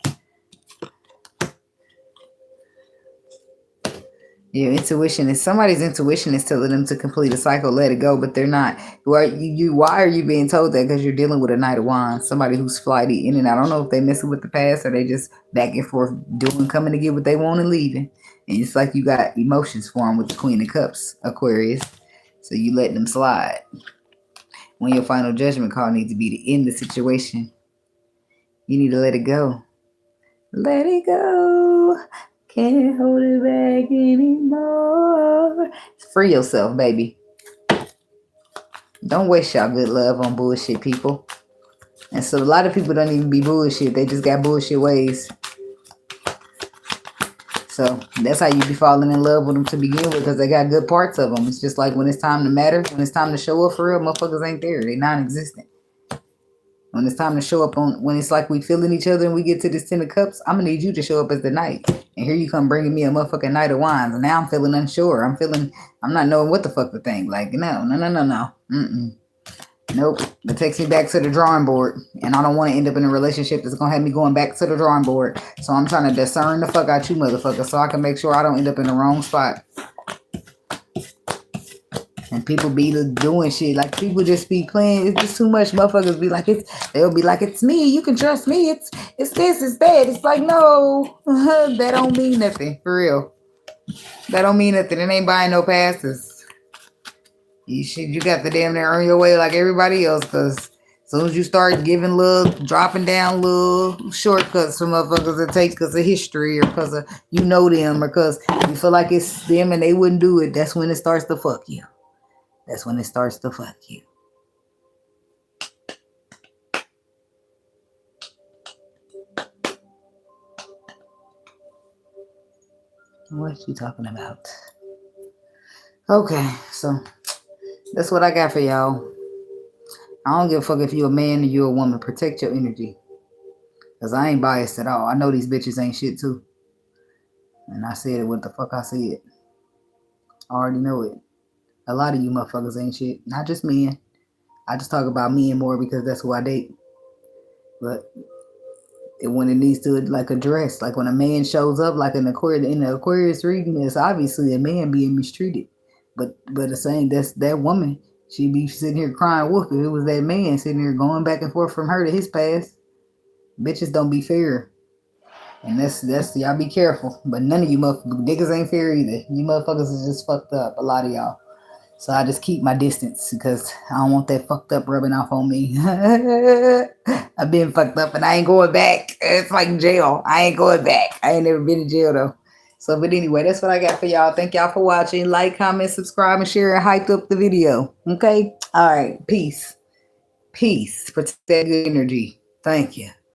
B: Your intuition is somebody's intuition is telling them to complete a cycle, let it go, but they're not. Why are you being told that? Because you're dealing with a Knight of Wands, somebody who's flighty in and out. I don't know if they messing with the past or they just back and forth coming to get what they want and leaving. And it's like you got emotions for them with the Queen of Cups, Aquarius. So you let them slide. When your final judgment call needs to be to end the situation, you need to let it go. Let it go. Can't hold it back anymore. Free yourself, baby. Don't waste y'all good love on bullshit people. And so a lot of people don't even be bullshit. They just got bullshit ways. So that's how you be falling in love with them to begin with, because they got good parts of them. It's just like when it's time to matter, when it's time to show up for real, motherfuckers ain't there. They non-existent. When it's time to show up when it's like we feeling each other and we get to this 10 of cups, I'm going to need you to show up as the knight. And here you come bringing me a motherfucking Knight of Wands. And now I'm feeling unsure. I'm not knowing what the fuck to think. Like, no. Nope. It takes me back to the drawing board. And I don't want to end up in a relationship that's going to have me going back to the drawing board. So I'm trying to discern the fuck out you motherfuckers so I can make sure I don't end up in the wrong spot. And people be doing shit. Like, people just be playing. It's just too much. Motherfuckers be like, they'll be like, it's me. You can trust me. It's this, it's that. It's like, no. That don't mean nothing. For real. That don't mean nothing. It ain't buying no passes. You got to damn near earn your way like everybody else. Because as soon as you start dropping down little shortcuts for motherfuckers to take because of history or because of you know them or because you feel like it's them and they wouldn't do it, that's when it starts to fuck you. That's when it starts to fuck you. What you talking about? Okay, so that's what I got for y'all. I don't give a fuck if you a man or you a woman. Protect your energy. Because I ain't biased at all. I know these bitches ain't shit too. And I said it what the fuck I said. I already know it. A lot of you motherfuckers ain't shit. Not just men. I just talk about men more because that's who I date. But when it needs to like address, like when a man shows up, like in the Aquarius reading, it's obviously a man being mistreated. But it's saying that's that woman. She'd be sitting here crying wolf if it was that man sitting here going back and forth from her to his past. Bitches don't be fair. And that's y'all be careful. But none of you motherfuckers, niggas ain't fair either. You motherfuckers is just fucked up. A lot of y'all. So I just keep my distance because I don't want that fucked up rubbing off on me. I've been fucked up and I ain't going back. It's like jail. I ain't going back. I ain't never been in jail though. So, but anyway, that's what I got for y'all. Thank y'all for watching. Like, comment, subscribe, and share, and hype up the video. Okay? All right. Peace. Peace. Protect good energy. Thank you.